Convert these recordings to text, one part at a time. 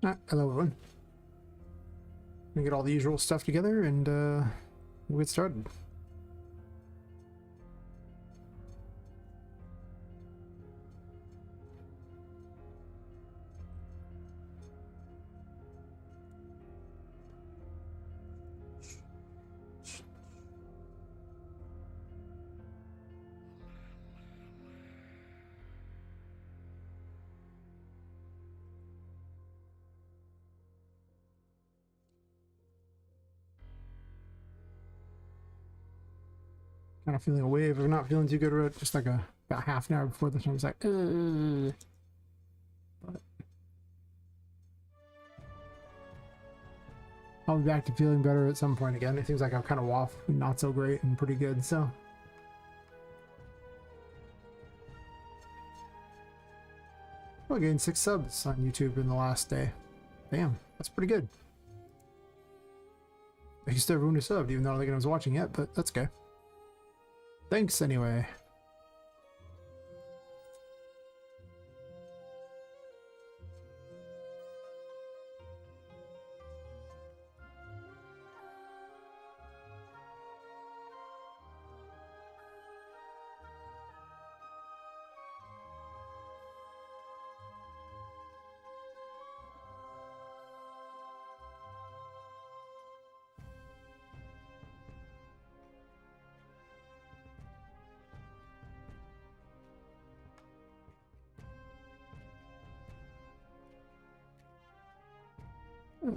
Hello everyone. Gonna get all the usual stuff together and we'll get started. Kind of feeling a wave of not feeling too good about just like about half an hour before the time. I was like, but I'll be back to feeling better at some point again. It seems like I'm kind of off, not so great and pretty good. So I gained 6 subs on YouTube in the last day. Damn, that's pretty good. Thanks to everyone who subbed, even though I don't think I was watching yet, but that's okay. Thanks anyway.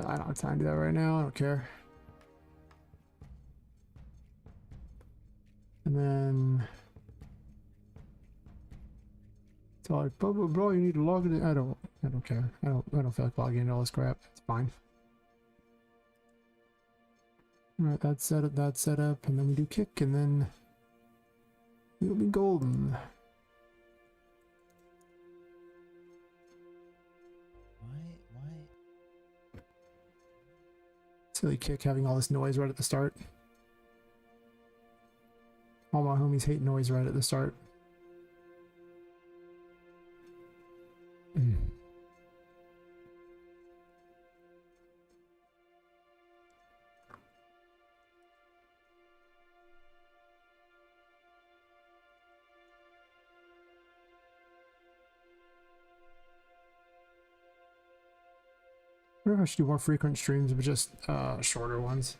I don't have time to do that right now. I don't care. And then it's all like, bro, you need to log it in. I don't care. I don't feel like logging into all this crap. It's fine. Alright, that's set up, and then we do kick, and then we'll be golden. Why? Silly kick having all this noise right at the start. All my homies hate noise right at the start. I wonder if I should do more frequent streams, but just shorter ones.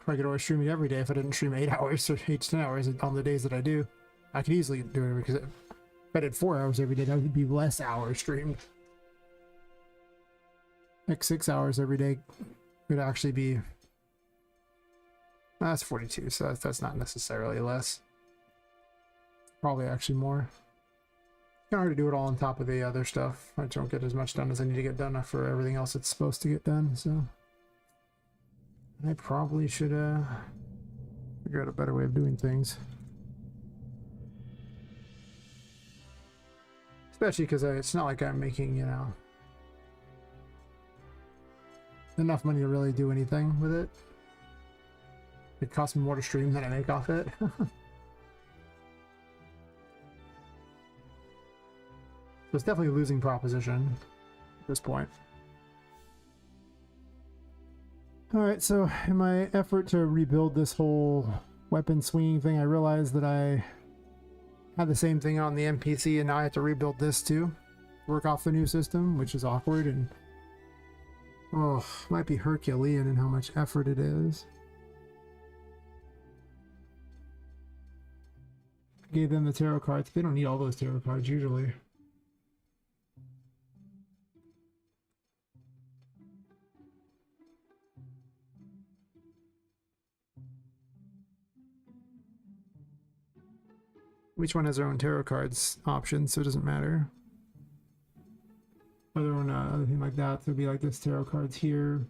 I could always stream it every day if I didn't stream 8 hours or 8 to 10 hours on the days that I do. I could easily do it because if I did 4 hours every day, that would be less hours streamed. Like 6 hours every day would actually be... That's 42, so that's not necessarily less. Probably actually more. Kind of hard to do it all on top of the other stuff. I don't get as much done as I need to get done for everything else that's supposed to get done, so... I probably should figure out a better way of doing things. Especially because it's not like I'm making, you know, enough money to really do anything with it. It costs me more to stream than I make off it. So it's definitely a losing proposition at this point. Alright, so in my effort to rebuild this whole weapon swinging thing, I realized that I had the same thing on the NPC, and now I have to rebuild this too. Work off the new system, which is awkward, and oh, might be Herculean in how much effort it is. I gave them the tarot cards. They don't need all those tarot cards usually. Each one has their own tarot cards option, so it doesn't matter. Whether or not anything like that, so it'd be like this tarot cards here.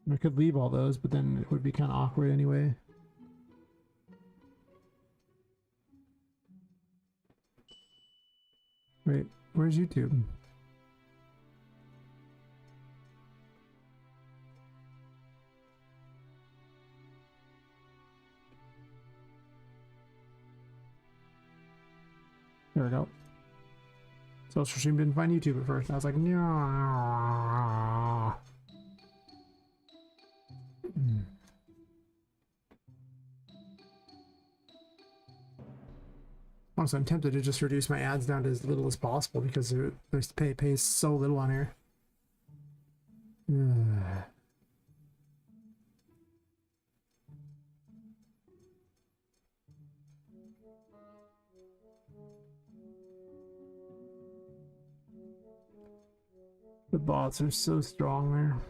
I could leave all those, but then it would be kind of awkward anyway. Wait, where's YouTube? There we go. Social stream didn't find YouTube at first. I was like, no. Honestly, I'm tempted to just reduce my ads down to as little as possible because they pay so little on here. The bots are so strong there.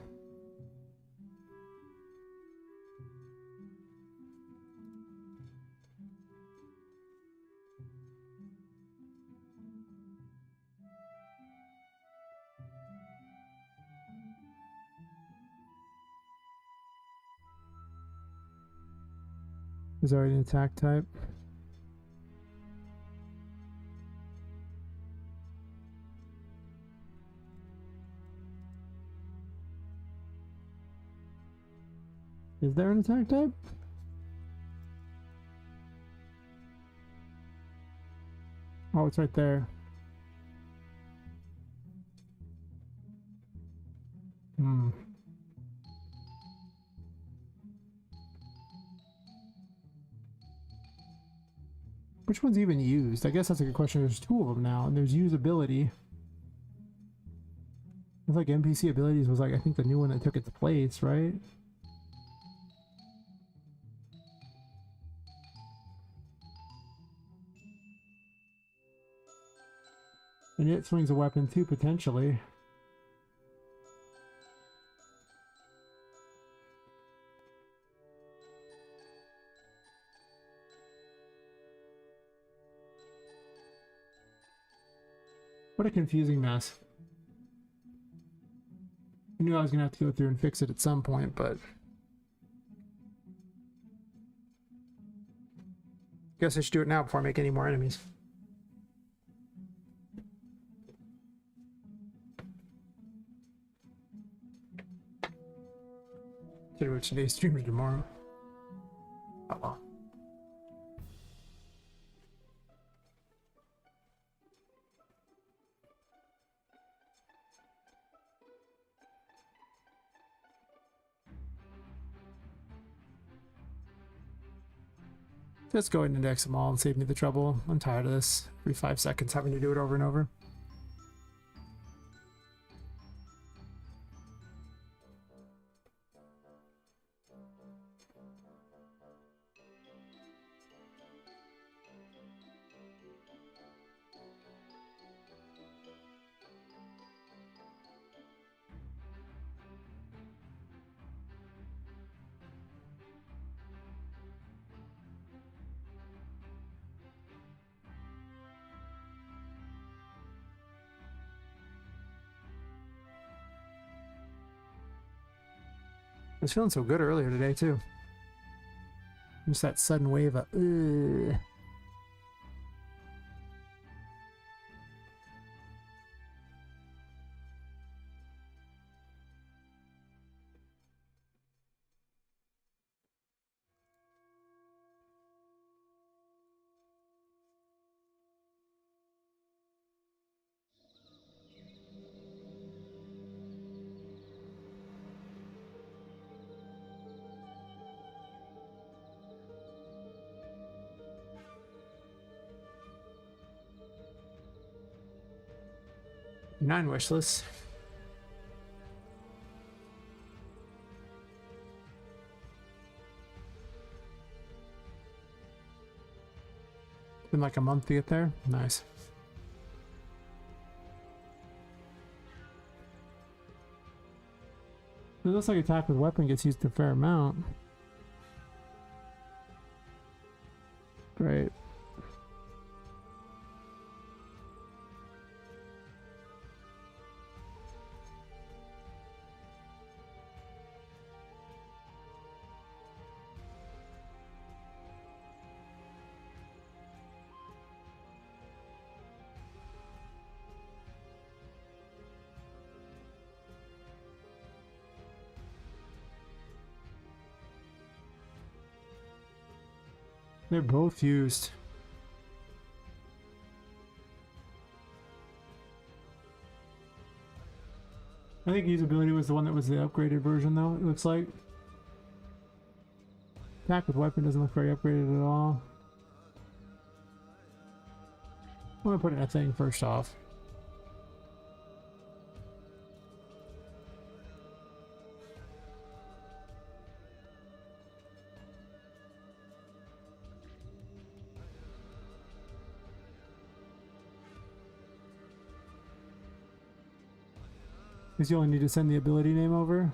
There's already an attack type. Is there an attack type? Oh, it's right there. Which one's even used? I guess that's a good question. There's two of them now, and there's usability. It's like NPC abilities was like, I think the new one that took its place, right? And it swings a weapon too, potentially. What a confusing mess. I knew I was gonna have to go through and fix it at some point, but guess I should do it now before I make any more enemies. Should do it today, stream it tomorrow. Oh well. Let's go ahead and index them all and save me the trouble. I'm tired of this. Every 5 seconds having to do it over and over. I was feeling so good earlier today, too. Just that sudden wave of, ugh. Nine wish lists. Been like a month to get there. Nice. It looks like attack with weapon gets used a fair amount. Great. They're both used. I think usability was the one that was the upgraded version, though, it looks like. Attack with weapon doesn't look very upgraded at all. I'm gonna put in a thing first off. Because you only need to send the ability name over.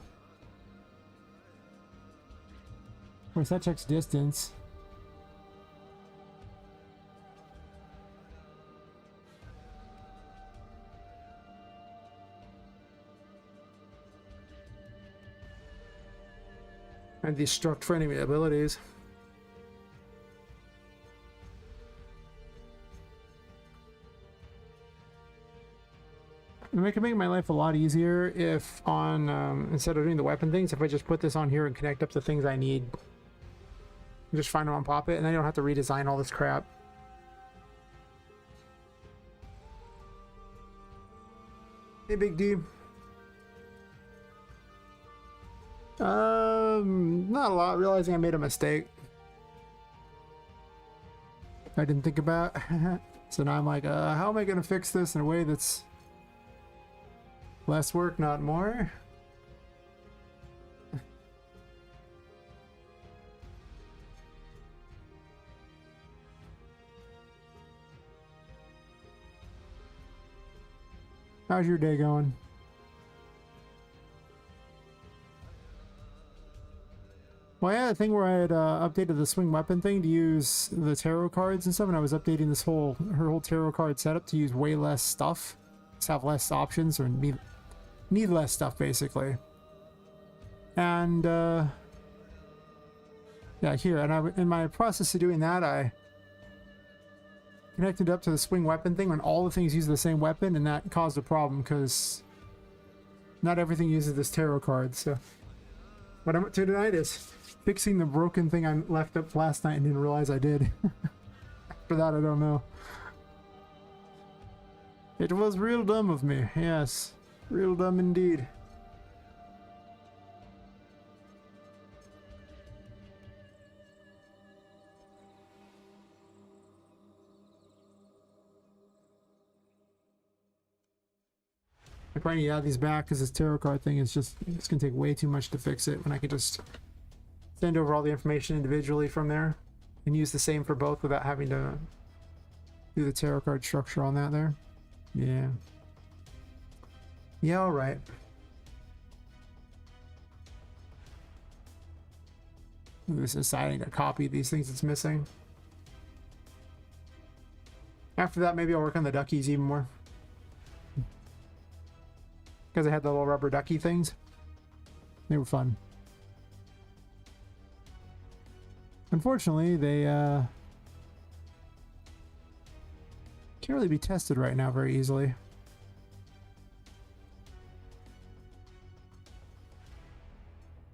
Of course, that checks distance. And destruct for enemy abilities. It can make my life a lot easier if on, instead of doing the weapon things, if I just put this on here and connect up the things I need. Just find them on Poppet, and then I don't have to redesign all this crap. Hey, Big D. Not a lot, realizing I made a mistake I didn't think about. So now I'm like, how am I gonna fix this in a way that's less work, not more? How's your day going? Well, I had a thing where I had updated the swing weapon thing to use the tarot cards and stuff, and I was updating this her whole tarot card setup to use way less stuff, just have less options, or need less stuff basically. And yeah, here, and in my process of doing that, I connected up to the swing weapon thing when all the things use the same weapon, and that caused a problem because not everything uses this tarot card. So what I'm up to tonight is fixing the broken thing I left up last night and didn't realize I did. After that, I don't know. It was real dumb of me, yes. Real dumb indeed. I probably need to add these back because this tarot card thing is just, it's going to take way too much to fix it when I could just send over all the information individually from there and use the same for both without having to do the tarot card structure on that there. Yeah. Yeah, alright. This is deciding to copy these things it's missing. After that, maybe I'll work on the duckies even more. Because I had the little rubber ducky things. They were fun. Unfortunately, they can't really be tested right now very easily.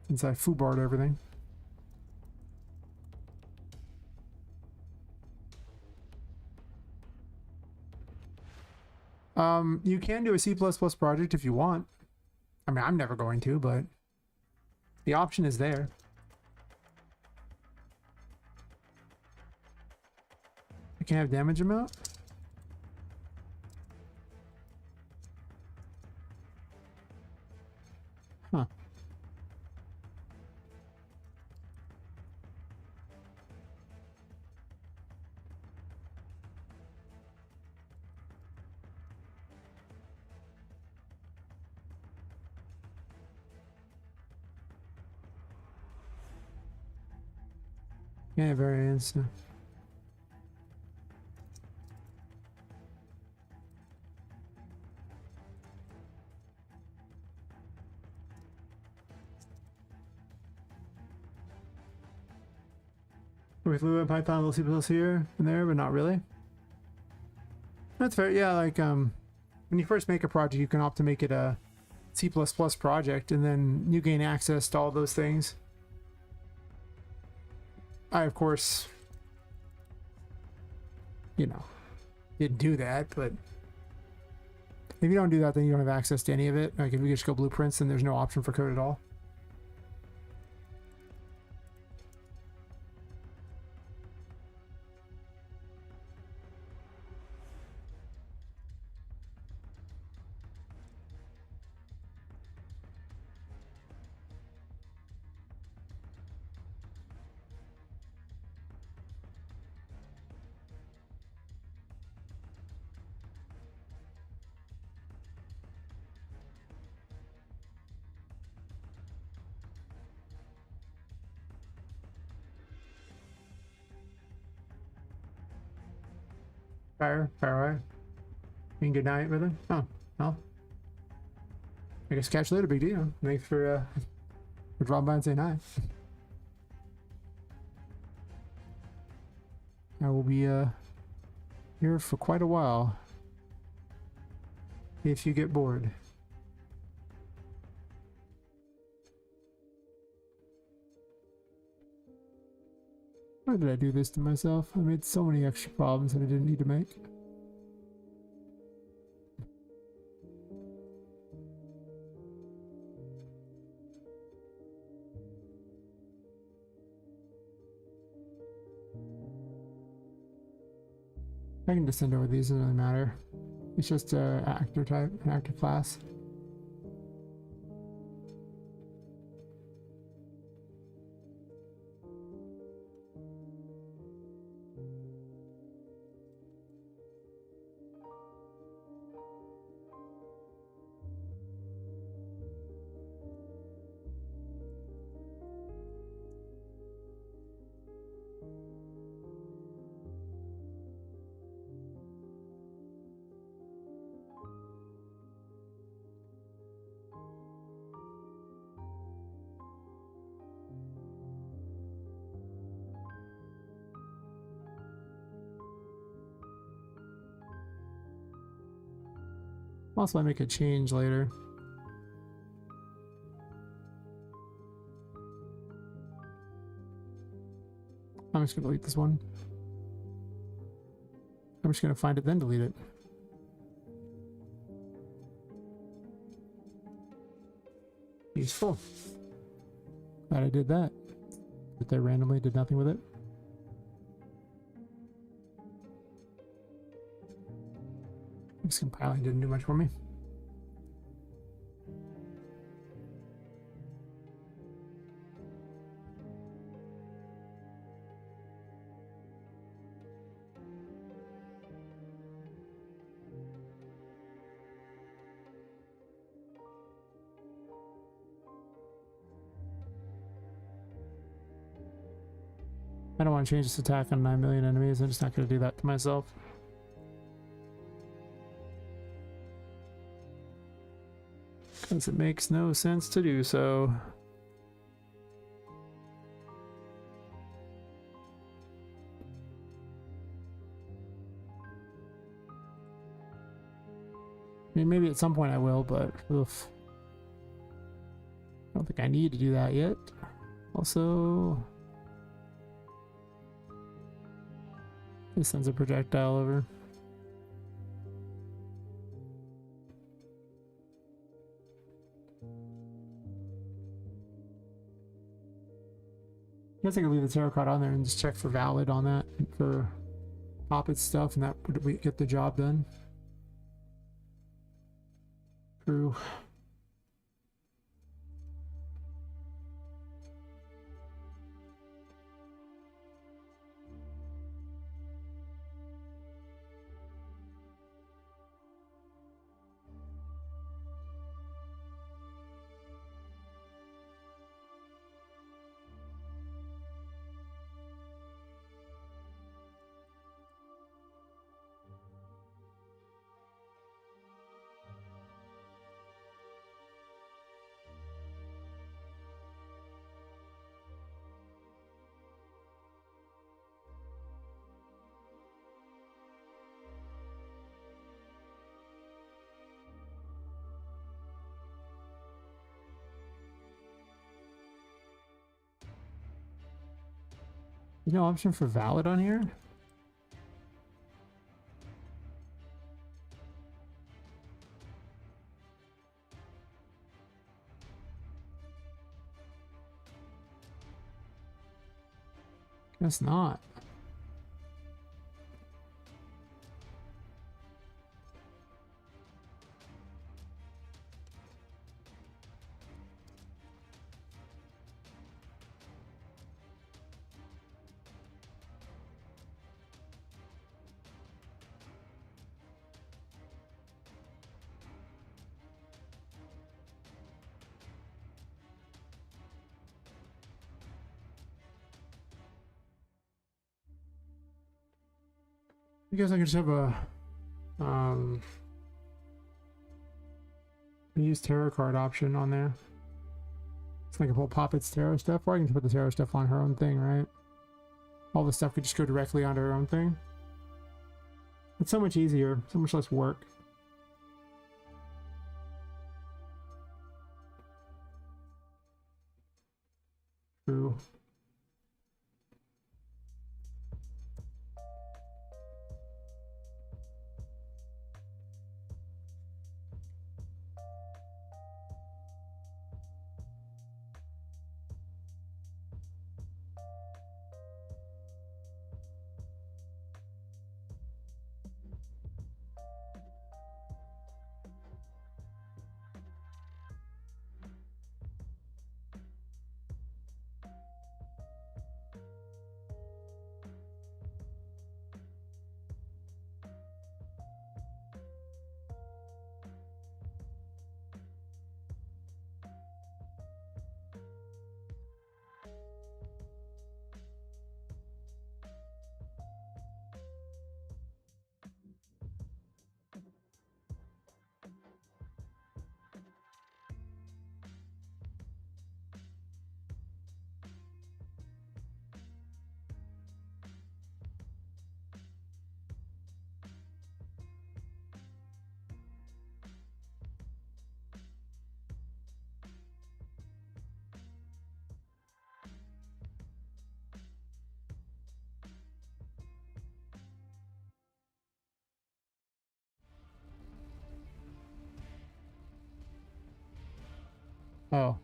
Since I foobarred everything. You can do a C++ project if you want. I mean, I'm never going to, but the option is there. I can have damage amount. Huh. Yeah, variance. With Lua and Python, little C++ here and there, but not really. That's fair. Yeah, like when you first make a project, you can opt to make it a C++ project, and then you gain access to all those things. I, of course, you know, didn't do that, but If you don't do that, then you don't have access to any of it. Like if you just go blueprints, then there's no option for code at all. Fire away. And good night, brother. Oh, well. I guess catch you later, big deal. Thanks for dropping by and saying hi. I will be here for quite a while. If you get bored. Why did I do this to myself? I made so many extra problems that I didn't need to make. I can just send over these, it doesn't really matter. It's just an actor type, an actor class. Also, I make a change later. I'm just gonna delete this one. I'm just gonna find it, then delete it. Useful. Glad I did that. Put there randomly, did nothing with it. Just compiling didn't do much for me. I don't want to change this attack on 9 million enemies. I'm just not going to do that to myself. Because it makes no sense to do so. I mean, maybe at some point I will, but oof. I don't think I need to do that yet. Also, it sends a projectile over. I guess I could leave the tarot card on there and just check for valid on that for Poppet stuff, and that would get the job done. True. There's no option for valid on here? Guess not. I guess I could just have a use tarot card option on there. It's like I pull Poppet's tarot stuff, or I can put the tarot stuff on her own thing, right? All the stuff could just go directly onto her own thing. It's so much easier, so much less work. True. Oh.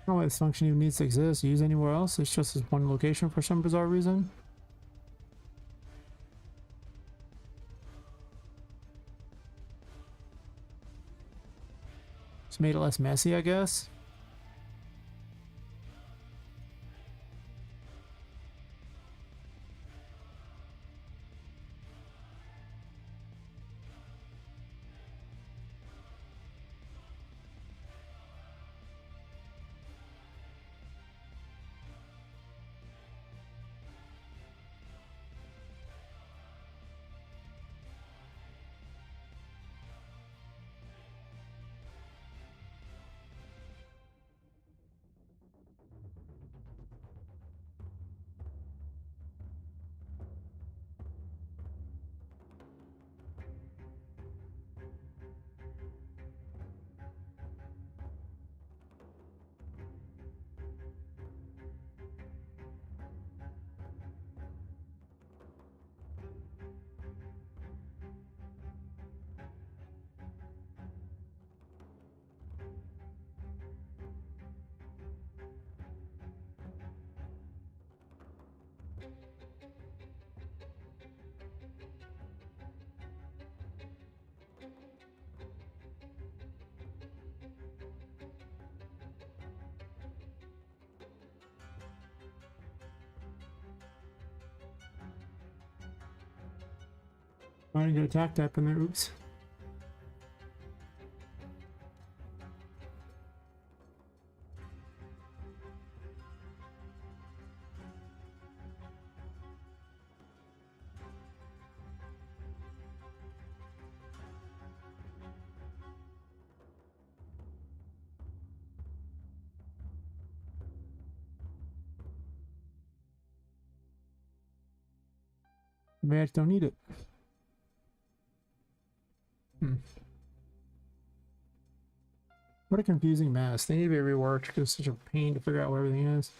I don't know why this function even needs to exist. Use anywhere else. It's just this one location for some bizarre reason. Just made it less messy, I guess. I didn't get attack type in there. Oops. Maybe I just don't need it. What a confusing mess. They need to be reworked because it's such a pain to figure out where everything is.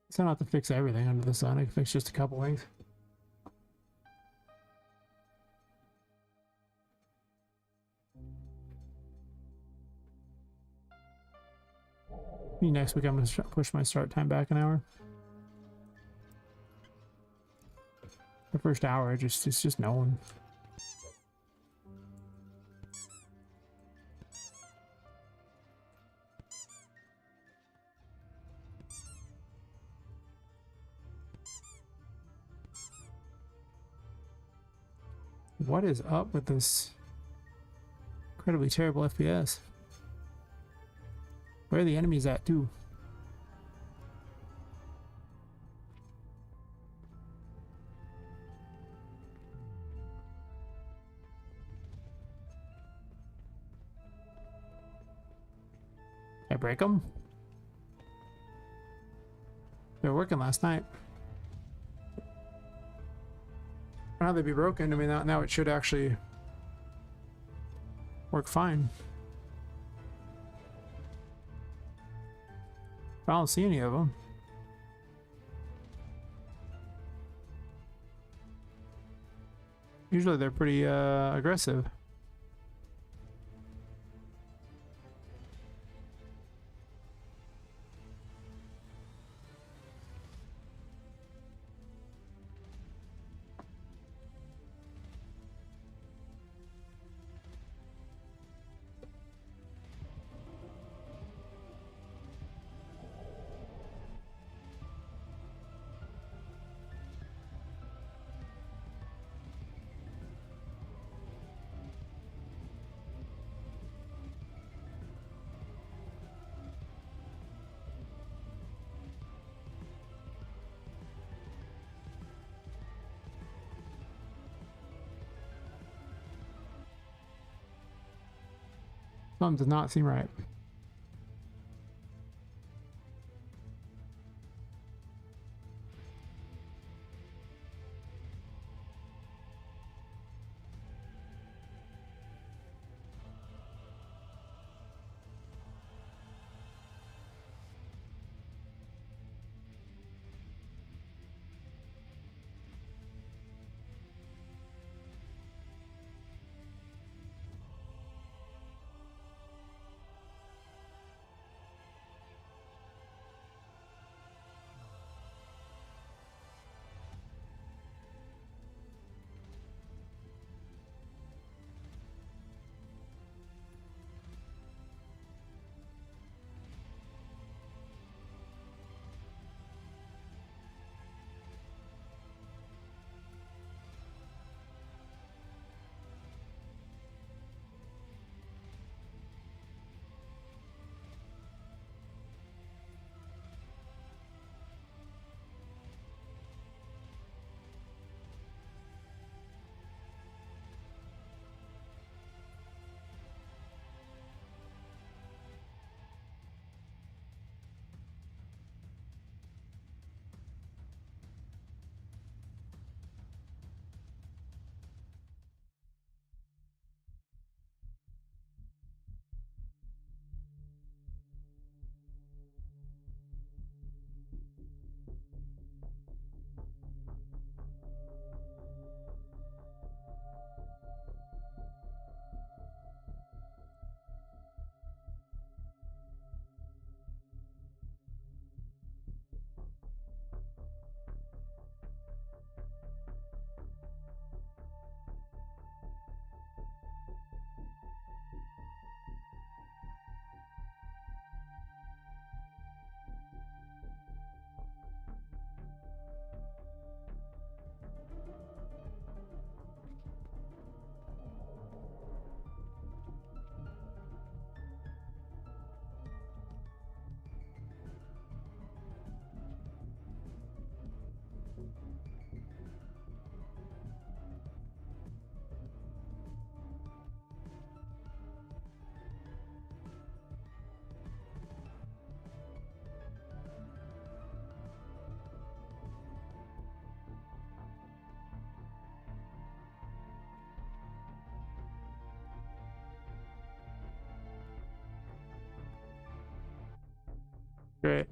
So I don't have to fix everything under the sun. I can fix just a couple things. Maybe next week I'm going to push my start time back an hour. The first hour, it's just no one. What is up with this incredibly terrible FPS? Where are the enemies at, too? Did I break them? They were working last night. I don't know how they'd be broken. I mean, now it should actually work fine. I don't see any of them. Usually they're pretty aggressive. Something does not seem right. Great.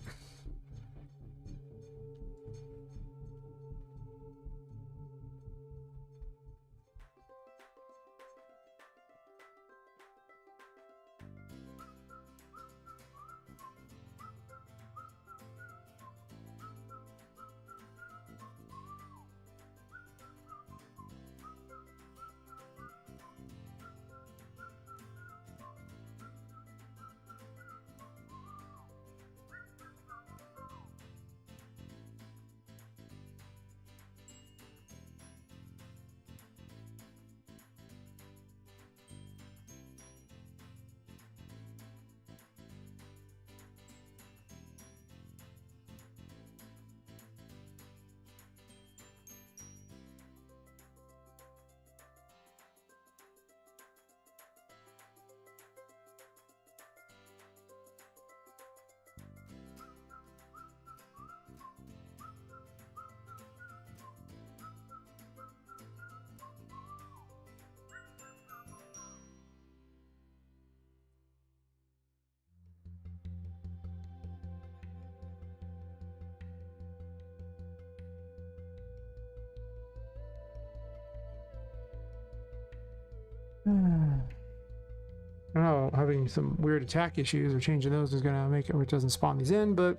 I don't know, having some weird attack issues or changing those is gonna make it where it doesn't spawn these in, but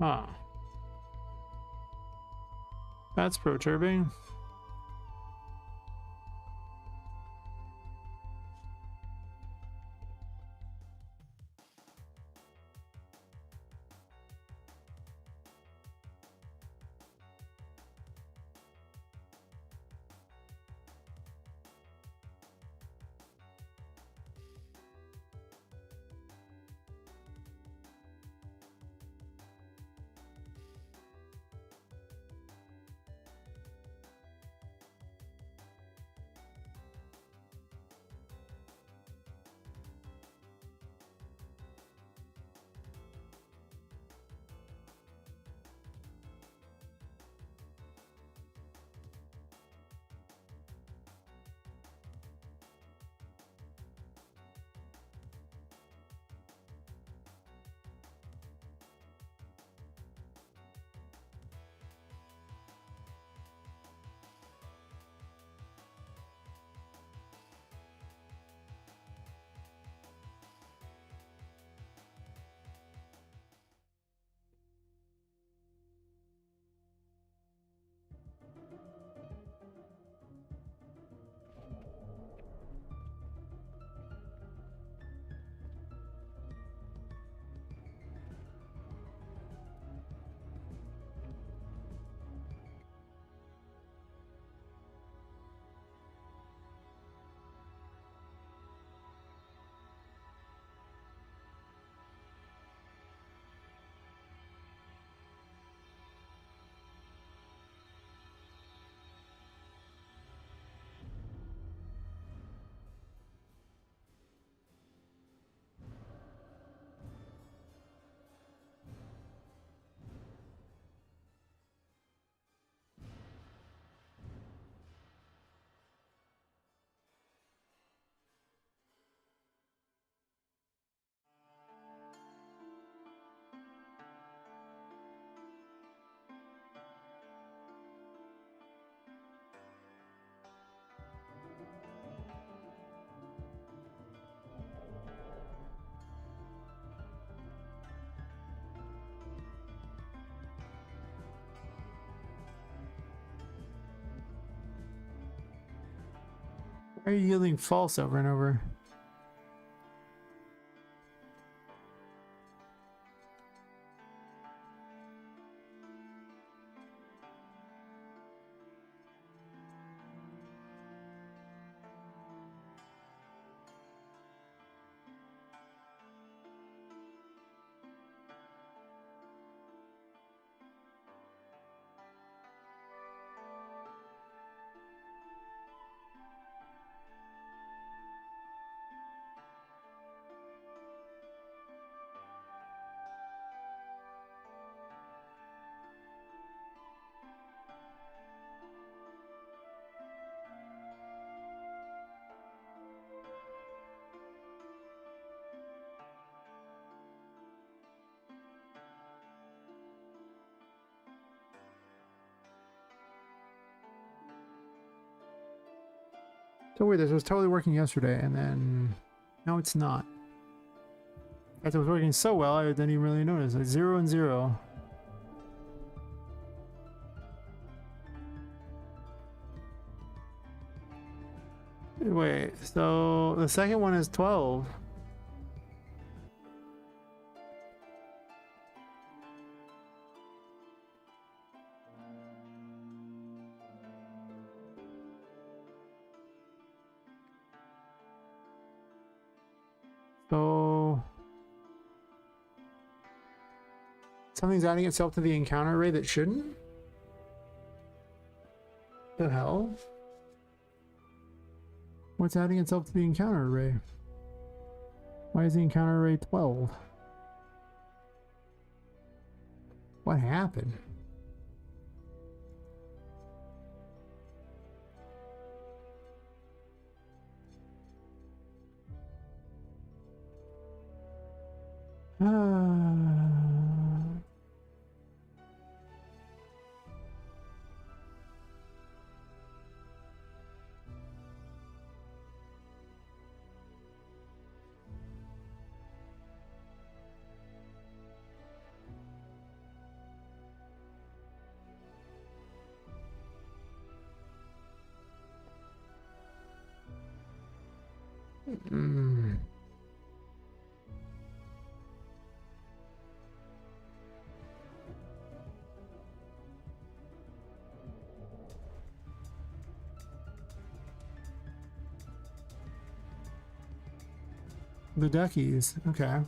ah, that's perturbing. Why are you yielding false over and over? So weird, this was totally working yesterday, and then now it's not. In fact, it was working so well, I didn't even really notice. Like 0 and 0. Wait, so the second one is 12. So something's adding itself to the encounter array that shouldn't? The hell? What's adding itself to the encounter array? Why is the encounter array 12? What happened? The duckies, okay.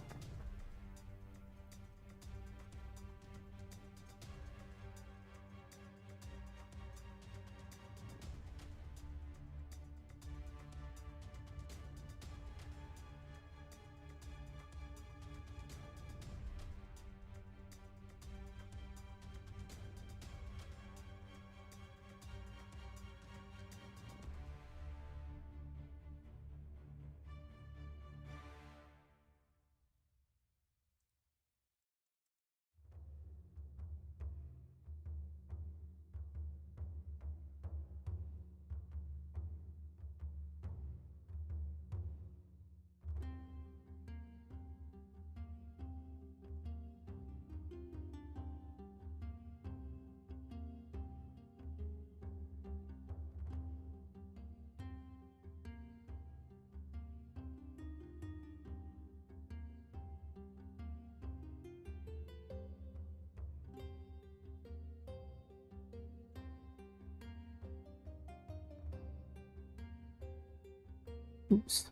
Oops.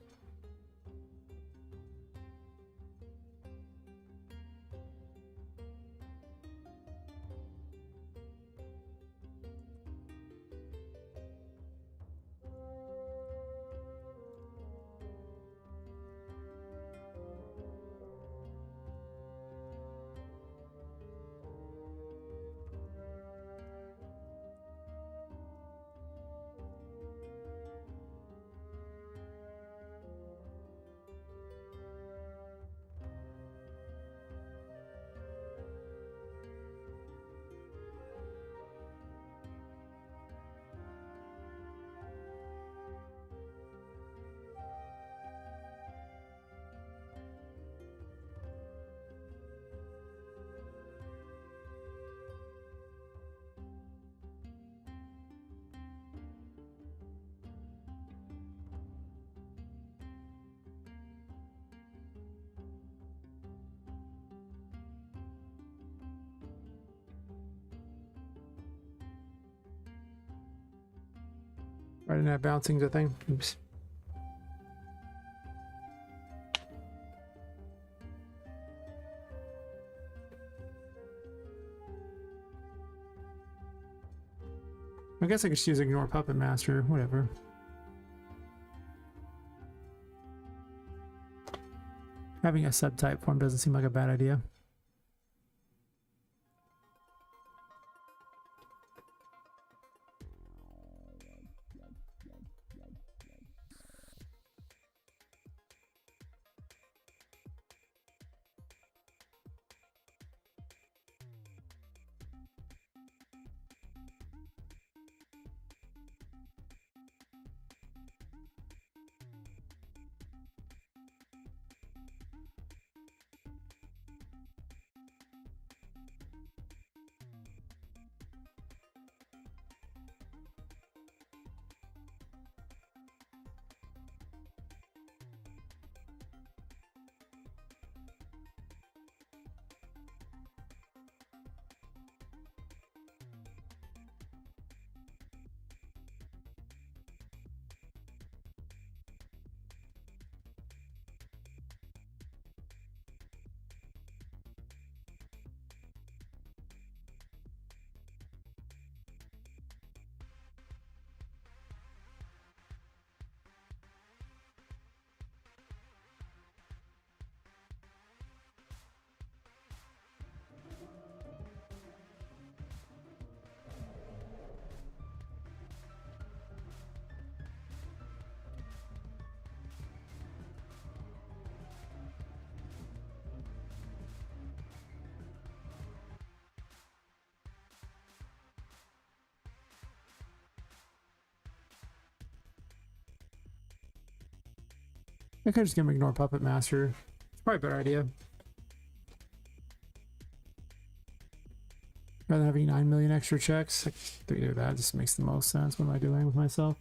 Right in that bouncing's a thing. Oops. I guess I could just use ignore Puppet Master, whatever. Having a subtype form doesn't seem like a bad idea. I could just give him ignore Puppet Master. It's probably a better idea. Rather than having 9 million extra checks, I think either that just makes the most sense. What am I doing with myself?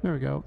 There we go.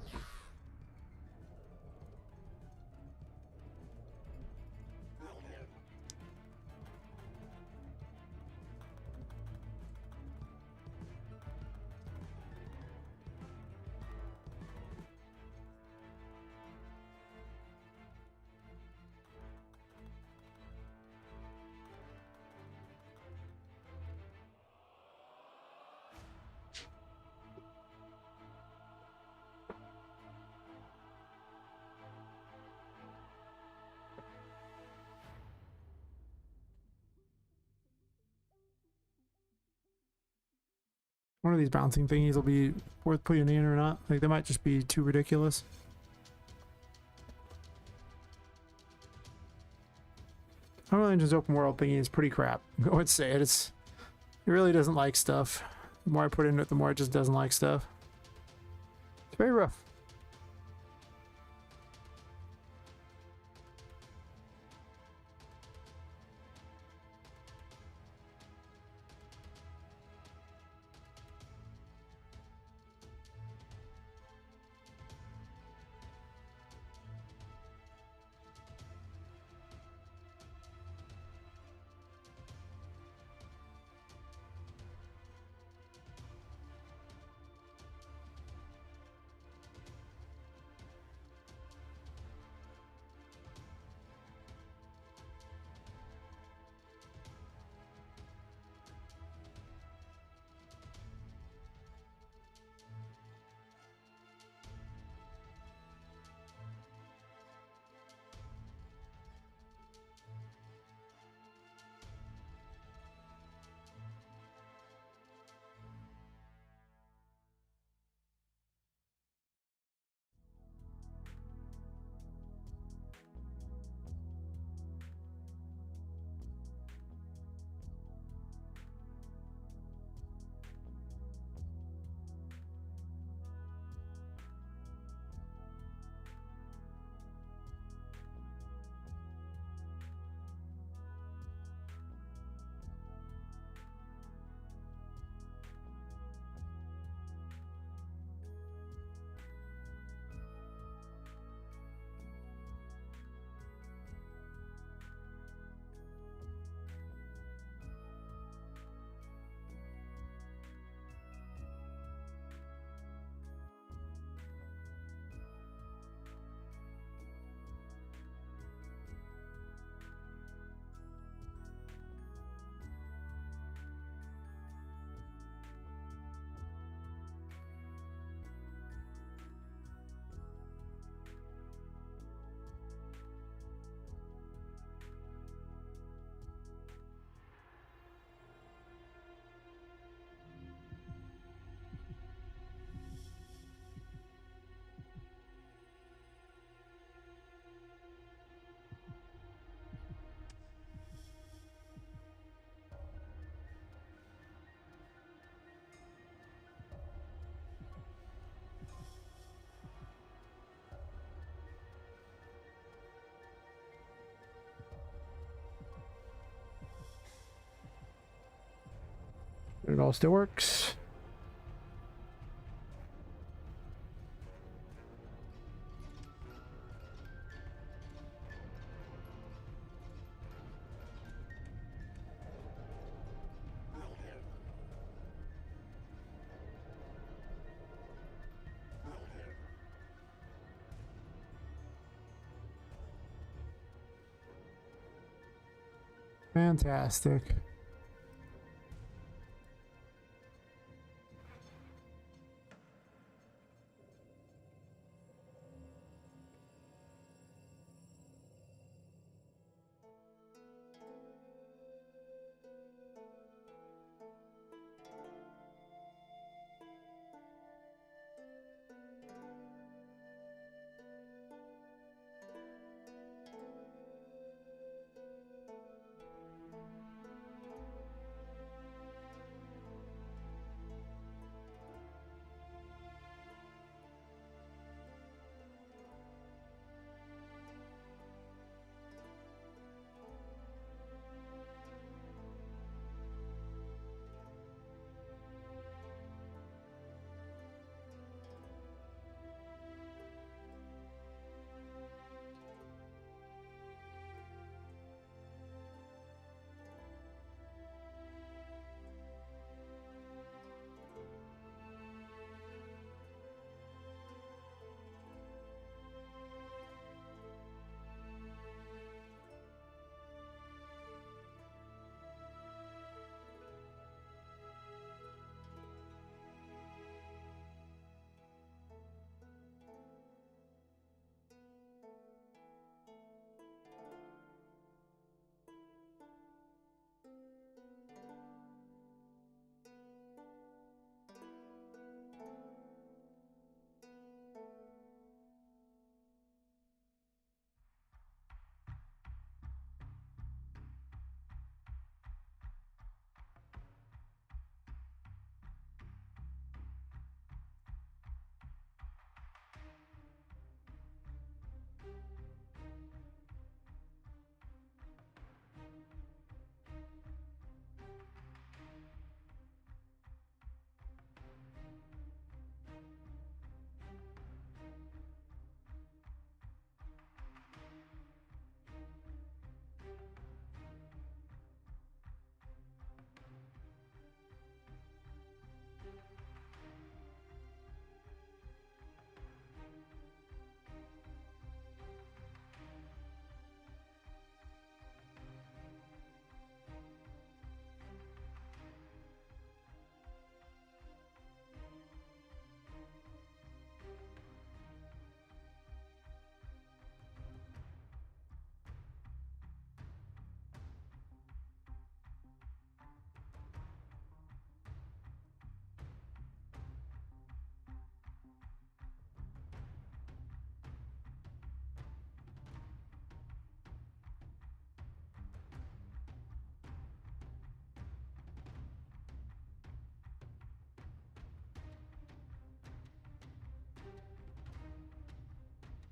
One of these bouncing thingies will be worth putting in or not. Like, they might just be too ridiculous. Unreal Engine's open world thingy is pretty crap. I would say it. It really doesn't like stuff. The more I put into it, the more it just doesn't like stuff. It's very rough. It all still works. Fantastic.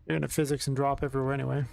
Get into physics and drop everywhere anyway.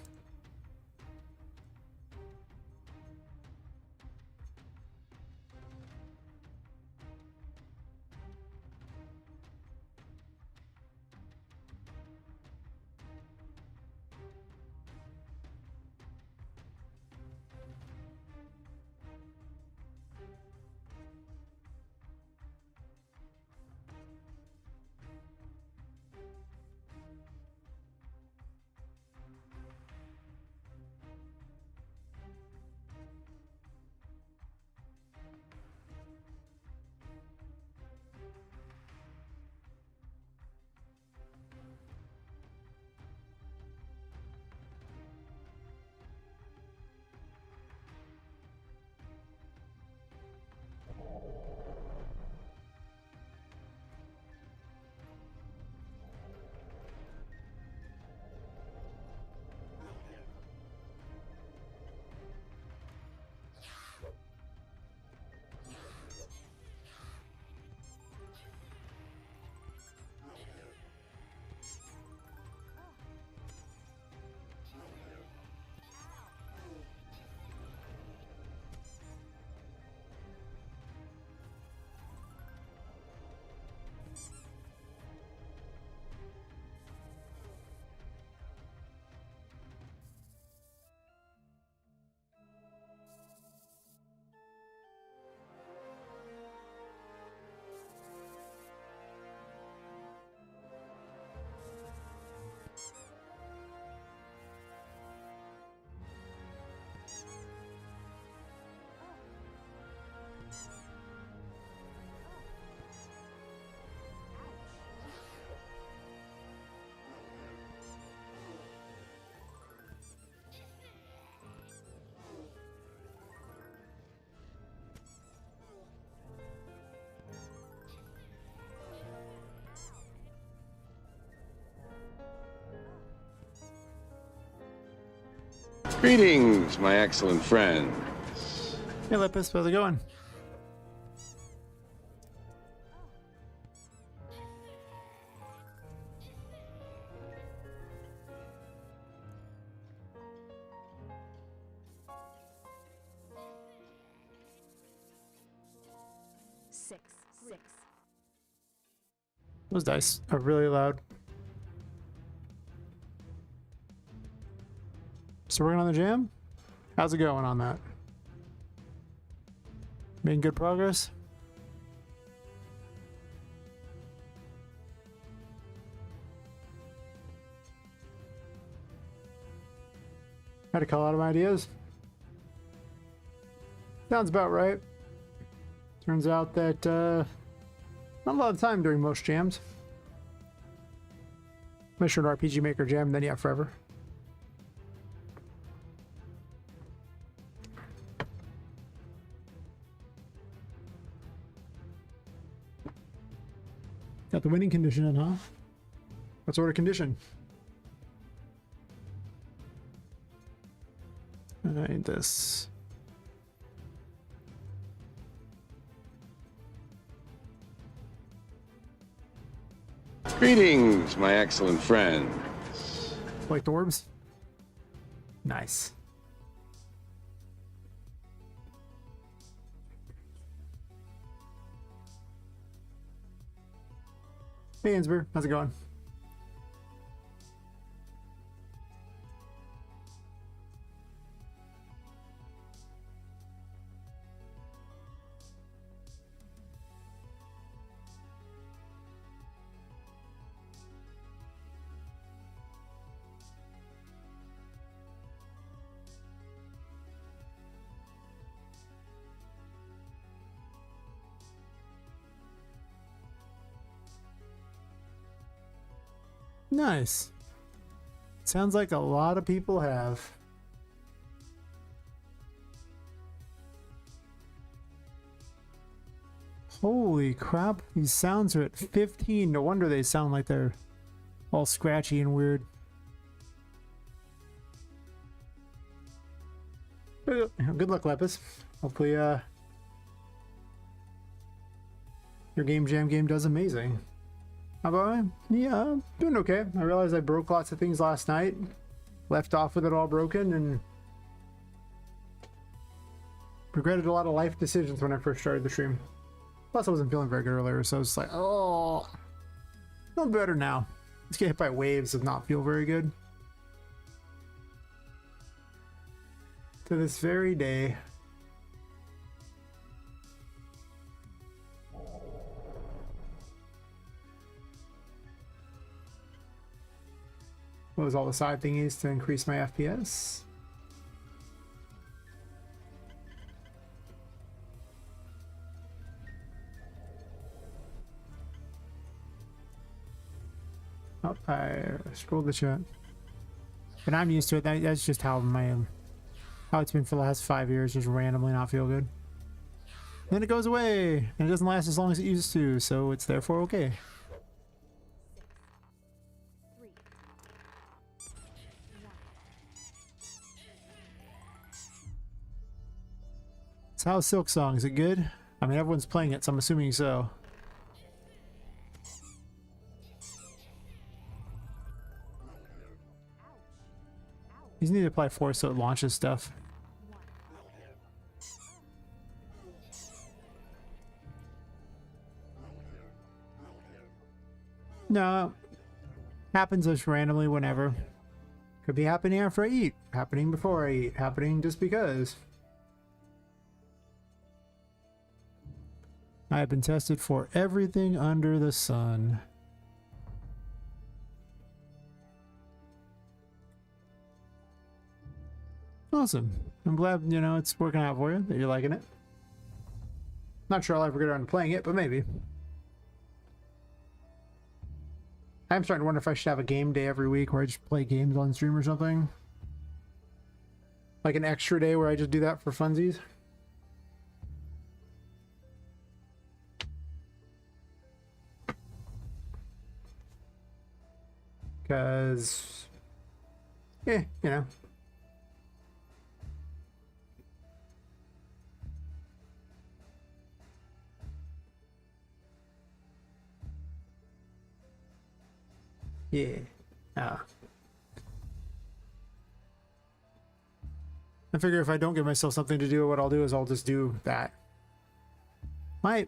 Greetings, my excellent friend. Hey Lepus, how's it going? Those dice are really loud. So working on the jam? How's it going on that? Making good progress? Had to call out of my ideas. Sounds about right. Turns out that not a lot of time during most jams. Mission RPG Maker jam, then yeah, forever. Got the winning condition in, huh? What sort of condition? I need this. Greetings, my excellent friend. Like the orbs? Nice. Hey, Ansber, how's it going? Nice. Sounds like a lot of people have. Holy crap, these sounds are at 15. No wonder they sound like they're all scratchy and weird. Good luck, Lepus. Hopefully, your game jam game does amazing. How about me? Yeah, doing okay. I realized I broke lots of things last night. Left off with it all broken and regretted a lot of life decisions when I first started the stream. Plus, I wasn't feeling very good earlier, so I was like, oh, feeling better now. Just get hit by waves of not feel very good. To this very day. What was all the side thingies to increase my FPS? Oh, I scrolled the chat. But I'm used to it. That's just how it's been for the last 5 years, just randomly not feel good. Then it goes away, and it doesn't last as long as it used to, so it's therefore okay. So how's Silk Song? Is it good? I mean, everyone's playing it, so I'm assuming so. You need to apply force so it launches stuff. No. Happens just randomly whenever. Could be happening after I eat. Happening before I eat. Happening just because. I have been tested for everything under the sun. Awesome. I'm glad, you know, it's working out for you, that you're liking it. Not sure I'll ever get around to playing it, but maybe. I'm starting to wonder if I should have a game day every week where I just play games on stream or something. Like an extra day where I just do that for funsies. Because, you know, Yeah. I figure if I don't give myself something to do, what I'll do is I'll just do that. My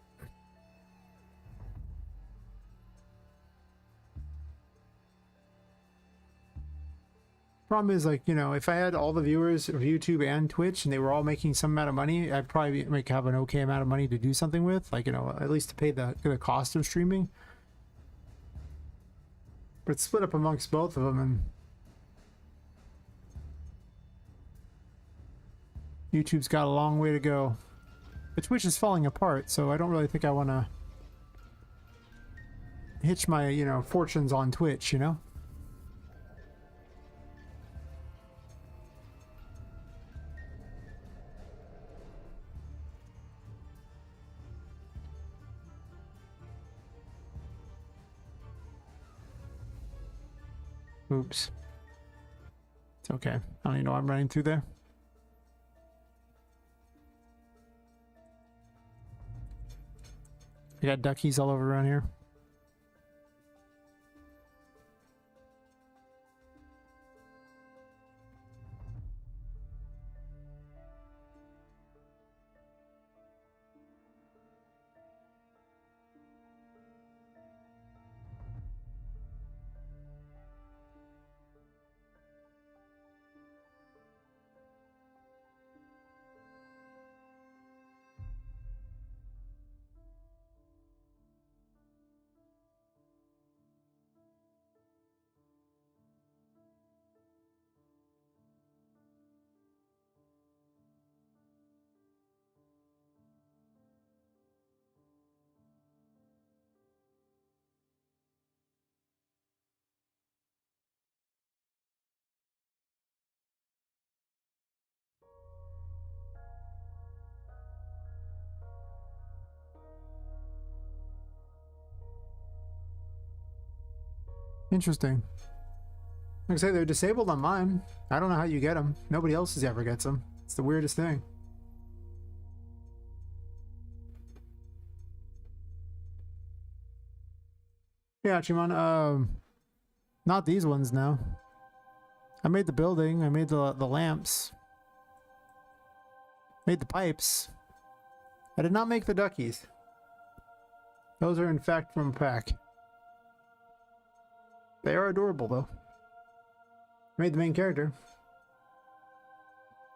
problem is, like, you know, if I had all the viewers of YouTube and Twitch and they were all making some amount of money, I'd probably make have an okay amount of money to do something with, like, you know, at least to pay the cost of streaming. But it's split up amongst both of them, and YouTube's got a long way to go. But Twitch is falling apart, so I don't really think I want to hitch my, you know, fortunes on Twitch, you know? Oops. It's okay. I don't even know I'm running through there. I got duckies all over around here. Interesting. Like I say, they're disabled on mine. I don't know how you get them. Nobody else's ever gets them. It's the weirdest thing. Yeah, Chimon, not these ones now. I made the building, I made the lamps. Made the pipes. I did not make the duckies. Those are in fact from a pack. They are adorable though. Made the main character.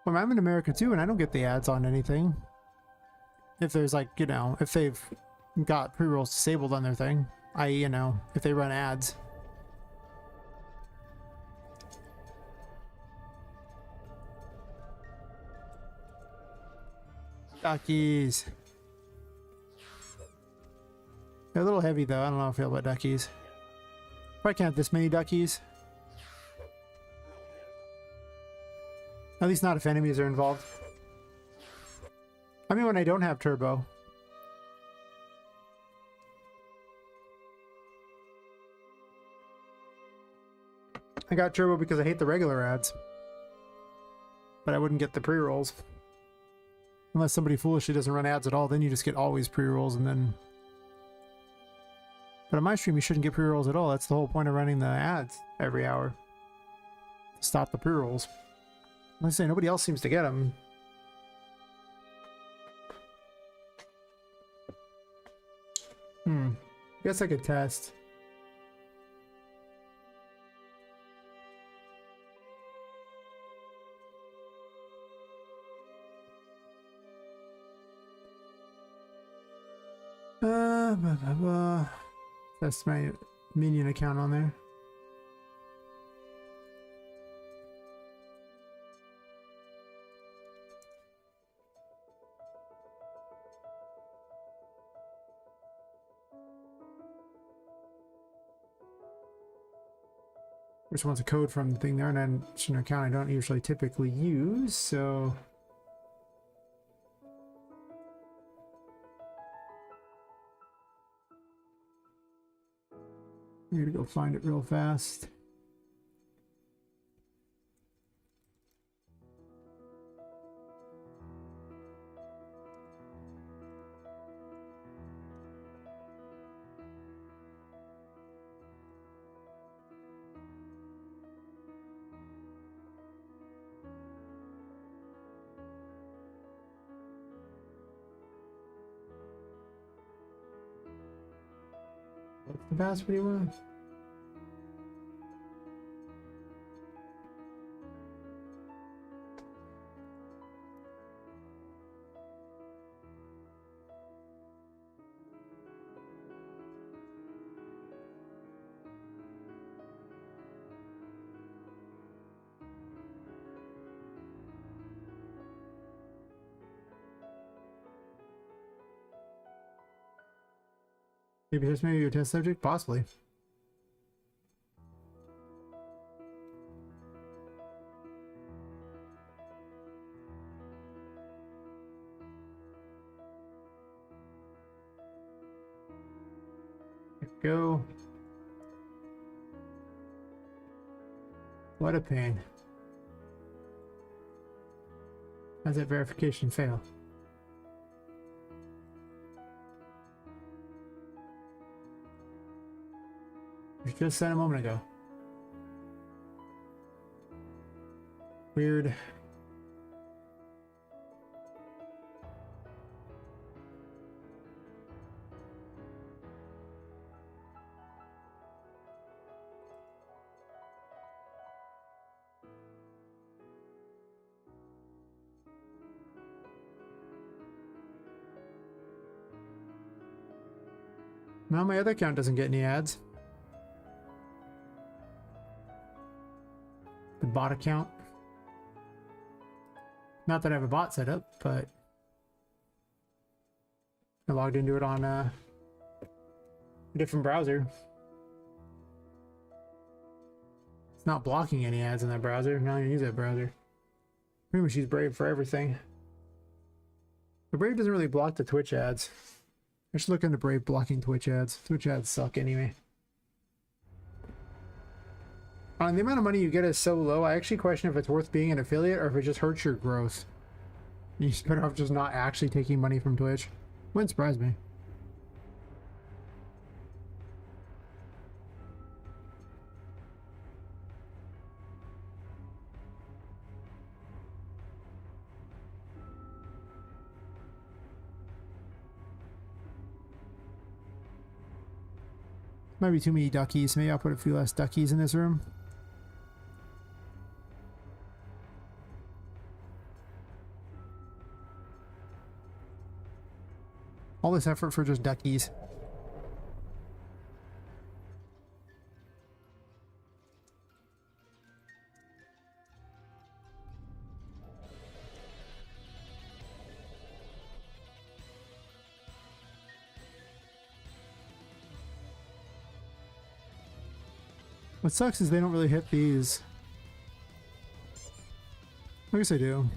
Well, I'm in America too, and I don't get the ads on anything. If there's, like, you know, if they've got pre-rolls disabled on their thing, i.e., you know, if they run ads. Duckies. They're a little heavy though. I don't know how I feel about duckies. Probably can't have this many duckies. At least not if enemies are involved. I mean, when I don't have turbo. I got turbo because I hate the regular ads. But I wouldn't get the pre-rolls. Unless somebody foolishly doesn't run ads at all, then you just get always pre-rolls and then... But on my stream, you shouldn't get pre-rolls at all. That's the whole point of running the ads every hour. Stop the pre-rolls. Like I say, nobody else seems to get them. Guess I could test. That's my minion account on there. Which one's a code from the thing there, and then it's an account I don't usually typically use, so... I'm gonna go find it real fast. What's the password you want? Maybe just maybe your test subject? Possibly. Go. What a pain. How's that verification fail? You just said a moment ago. Weird. Now my other account doesn't get any ads. The bot account. Not that I have a bot set up, but I logged into it on a different browser. It's not blocking any ads in that browser. I'm not gonna use that browser. Pretty much use Brave for everything. But Brave doesn't really block the Twitch ads. I should look into Brave blocking Twitch ads. Twitch ads suck anyway. The amount of money you get is so low, I actually question if it's worth being an affiliate or if it just hurts your growth. You're better off just not actually taking money from Twitch. Wouldn't surprise me. Might be too many duckies. Maybe I'll put a few less duckies in this room. All this effort for just duckies. What sucks is they don't really hit these. I guess I do.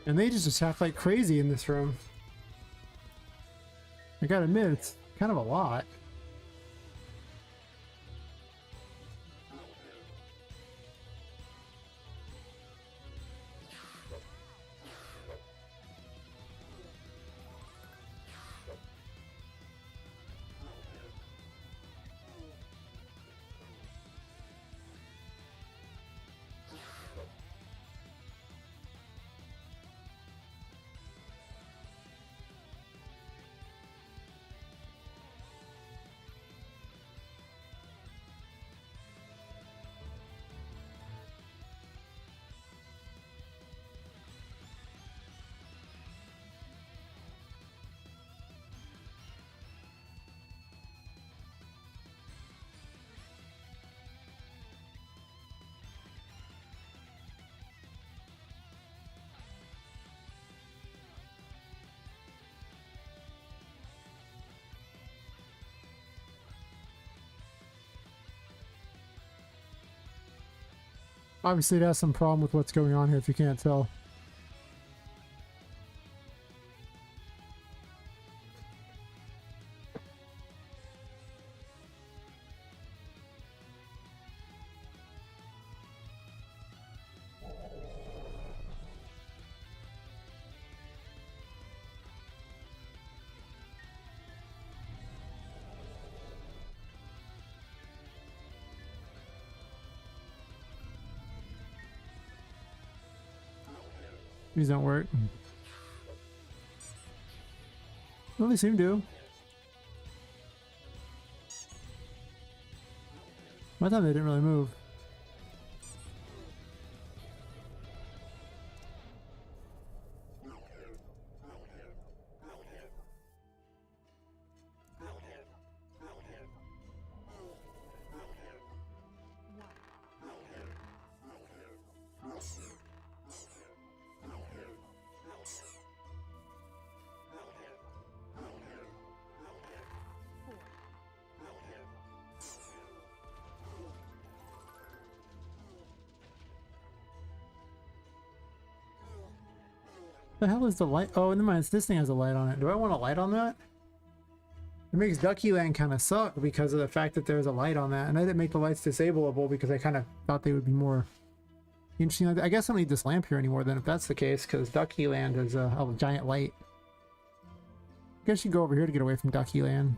And they just attack like crazy in this room. I gotta admit, it's kind of a lot. Obviously, it has some problem with what's going on here if you can't tell. These don't work. Well, they seem to. I thought they didn't really move. The hell is the light? Oh, never mind. This thing has a light on it. Do I want a light on that? It makes Ducky Land kind of suck because of the fact that there's a light on that. And I didn't make the lights disableable because I kind of thought they would be more interesting. I guess I don't need this lamp here anymore then if that's the case, because Ducky Land is a giant light. I guess you go over here to get away from Ducky Land.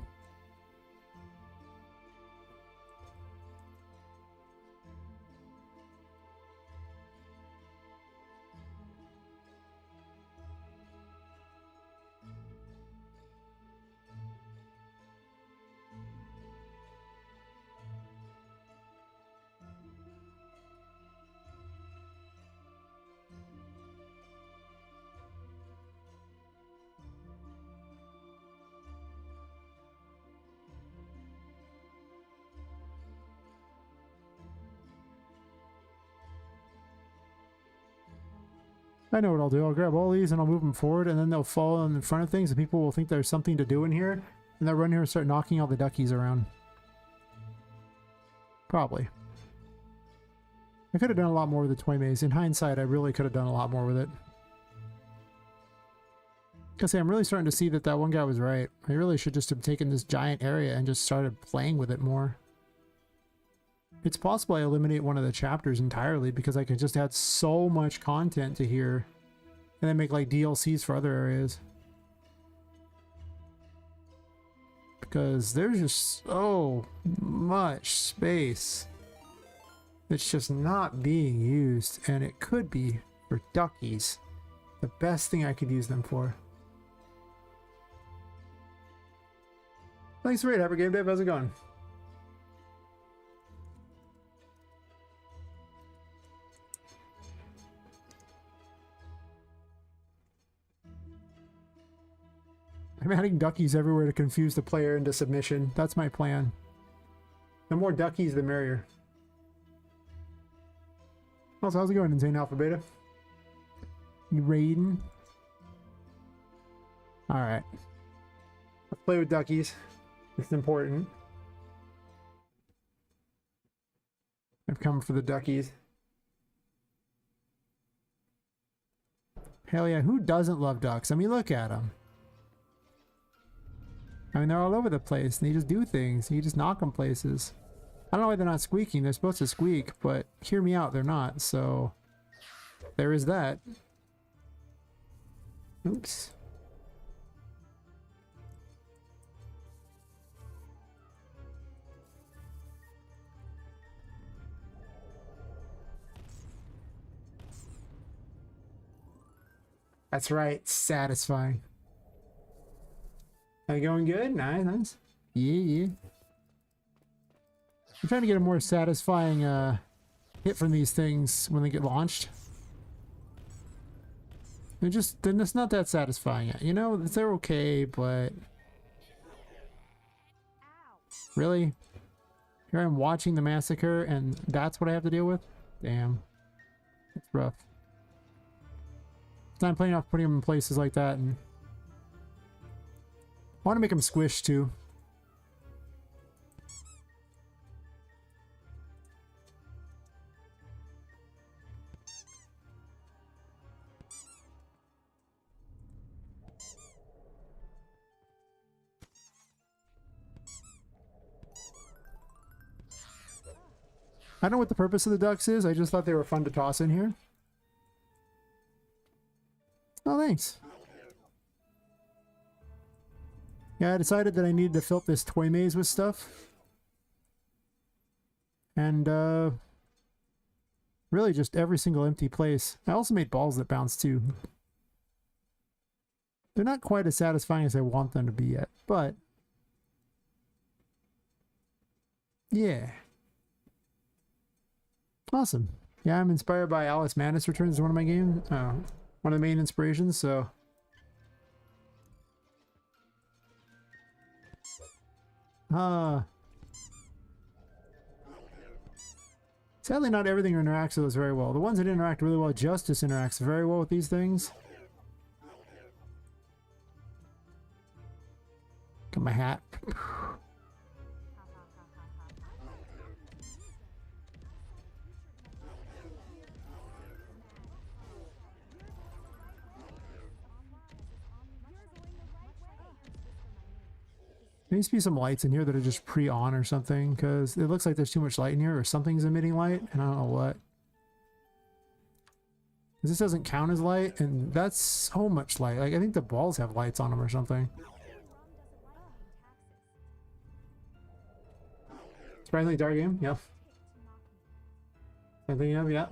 I know what I'll do. I'll grab all these and I'll move them forward, and then they'll fall in front of things and people will think there's something to do in here, and they'll run here and start knocking all the duckies around. Probably. I could have done a lot more with the toy maze. In hindsight, I really could have done a lot more with it. Because I'm really starting to see that that one guy was right. I really should just have taken this giant area and just started playing with it more. It's possible I eliminate one of the chapters entirely because I could just add so much content to here and then make like DLCs for other areas. Because there's just so much space that's just not being used, and it could be for duckies. The best thing I could use them for. Thanks for it, Hyper Game Dave. How's it going? I'm adding duckies everywhere to confuse the player into submission. That's my plan. The more duckies, the merrier. Also, how's it going, Insane Alpha Beta? You raiding? Alright. Let's play with duckies. It's important. I've come for the duckies. Hell yeah, who doesn't love ducks? I mean, look at them. I mean, they're all over the place, and they just do things. You just knock them places. I don't know why they're not squeaking. They're supposed to squeak, but hear me out, they're not, so... there is that. Oops. That's right, satisfying. Are you going good? Nice, nice. Yeah. I'm trying to get a more satisfying hit from these things when they get launched. They're it's not that satisfying. You know, they're okay, but... really? Here I'm watching the massacre, and that's what I have to deal with? Damn. It's rough. So I'm playing off putting them in places like that, and... I want to make them squish, too. I don't know what the purpose of the ducks is. I just thought they were fun to toss in here. Oh, thanks. Yeah, I decided that I needed to fill up this toy maze with stuff. And, really just every single empty place. I also made balls that bounce too. They're not quite as satisfying as I want them to be yet, but... yeah. Awesome. Yeah, I'm inspired by Alice Madness Returns as one of my games. One of the main inspirations, so... Sadly, not everything interacts with us very well. The ones that interact really well, Justice interacts very well with these things. Got my hat. There needs to be some lights in here that are just pre-on or something, because it looks like there's too much light in here, or something's emitting light, and I don't know what. This doesn't count as light, and that's so much light. Like, I think the balls have lights on them or something. Surprisingly dark game, yeah. Something, yeah.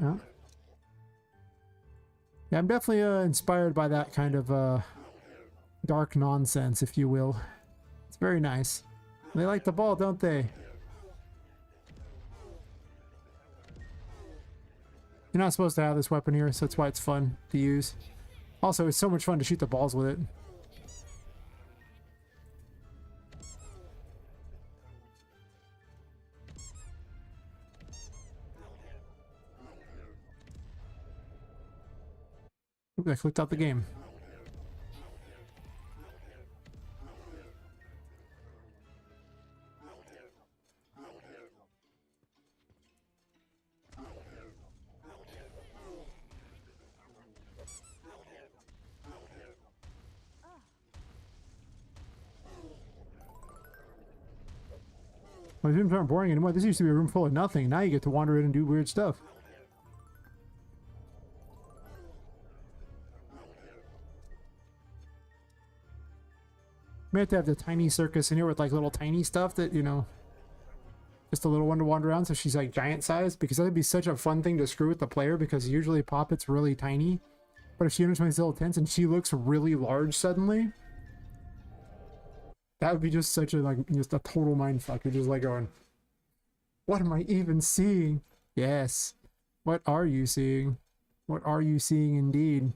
Yeah, I'm definitely inspired by that kind of dark nonsense, if you will. It's very nice. They like the ball, don't they? You're not supposed to have this weapon here, so that's why it's fun to use. Also, it's so much fun to shoot the balls with it. Ooh, I clicked out the game. Well, these rooms aren't boring anymore. This used to be a room full of nothing. Now you get to wander in and do weird stuff. We have to have the tiny circus in here with like little tiny stuff that, you know, just a little one to wander around, so she's like giant sized, because that would be such a fun thing to screw with the player, because usually Poppet's really tiny. But if she enters one of these little tents and she looks really large suddenly, that would be just such a, like, just a total mindfuck. You're just like going, what am I even seeing? Yes. What are you seeing? What are you seeing indeed?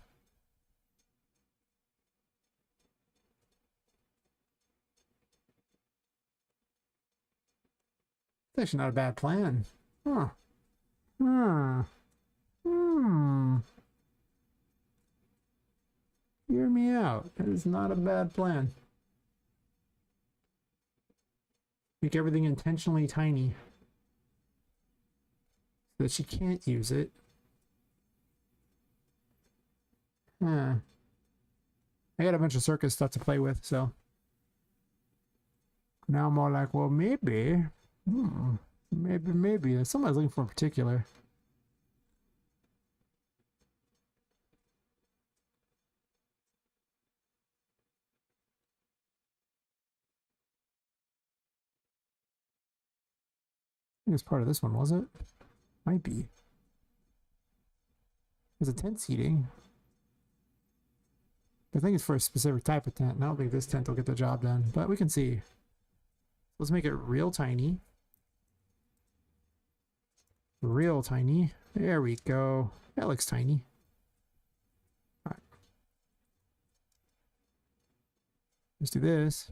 It's actually not a bad plan. Huh. Hear me out. That is not a bad plan. Make everything intentionally tiny so that she can't use it. I got a bunch of circus stuff to play with, so now I'm more like, well, maybe. Maybe. Somebody's looking for in particular. I think it's part of this one, was it? Might be. There's a tent seating. I think it's for a specific type of tent, and I don't think this tent will get the job done, but we can see. Let's make it real tiny. Real tiny. There we go. That looks tiny. All right. Let's do this.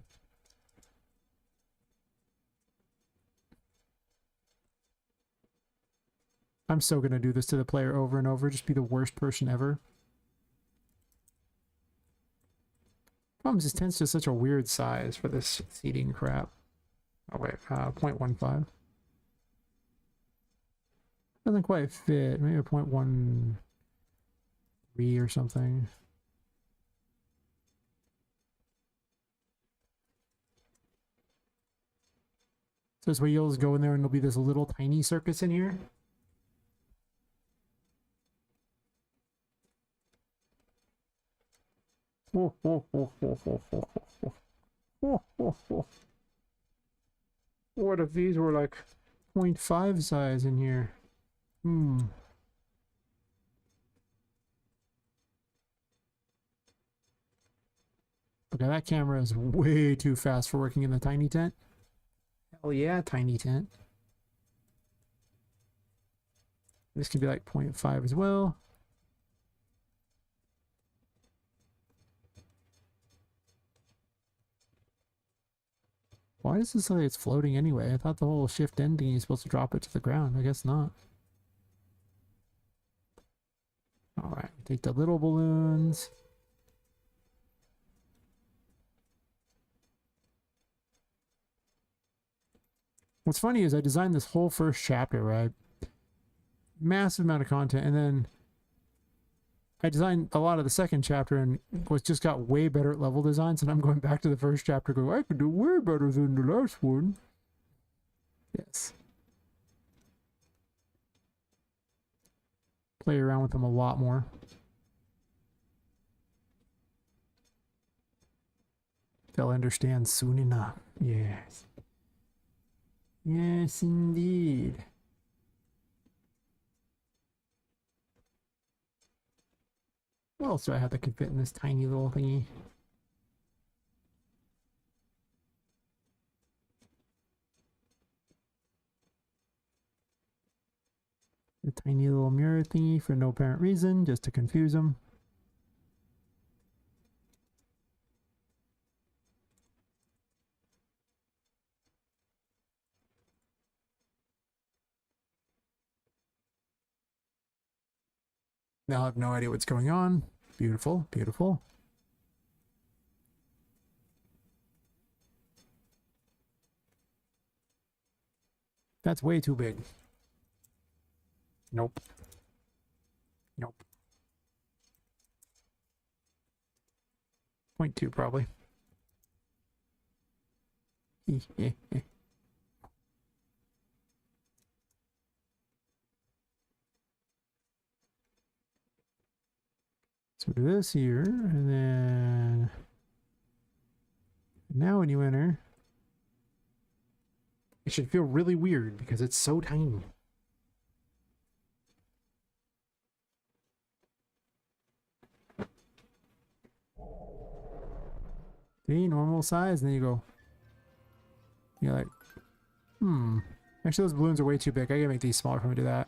I'm so gonna do this to the player over and over, just be the worst person ever. Problem is, this tent's just such a weird size for this seating crap. Oh wait, 0.15. Doesn't quite fit. Maybe a 0.13 or something. This way you'll just go in there and there'll be this little tiny circus in here. Oh, oh, oh, oh, oh, oh, oh. Oh, oh, oh. What if these were like 0.5 size in here? Hmm. Okay, that camera is way too fast for working in the tiny tent. Hell yeah, tiny tent. This could be like 0.5 as well. Why does this say it's floating anyway? I thought the whole shift end thing is supposed to drop it to the ground. I guess not. Alright, take the little balloons. What's funny is I designed this whole first chapter, right? Massive amount of content, and then I designed a lot of the second chapter and was just got way better at level designs, and I'm going back to the first chapter going, I could do way better than the last one. Yes. Play around with them a lot more. They'll understand soon enough. Yes. Yes, indeed. What else do I have that could fit in this tiny little thingy? A tiny little mirror thingy for no apparent reason, just to confuse them. They'll have no idea what's going on. Beautiful, beautiful. That's way too big. Nope. Nope. 0.2 probably. So do this here, and then now when you enter, it should feel really weird because it's so tiny. See, normal size, and then you go, you're like, actually those balloons are way too big. I gotta make these smaller for me to do that.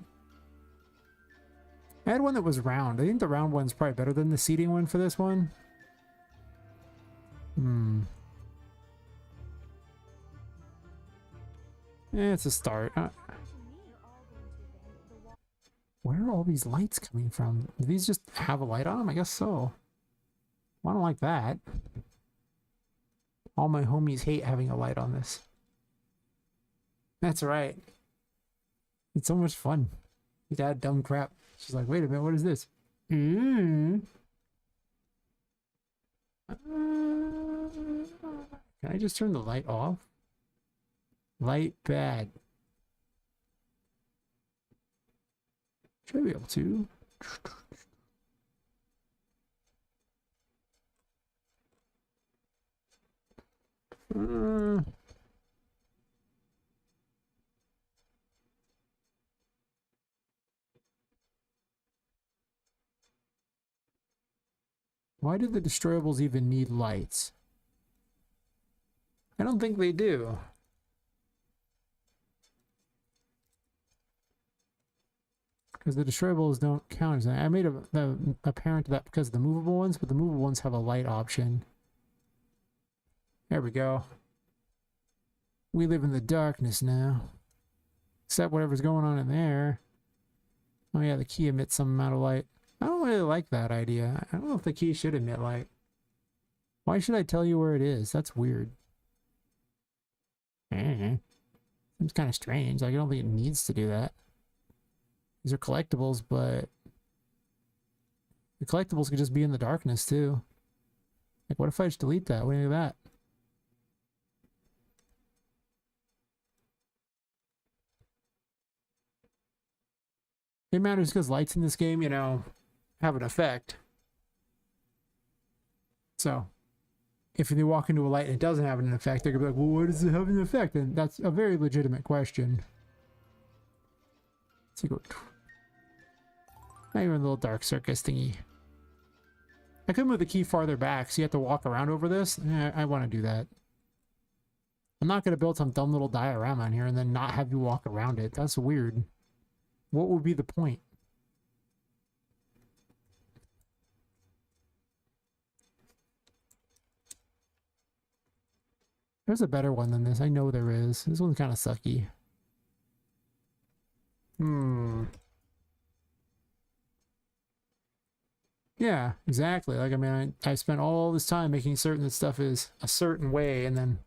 I had one that was round. I think the round one's probably better than the seating one for this one. It's a start. Where are all these lights coming from? Do these just have a light on them? I guess so. Well, I don't like that. All my homies hate having a light on this. That's right. It's so much fun. You add dumb crap. She's like, wait a minute, what is this? Can I just turn the light off? Light bad. Should I be able to? Why do the destroyables even need lights? I don't think they do. Because the destroyables don't count as that. I made a apparent that because of the movable ones, but the movable ones have a light option. There we go. We live in the darkness now. Except whatever's going on in there. Oh yeah, the key emits some amount of light. I don't really like that idea. I don't know if the key should emit light. Why should I tell you where it is? That's weird. Seems kind of strange. Like, I don't think it needs to do that. These are collectibles, but the collectibles could just be in the darkness too. Like, what if I just delete that? What do you think of that? It matters because lights in this game, you know, have an effect. So, if they walk into a light and it doesn't have an effect, they're gonna be like, well, why does it have an effect? And that's a very legitimate question. Let's see, go. Now you're in a little dark circus thingy. I could move the key farther back, so you have to walk around over this. I want to do that. I'm not going to build some dumb little diorama on here and then not have you walk around it. That's weird. What would be the point? There's a better one than this. I know there is. This one's kind of sucky. Yeah, exactly. Like, I mean, I spent all this time making certain that stuff is a certain way, and then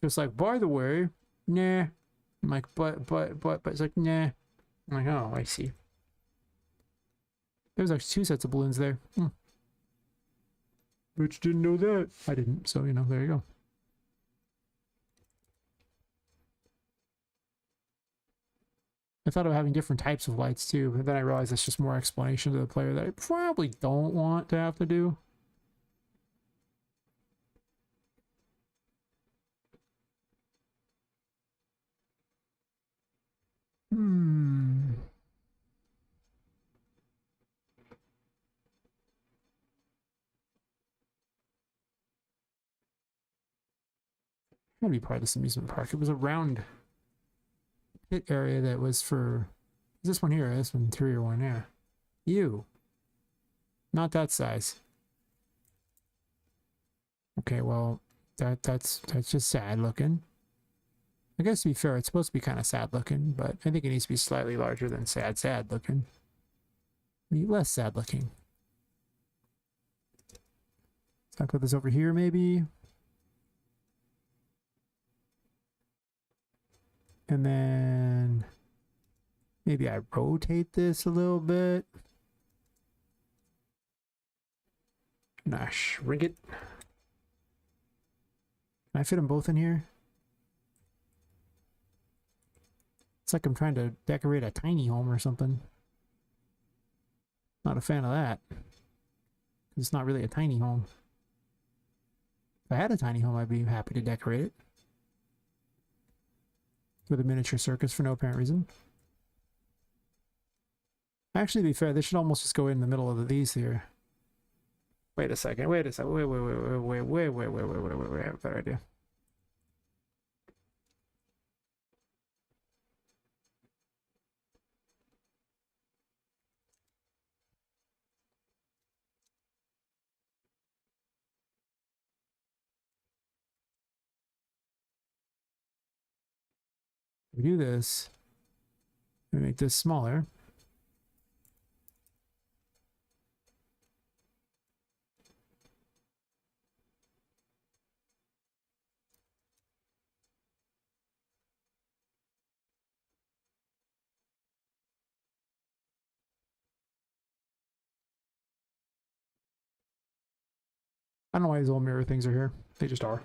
just like, by the way, nah. I'm like, but it's like, nah. I'm like, oh, I see. There's actually 2 sets of balloons there. Bitch didn't know that. I didn't, so, you know, there you go. I thought of having different types of lights too, but then I realized it's just more explanation to the player that I probably don't want to have to do. I'm gonna be part of this amusement park. It was a round pit area that was for this one here, this one, interior one, yeah. You. Not that size. Okay, well, that's just sad looking. I guess to be fair, it's supposed to be kind of sad looking, but I think it needs to be slightly larger than sad looking. Maybe less sad looking. So I'll put this over here maybe. And then maybe I rotate this a little bit. Nah, shrink it. Can I fit them both in here? It's like I'm trying to decorate a tiny home or something. Not a fan of that. It's not really a tiny home. If I had a tiny home, I'd be happy to decorate it with a miniature circus for no apparent reason. Actually, to be fair, this should almost just go in the middle of these here. Wait a second. Wait. I have a better idea. We do this. We make this smaller. I don't know why these little mirror things are here. They just are.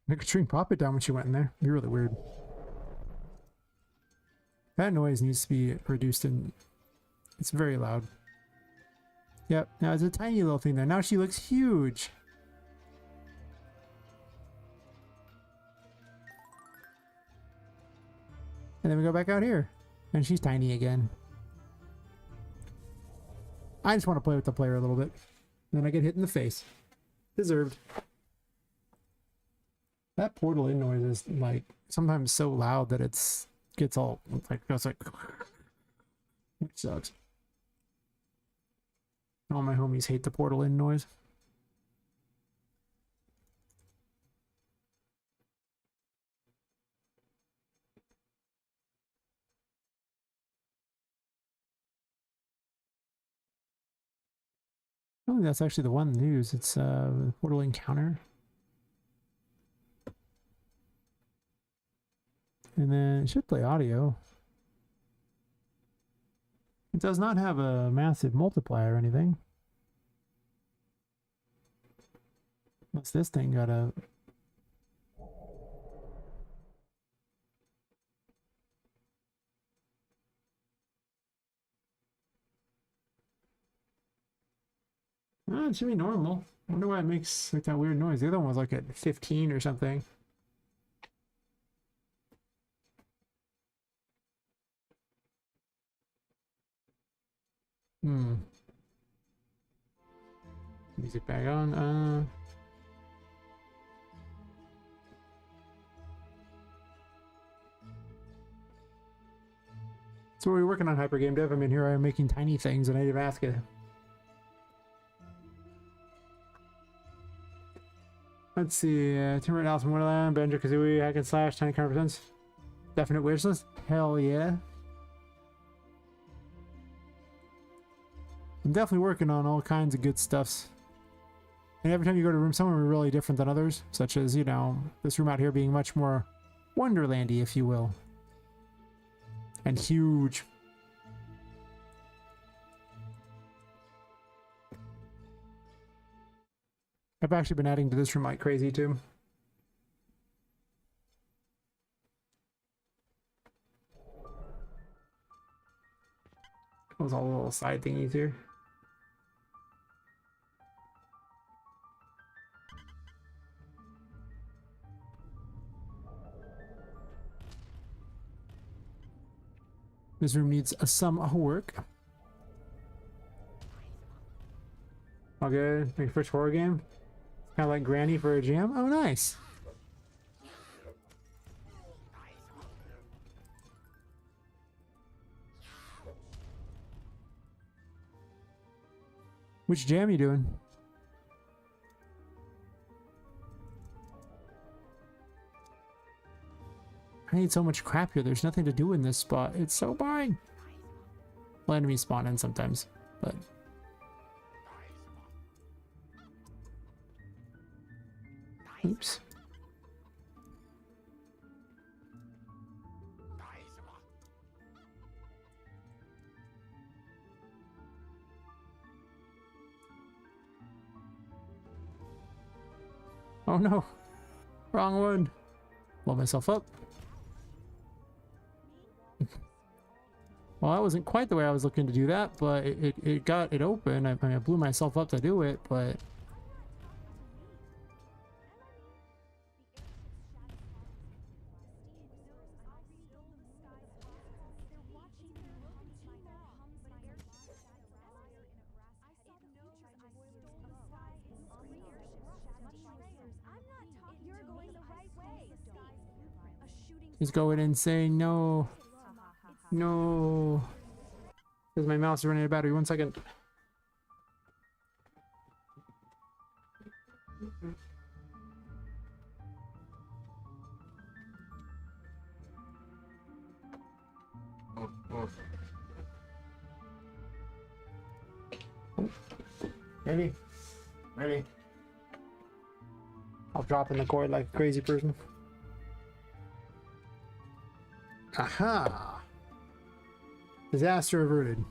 I could shrink Poppet down when she went in there. It'd be really weird. That noise needs to be reduced in... It's very loud. Yep, now it's a tiny little thing there. Now she looks huge. And then we go back out here. And she's tiny again. I just want to play with the player a little bit. Then I get hit in the face. Deserved. That portal in noise is like sometimes so loud that it's gets all like it's like it sucks. All my homies hate the portal in noise. Oh, that's actually the one news. It's Portal Encounter. And then it should play audio. It does not have a massive multiplier or anything. What's this thing got a... Oh, it should be normal. I wonder why it makes like that weird noise. The other one was like at 15 or something. Music back on. So we're working on hyper game dev. I mean, here I am making tiny things and I didn't ask it. Let's see, Timber and Alice in Wonderland, Banjo Kazooie, Hack and Slash, Tiny Conversations. Definite wish list? Hell yeah. I'm definitely working on all kinds of good stuffs. And every time you go to a room, some are really different than others, such as, you know, this room out here being much more Wonderlandy, if you will. And huge. I've actually been adding to this room like crazy too. Those all little side thingies here. This room needs some work. Okay, my first horror game. Kind of like Granny for a jam. Oh, nice. Which jam you doing? I need so much crap here. There's nothing to do in this spot. It's so boring. Well, enemies spawn in sometimes, but... Oops. Oh no. Wrong one. Blow myself up. Well, that wasn't quite the way I was looking to do that, but it got it open. I mean, I blew myself up to do it, but... He's going insane. No. No. Because my mouse is running out of battery. 1 second. Ready? Ready. I'll drop in the cord like a crazy person. Aha! Disaster averted.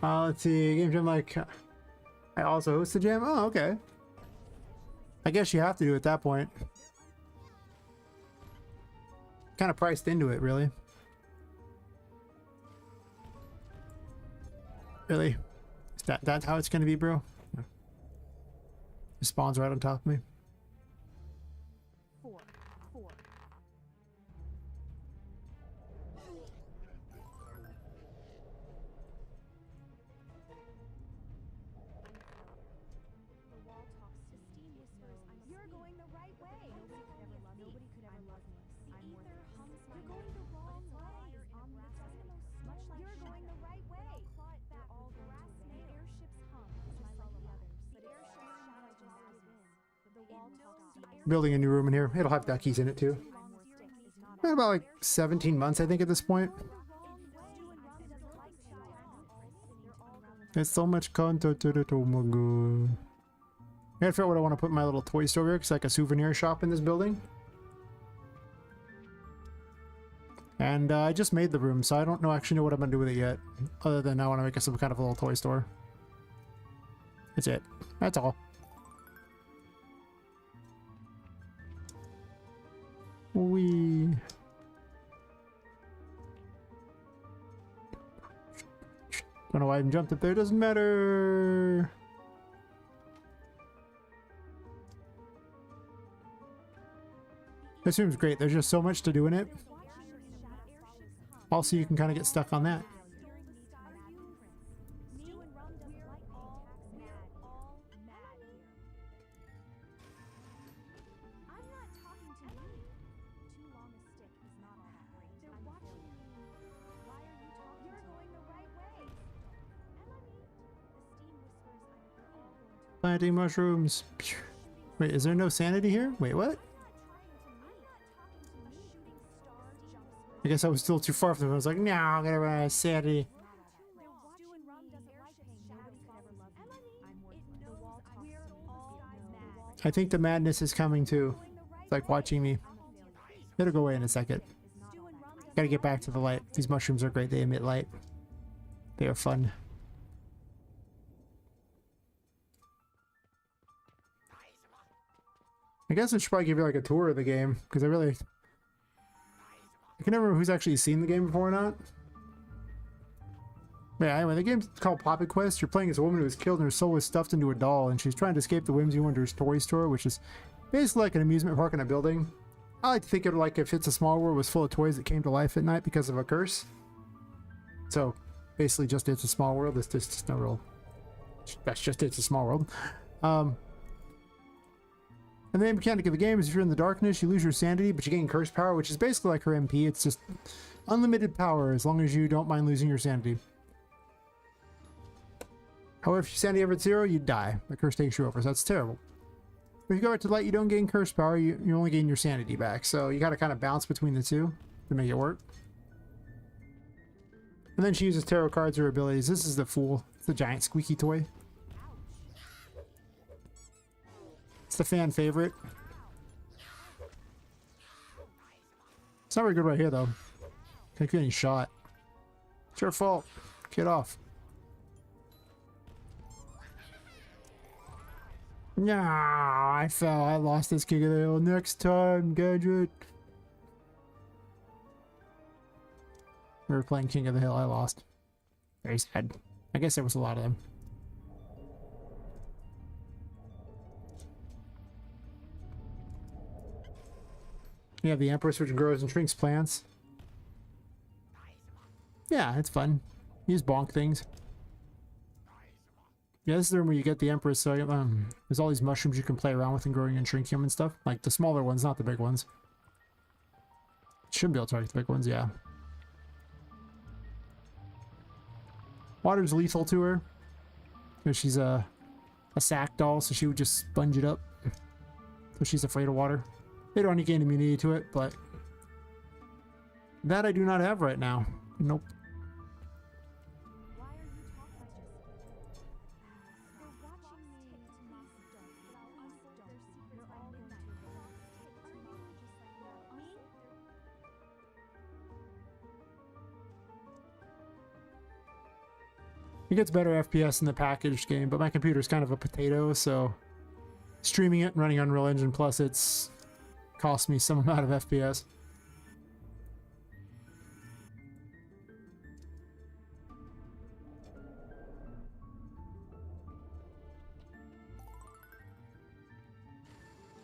Let's see. Game jam like... I also host the jam? Oh, okay. I guess you have to do it at that point. Kind of priced into it, really. Really? That's how it's going to be, bro? It spawns right on top of me. Building a new room in here. It'll have duckies in it too. About like 17 months, I think, at this point. There's so much content to it. Oh my god. I gotta figure out what I want to put in my little toy store here. It's like a souvenir shop in this building. And I just made the room, so I don't actually know what I'm gonna do with it yet. Other than I want to make it some kind of a little toy store. That's it. That's all. We. Don't know why I even jumped up there. Doesn't matter. This room's great. There's just so much to do in it. Also, you can kind of get stuck on that. Planting mushrooms. Wait, is there no sanity here? Wait, what? I guess I was still too far from them. I was like, no, I'm gonna run out of sanity. I think the madness is coming too. It's like watching me. It'll go away in a second. Gotta get back to the light. These mushrooms are great. They emit light. They are fun. I guess I should probably give you like a tour of the game, because I can never remember who's actually seen the game before or not. But yeah, anyway, the game's called Poppet Quest. You're playing as a woman who was killed and her soul was stuffed into a doll, and she's trying to escape the whimsy Wonder's toy store, which is basically like an amusement park in a building. I like to think of it like if It's a Small World was full of toys that came to life at night because of a curse. So basically just It's a Small World. It's just no real... That's just It's a Small World. And the main mechanic of the game is if you're in the darkness, you lose your sanity, but you gain curse power, which is basically like her MP. It's just unlimited power as long as you don't mind losing your sanity. However, if your sanity ever at 0, you die. The curse takes you over, so that's terrible. But if you go out to light, you don't gain curse power, you only gain your sanity back. So you gotta kind of bounce between the two to make it work. And then she uses tarot cards or abilities. This is the Fool. It's the giant squeaky toy. It's the fan favorite. It's not very good right here, though. Can't get any shot. It's your fault. Get off. Nah, I fell. I lost this King of the Hill. Next time, Gadget. We were playing King of the Hill. I lost. Very sad. I guess there was a lot of them. You have the Empress, which grows and shrinks plants. Yeah, it's fun. You just bonk things. Yeah, this is the room where you get the Empress, so there's all these mushrooms you can play around with and growing and shrinking them and stuff. Like the smaller ones, not the big ones. Shouldn't be able to target the big ones, yeah. Water's lethal to her. Because she's a sack doll, so she would just sponge it up. So she's afraid of water. They don't gain immunity to it, but that I do not have right now. Nope. It gets better FPS in the packaged game, but my computer's kind of a potato, so streaming it and running Unreal Engine Plus, it's cost me some amount of FPS.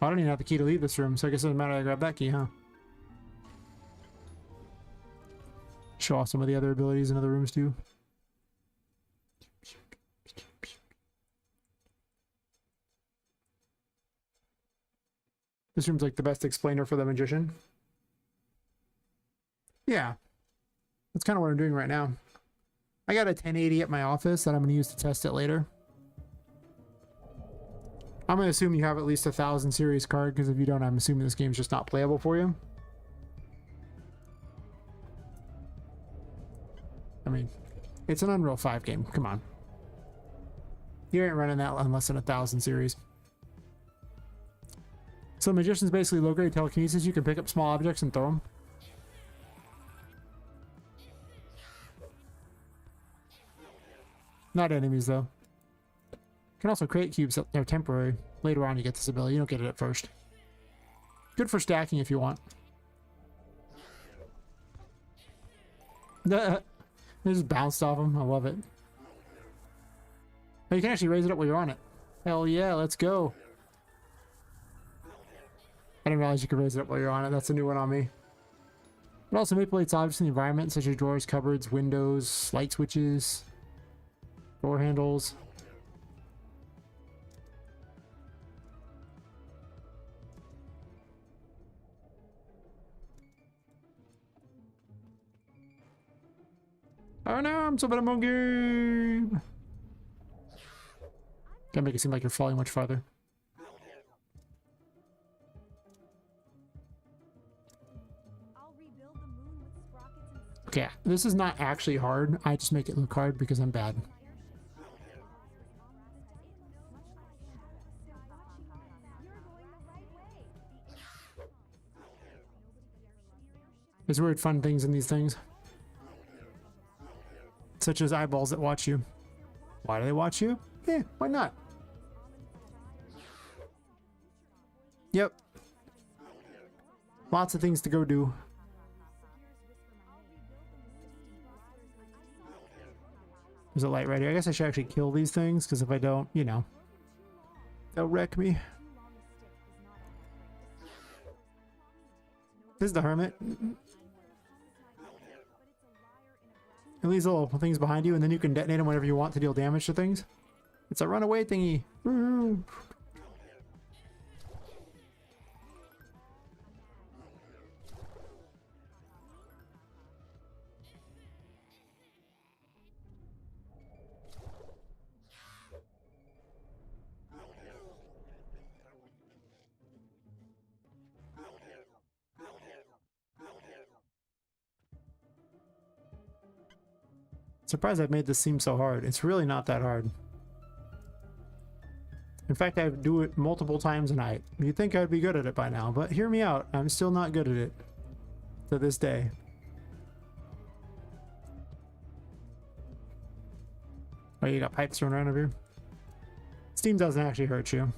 I don't even have the key to leave this room, so I guess it doesn't matter I grab that key, huh? Show off some of the other abilities in other rooms too. This room's like the best explainer for the magician. Yeah. That's kind of what I'm doing right now. I got a 1080 at my office that I'm going to use to test it later. I'm going to assume you have at least 1000 series card, because if you don't, I'm assuming this game's just not playable for you. I mean, it's an Unreal 5 game. Come on. You ain't running that on less than 1,000 series. So Magician's basically low-grade telekinesis. You can pick up small objects and throw them. Not enemies, though. You can also create cubes that are temporary. Later on, you get this ability. You don't get it at first. Good for stacking if you want. They just bounced off them. I love it. Oh, you can actually raise it up while you're on it. Hell yeah, let's go. I didn't realize you could raise it up while you're on it. That's a new one on me. It also manipulates objects in the environment, such as drawers, cupboards, windows, light switches, door handles. Oh no, I'm so bad at my game. Gotta make it seem like you're falling much farther. Okay, this is not actually hard. I just make it look hard because I'm bad. There's weird fun things in these things. Such as eyeballs that watch you. Why do they watch you? Yeah, why not? Yep. Lots of things to go do. There's a light right here. I guess I should actually kill these things, because if I don't, you know, they'll wreck me. This is the hermit. It leaves little things behind you, and then you can detonate them whenever you want to deal damage to things. It's a runaway thingy. Surprised I've made this seem so hard. It's really not that hard. In fact, I do it multiple times a night. You'd think I'd be good at it by now, but hear me out. I'm still not good at it to this day. Oh, you got pipes thrown around over here? Steam doesn't actually hurt you.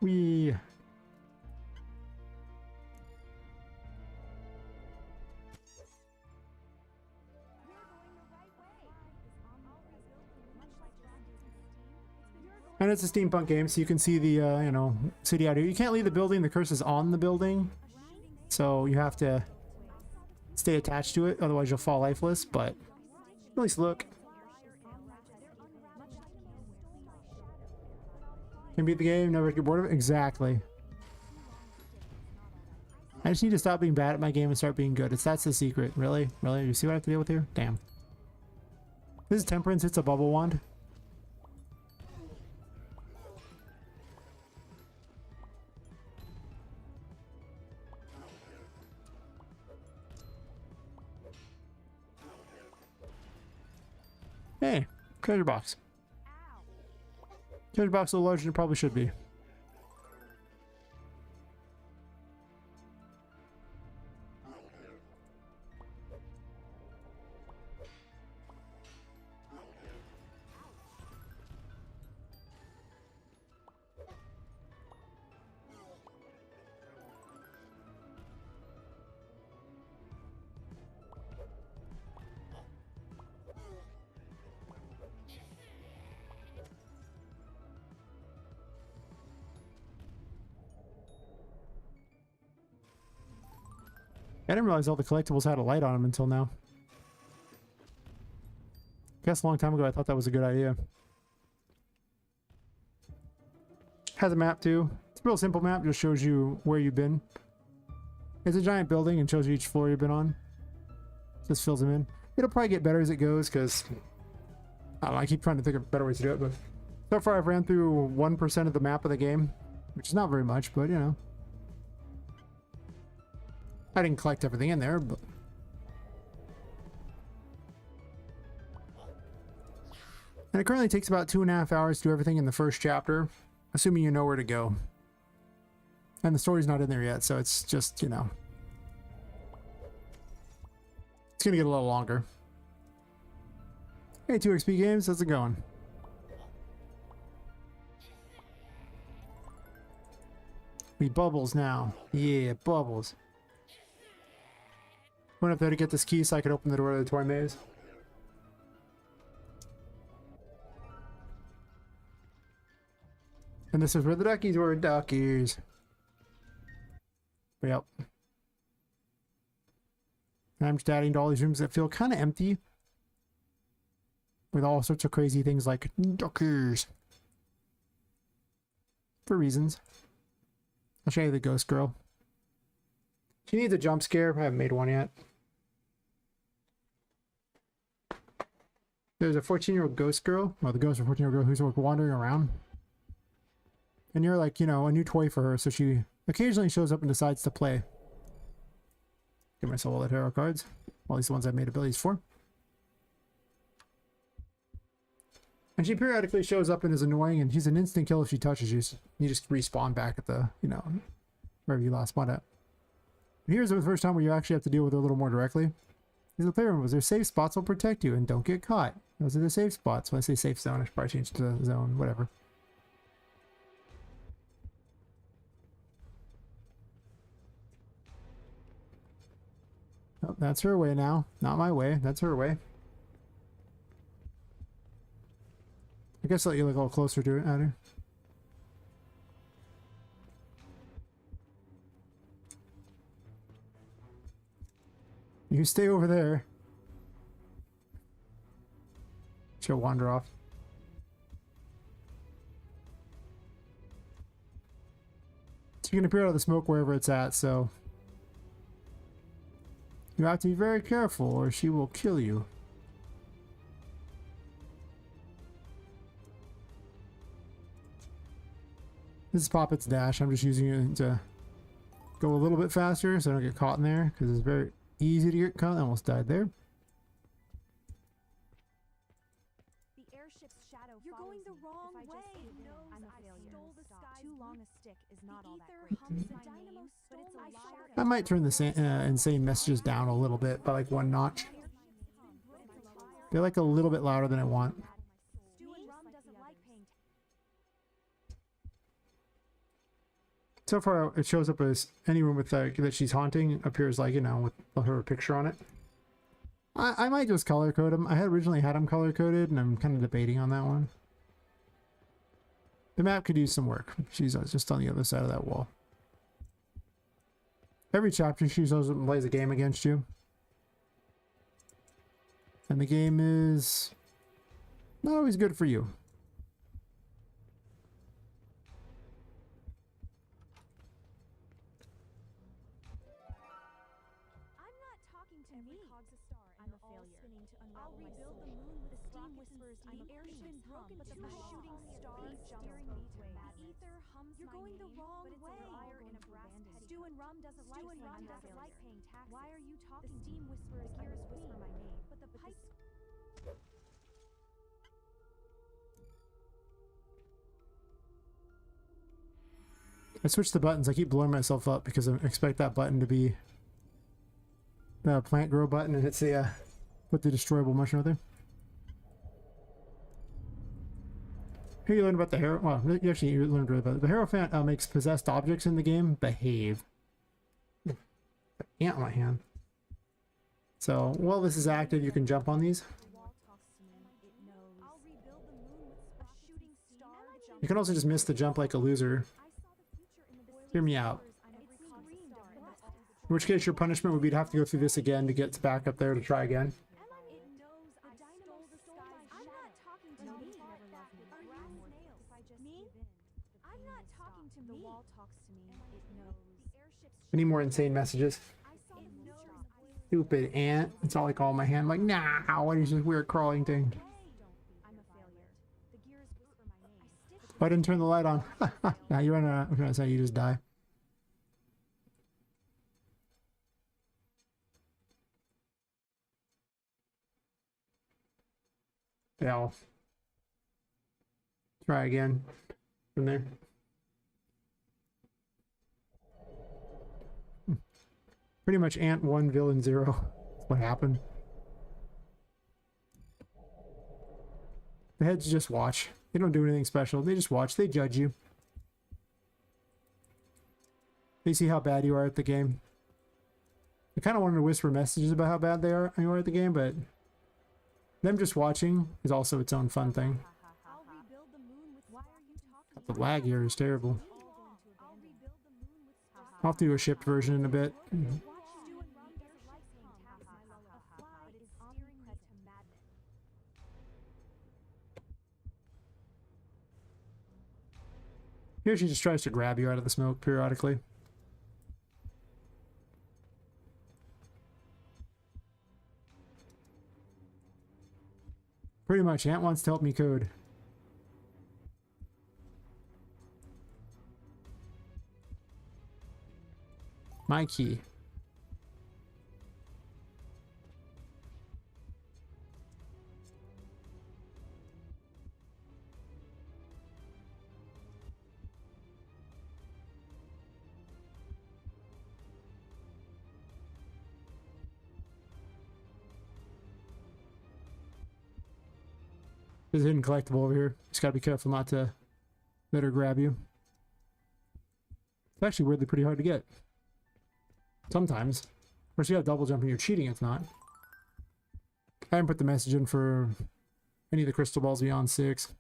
Wee. And it's a steampunk game, so you can see the, you know, city out here. You can't leave the building. The curse is on the building. So you have to stay attached to it. Otherwise, you'll fall lifeless. But at least look. Can beat the game, never get bored of it? Exactly. I just need to stop being bad at my game and start being good. That's the secret. Really? Really? You see what I have to deal with here? Damn. This is Temperance. It's a bubble wand. Hey, treasure box. Treasure box a little larger than it probably should be. I didn't realize all the collectibles had a light on them until now. I guess a long time ago I thought that was a good idea. Has a map too. It's a real simple map, just shows you where you've been. It's a giant building and shows you each floor you've been on. Just fills them in. It'll probably get better as it goes, because I don't know, I keep trying to think of better ways to do it, but so far I've ran through 1% of the map of the game, which is not very much, but you know. I didn't collect everything in there, but... And it currently takes about 2.5 hours to do everything in the first chapter, assuming you know where to go. And the story's not in there yet, so it's just, you know... It's gonna get a little longer. Hey, 2XP Games, how's it going? We bubbles now. Yeah, bubbles. Went up there to get this key so I could open the door to the toy maze. And this is where the duckies were. Duckies. Yep. And I'm just adding to all these rooms that feel kind of empty. With all sorts of crazy things like duckies. For reasons. I'll show you the ghost girl. She needs a jump scare. I haven't made one yet. There's a 14-year-old ghost girl. Well, the ghost of a 14-year-old girl who's wandering around. And you're like, you know, a new toy for her, so she occasionally shows up and decides to play. Give myself all the tarot cards. All these ones I've made abilities for. And she periodically shows up and is annoying, and she's an instant kill if she touches you. So you just respawn back at the, you know, wherever you last spawned at. But here's the first time where you actually have to deal with her a little more directly. These are the playroom rooms. Their safe spots will protect you and don't get caught. Those are the safe spots. When I say safe zone, I should probably change to zone, whatever. Oh, that's her way now. Not my way. That's her way. I guess I'll let you look a little closer to it, Adder. You stay over there. She'll wander off. So you can appear out of the smoke wherever it's at, so you have to be very careful or she will kill you. This is Poppet's dash. I'm just using it to go a little bit faster so I don't get caught in there because it's very easy to get caught. I almost died there. The airship's shadow. You're going the wrong way. I'm a failure. Stole the sky. Too long a stick is not all that great. Dynamo, but it's a liar. I might turn the insane messages down a little bit by like 1 notch. They're like a little bit louder than I want. So far, it shows up as any room with that she's haunting appears like, you know, with her picture on it. I might just color code them. I had originally had them color coded, and I'm kind of debating on that one. The map could use some work. She's just on the other side of that wall. Every chapter, she shows up and plays a game against you. And the game is not always good for you. I'm a failure. I'll rebuild the moon with the steam whispers. I'm a airship broken, but the shooting stars steering me to madness. The ether hums. You're going the wrong way. In a brass head. Stew and rum doesn't like paying taxes. Why are you talking? The steam whispers. Gears whisper my name, but the pipe. I switched the buttons. I keep blowing myself up because I expect that button to be the plant grow button, and it's the put the destroyable mushroom out there. Here you learn about the hero. Well, actually, you learned about it. The Hierophant makes possessed objects in the game behave. Ant on my hand. So while this is active, you can jump on these. You can also just miss the jump like a loser. Hear me out. In which case your punishment would be to have to go through this again to get back up there to try again. Any more insane messages? Stupid ant. It's all like all in my hand. Like, nah, what is this weird crawling thing? Oh, I didn't turn the light on. Now you run out. I'm trying to say you just die. Yeah, I'll try again from there. Pretty much Ant 1, Villain 0. That's what happened. The heads just watch. They don't do anything special. They just watch. They judge you. They see how bad you are at the game. I kind of wanted to whisper messages about how bad you are at the game, but them just watching is also its own fun thing. I'll rebuild the moon with. Why are you talking? The lag here is terrible. I'll rebuild the moon with stars. I'll have to do a shipped version in a bit. Watch Stu and Rum doesn't like paying taxes. A fly is steering me to madness. Here she just tries to grab you out of the smoke periodically. Pretty much, Ant wants to help me code. My key. There's a hidden collectible over here. Just gotta be careful not to let her grab you. It's actually weirdly pretty hard to get. Sometimes. Of course, you have double jump and you're cheating, it's not. I haven't put the message in for any of the crystal balls beyond 6.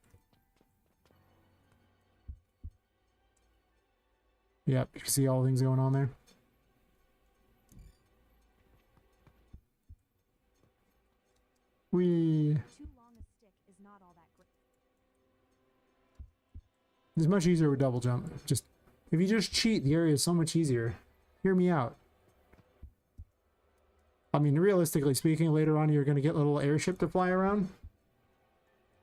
Yep, you can see all the things going on there. We. Too long a stick is not all that great. It's much easier with double jump. Just if you just cheat, the area is so much easier. Hear me out. I mean, realistically speaking, later on you're going to get a little airship to fly around.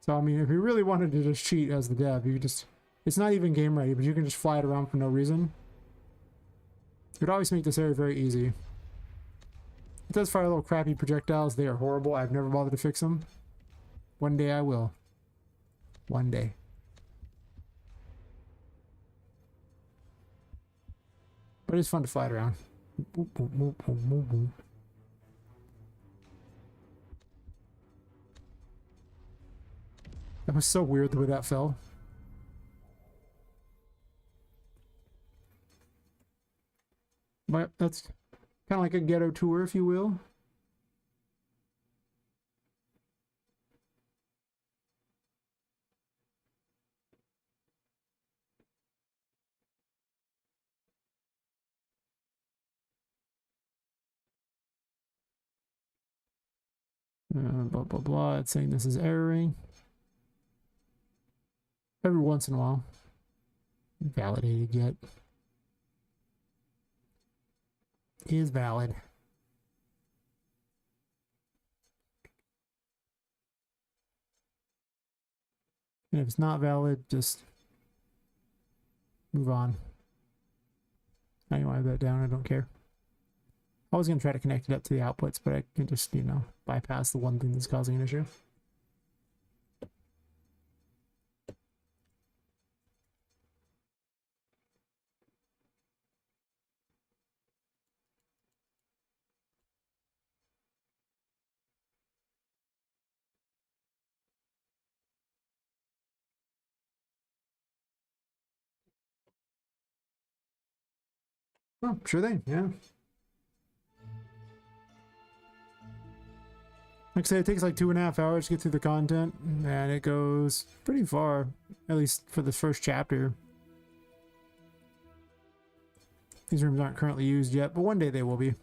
So, I mean, if you really wanted to just cheat as the dev, you could just... It's not even game ready, but you can just fly it around for no reason. It would always make this area very easy. It does fire little crappy projectiles. They are horrible. I've never bothered to fix them. One day I will. One day. But it's fun to fly it around. That was so weird the way that fell. But that's kind of like a ghetto tour, if you will. Blah, blah, blah. It's saying this is erroring. Every once in a while. Validated yet. Is valid. And if it's not valid, just move on. I know I have that down, I don't care. I was going to try to connect it up to the outputs, but I can just, you know, bypass the one thing that's causing an issue. Oh, sure thing, yeah. Like I said, it takes like 2.5 hours to get through the content, and it goes pretty far, at least for the first chapter. These rooms aren't currently used yet, but one day they will be.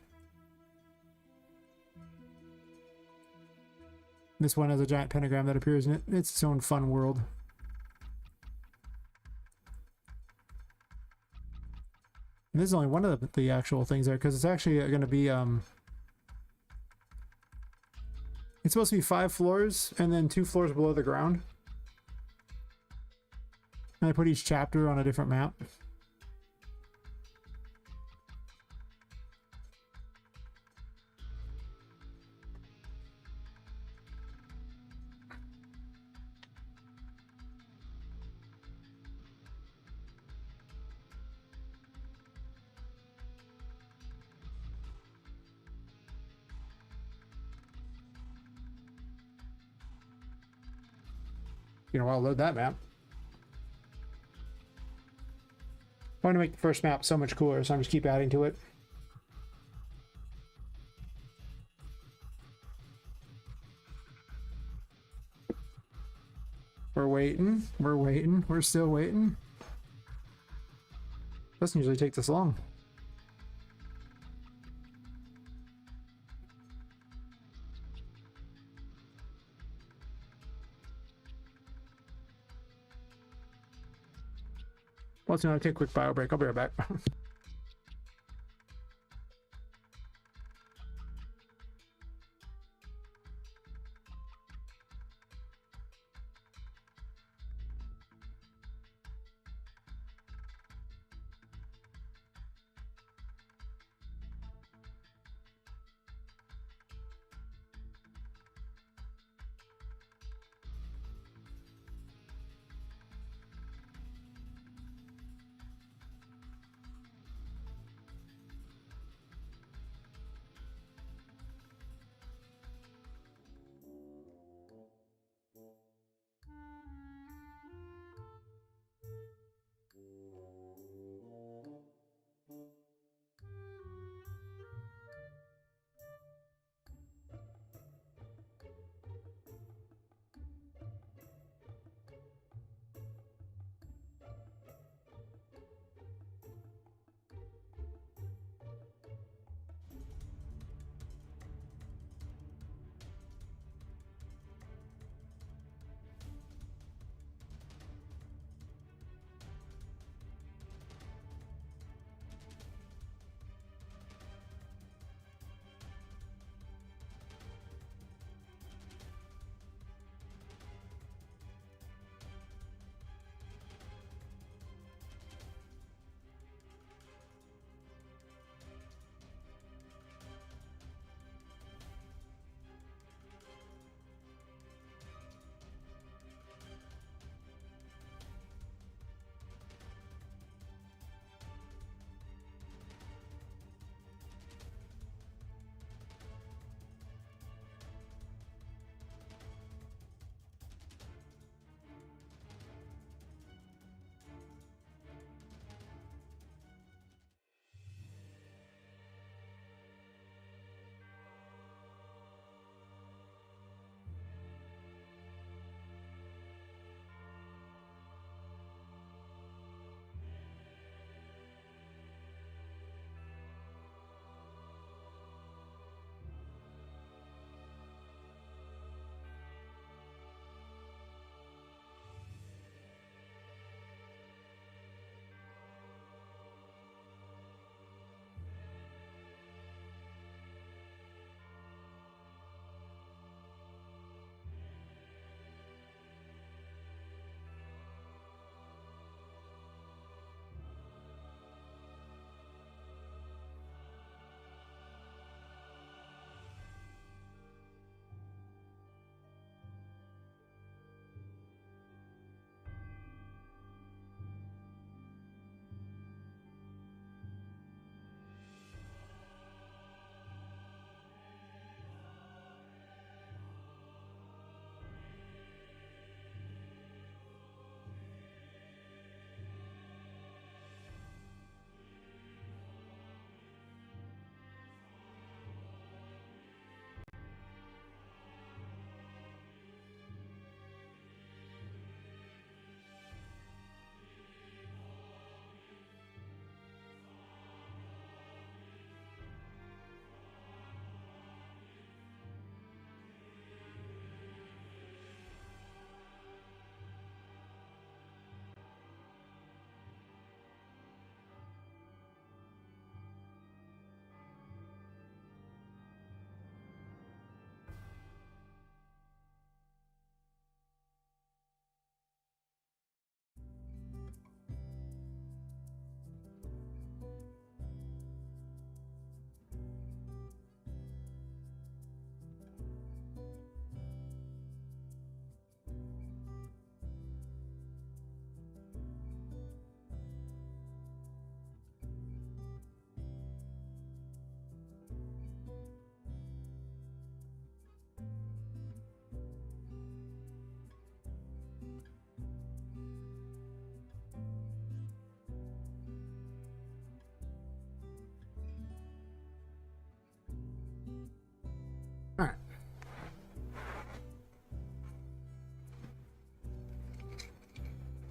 This one has a giant pentagram that appears in it. It's its own fun world. And this is only one of the actual things there, because it's actually going to be, it's supposed to be 5 floors, and then 2 floors below the ground. And I put each chapter on a different map. Taking a while to load that map. I want to make the first map so much cooler, so I'm just keep adding to it. We're waiting. We're waiting. We're still waiting. Doesn't usually take this long. Well, so now take a quick bio break. I'll be right back.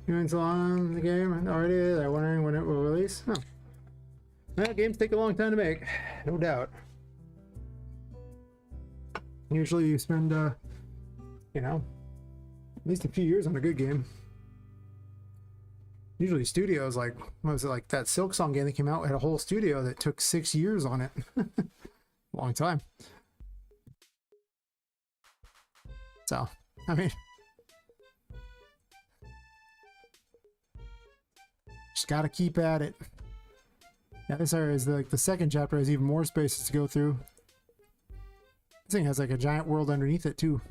You went so long in the game already? They're wondering when it will release? Oh. Well, games take a long time to make, no doubt. Usually you spend, you know, at least a few years on a good game. Usually studios, like, what was it, like that Silk Song game that came out had a whole studio that took 6 years on it. Long time. So, I mean, just gotta keep at it. Yeah, this area is like the second chapter has even more spaces to go through. This thing has like a giant world underneath it too.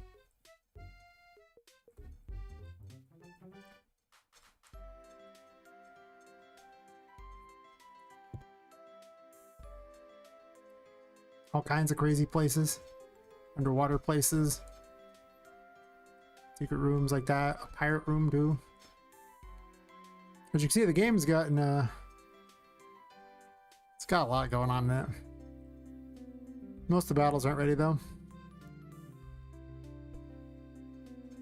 All kinds of crazy places. Underwater places. Secret rooms like that. A pirate room too. As you can see, the game's gotten it's got a lot going on in it. Most of the battles aren't ready though.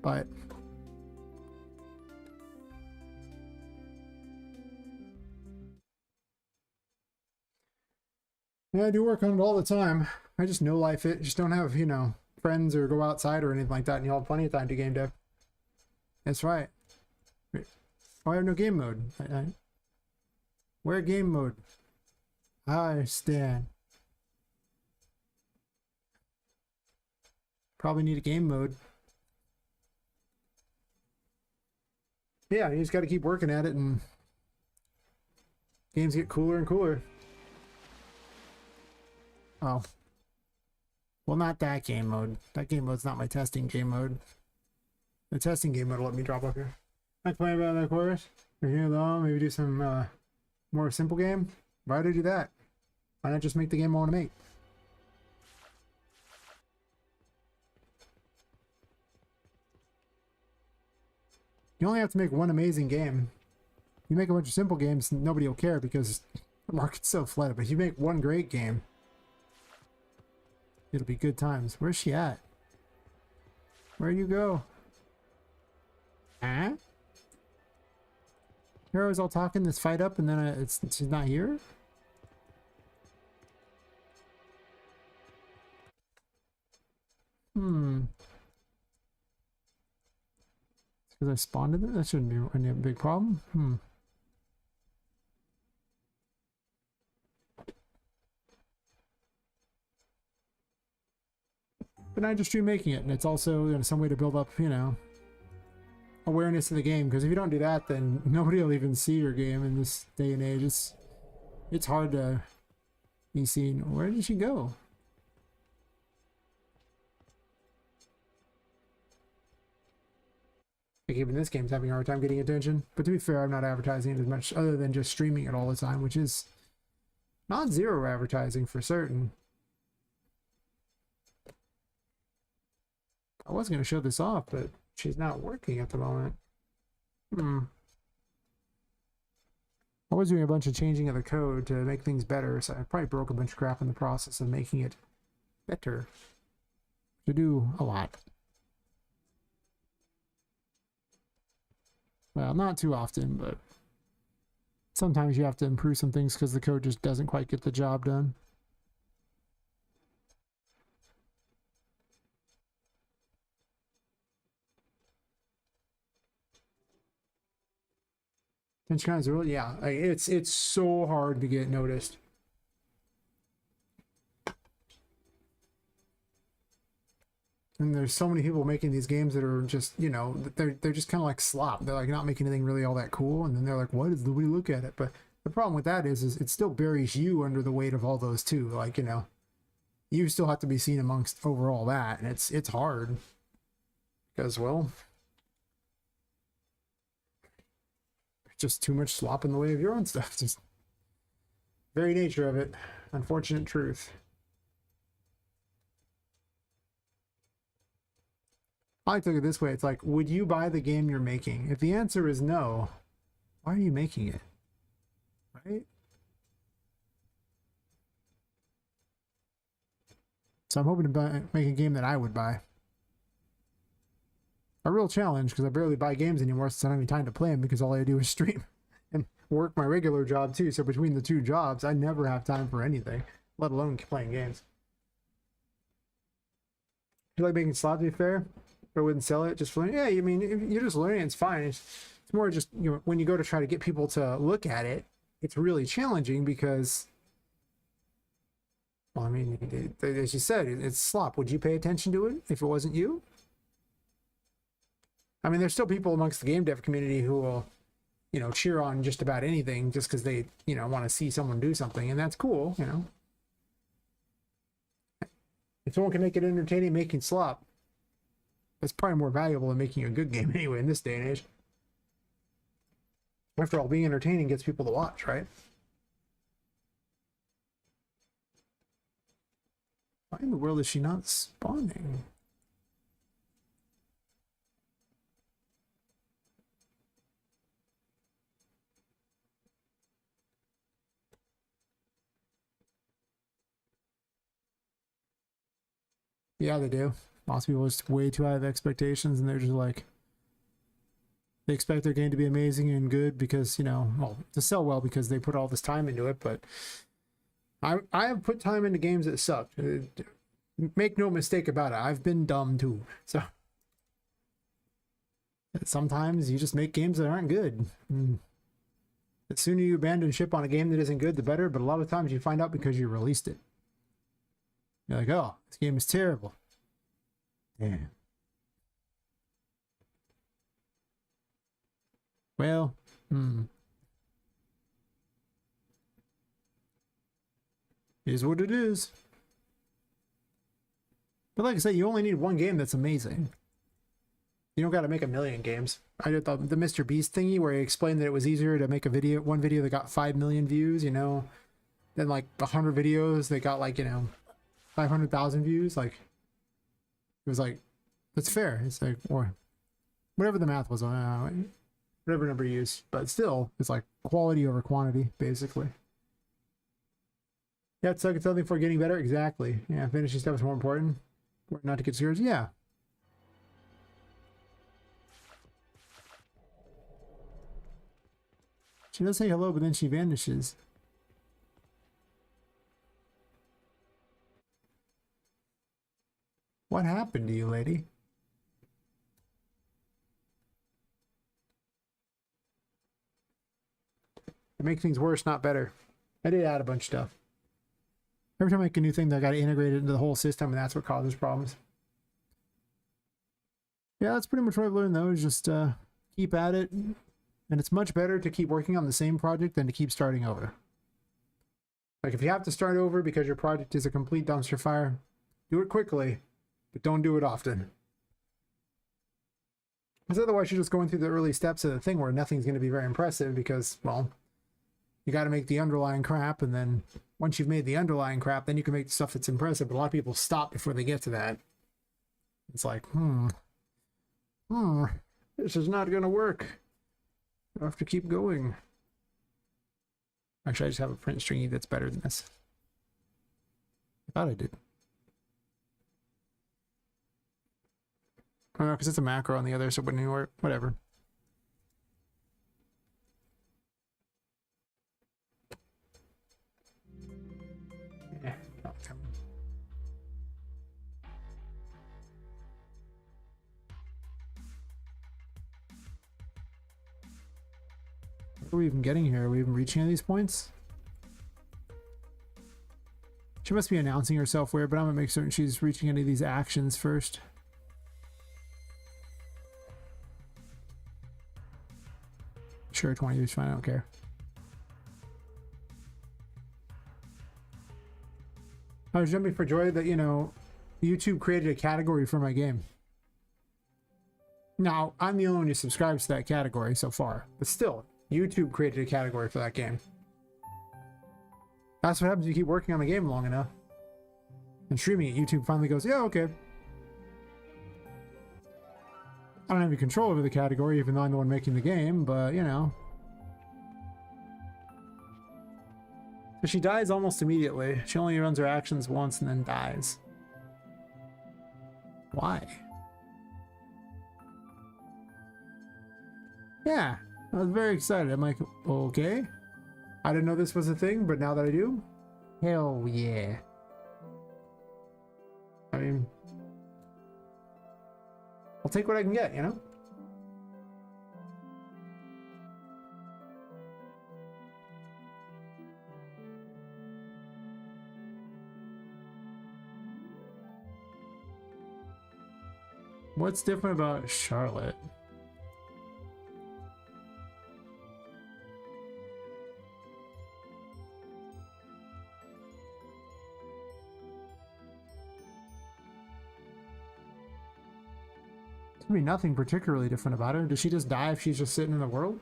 But yeah, I do work on it all the time. I just no life it. Just don't have, you know, friends or go outside or anything like that, and you'll have plenty of time to game dev. That's right. Oh, I have no game mode. Where game mode? I understand. Probably need a game mode. Yeah, you just got to keep working at it, and games get cooler and cooler. Oh. Well, not that game mode. That game mode's not my testing game mode. The testing game mode will let me drop up here. I complain about that course. We're here though. Maybe do some more simple game. Why do I do that? Why not just make the game I want to make? You only have to make one amazing game. You make a bunch of simple games, nobody will care because the market's so flooded. But if you make one great game, it'll be good times. Where's she at? Where'd you go? Huh? You're always all talking this fight up and then she's not here? Hmm. It's because I spawned in there? That shouldn't be any big problem. Hmm. But I just stream making it, and it's also, you know, some way to build up, you know, awareness of the game. Because if you don't do that, then nobody will even see your game in this day and age. It's hard to be seen. Where did she go? Like even this game's having a hard time getting attention. But to be fair, I'm not advertising it as much other than just streaming it all the time, which is not zero advertising for certain. I was going to show this off, but she's not working at the moment. I was doing a bunch of changing of the code to make things better, so I probably broke a bunch of crap in the process of making it better. To do a lot. Well, not too often, but sometimes you have to improve some things because the code just doesn't quite get the job done. Tension kind of yeah, like it's so hard to get noticed. And there's so many people making these games that are just, you know, they're just kind of like slop. They're like not making anything really all that cool, and then they're like, "What does nobody look at it?" But the problem with that is it still buries you under the weight of all those too. Like, you know, you still have to be seen amongst over all that, and it's hard because, well, just too much slop in the way of your own stuff. Just very nature of it. Unfortunate truth. I like to look at it this way. It's like, would you buy the game you're making? If the answer is no, why are you making it? Right? So I'm hoping to make a game that I would buy. a real challenge because I barely buy games anymore since I don't have any time to play them because all I do is stream and work my regular job too. So between the two jobs, I never have time for anything, let alone playing games. You like making slots, to be fair? But I wouldn't sell it just for, yeah, I mean, if you're just learning, it's fine. It's more just, you know, when you go to try to get people to look at it, it's really challenging because, well, I mean, as you said, it's slop. Would you pay attention to it if it wasn't you? I mean, there's still people amongst the game dev community who will, you know, cheer on just about anything just because they, you know, want to see someone do something, and that's cool, you know. If someone can make it entertaining making slop, that's probably more valuable than making a good game anyway in this day and age. After all, being entertaining gets people to watch, right? Why in the world is she not spawning? Yeah, they do. Lots of people are just way too high of expectations, and they're just like, they expect their game to be amazing and good because, you know, well, to sell well because they put all this time into it. But I have put time into games that suck. Make no mistake about it. I've been dumb too. So sometimes you just make games that aren't good. The sooner you abandon ship on a game that isn't good, the better. But a lot of times you find out because you released it. You're like, oh, this game is terrible. Damn. Well, is what it is. But like I said, you only need one game that's amazing. You don't got to make a million games. I did the Mr. Beast thingy where he explained that it was easier to make a video, one video that got 5 million views, you know, than like 100 videos that got like, you know, 500,000 views. Like, it was like, that's fair. It's like, or whatever the math was on, whatever number you use, but still, it's like quality over quantity, basically. Yeah, it's like it's something for getting better. Exactly. Yeah, finishing stuff is more important. Not to get serious. Yeah. She does say hello, but then she vanishes. What happened to you, lady? It makes things worse, not better. I did add a bunch of stuff. Every time I make a new thing, I got to integrate it into the whole system, and that's what causes problems. Yeah, that's pretty much what I've learned, though, is just keep at it. And it's much better to keep working on the same project than to keep starting over. Like, if you have to start over because your project is a complete dumpster fire, do it quickly, but don't do it often. Because otherwise you're just going through the early steps of the thing where nothing's going to be very impressive because, well, you got to make the underlying crap, and then once you've made the underlying crap, then you can make the stuff that's impressive. But a lot of people stop before they get to that. It's like, this is not going to work. I have to keep going. Actually, I just have a print stringy that's better than this. I thought I did. Oh no, because it's a macro on the other, so it wouldn't work. Whatever. Yeah, not coming. What are we even getting here? Are we even reaching any of these points? She must be announcing herself weird, but I'm gonna make certain she's reaching any of these actions first. Sure, 20 is fine, I don't care. I was jumping for joy that, you know, YouTube created a category for my game. Now, I'm the only one who subscribes to that category so far, but still, YouTube created a category for that game. That's what happens if you keep working on the game long enough. And streaming it, YouTube finally goes, yeah, okay. I don't have any control over the category, even though I'm the one making the game, but, you know. So she dies almost immediately. She only runs her actions once and then dies. Why? Yeah, I was very excited. I'm like, okay. I didn't know this was a thing, but now that I do, hell yeah. I mean, I'll take what I can get, you know? What's different about Charlotte? There's gonna be nothing particularly different about her. Does she just die if she's just sitting in the world?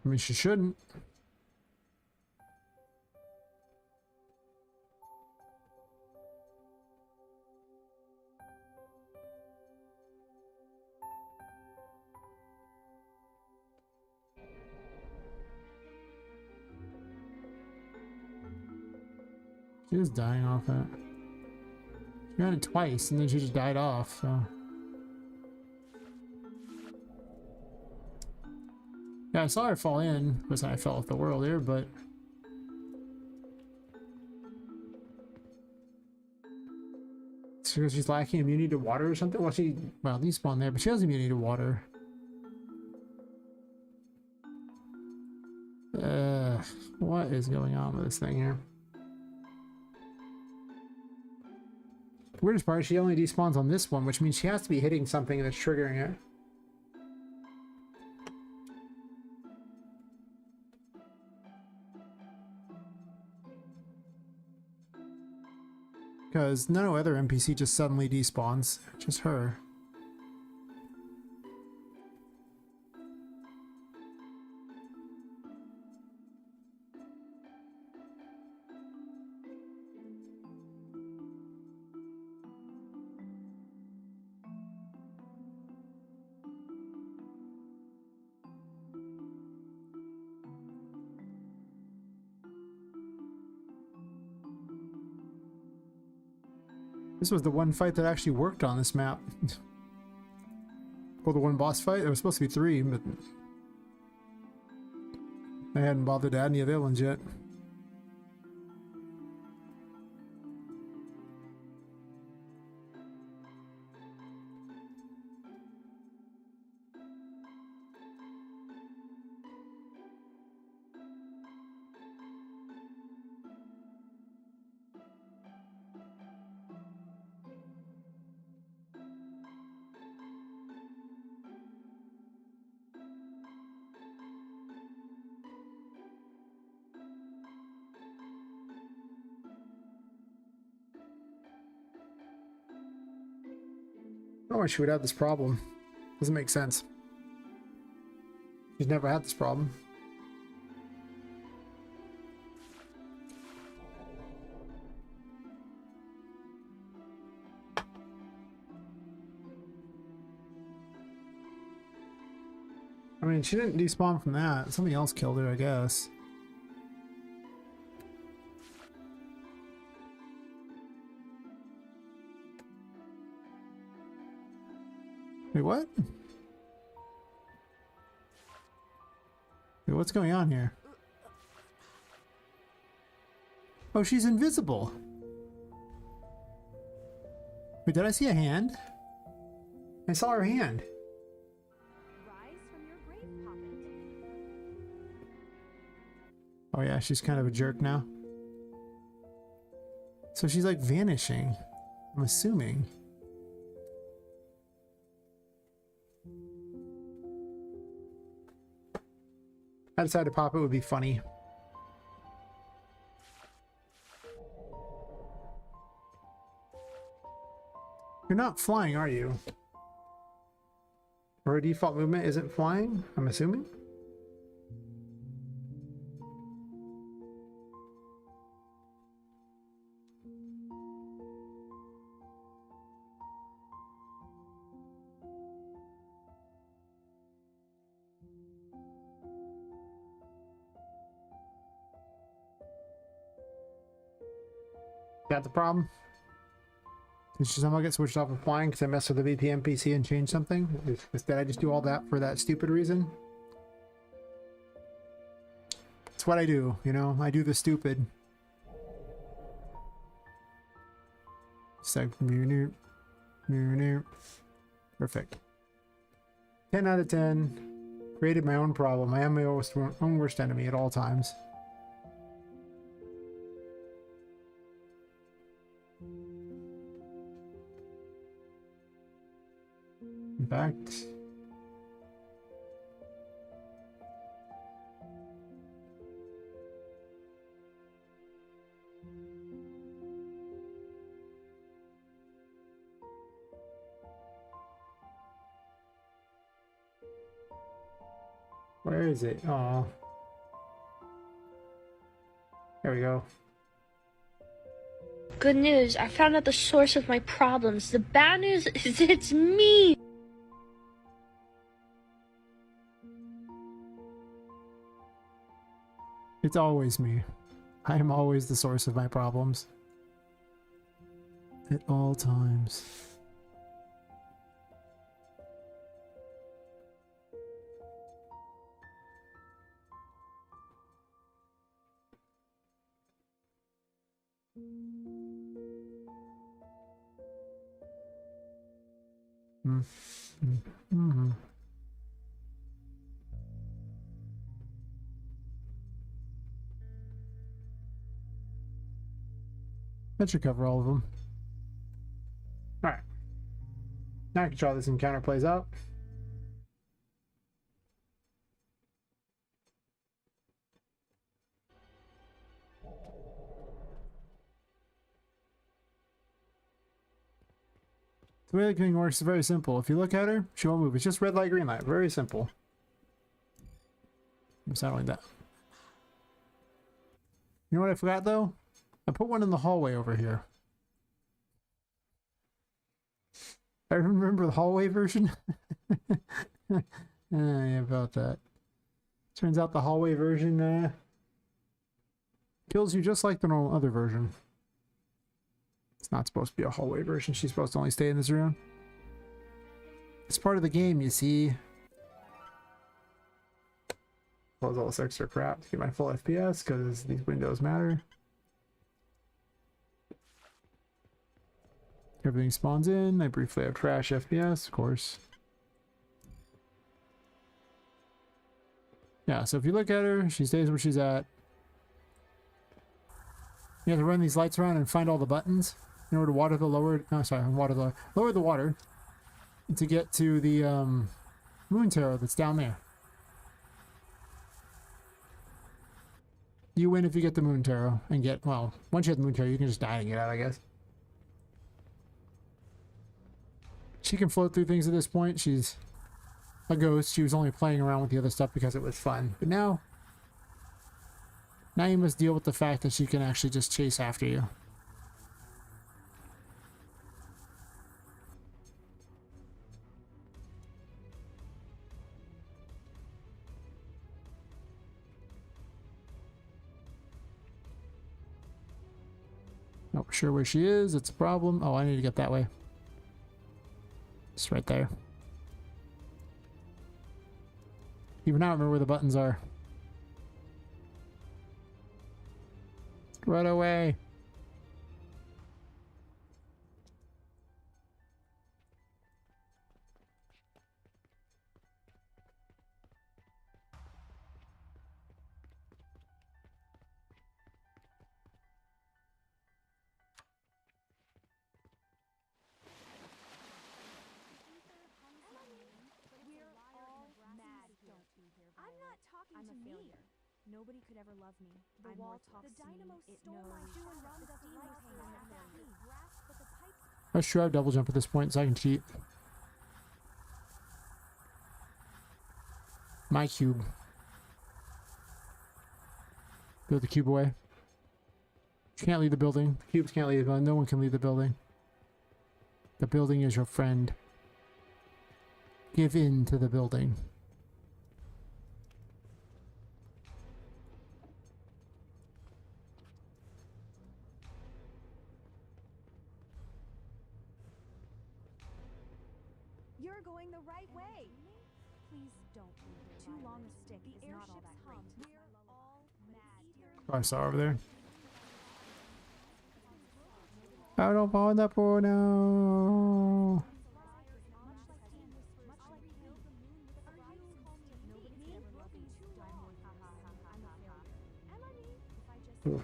I mean, she shouldn't. She is dying off it. She got it twice and then she just died off, so. Yeah, I saw her fall in. Of course, I fell off the world here, but. It's because she's lacking immunity to water or something? Well, these spawn there, but she has immunity to water. What is going on with this thing here? Weirdest part, she only despawns on this one, which means she has to be hitting something that's triggering it. Because no other NPC just suddenly despawns, just her. This was the one fight that actually worked on this map. Well, the one boss fight? There was supposed to be 3, but I hadn't bothered to add any of the other ones yet. I don't know why she would have this problem. Doesn't make sense. She's never had this problem. I mean, she didn't despawn from that. Something else killed her, I guess. Wait, what? Wait, what's going on here? Oh, she's invisible. Wait, did I see a hand? I saw her hand. Rise from your grave, Poppet. Oh yeah, she's kind of a jerk now. So she's like vanishing, I'm assuming. I decided Poppet would be funny. You're not flying, are you? Or her default movement isn't flying, I'm assuming? Got the problem? Did she somehow get switched off of flying because I messed with the VPN PC and changed something? Did I just do all that for that stupid reason? It's what I do, you know? I do the stupid. So, perfect. 10 out of 10. Created my own problem. I am my own worst enemy at all times. In fact, where is it? Oh, there we go. Good news, I found out the source of my problems. The bad news is it's me! It's always me. I am always the source of my problems. At all times. That should cover all of them. Alright. Now I can show how this encounter plays out. The way the king works is very simple. If you look at her, she won't move. It's just red light, green light. Very simple. It's not like that. You know what I forgot though? I put one in the hallway over here. I remember the hallway version. Yeah, about that. Turns out the hallway version kills you just like the normal other version. It's not supposed to be a hallway version. She's supposed to only stay in this room. It's part of the game, you see. Close all this extra crap to get my full FPS because these windows matter. Everything spawns in. I briefly have trash FPS, of course. Yeah, so if you look at her, she stays where she's at. You have to run these lights around and find all the buttons in order to water the lower. No, sorry, lower the water to get to the moon tarot that's down there. You win if you get the moon tarot and get, well, once you have the moon tarot, you can just die and get out, I guess. She can float through things at this point. She's a ghost. She was only playing around with the other stuff because it was fun. But now you must deal with the fact that she can actually just chase after you. Not sure where she is. It's a problem. Oh, I need to get that way. It's right there. Even now I remember where the buttons are. Run away. I'm a failure. Nobody could ever love me. The wall talks to me. It knows. Let's try double jump at this point so I can cheat. My cube. Throw the cube away. You can't leave the building. The cubes can't leave the building. No one can leave the building. The building is your friend. Give in to the building. You're going the right way. Please don't. Too long a stick is not all that great. We're all mad. Oh, I saw over there. I don't fall in that pool now. Ooh.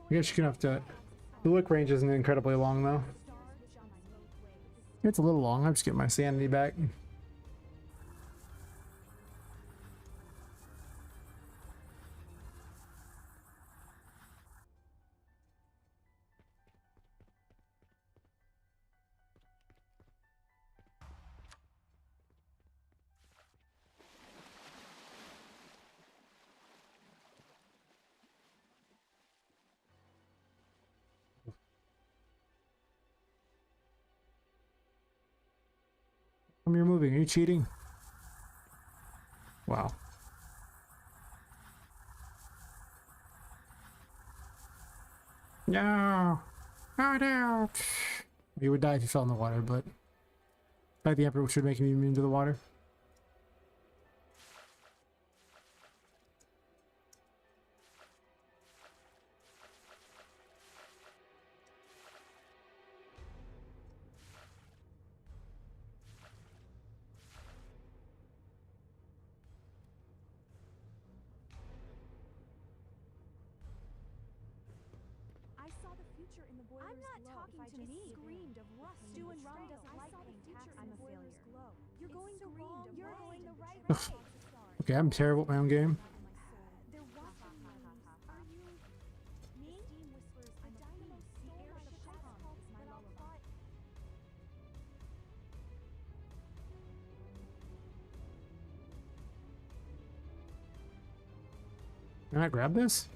I guess you're gonna have to. The look range isn't incredibly long though. It's a little long. I'm just getting my sanity back. You're moving. Are you cheating? Wow. No. Oh no. You would die if you fell in the water, but I think the Emperor should make him immune to the water. I'm not talking to me. Screamed of rust. Stew and rum doesn't like fantastic. I'm a failure. You're going the wrong way. You're going the right way. Okay, I'm terrible at my own game. They're watching me. Are you me? Steam whispers. A dynamo stole my shadow. Is my lullaby. Can I grab this?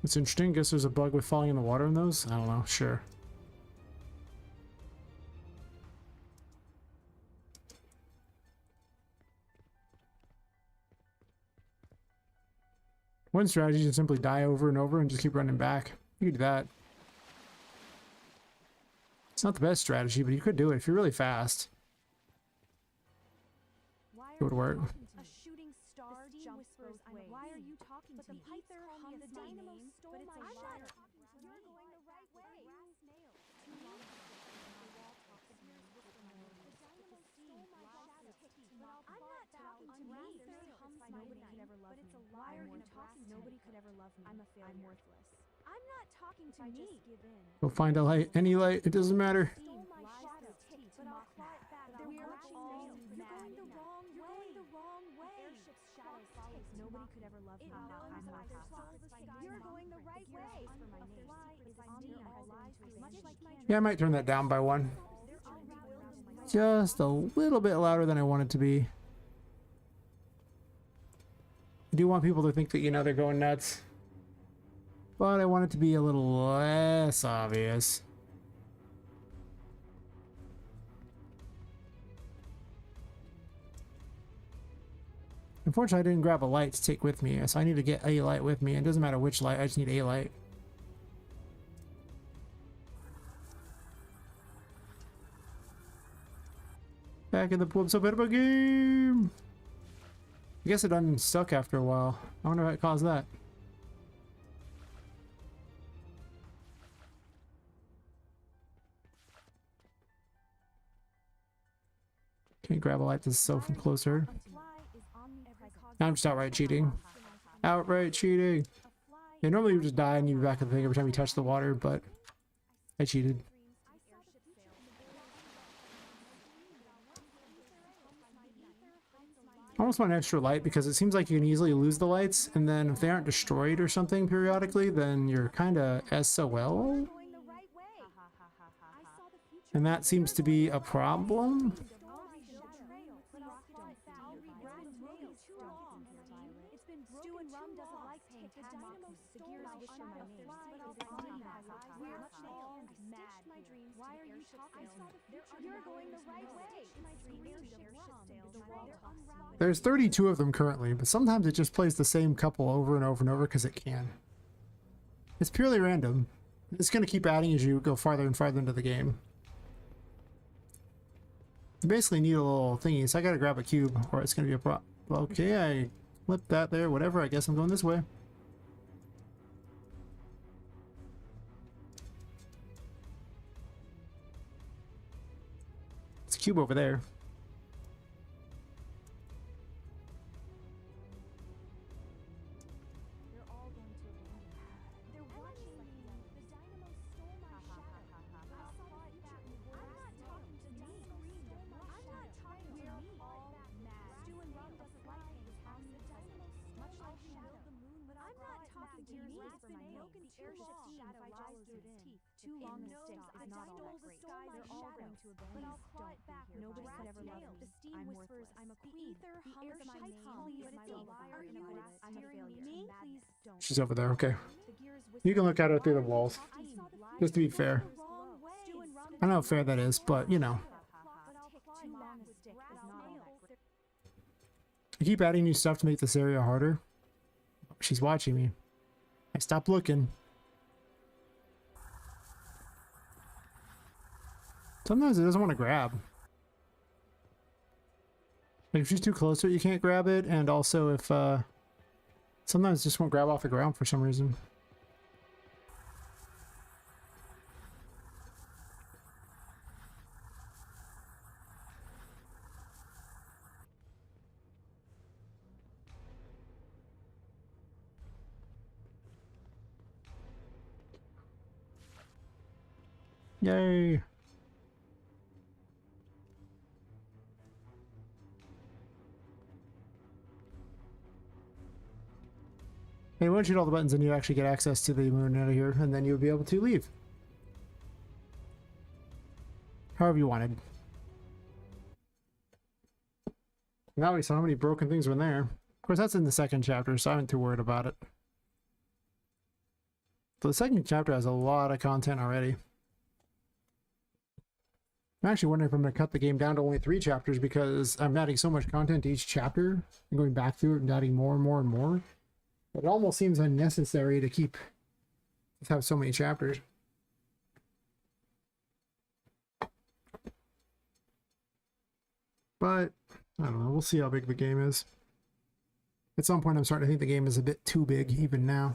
It's interesting. Guess there's a bug with falling in the water in those? I don't know. Sure. One strategy is to simply die over and over and just keep running back. You could do that. It's not the best strategy, but you could do it if you're really fast. It would work. A shooting star whispers. Why are you talking to me? But the Pyther hum the dynamo stole my shadow. You're going the right way. Too long. I'm not talking to me. Nobody could ever love me. Why are you talking? Nobody could ever love me. I'm a failure. I'm worthless. I'm not talking to me. Go find a light. Any light. It doesn't matter. But I'll claw it back. We're all mad. You're going the wrong way. You're going the wrong way. Airship's shadow follows. Nobody could ever love me. I'm worthless. You're going the right way. Yeah, I might turn that down by one. Just a little bit louder than I want it to be. I do want people to think that, you know, they're going nuts. But I want it to be a little less obvious. Unfortunately, I didn't grab a light to take with me, so I need to get a light with me. It doesn't matter which light, I just need a light. Back in the pool, I'm so bad about game! I guess it unstuck after a while. I wonder what caused that. Can't grab a light that's so from closer. I'm just outright cheating. Outright cheating! Yeah, normally you just die and you'd be back at the thing every time you touch the water, but I cheated. I almost want an extra light because it seems like you can easily lose the lights, and then if they aren't destroyed or something periodically, then you're kind of SOL. And that seems to be a problem. There's 32 of them currently, but sometimes it just plays the same couple over and over and over because it can. It's purely random. It's going to keep adding as you go farther and farther into the game. You basically need a little thingy, so I gotta grab a cube or it's going to be a problem. Okay, I flipped that there, whatever. I guess I'm going this way. It's a cube over there. Too long a stick is not all that great. They're all going to abandon. But I'll claw it back. Nobody could ever love me. The steam whispers, I'm a queen. The ether hums my name. Please, I'm a liar in a glass. I'm a failure. Me? Please don't. She's over there, okay. You can look at her through the walls. Just to be fair. I don't know how fair that is, but you know. I keep adding new stuff to make this area harder. She's watching me. I stopped looking. Sometimes it doesn't want to grab. Like if she's too close to it, you can't grab it. And also if, sometimes it just won't grab off the ground for some reason. Yay. Hey, once you hit all the buttons, then you actually get access to the moon out of here, and then you'll be able to leave. However you wanted. Now we saw how many broken things were in there. Of course, that's in the second chapter, so I wasn't too worried about it. So the second chapter has a lot of content already. I'm actually wondering if I'm going to cut the game down to only 3 chapters because I'm adding so much content to each chapter and going back through it and adding more and more and more. It almost seems unnecessary to have so many chapters. But I don't know, we'll see how big the game is. At some point I'm starting to think the game is a bit too big even now.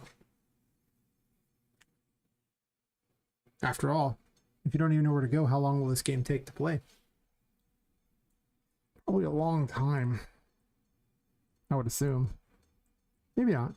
After all, if you don't even know where to go, how long will this game take to play? Probably a long time, I would assume. Maybe not.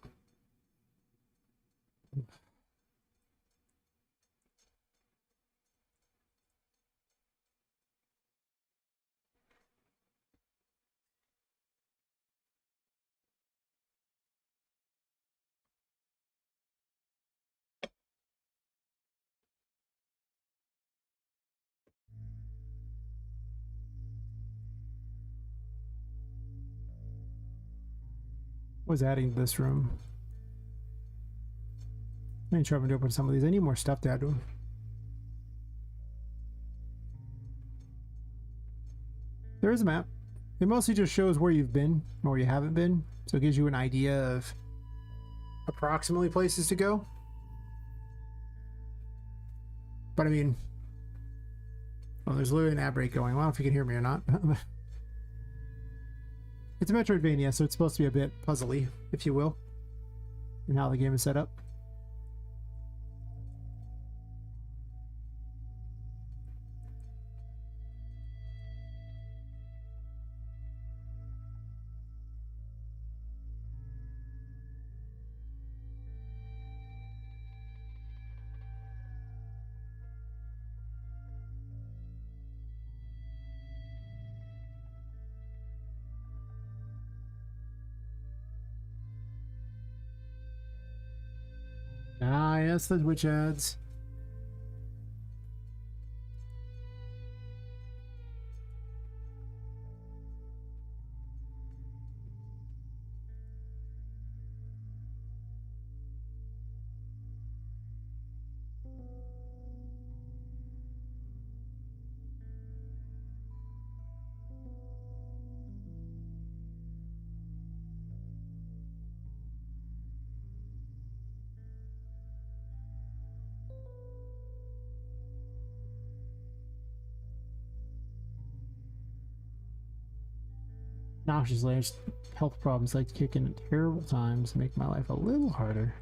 Was adding to this room. I need to try to open some of these. I need more stuff to add to them. There is a map. It mostly just shows where you've been or where you haven't been, so it gives you an idea of approximately places to go. But I mean, well, there's literally an ad break going. I don't know if you can hear me or not. It's a Metroidvania, so it's supposed to be a bit puzzly, if you will, in how the game is set up. Ah, yes, the witch ads. Noxiously, just health problems like to kick in at terrible times, make my life a little harder.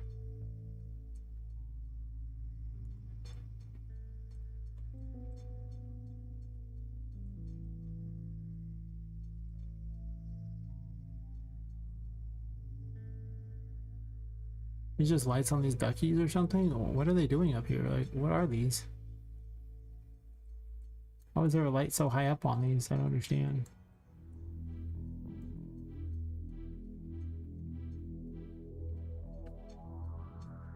These just lights on these duckies or something? What are they doing up here? Like, what are these? How is there a light so high up on these? I don't understand.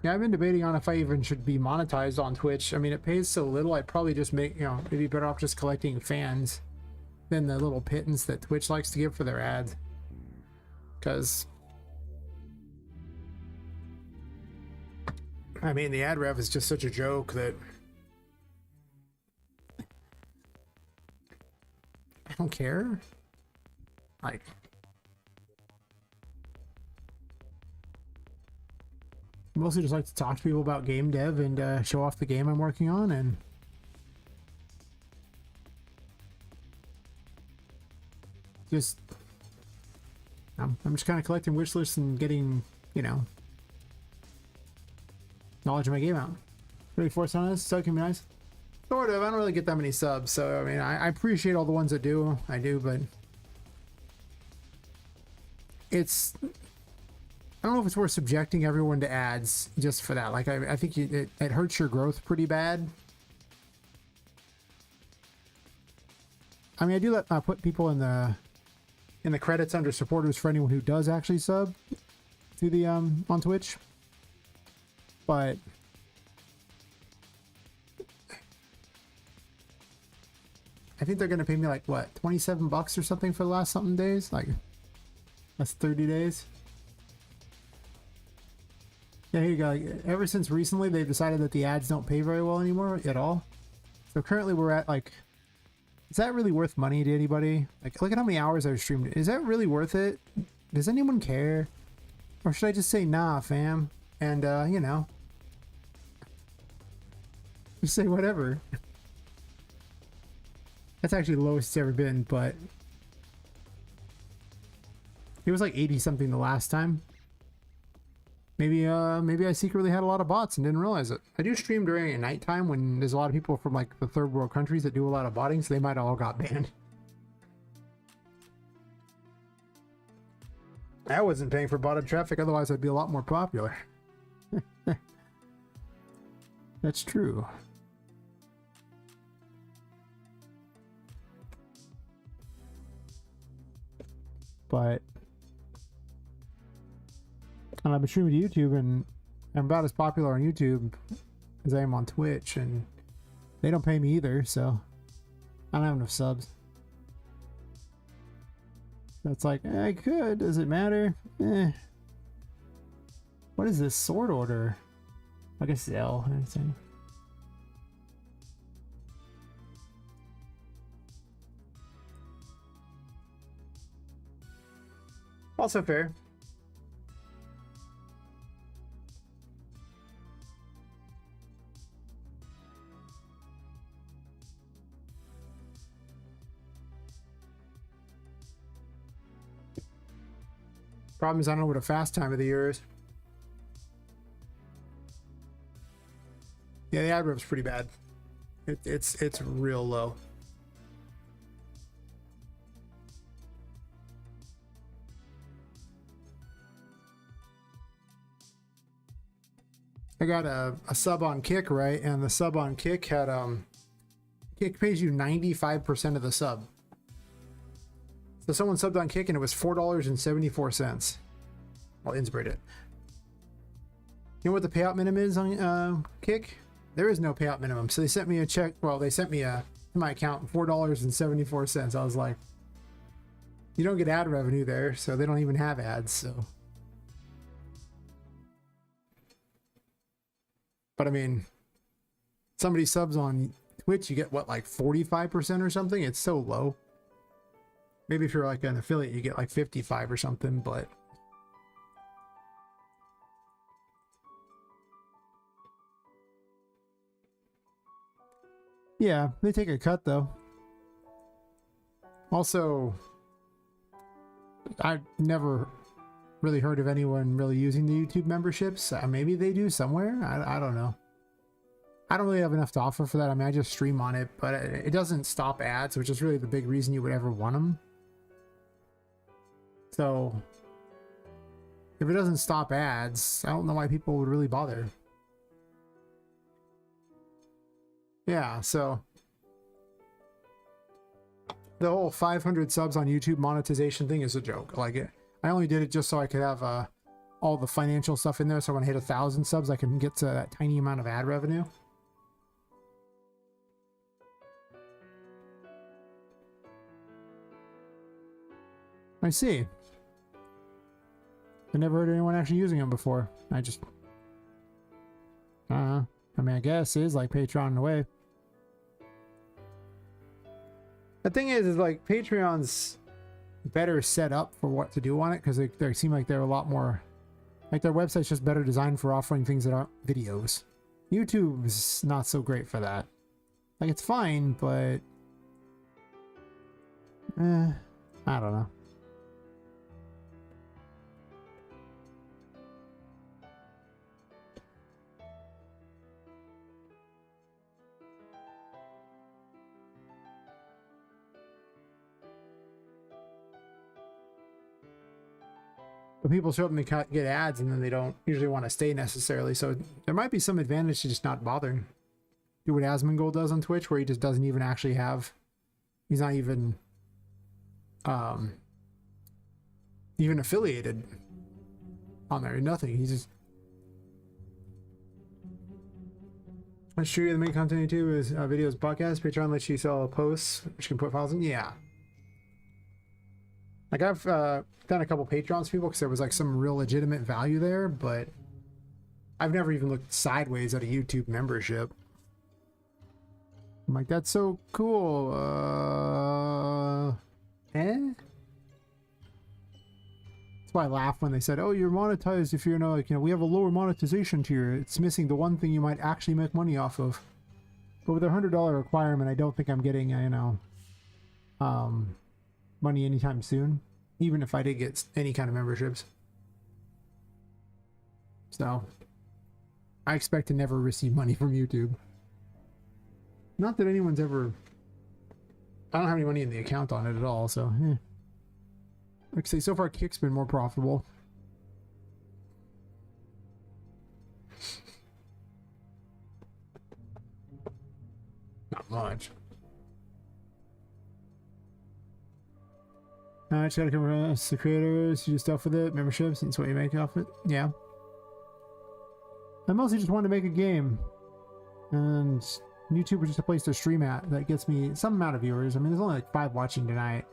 Yeah, I've been debating on if I even should be monetized on Twitch. I mean, it pays so little, I'd probably just make, you know, it'd be better off just collecting fans than the little pittance that Twitch likes to give for their ads. Because, I mean, the ad rev is just such a joke that I don't care. Like, I mostly just like to talk to people about game dev and show off the game I'm working on, and just I'm just kind of collecting wish lists and getting, you know, knowledge of my game out. Really forced on this, so it can be nice. Sort of. I don't really get that many subs, so I mean, I appreciate all the ones that do. I do, but it's, I don't know if it's worth subjecting everyone to ads just for that. Like, I think it hurts your growth pretty bad. I mean, I do let put people in the credits under supporters for anyone who does actually sub to the on Twitch, but I think they're gonna pay me like what, 27 bucks or something for the last something days. Like, that's 30 days. Yeah, here you go. Ever since recently, they've decided that the ads don't pay very well anymore at all. So currently we're at like, is that really worth money to anybody? Like, look at how many hours I've streamed. Is that really worth it? Does anyone care? Or should I just say, nah, fam? And, you know, just say whatever. That's actually the lowest it's ever been, but it was like 80 something the last time. Maybe I secretly had a lot of bots and didn't realize it. I do stream during nighttime when there's a lot of people from like the third world countries that do a lot of botting, so they might all got banned. I wasn't paying for botted traffic, otherwise I'd be a lot more popular. That's true. But I've been streaming to YouTube, and I'm about as popular on YouTube as I am on Twitch, and they don't pay me either, so I don't have enough subs. That's like, I could. Does it matter? Eh. What is this sword order? I guess it's L. Anything. Also fair. Problem is, I don't know what a fast time of the year is. Yeah, the ad rev's pretty bad. It's real low. I got a sub on Kick, right? And the sub on Kick had Kick pays you 95% of the sub. So someone subbed on Kick and it was $4.74. I'll insert it. You know what the payout minimum is on Kick? There is no payout minimum. So they sent me a check. Well, they sent me to my account $4.74. I was like, you don't get ad revenue there, so they don't even have ads. So, but I mean, somebody subs on Twitch, you get what, like 45% or something? It's so low. Maybe if you're like an affiliate, you get like 55 or something, but yeah, they take a cut though. Also, I've never really heard of anyone really using the YouTube memberships. Maybe they do somewhere. I don't know. I don't really have enough to offer for that. I mean, I just stream on it, but it doesn't stop ads, which is really the big reason you would ever want them. So if it doesn't stop ads, I don't know why people would really bother. Yeah, so the whole 500 subs on YouTube monetization thing is a joke. Like, I only did it just so I could have all the financial stuff in there, so when I hit 1,000 subs, I can get to that tiny amount of ad revenue. I see. I never heard anyone actually using them before. I just... I mean, I guess it is like Patreon in a way. The thing is like Patreon's better set up for what to do on it, because they seem like they're a lot more... Like their website's just better designed for offering things that aren't videos. YouTube's not so great for that. Like, it's fine, but... I don't know. But people show up and they get ads, and then they don't usually want to stay necessarily. So there might be some advantage to just not bothering. Do what Asmongold does on Twitch, where he just doesn't even actually have... He's not even... even affiliated on there. Nothing. He's just... That's true. The main content you do is videos, podcasts. Patreon lets you sell posts, which you can put files in. Yeah. Like, I've done a couple Patreons for people because there was like some real legitimate value there, but I've never even looked sideways at a YouTube membership. I'm like, that's so cool. That's why I laughed when they said, "Oh, you're monetized if you're like, we have a lower monetization tier. It's missing the one thing you might actually make money off of." But with a $100 requirement, I don't think I'm getting, money anytime soon, even if I did get any kind of memberships. So I expect to never receive money from YouTube. Not that anyone's ever... I don't have any money in the account on it at all, so like I say, so far Kick's been more profitable. Not much. Just gotta come across the creators, you do stuff with it, memberships, and it's what you make off it. Yeah. I mostly just wanted to make a game, and YouTube was just a place to stream at that gets me some amount of viewers. I mean, there's only like 5 watching tonight.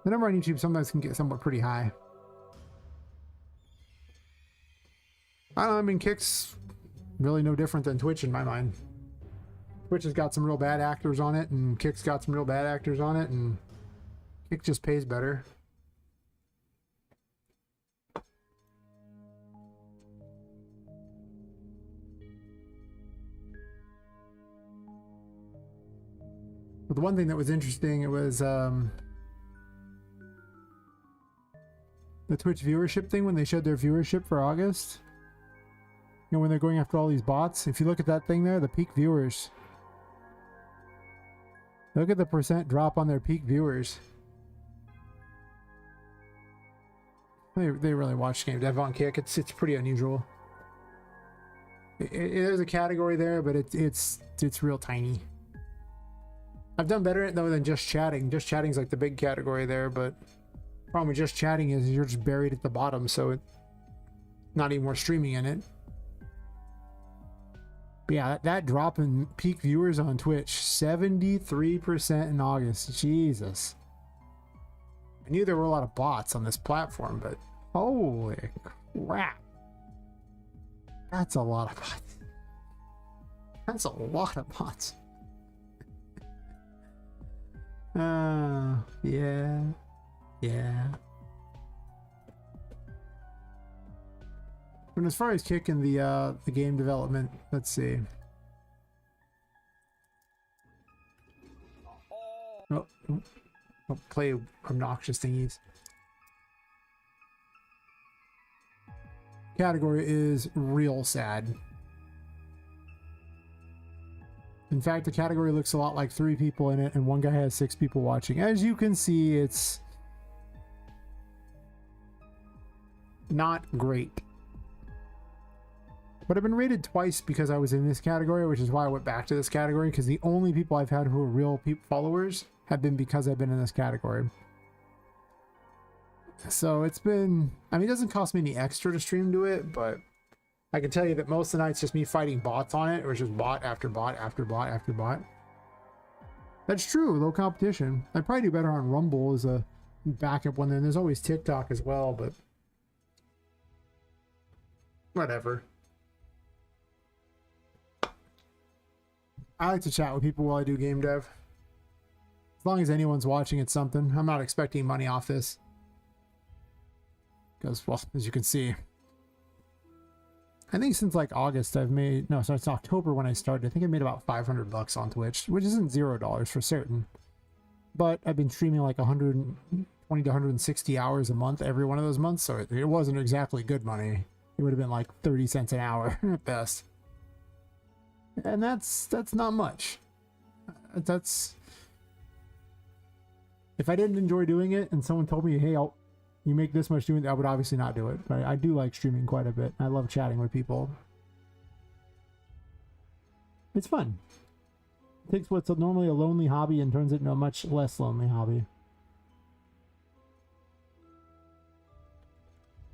The number on YouTube sometimes can get somewhat pretty high. I don't know, I mean, Kick's really no different than Twitch in my mind. Twitch has got some real bad actors on it, and Kick's got some real bad actors on it, and Kick just pays better. But the one thing that was interesting, it was the Twitch viewership thing when they showed their viewership for August. When they're going after all these bots. If you look at that thing there, the peak viewers. Look at the % drop on their peak viewers. They really watch game dev on Kick. It's pretty unusual. There's a category there, but it's real tiny. I've done better at it though than just chatting. Just chatting's like the big category there, but the problem with just chatting is you're just buried at the bottom, so it's not even worth streaming in it. But yeah, that drop in peak viewers on Twitch, 73% in August. Jesus. I knew there were a lot of bots on this platform, but holy crap. That's a lot of bots. That's a lot of bots. Yeah. Yeah. And as far as kicking the game development, let's see. Oh, play obnoxious thingies. category is real sad. In fact, the category looks a lot like 3 people in it, and one guy has 6 people watching. As you can see, it's not great. But I've been rated twice because I was in this category, which is why I went back to this category, because the only people I've had who are real followers have been because I've been in this category. So it's been, I mean, it doesn't cost me any extra to stream to it, but I can tell you that most of the nights just me fighting bots on it, or it's just bot after bot after bot after bot. That's true, low competition. I'd probably do better on Rumble as a backup one. Then there's always TikTok as well, but whatever. I like to chat with people while I do game dev. As long as anyone's watching, it's something. I'm not expecting money off this. Because, well, as you can see, I think since like August I've made, no, so it's October when I started. I think I made about $500 on Twitch, which isn't $0 for certain. But I've been streaming like 120 to 160 hours a month every one of those months, so it wasn't exactly good money. It would have been like 30 cents an hour at best. And that's not much. That's, if I didn't enjoy doing it and someone told me, hey, you make this much doing it, I would obviously not do it. But I do like streaming quite a bit. I love chatting with people. It's fun. It takes what's normally a lonely hobby and turns it into a much less lonely hobby.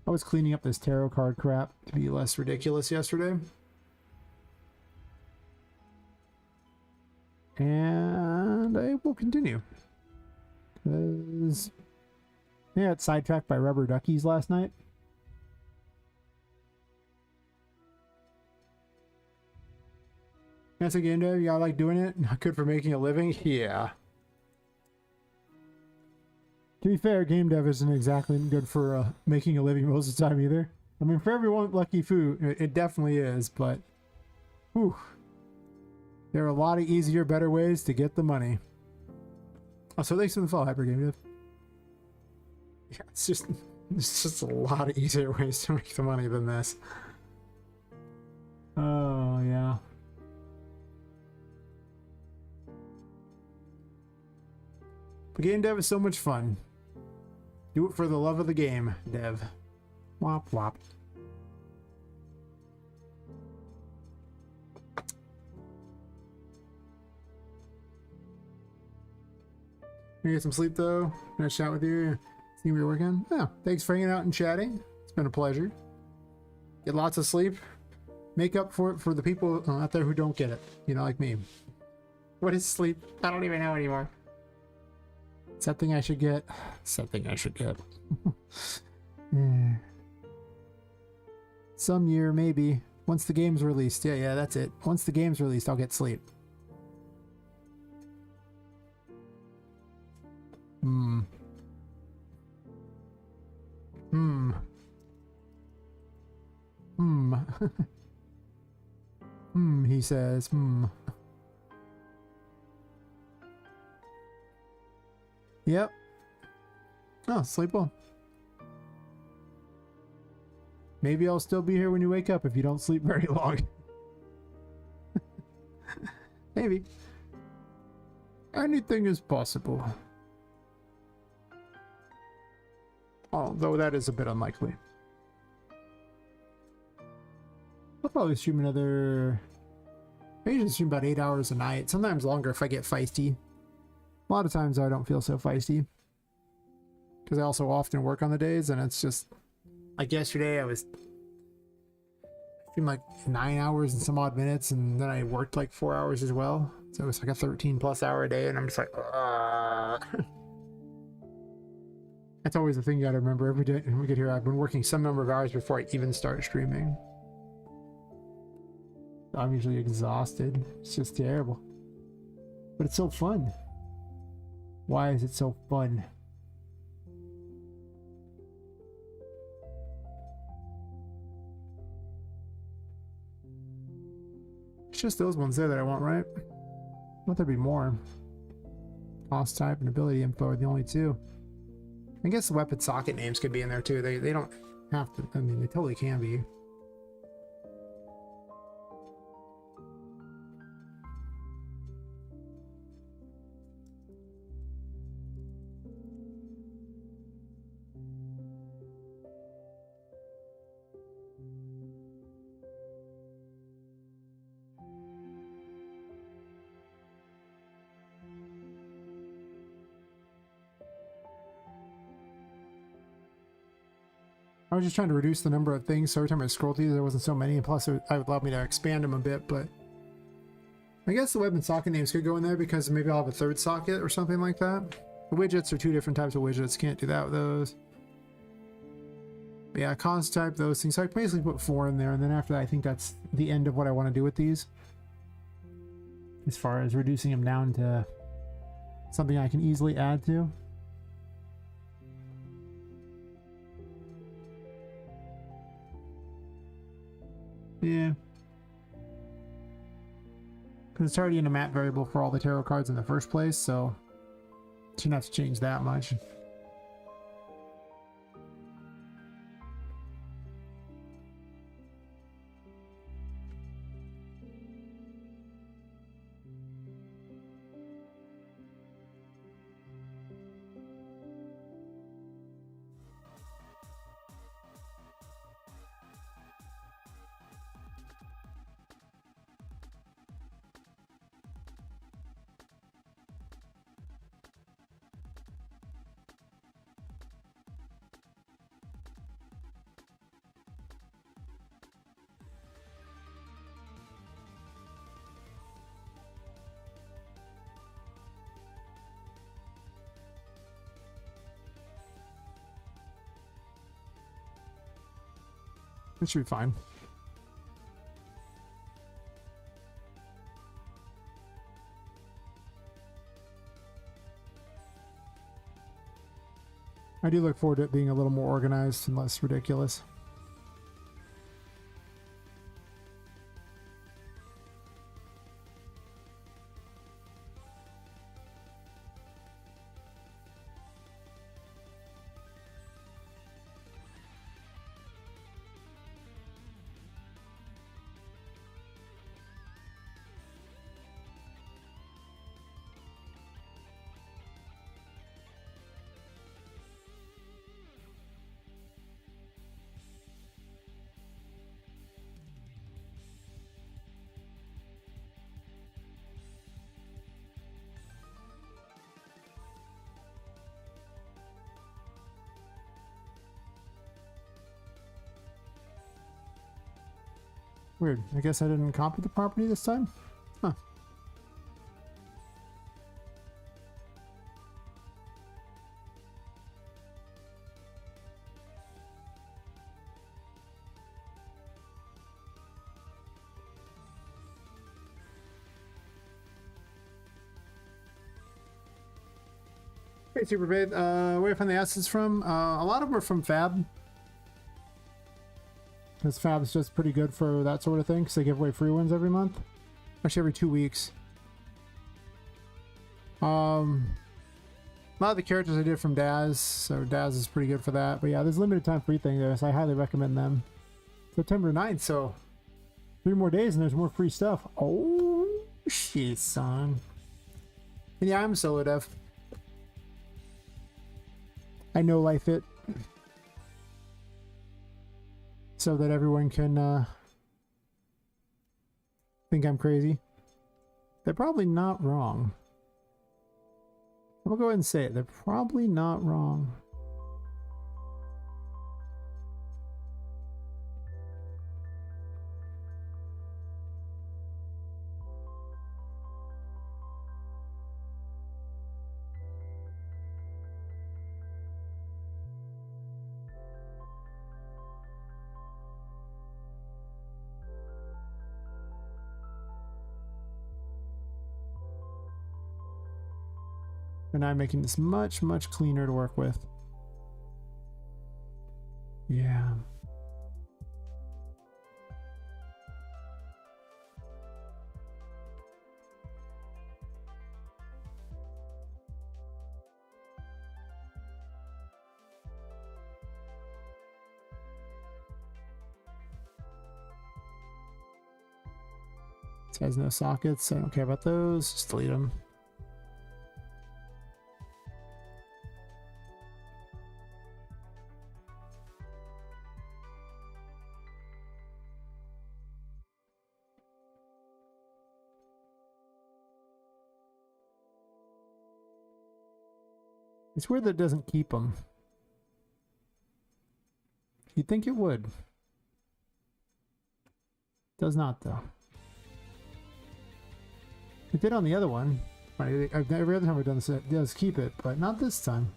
I was cleaning up this tarot card crap to be less ridiculous yesterday. And I will continue. Because I got sidetracked by rubber duckies last night. That's a game dev. You gotta like doing it. Not good for making a living. Yeah. To be fair, game dev isn't exactly good for making a living most of the time either. I mean, for everyone lucky foo, it definitely is, but whew, there are a lot of easier, better ways to get the money. Oh, so thanks for the follow, Hyper Game Dev. Yeah, it's just a lot of easier ways to make the money than this. Oh, yeah. But game dev is so much fun. Do it for the love of the game, dev. Wop wop. You get some sleep though. Nice chat with you. See where you're working. Oh, thanks for hanging out and chatting. It's been a pleasure. Get lots of sleep. Make up for it for the people out there who don't get it. You know, like me. What is sleep? I don't even know anymore. Something I should get. Something I should get. Yeah. Some year, maybe. Once the game's released. Yeah, that's it. Once the game's released, I'll get sleep. He says, Yep. Oh, sleep well. Maybe I'll still be here when you wake up if you don't sleep very long. Maybe. Anything is possible. Although that is a bit unlikely. I'll probably stream another... I usually stream about 8 hours a night. Sometimes longer if I get feisty. A lot of times I don't feel so feisty. Because I also often work on the days and it's just... Like yesterday I was... streamed like 9 hours and some odd minutes and then I worked like 4 hours as well. So it was like a 13+ hour a day and I'm just like... That's always the thing you gotta remember. Every day when we get here, I've been working some number of hours before I even start streaming. I'm usually exhausted. It's just terrible. But it's so fun. Why is it so fun? It's just those ones there that I want, right? Won't there be more? Cost type and ability info are the only two. I guess the weapon socket names could be in there too. They don't have to. I mean, they totally can be. I was just trying to reduce the number of things, so every time I scroll through, there wasn't so many, and plus it would allow me to expand them a bit, but I guess the weapon socket names could go in there because maybe I'll have a third socket or something like that. The widgets are two different types of widgets, can't do that with those. But yeah, cause type, those things. So I basically put 4 in there, and then after that, I think that's the end of what I want to do with these. As far as reducing them down to something I can easily add to. Yeah. Because it's already in a map variable for all the tarot cards in the first place, so shouldn't have to change that much. It should be fine. I do look forward to it being a little more organized and less ridiculous. Weird. I guess I didn't copy the property this time? Huh. Hey, Super Babe. Where do I find the assets from? A lot of them are from Fab. Because Fab's just pretty good for that sort of thing, because they give away free ones every month. Actually, every 2 weeks. A lot of the characters I did from Daz, so Daz is pretty good for that. But yeah, there's a limited time free thing there, so I highly recommend them. September 9th, so 3 more days and there's more free stuff. Oh, shit, son. And yeah, I'm solo dev. I know life it. So that everyone can think I'm crazy. They're probably not wrong. I'm gonna go ahead and say it. They're probably not wrong. And I'm making this much, much cleaner to work with. Yeah. This has no sockets. I don't care about those. Just delete them. It's weird that it doesn't keep them. You'd think it would. Does not, though. It did on the other one. Every other time we've done this, it does keep it, but not this time.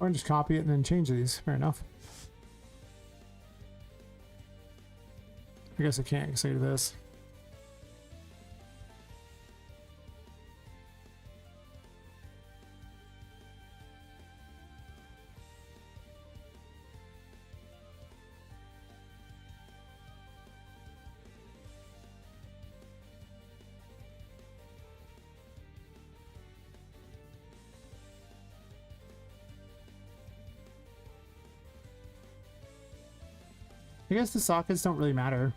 Or just copy it and then change these. Fair enough. I guess I can't say this. I guess the sockets don't really matter.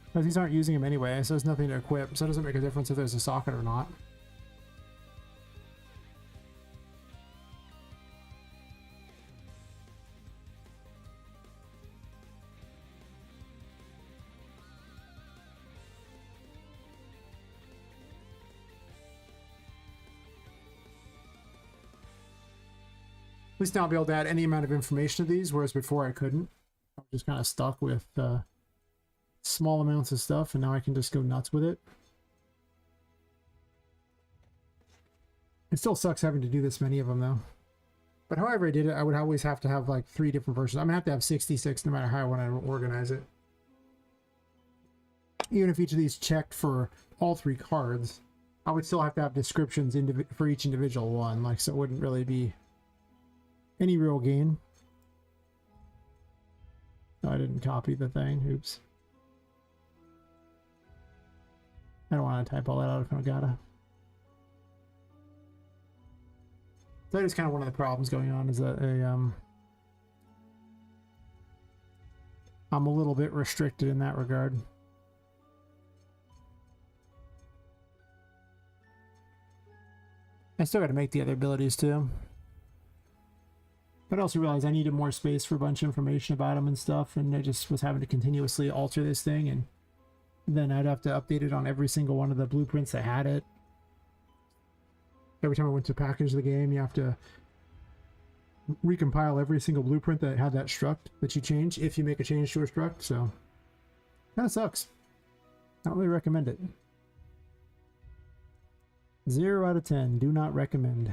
Because these aren't using them anyway, so there's nothing to equip, so it doesn't make a difference if there's a socket or not. At least now I'll be able to add any amount of information to these, whereas before I couldn't. I was just kind of stuck with small amounts of stuff, and now I can just go nuts with it. It still sucks having to do this many of them, though. But however I did it, I would always have to have like 3 different versions. I'm going to have to have 66 no matter how I want to organize it. Even if each of these checked for all 3 cards, I would still have to have descriptions for each individual one, like, so it wouldn't really be any real gain. No, I didn't copy the thing. Oops. I don't want to type all that out if I gotta. That is kind of one of the problems going on, is that I'm a little bit restricted in that regard. I still got to make the other abilities too. But I also realized I needed more space for a bunch of information about them and stuff, and I just was having to continuously alter this thing, and then I'd have to update it on every single one of the blueprints that had it. Every time I went to package the game, you have to recompile every single blueprint that had that struct that you change if you make a change to a struct, so kind of sucks. I don't really recommend it. 0 out of 10. Do not recommend.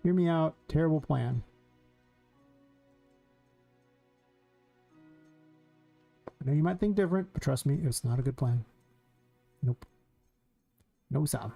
Hear me out. Terrible plan. I know you might think different, but trust me, it's not a good plan. Nope. No, Sam.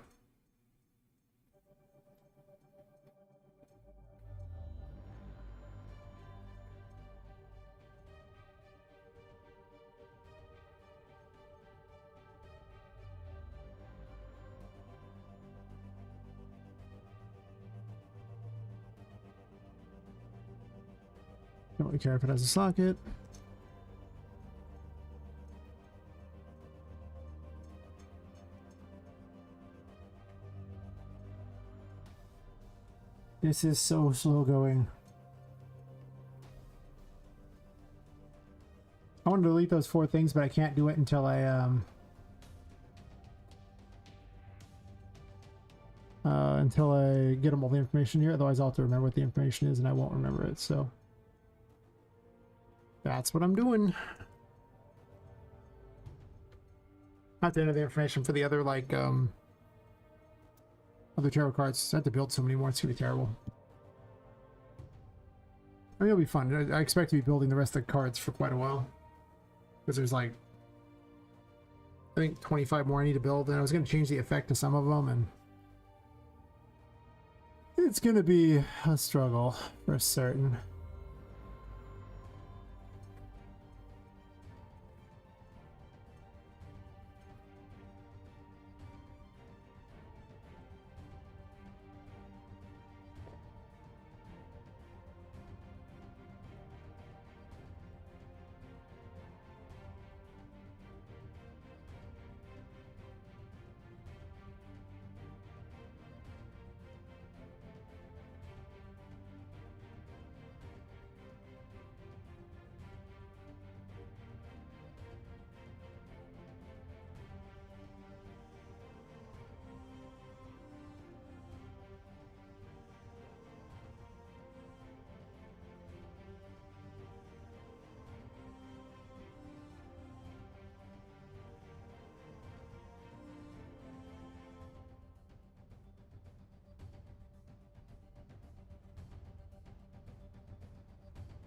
Don't really care if it has a socket. This is so slow going. want to delete those 4 things, but I can't do it until I get them all the information here. Otherwise, I'll have to remember what the information is, and I won't remember it. So that's what I'm doing. I have to enter the information for the other like other tarot cards. I have to build so many more. It's gonna be terrible. I mean, it'll be fun. I expect to be building the rest of the cards for quite a while. Because there's like, I think 25 more I need to build. And I was going to change the effect to some of them. And it's going to be a struggle for certain.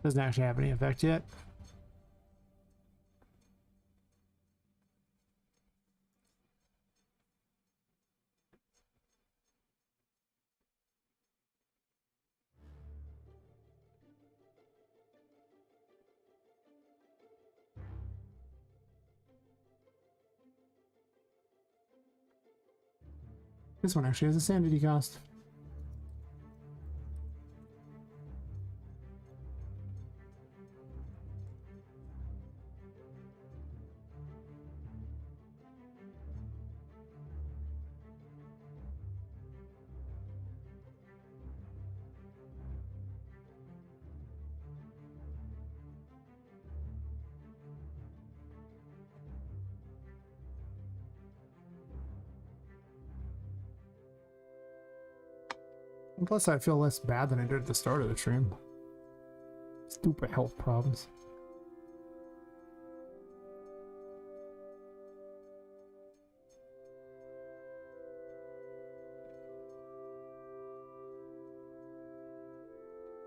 Doesn't actually have any effect yet. This one actually has a sanity cost. And plus, I feel less bad than I did at the start of the stream. Stupid health problems.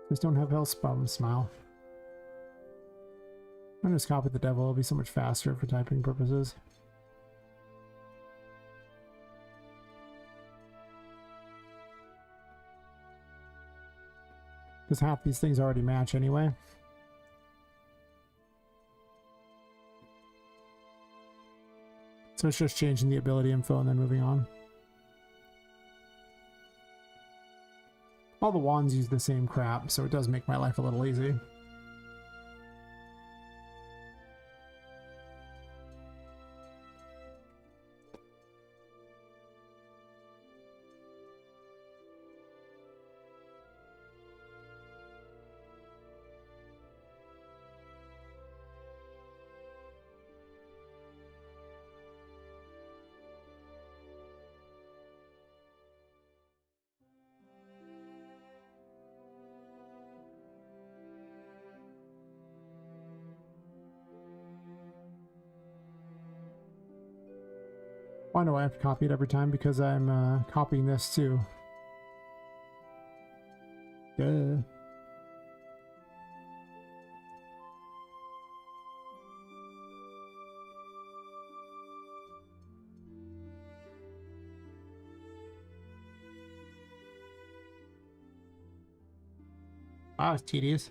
Just don't have health problems, smile. I'm just copy the devil, it'll be so much faster for typing purposes. Because half these things already match anyway. So it's just changing the ability info and then moving on. All the wands use the same crap, so it does make my life a little easy. Why do I have to copy it every time? Because I'm copying this too. Duh. Wow, it's tedious.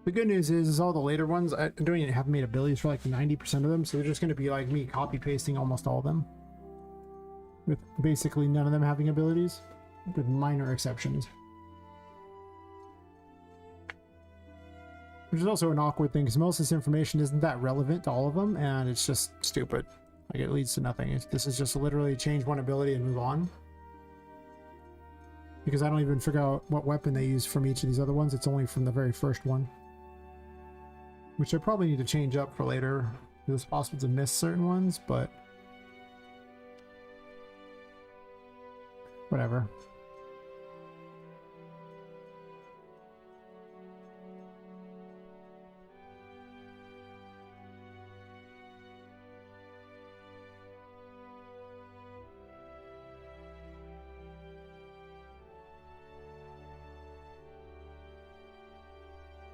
The good news is all the later ones, I don't even have made abilities for like 90% of them, so they're just going to be like me copy pasting almost all of them. With basically none of them having abilities, with minor exceptions. Which is also an awkward thing, because most of this information isn't that relevant to all of them, and it's just stupid. Like, it leads to nothing. This is just literally change one ability and move on. because I don't even figure out what weapon they use from each of these other ones. It's only from the very first one, which I probably need to change up for later. It's possible to miss certain ones, but whatever.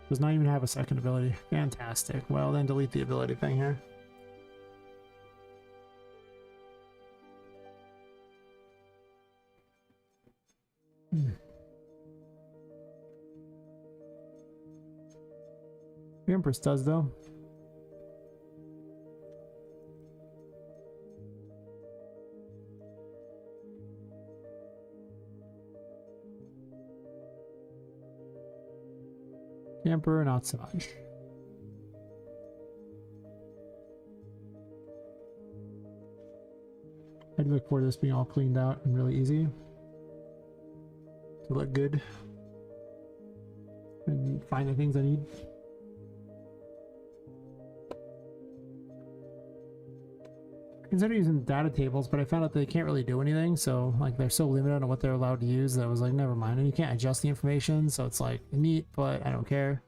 Does not even have a second ability. Fantastic. Well, then delete the ability thing here. The Empress does, though. The Emperor, not so much. I'd look forward to this being all cleaned out and really easy to look good and find the things I need. I consider using data tables, but I found out they can't really do anything, so like they're so limited on what they're allowed to use that I was like, never mind. And you can't adjust the information, so it's like neat, but I don't care.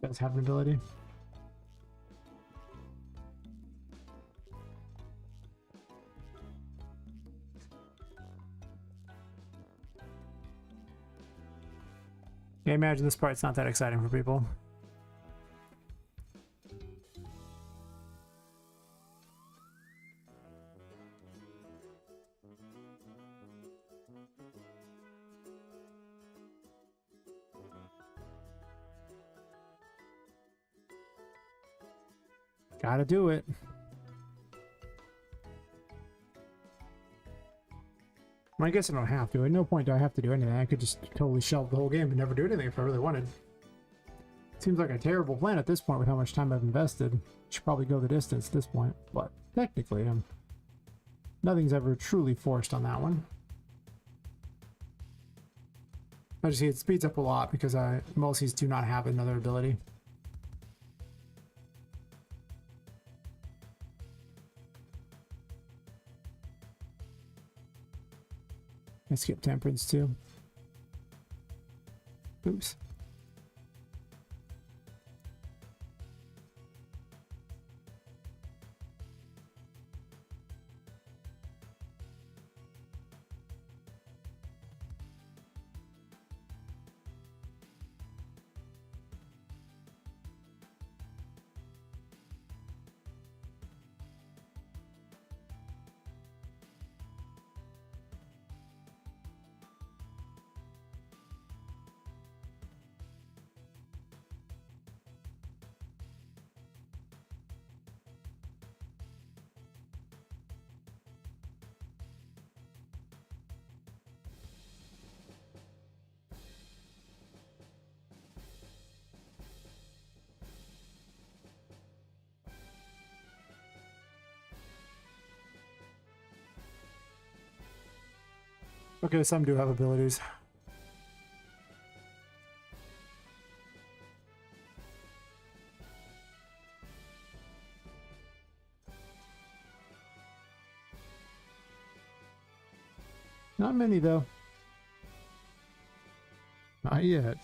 Does have an ability. I imagine this part's not that exciting for people. Gotta do it. Well, I guess I don't have to. At no point do I have to do anything. I could just totally shelve the whole game and never do anything if I really wanted. Seems like a terrible plan at this point with how much time I've invested. Should probably go the distance at this point, but technically, nothing's ever truly forced on that one. I just see it speeds up a lot because most of these do not have another ability. I skip temperance too. Oops. Okay, some do have abilities. Not many, though. Not yet.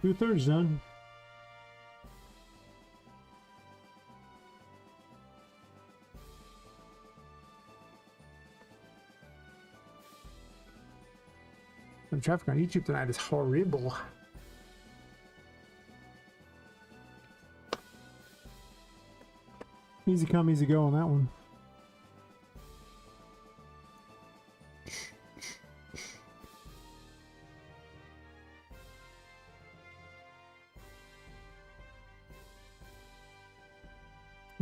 2/3 done. The traffic on YouTube tonight is horrible. Easy come, easy go on that one.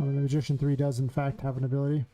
Oh, the Magician 3 does in fact have an ability.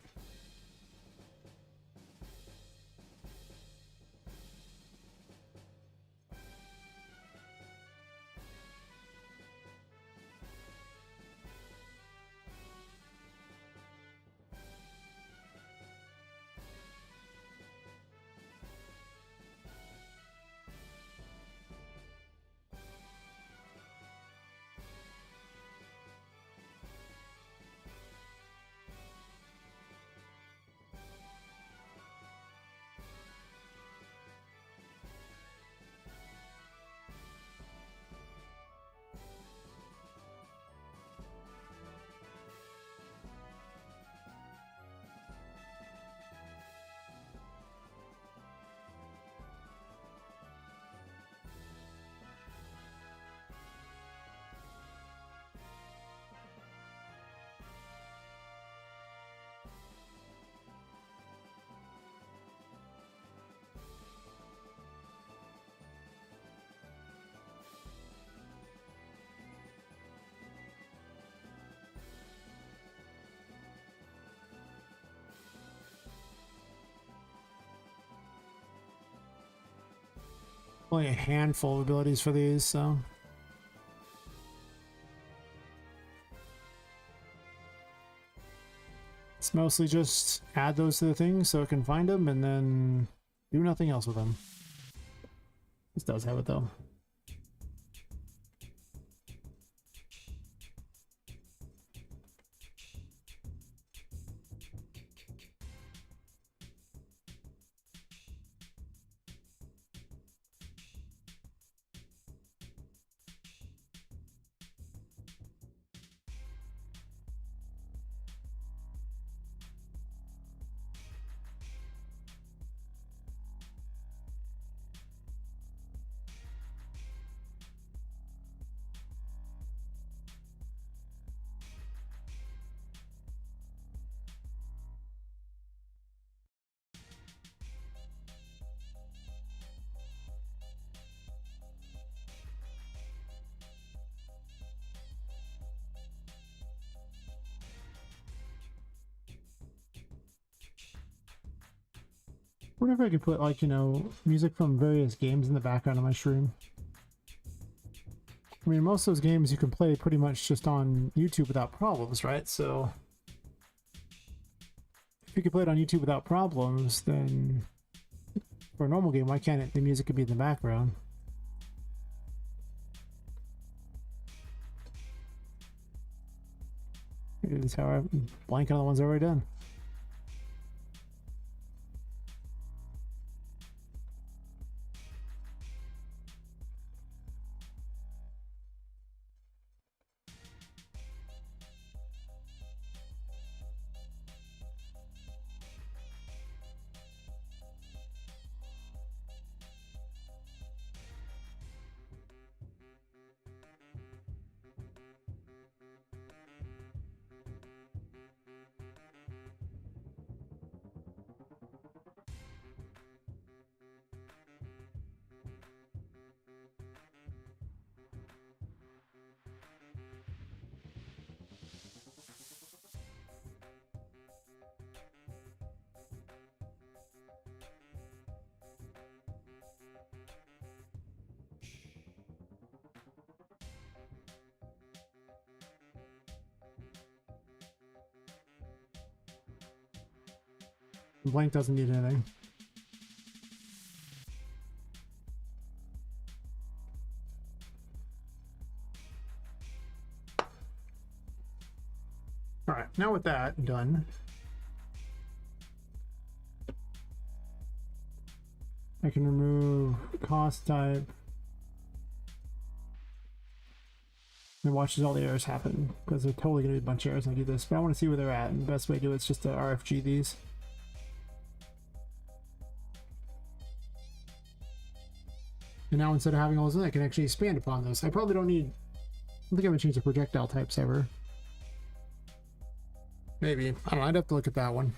Only a handful of abilities for these, so. It's mostly just add those to the thing so it can find them and then do nothing else with them. This does have it though. I wonder if I could put, like, you know, music from various games in the background of my stream. I mean, most of those games you can play pretty much just on YouTube without problems, right? So if you could play it on YouTube without problems, then for a normal game, why can't the music could be in the background? This is how I'm blanking on the ones I've already done. Blank doesn't need anything. All right, now with that done, I can remove cost type, And watches all the errors happen, because they're totally going to be a bunch of errors when I do this. But I want to see where they're at, and the best way to do it is just to RFG these. And now instead of having all those in, I can actually expand upon those. I probably don't need... I don't think I'm going to change the projectile types ever. Maybe. I don't know. I'd have to look at that one.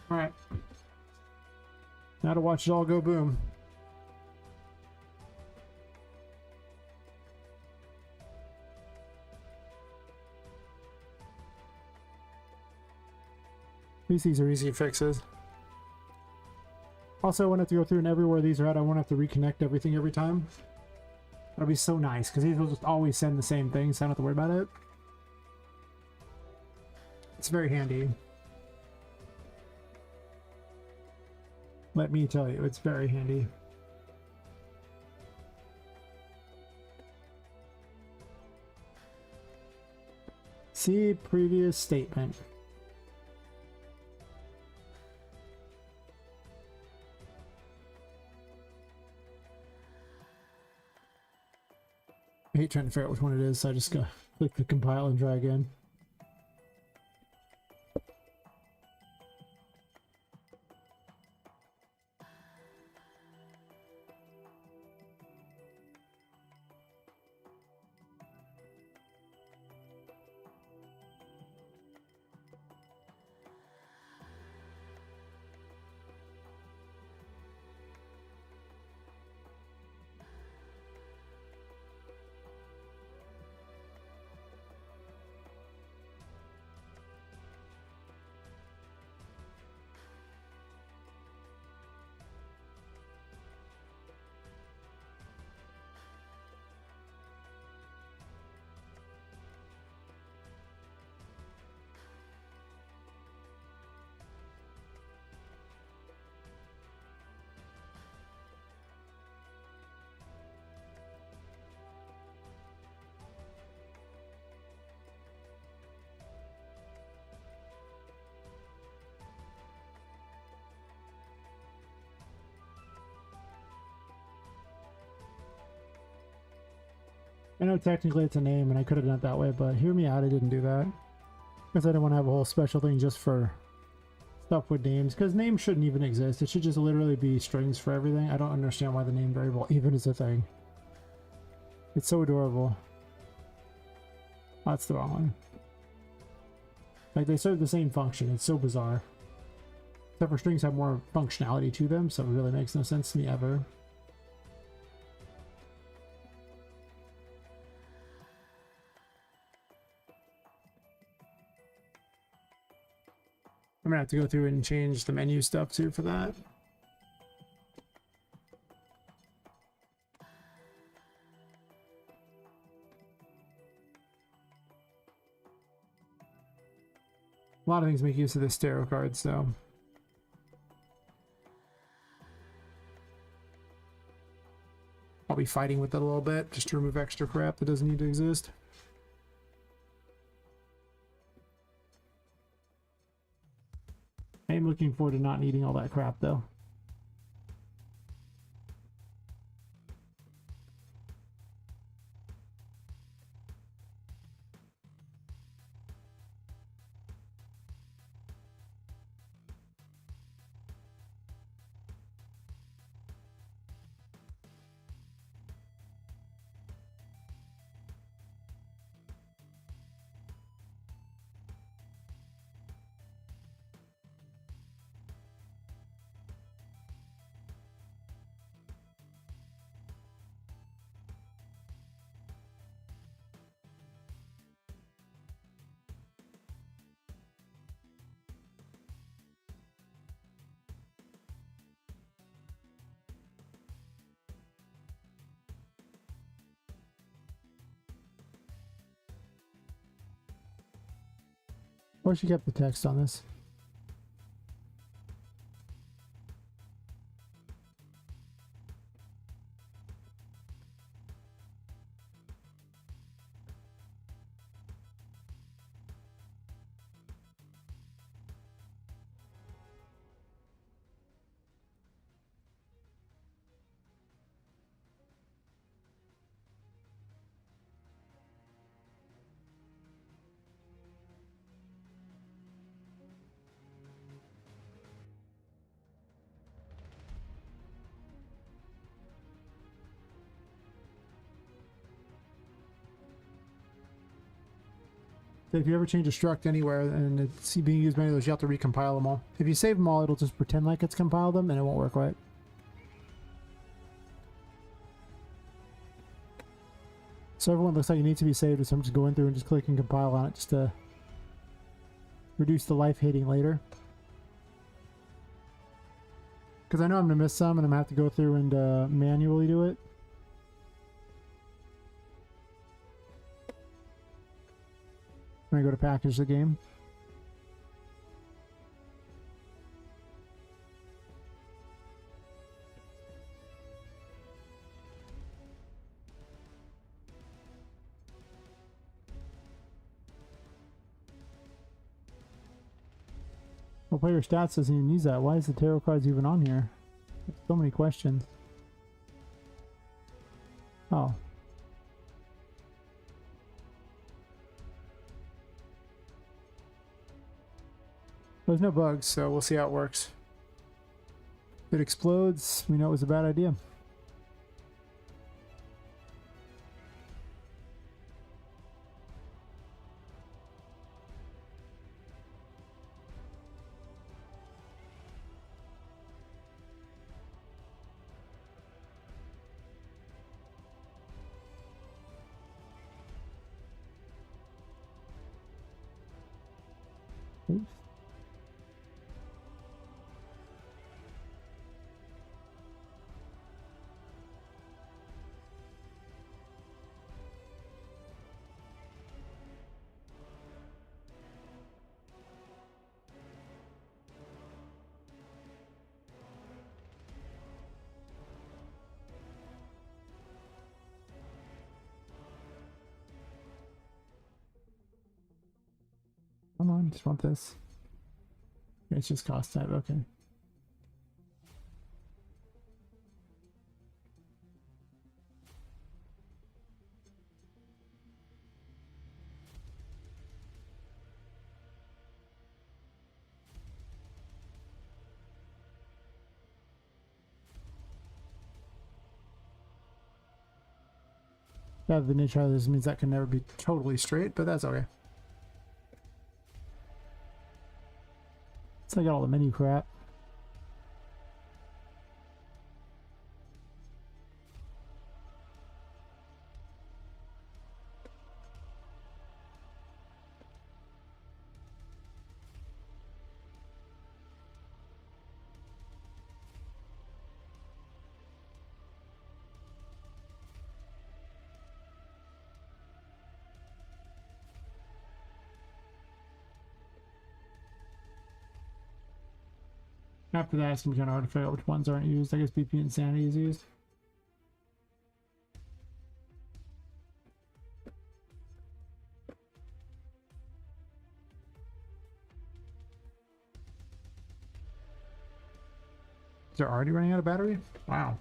Alright. Now to watch it all go boom. At least these are easy fixes. Also, I won't have to go through and everywhere these are at, I won't have to reconnect everything every time. That'll be so nice, because these will just always send the same thing, so I don't have to worry about it. It's very handy. Let me tell you, it's very handy. See previous statement. I hate trying to figure out which one it is, so I just go click the compile and try again. I know technically it's a name and I could have done it that way, but hear me out, I didn't do that. Because I didn't want to have a whole special thing just for stuff with names, because names shouldn't even exist. It should just literally be strings for everything. I don't understand why the name variable even is a thing. It's so adorable. Oh, that's the wrong one. Like, they serve the same function. It's so bizarre. Except for strings have more functionality to them, so it really makes no sense to me ever. I'm gonna have to go through and change the menu stuff too for that. A lot of things make use of the stereo cards, so. I'll be fighting with it a little bit just to remove extra crap that doesn't need to exist. I am looking forward to not needing all that crap though. Or she kept the text on this. So if you ever change a struct anywhere and it's being used many of those, you have to recompile them all. If you save them all, it'll just pretend like it's compiled them and it won't work right. So everyone looks like it needs to be saved, so I'm just going through and just clicking compile on it just to reduce the life hating later. Because I know I'm going to miss some and I'm going to have to go through and manually do it. When I go to package the game. Well, player stats doesn't even use that. Why is the tarot cards even on here? There's so many questions. Oh. There's no bugs, so we'll see how it works. If it explodes, we know it was a bad idea. Oops. Come on, just want this. It's just cost type, okay. Yeah, the nature of this means that can never be totally straight, but that's okay. So I got all the menu crap. After that, it's going to be kind of hard to figure out which ones aren't used. I guess BP Insanity is used. Is it already running out of battery? Wow.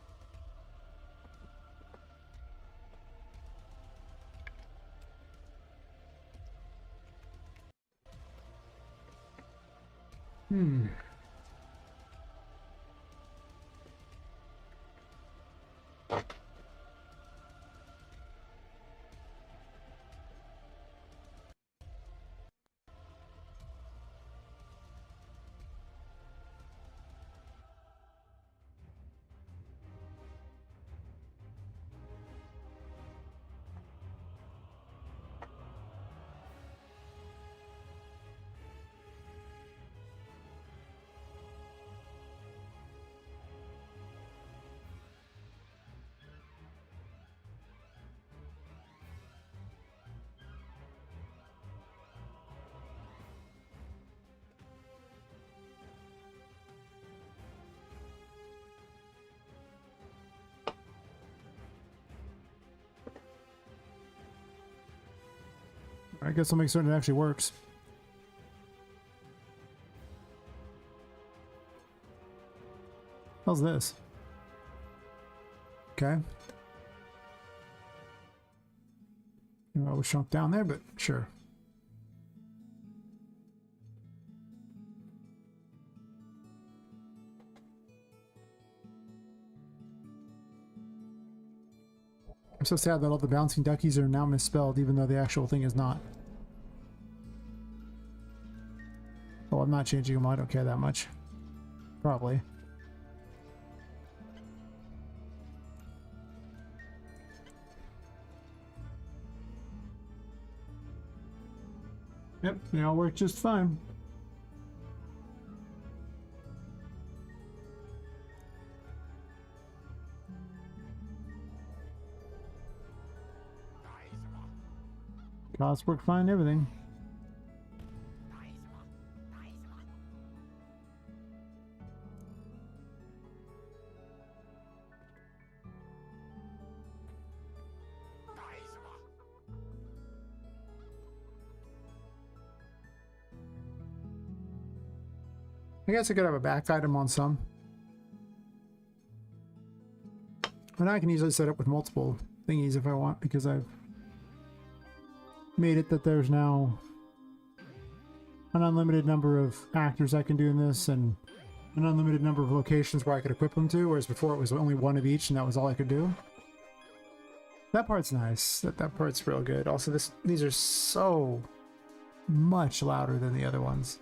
Hmm. I guess I'll make certain it actually works. How's this? Okay. I was shrunk down there, but sure. I'm so sad that all the bouncing duckies are now misspelled, even though the actual thing is not. Oh, I'm not changing them. I don't care that much. Probably. Yep, they all work just fine. Costs work fine, everything. I guess I could have a back item on some. And I can easily set up with multiple thingies if I want, because I've made it that there's now an unlimited number of actors I can do in this, and an unlimited number of locations where I could equip them to, whereas before it was only one of each and that was all I could do. That part's nice. That part's real good. Also, these are so much louder than the other ones.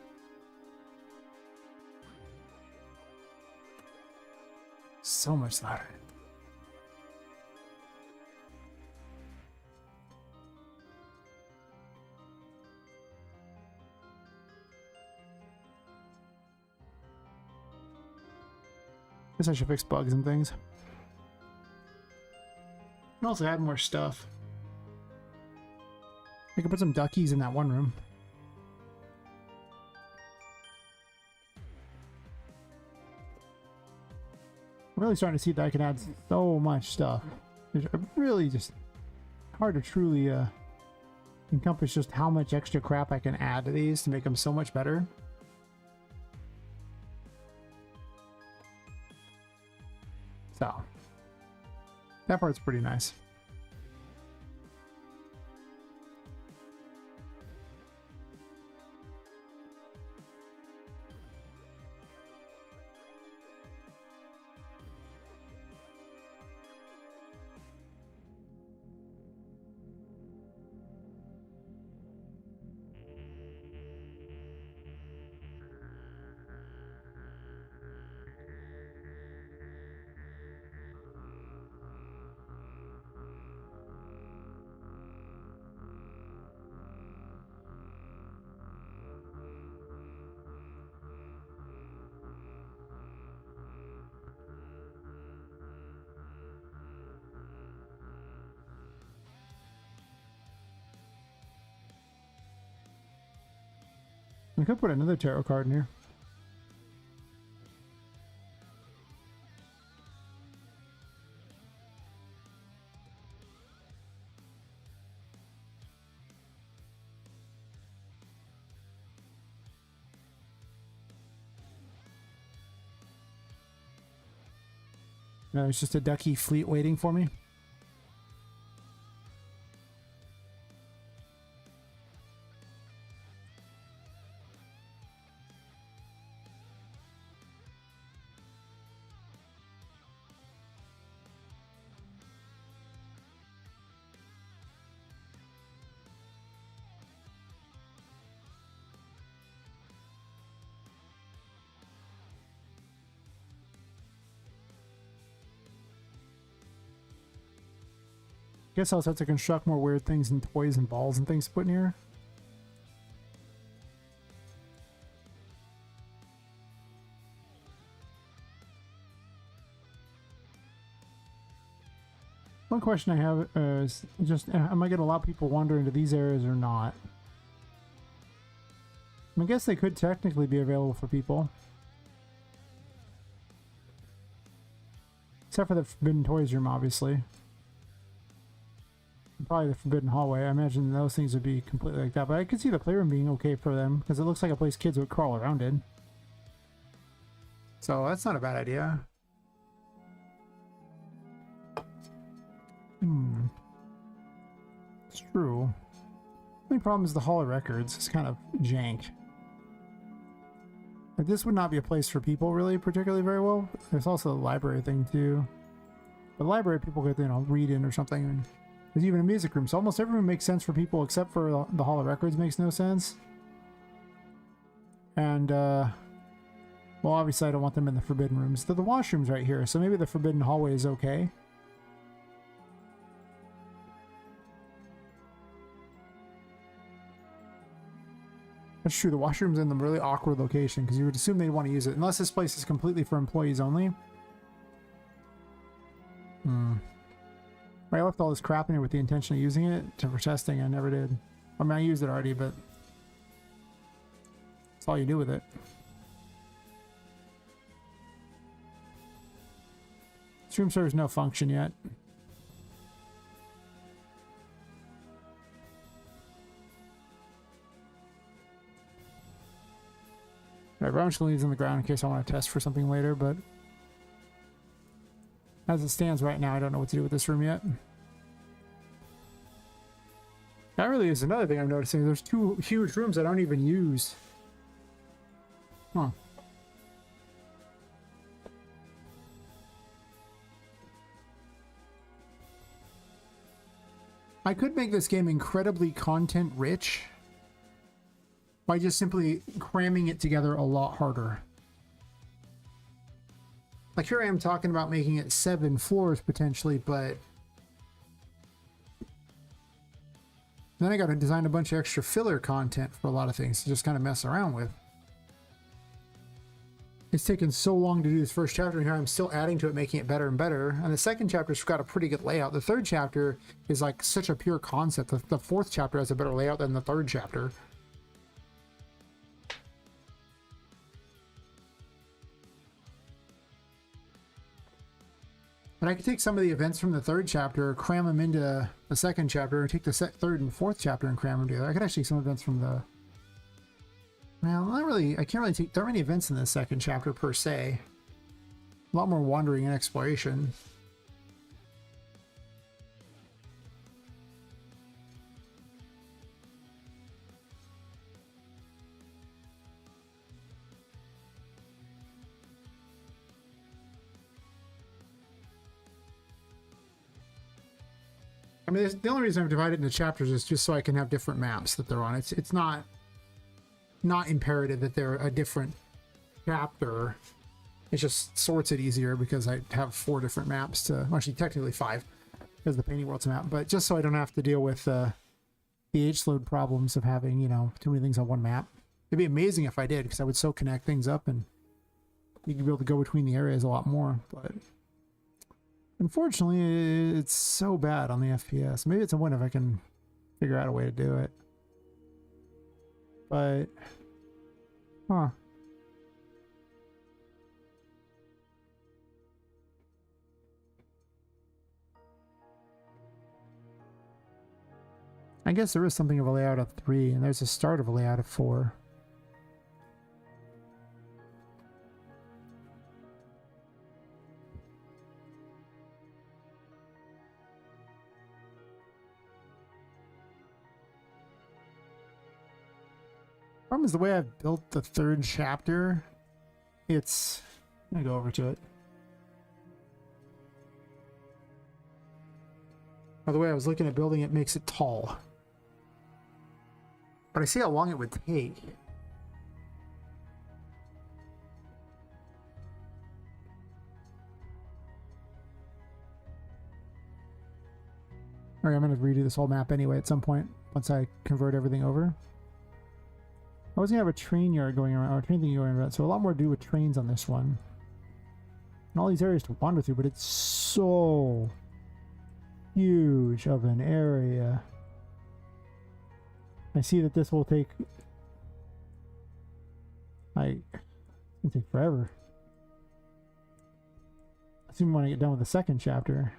So much louder. Guess I should fix bugs and things. And also add more stuff. I could put some duckies in that one room. I'm really starting to see that I can add so much stuff. It's really just hard to truly encompass just how much extra crap I can add to these to make them so much better. So, that part's pretty nice. I could put another tarot card in here. No, it's just a ducky fleet waiting for me. Guess I'll have to construct more weird things and toys and balls and things to put in here. One question I have is just, am I going to allow people to wander into these areas or not? I guess they could technically be available for people. Except for the Forbidden Toys room, obviously. probably the forbidden hallway. I imagine those things would be completely like that, but I could see the playroom being okay for them because it looks like a place kids would crawl around in. So that's not a bad idea. It's true. The only problem is the Hall of Records. It's kind of jank. Like, this would not be a place for people really particularly very well. There's also the library thing too. The library people could, you know, read in or something. And there's even a music room. So almost every room makes sense for people except for the Hall of Records makes no sense. And, well, obviously I don't want them in the forbidden rooms. The washroom's right here, so maybe the forbidden hallway is okay. That's true, the washroom's in the really awkward location because you would assume they'd want to use it. Unless this place is completely for employees only. I left all this crap in here with the intention of using it for testing. I never did. I mean, I used it already, but that's all you do with it. This room serves no function yet. Alright, I'm just going to leave these on the ground in case I want to test for something later, but as it stands right now, I don't know what to do with this room yet. That really is another thing I'm noticing. There's two huge rooms that aren't even used. Huh. I could make this game incredibly content rich by just simply cramming it together a lot harder. Like here I am talking about making it 7 floors potentially, but then I got to design a bunch of extra filler content for a lot of things to just kind of mess around with. It's taken so long to do this first chapter, and here I'm still adding to it, making it better and better. And the second chapter's got a pretty good layout. The third chapter is like such a pure concept. The fourth chapter has a better layout than the third chapter. But I could take some of the events from the third chapter, cram them into the second chapter, and take the third and fourth chapter and cram them together. I could actually take some events from the... Well, not really. I can't really take... There aren't many events in the second chapter per se. A lot more wandering and exploration. I mean, the only reason I've divided it into chapters is just so I can have different maps that they're on. It's not imperative that they're a different chapter. It just sorts it easier because I have 4 different maps to, well, actually technically 5 because the Painting World's map, but just so I don't have to deal with the H load problems of having, you know, too many things on one map. It'd be amazing if I did, because I would so connect things up and you'd be able to go between the areas a lot more, but unfortunately, it's so bad on the FPS. Maybe it's a win if I can figure out a way to do it. But, huh. I guess there is something of a layout of 3, and there's a start of a layout of 4. Problem is the way I've built the third chapter. It's... I'm gonna go over to it. By the way I was looking at building it makes it tall. But I see how long it would take. Alright, I'm gonna redo this whole map anyway at some point once I convert everything over. I was gonna have a train yard going around, or a train thing going around, so a lot more to do with trains on this one. And all these areas to wander through, but it's so huge of an area. I see that this will take, like, it's gonna take forever. Assuming when I get done with the second chapter.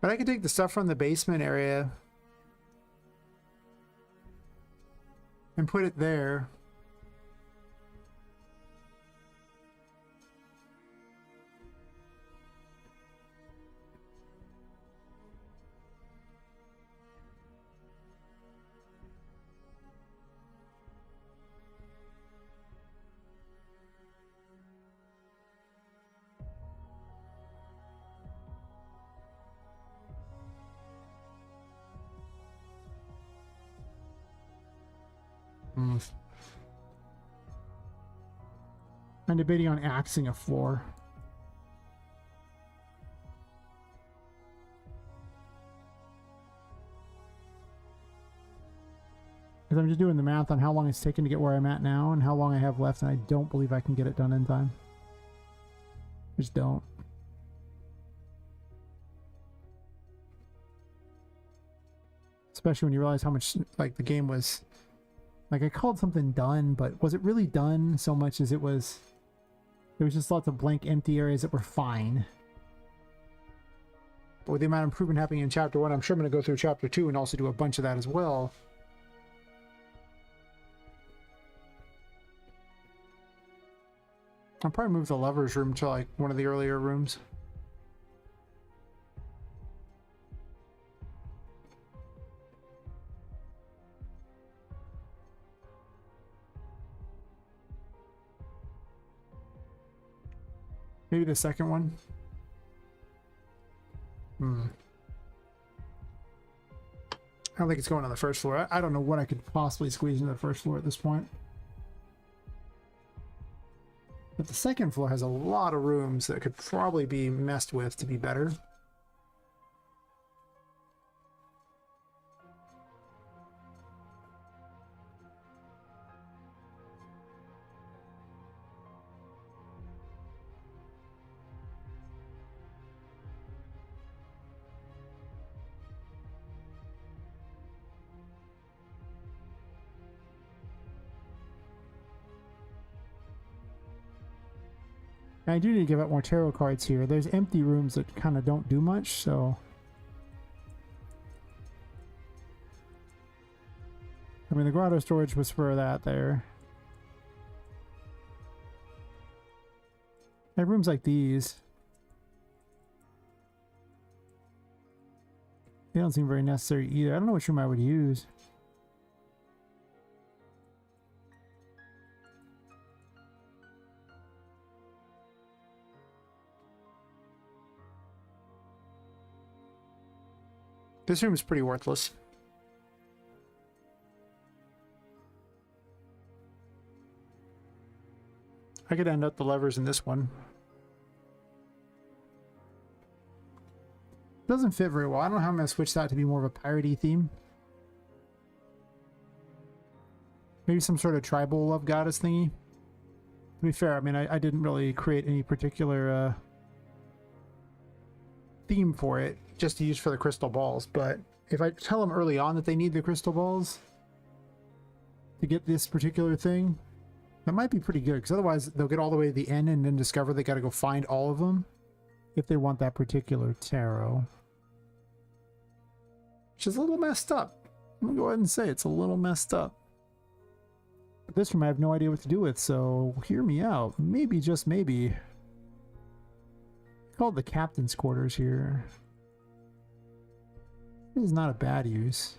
But I could take the stuff from the basement area and put it there. I'm debating on axing a floor. Because I'm just doing the math on how long it's taken to get where I'm at now and how long I have left, and I don't believe I can get it done in time. I just don't. Especially when you realize how much, like, the game was... Like, I called something done, but was it really done so much as it was... There was just lots of blank, empty areas that were fine. But with the amount of improvement happening in Chapter 1, I'm sure I'm going to go through Chapter 2 and also do a bunch of that as well. I'll probably move the lovers room to, like, one of the earlier rooms. Maybe the second one. I don't think it's going on the first floor. I don't know what I could possibly squeeze into the first floor at this point. But the second floor has a lot of rooms that could probably be messed with to be better. I do need to give out more tarot cards here. There's empty rooms that kind of don't do much, so... I mean, the grotto storage was for that there. I have rooms like these. They don't seem very necessary either. I don't know which room I would use. This room is pretty worthless. I could end up the levers in this one. Doesn't fit very well. I don't know how I'm going to switch that to be more of a piratey theme. Maybe some sort of tribal love goddess thingy. To be fair, I mean, I didn't really create any particular theme for it, just to use for the crystal balls. But if I tell them early on that they need the crystal balls to get this particular thing, that might be pretty good, because otherwise they'll get all the way to the end and then discover they got to go find all of them if they want that particular tarot. Which is a little messed up. I'm gonna go ahead and say it's a little messed up. But this room I have no idea what to do with, so hear me out. Maybe, just maybe, called the captain's quarters here. This is not a bad use.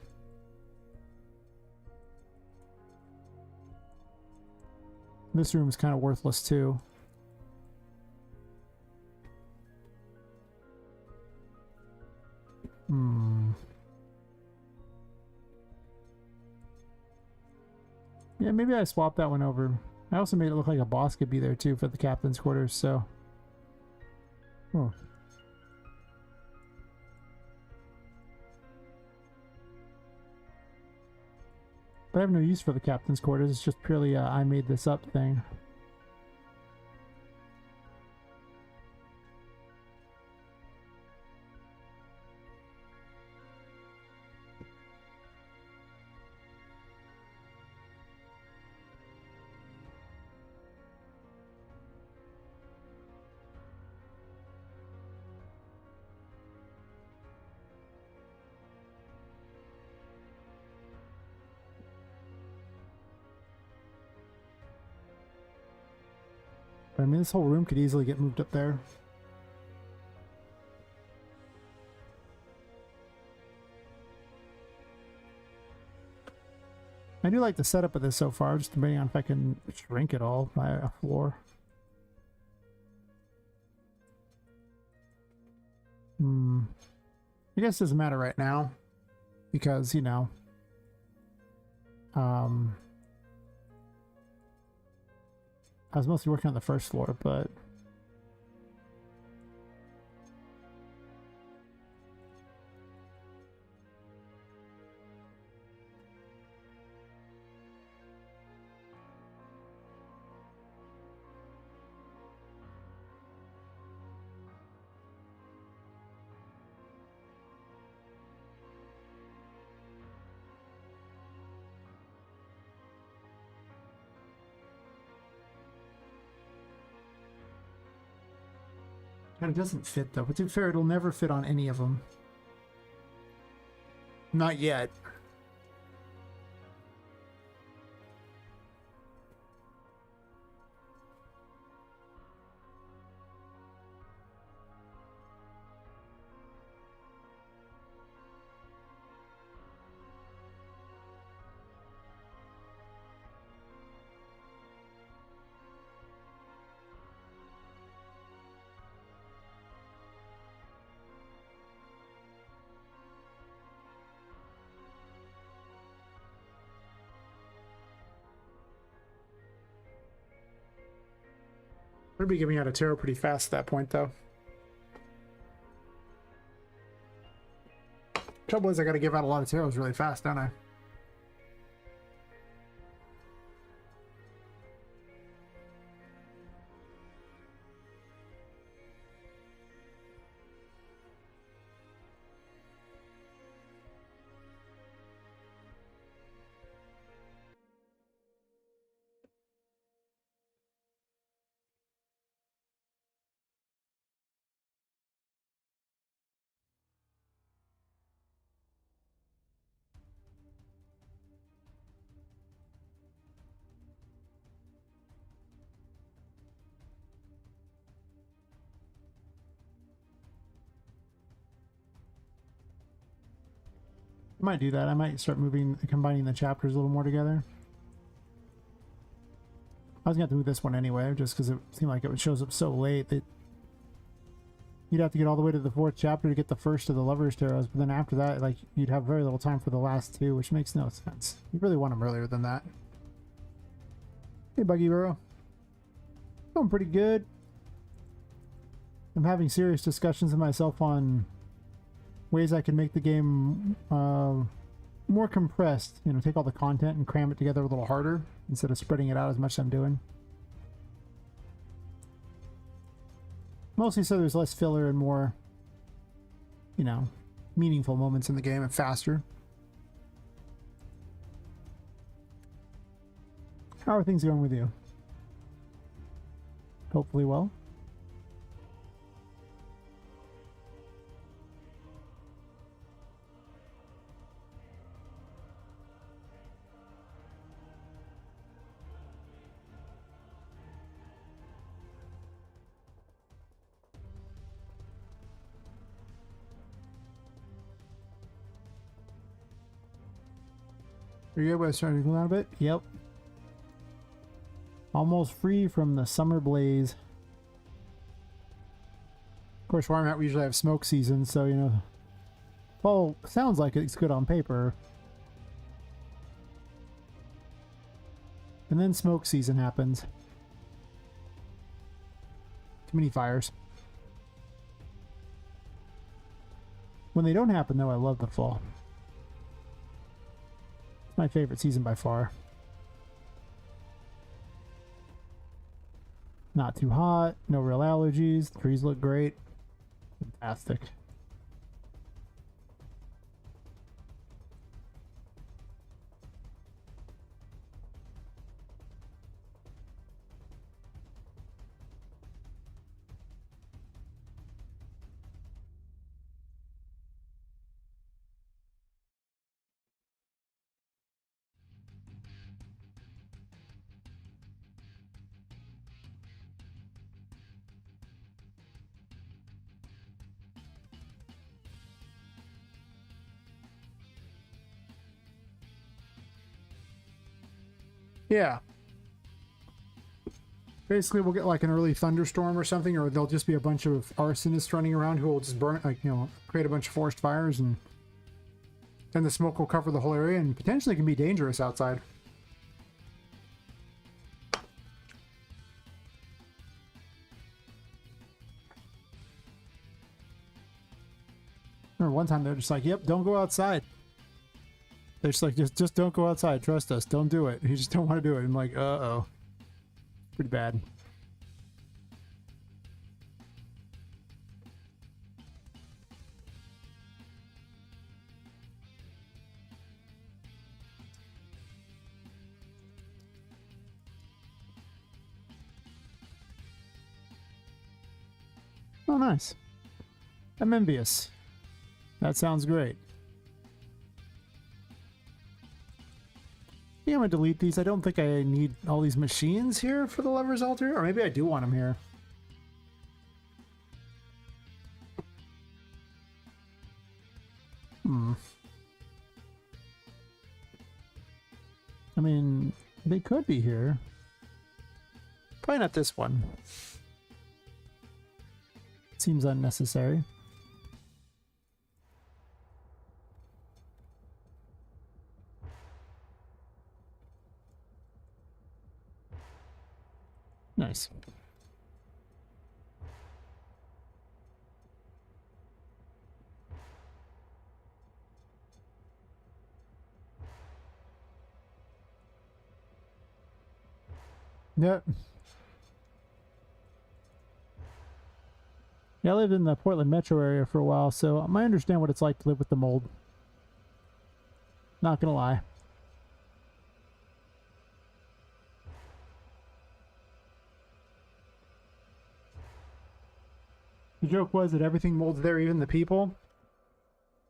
This room is kind of worthless too. Yeah, maybe I swapped that one over. I also made it look like a boss could be there too for the captain's quarters, so... Oh. But I have no use for the captain's quarters, it's just purely a I made this up thing. I mean, this whole room could easily get moved up there. I do like the setup of this so far, just depending on if I can shrink it all by a floor. I guess it doesn't matter right now because, you know, I was mostly working on the first floor, but it doesn't fit though. But to be fair, it'll never fit on any of them. Not yet. We're gonna be giving out a tarot pretty fast at that point, though. Trouble is, I gotta give out a lot of tarots really fast, don't I? I might do that. I might start combining the chapters a little more together. I was gonna have to move this one anyway, just because it seemed like it shows up so late that you'd have to get all the way to the 4th chapter to get the first of the Lovers Tarots, but then after that, like, you'd have very little time for the last 2, which makes no sense. You really want them earlier than that. Hey, Buggy Burrow. Going pretty good. I'm having serious discussions with myself on ways I can make the game more compressed. You know, take all the content and cram it together a little harder instead of spreading it out as much as I'm doing. Mostly so there's less filler and more, you know, meaningful moments in the game and faster. How are things going with you? Hopefully well. Are you able to start to cool down a bit? Yep. Almost free from the summer blaze. Of course, where I'm at, we usually have smoke season, so, you know, fall sounds like it's good on paper. And then smoke season happens. Too many fires. When they don't happen, though, I love the fall. It's my favorite season by far. Not too hot, no real allergies, the trees look great. Fantastic. Yeah. Basically, we'll get like an early thunderstorm or something, or there'll just be a bunch of arsonists running around who will just burn, like, you know, create a bunch of forest fires, and then the smoke will cover the whole area and potentially can be dangerous outside. Remember one time they're just like, yep, don't go outside. They're just like, just don't go outside. Trust us. Don't do it. You just don't want to do it. I'm like, uh-oh. Pretty bad. Oh, nice. I'm envious. That sounds great. I think I'm gonna delete these. I don't think I need all these machines here for the Lover's Altar, or maybe I do want them here. I mean, they could be here. Probably not this one. Seems unnecessary. Nice. Yep. Yeah, I lived in the Portland metro area for a while, so I understand what it's like to live with the mold. Not gonna lie. The joke was that everything molds there, even the people.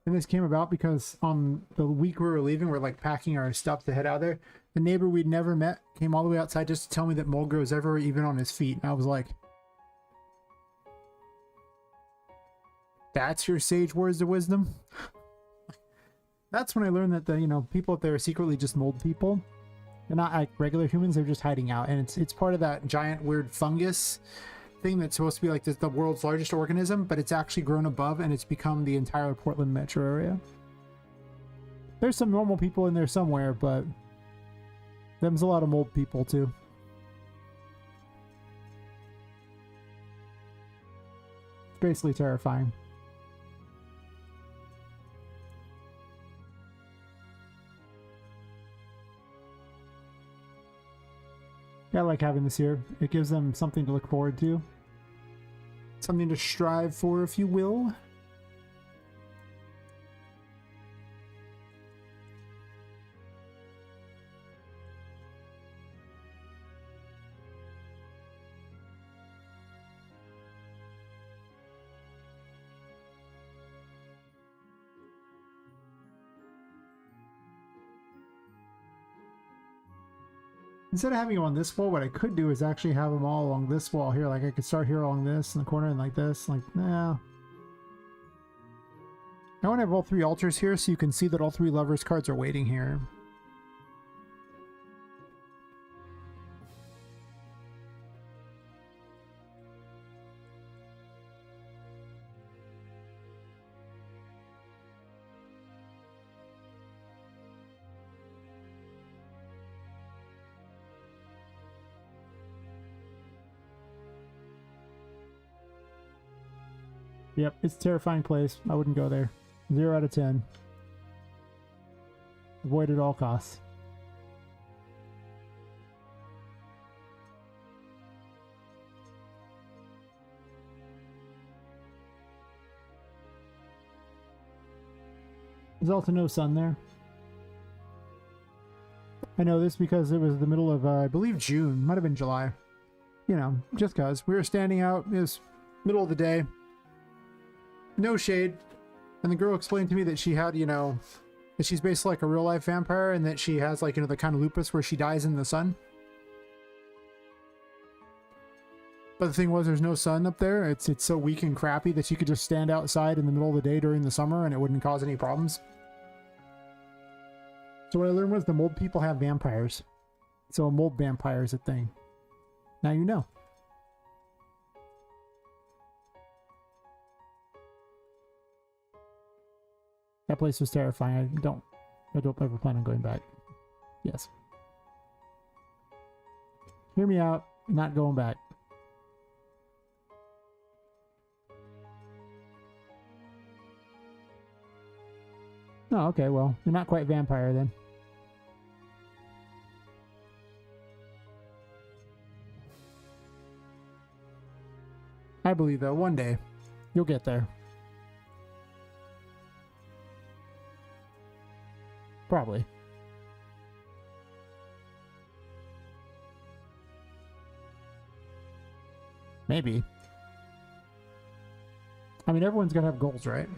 And this came about because on the week we were leaving, we're like packing our stuff to head out there. The neighbor we'd never met came all the way outside just to tell me that mold grows everywhere, even on his feet. And I was like, that's your sage words of wisdom? That's when I learned that the, you know, people up there are secretly just mold people. They're not like regular humans, they're just hiding out. And it's part of that giant weird fungus thing that's supposed to be like the world's largest organism, but it's actually grown above and it's become the entire Portland metro area. There's some normal people in there somewhere, but them's a lot of mold people too. It's basically terrifying. Yeah, I like having this here. It gives them something to look forward to. Something to strive for, if you will. Instead of having them on this wall, what I could do is actually have them all along this wall here. Like I could start here along this in the corner and like this. Like, nah. I want to have all three altars here so you can see that all three lovers cards are waiting here. Yep, it's a terrifying place. I wouldn't go there. 0 out of 10. Avoid at all costs. There's also no sun there. I know this because it was the middle of, I believe June. Might have been July. You know, just cause. We were standing out. It was middle of the day. No shade. And the girl explained to me that she had, you know, that she's basically like a real life vampire and that she has like, you know, the kind of lupus where she dies in the sun. But the thing was, there's no sun up there. It's so weak and crappy that you could just stand outside in the middle of the day during the summer and it wouldn't cause any problems. So what I learned was the mold people have vampires. So a mold vampire is a thing. Now you know. That place was terrifying. I don't ever plan on going back. Yes. Hear me out. Not going back. Oh, okay. Well, you're not quite vampire then. I believe though, one day you'll get there. Probably. Maybe. I mean, everyone's gotta have goals, right?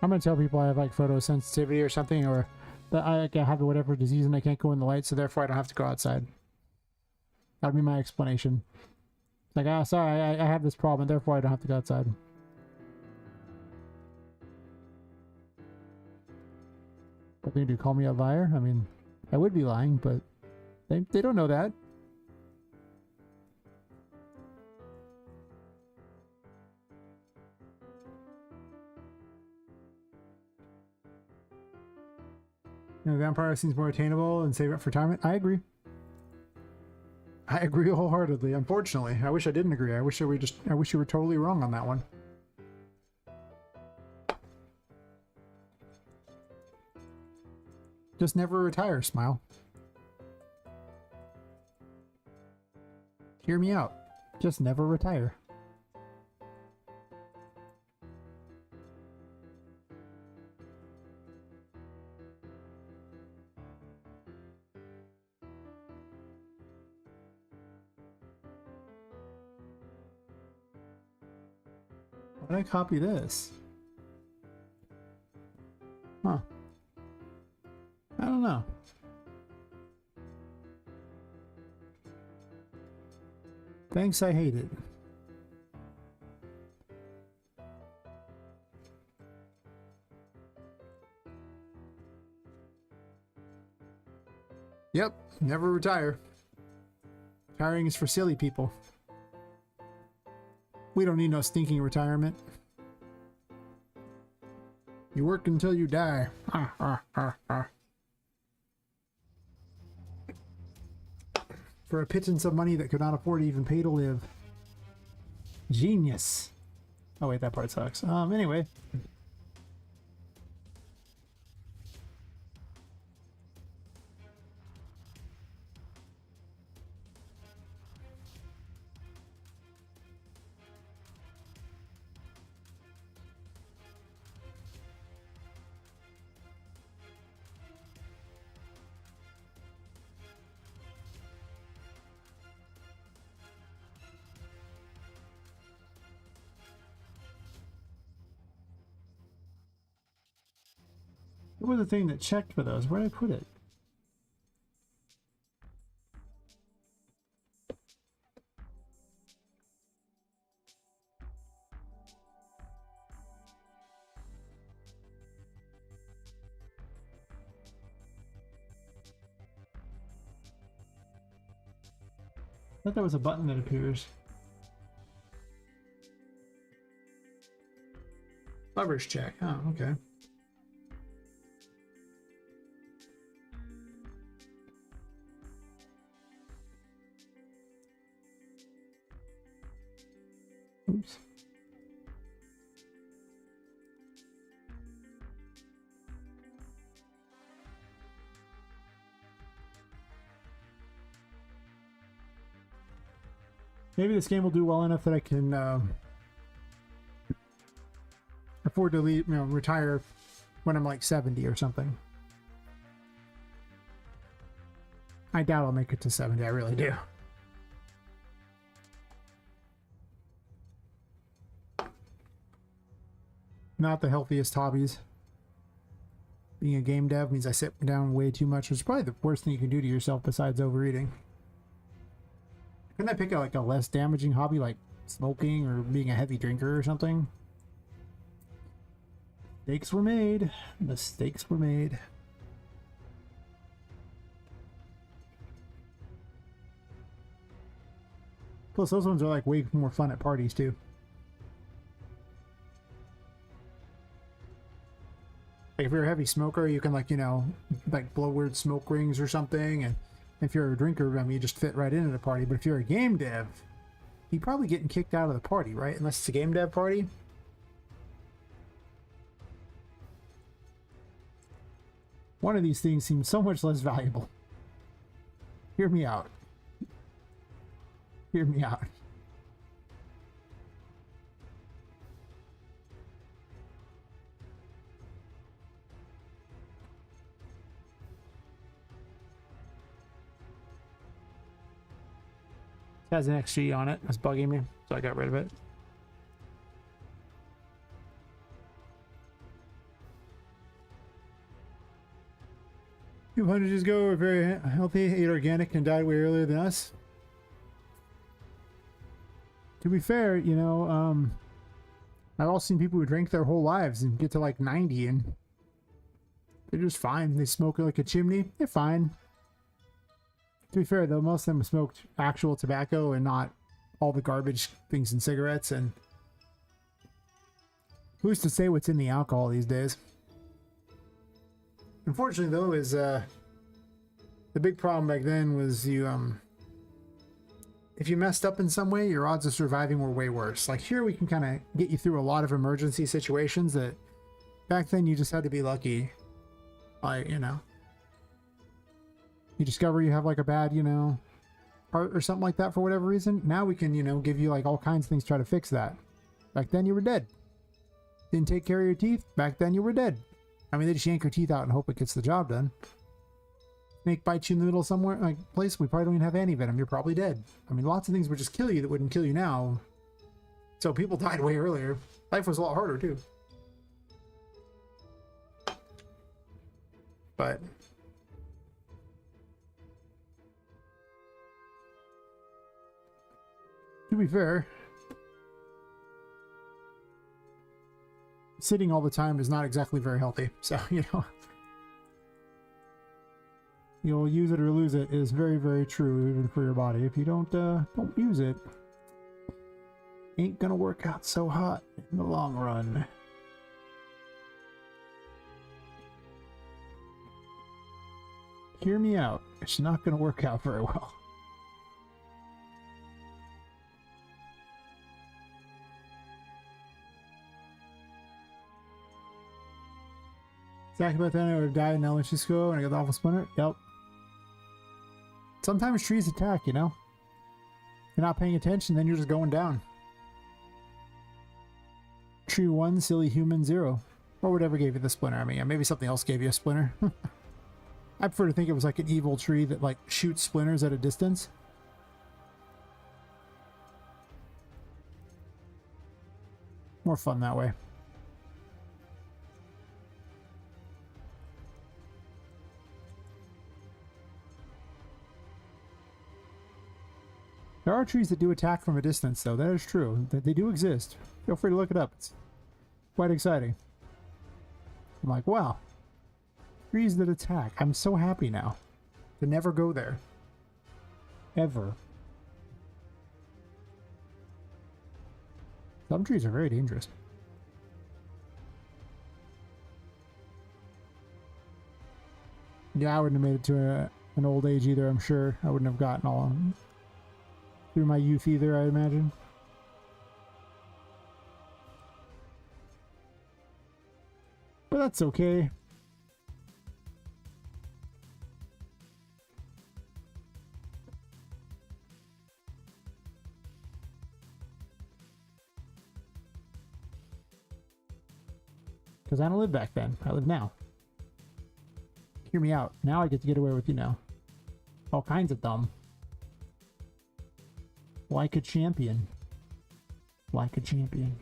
I'm gonna tell people I have like photosensitivity or something, or that I have whatever disease and I can't go in the light, so therefore I don't have to go outside. That would be my explanation. Like, ah, sorry, I have this problem, and therefore I don't have to go outside. What they do? Call me a liar? I mean, I would be lying, but they don't know that. You know, vampire seems more attainable and save it for retirement. I agree. I agree wholeheartedly. Unfortunately, I wish I didn't agree. I wish you were totally wrong on that one. Just never retire, Smile. Hear me out. Just never retire. Why did I copy this? Huh. I don't know. Thanks, I hate it. Yep, never retire. Retiring is for silly people. We don't need no stinking retirement. You work until you die. For a pittance of money that could not afford to even pay to live. Genius. Oh wait, that part sucks. Anyway. What was the thing that checked for those? Where did I put it? I thought there was a button that appears. Leverage check. Oh, okay. Oops. Maybe this game will do well enough that I can afford to leave, retire when I'm like 70 or something. I doubt I'll make it to 70. I really do. not the healthiest hobbies. Being a game dev means I sit down way too much, which is probably the worst thing you can do to yourself besides overeating. Couldn't I pick like a less damaging hobby like smoking or being a heavy drinker or something? Mistakes were made. Mistakes were made. Plus, those ones are like way more fun at parties too. Like if you're a heavy smoker, you can like, you know, like blow weird smoke rings or something. And if you're a drinker, I mean, you just fit right into the party. But if you're a game dev, you're probably getting kicked out of the party, right? Unless it's a game dev party. One of these things seems so much less valuable. Hear me out. Hear me out. It has an XG on it. It's bugging me, so I got rid of it. A few hundred years ago, we were very healthy, ate organic, and died way earlier than us. To be fair, you know, I've also seen people who drink their whole lives and get to like 90 and they're just fine. They smoke like a chimney. They're fine. To be fair, though, most of them smoked actual tobacco and not all the garbage things in cigarettes. And who's to say what's in the alcohol these days? Unfortunately, though, is the big problem back then was you if you messed up in some way, your odds of surviving were way worse. Like here, we can kind of get you through a lot of emergency situations that back then you just had to be lucky. Like, you know, you discover you have like a bad, you know, heart or something like that for whatever reason. Now we can, you know, give you like all kinds of things to try to fix that. Back then you were dead. Didn't take care of your teeth. Back then you were dead. I mean, they just yank your teeth out and hope it gets the job done. Snake bites you in the middle somewhere, like place, we probably don't even have antivenom. You're probably dead. I mean, lots of things would just kill you that wouldn't kill you now. So people died way earlier. Life was a lot harder too. But to be fair, sitting all the time is not exactly very healthy. So, you know, you'll use it or lose it is very, very true, even for your body. If you don't use it, ain't gonna work out so hot in the long run. Hear me out. It's not gonna work out very well. Exactly about that, I would have died in elementary school and I got the awful splinter. Yep. Sometimes trees attack, you know? If you're not paying attention, then you're just going down. Tree 1, silly human 0. Or whatever gave you the splinter. I mean, maybe something else gave you a splinter. I prefer to think it was like an evil tree that like shoots splinters at a distance. More fun that way. There are trees that do attack from a distance, though. That is true. They do exist. Feel free to look it up. It's quite exciting. I'm like, wow. Trees that attack. I'm so happy now to never go there. Ever. Some trees are very dangerous. Yeah, I wouldn't have made it to an old age either, I'm sure. I wouldn't have gotten all through my youth either, I imagine. But that's okay. Because I don't live back then. I live now. Hear me out. Now I get to get away with, you know, all kinds of dumb. Like a champion. Like a champion.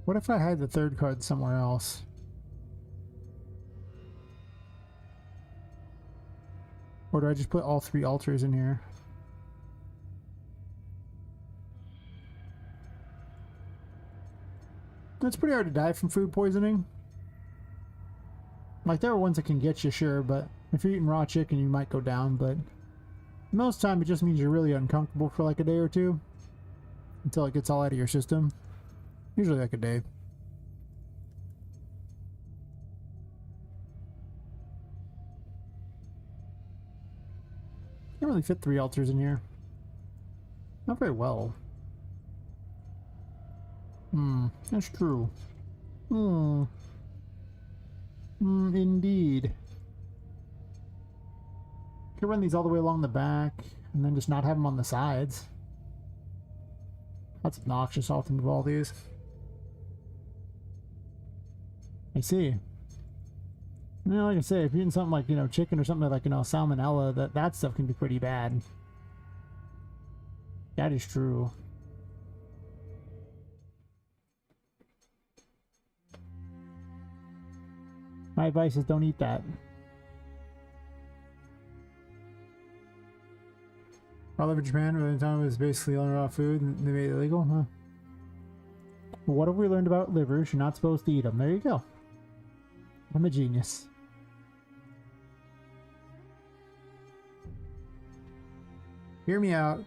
What if I hide the third card somewhere else? Or do I just put all 3 altars in here? It's pretty hard to die from food poisoning. Like, there are ones that can get you, sure, but if you're eating raw chicken, you might go down, but most time it just means you're really uncomfortable for like a day or two until it gets all out of your system. Usually like a day. Can't really fit 3 altars in here. Not very well. That's true. Indeed. Could run these all the way along the back and then just not have them on the sides. That's obnoxious. I'll have to move all these. I see. Like I say, if you're eating something like, chicken or something like, salmonella, that stuff can be pretty bad. That is true. My advice is don't eat that. All over Japan, where the time was basically on raw food and they made it illegal, huh? Well, what have we learned about livers? You're not supposed to eat them. There you go. I'm a genius. Hear me out.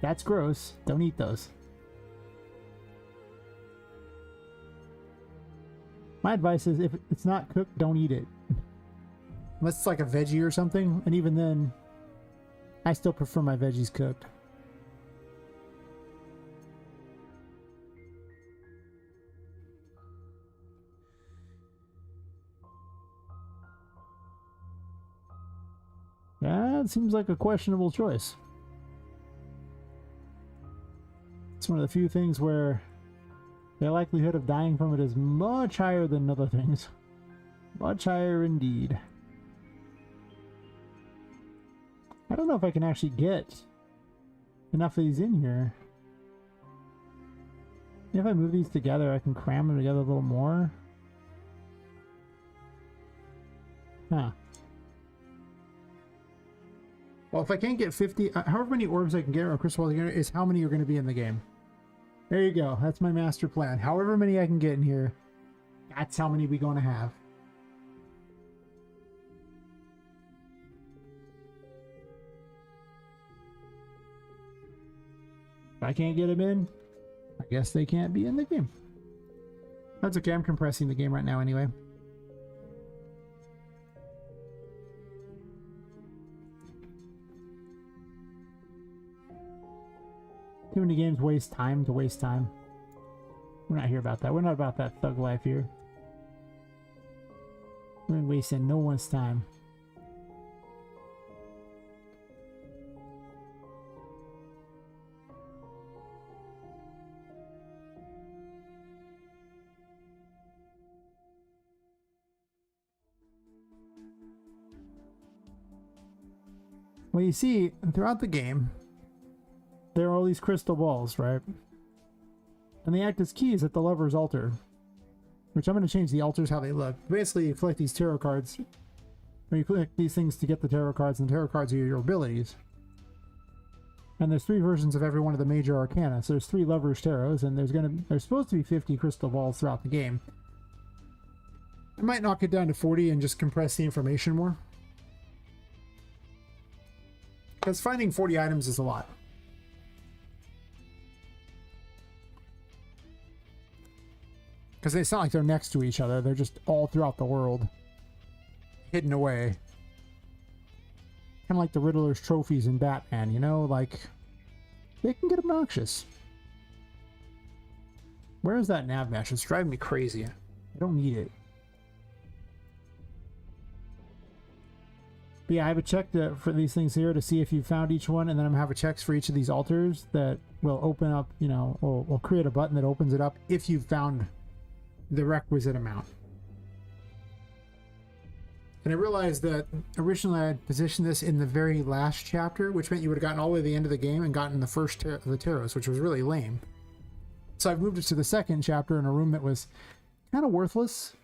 That's gross. Don't eat those. My advice is if it's not cooked, don't eat it. Unless it's like a veggie or something, and even then, I still prefer my veggies cooked. That seems like a questionable choice. It's one of the few things where the likelihood of dying from it is much higher than other things. Much higher indeed. I don't know if I can actually get enough of these in here. If I move these together, I can cram them together a little more. Huh. Well, if I can't get 50, however many orbs I can get or crystal balls I can get is how many are going to be in the game. There you go. That's my master plan. However many I can get in here, that's how many we're going to have. If I can't get them in, I guess they can't be in the game. That's okay. I'm compressing the game right now anyway. Too many games waste time to waste time. We're not here about that. We're not about that thug life here. We're wasting no one's time. Well, you see, throughout the game, there are all these crystal balls, right? And they act as keys at the lover's altar. Which I'm going to change the altars how they look. Basically, you collect these tarot cards. Or you collect these things to get the tarot cards, and the tarot cards are your abilities. And there's 3 versions of every one of the major arcana. So there's 3 lovers tarots, and there's supposed to be 50 crystal balls throughout the game. I might knock it down to 40 and just compress the information more. Because finding 40 items is a lot. Because it's not like they're next to each other. They're just all throughout the world. Hidden away. Kind of like the Riddler's trophies in Batman, you know? Like, they can get obnoxious. Where is that nav mesh? It's driving me crazy. I don't need it. But yeah, I have a check for these things here to see if you found each one, and then I'm going to have a checks for each of these altars that will open up, you know, or will create a button that opens it up if you've found the requisite amount. And I realized that originally I had positioned this in the very last chapter, which meant you would have gotten all the way to the end of the game and gotten the first the tarots, which was really lame. So I've moved it to the second chapter in a room that was kind of worthless.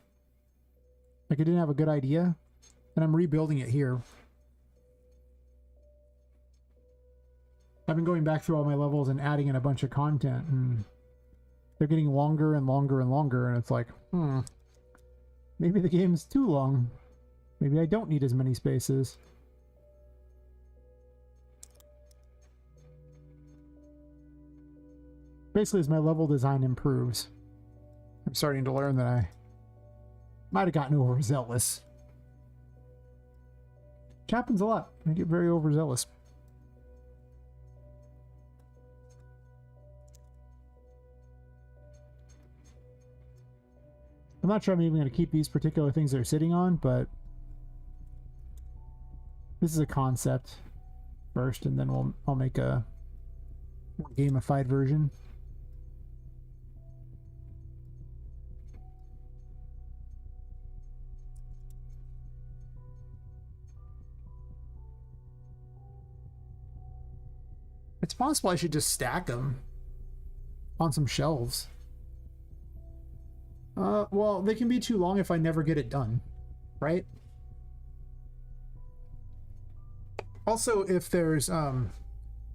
Like I didn't have a good idea. And I'm rebuilding it here. I've been going back through all my levels and adding in a bunch of content, and they're getting longer and longer and longer, and it's like, maybe the game's too long. Maybe I don't need as many spaces. Basically, as my level design improves, I'm starting to learn that I might have gotten overzealous. Which happens a lot. I get very overzealous. I'm not sure I'm even going to keep these particular things they're sitting on, but this is a concept first, and then I'll make a more gamified version. It's possible I should just stack them on some shelves. Well, they can be too long if I never get it done, right? Also, if there's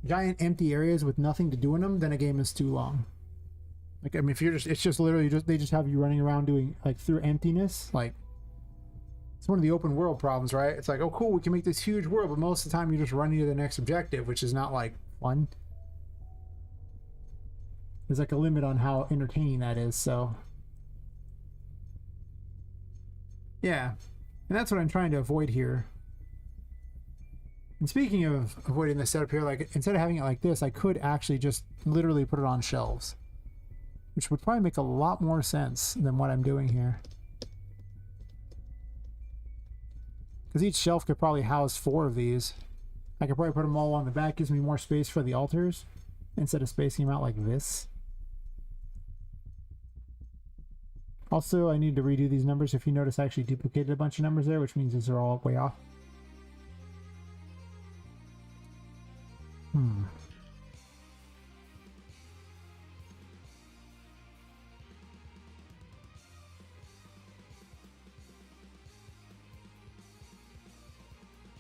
giant empty areas with nothing to do in them, then a game is too long. Like, I mean, if you're just, it's just literally just, they just have you running around doing, like, through emptiness. Like, it's one of the open world problems, right? It's like, oh cool, we can make this huge world, but most of the time you're just running to the next objective, which is not, like, fun. There's, like, a limit on how entertaining that is, so... Yeah, and that's what I'm trying to avoid here. And speaking of avoiding this setup here, like, instead of having it like this, I could actually just literally put it on shelves, which would probably make a lot more sense than what I'm doing here. Because each shelf could probably house 4 of these. I could probably put them all on the back, gives me more space for the altars, instead of spacing them out like this. Also, I need to redo these numbers. If you notice, I actually duplicated a bunch of numbers there, which means these are all way off. Is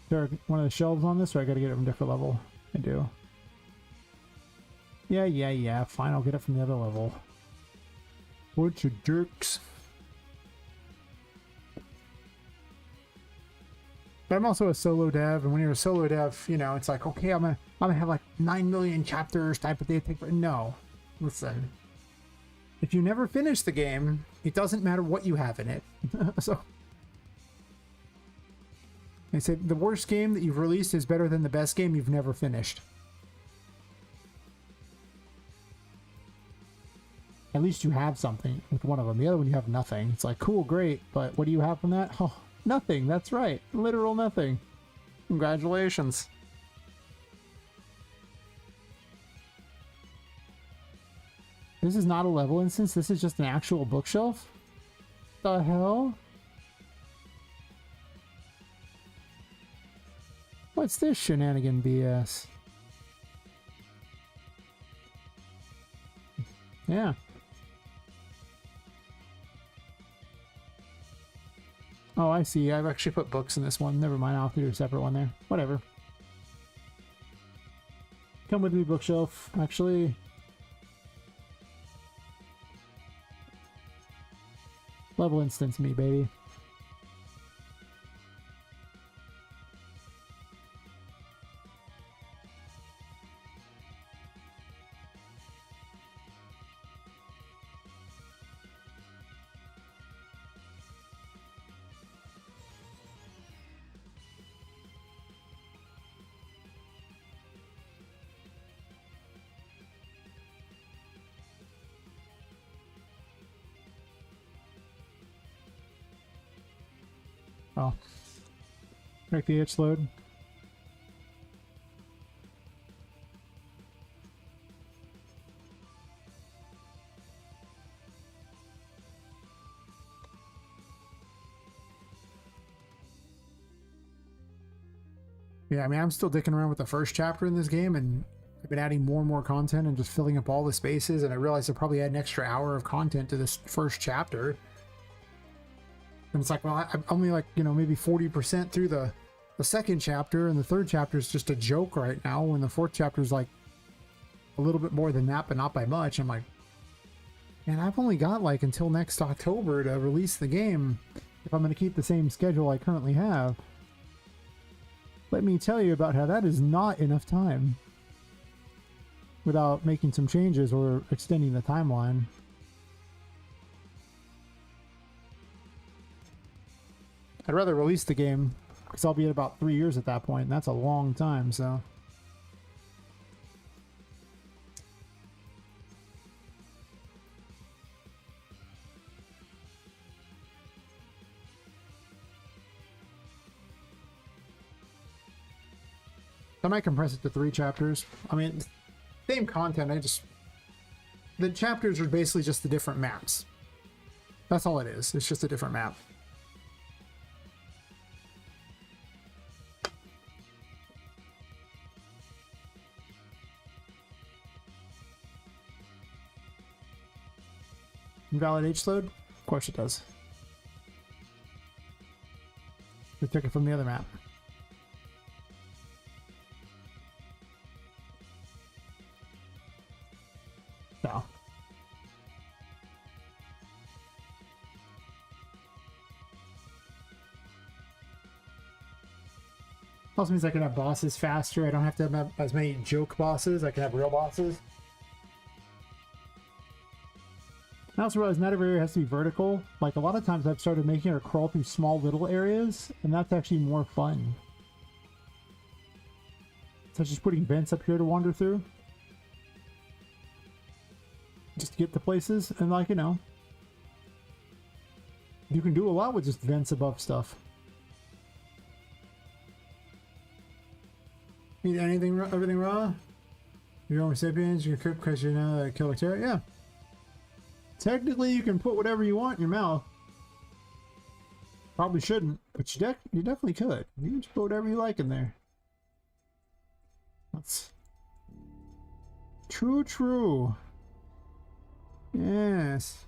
there one of the shelves on this, or I gotta get it from a different level? I do. Yeah, fine, I'll get it from the other level. Bunch of jerks. But I'm also a solo dev, and when you're a solo dev, you know, it's like, okay, I'm gonna have like 9 million chapters type of thing. No, listen. If you never finish the game, it doesn't matter what you have in it. So they say the worst game that you've released is better than the best game you've never finished. At least you have something with one of them. The other one you have nothing. It's like, cool, great, but what do you have from that? Oh, nothing. That's right. Literal nothing. Congratulations. This is not a level instance. This is just an actual bookshelf? The hell? What's this shenanigan BS? Yeah. Oh, I see. I've actually put books in this one. Never mind. I'll do a separate one there. Whatever. Come with me, bookshelf. Actually... level instance me, baby. Oh. Make the itch load. Yeah, I mean, I'm still dicking around with the first chapter in this game, and I've been adding more and more content and just filling up all the spaces, and I realized I probably had an extra hour of content to this first chapter. And it's like, well, I'm only like, you know, maybe 40% through the second chapter, and the third chapter is just a joke right now, when the fourth chapter is like a little bit more than that, but not by much. I'm like, man, I've only got like until next October to release the game if I'm going to keep the same schedule I currently have. Let me tell you about how that is not enough time without making some changes or extending the timeline. I'd rather release the game because I'll be at about 3 years at that point, and that's a long time, so. I might compress it to 3 chapters. I mean, same content, the chapters are basically just the different maps. That's all it is. It's just a different map. Invalid H-load? Of course it does. We took it from the other map. So. Also means I can have bosses faster. I don't have to have as many joke bosses. I can have real bosses. I also realize not every area has to be vertical. Like, a lot of times I've started making her crawl through small little areas, and that's actually more fun. Such as putting vents up here to wander through. Just to get to places, and like, you know, you can do a lot with just vents above stuff. Eat anything, everything raw? Your own recipients, you cook because you know that kill bacteria? Yeah. Technically, you can put whatever you want in your mouth. Probably shouldn't, but you definitely could. You can just put whatever you like in there. That's true. Yes.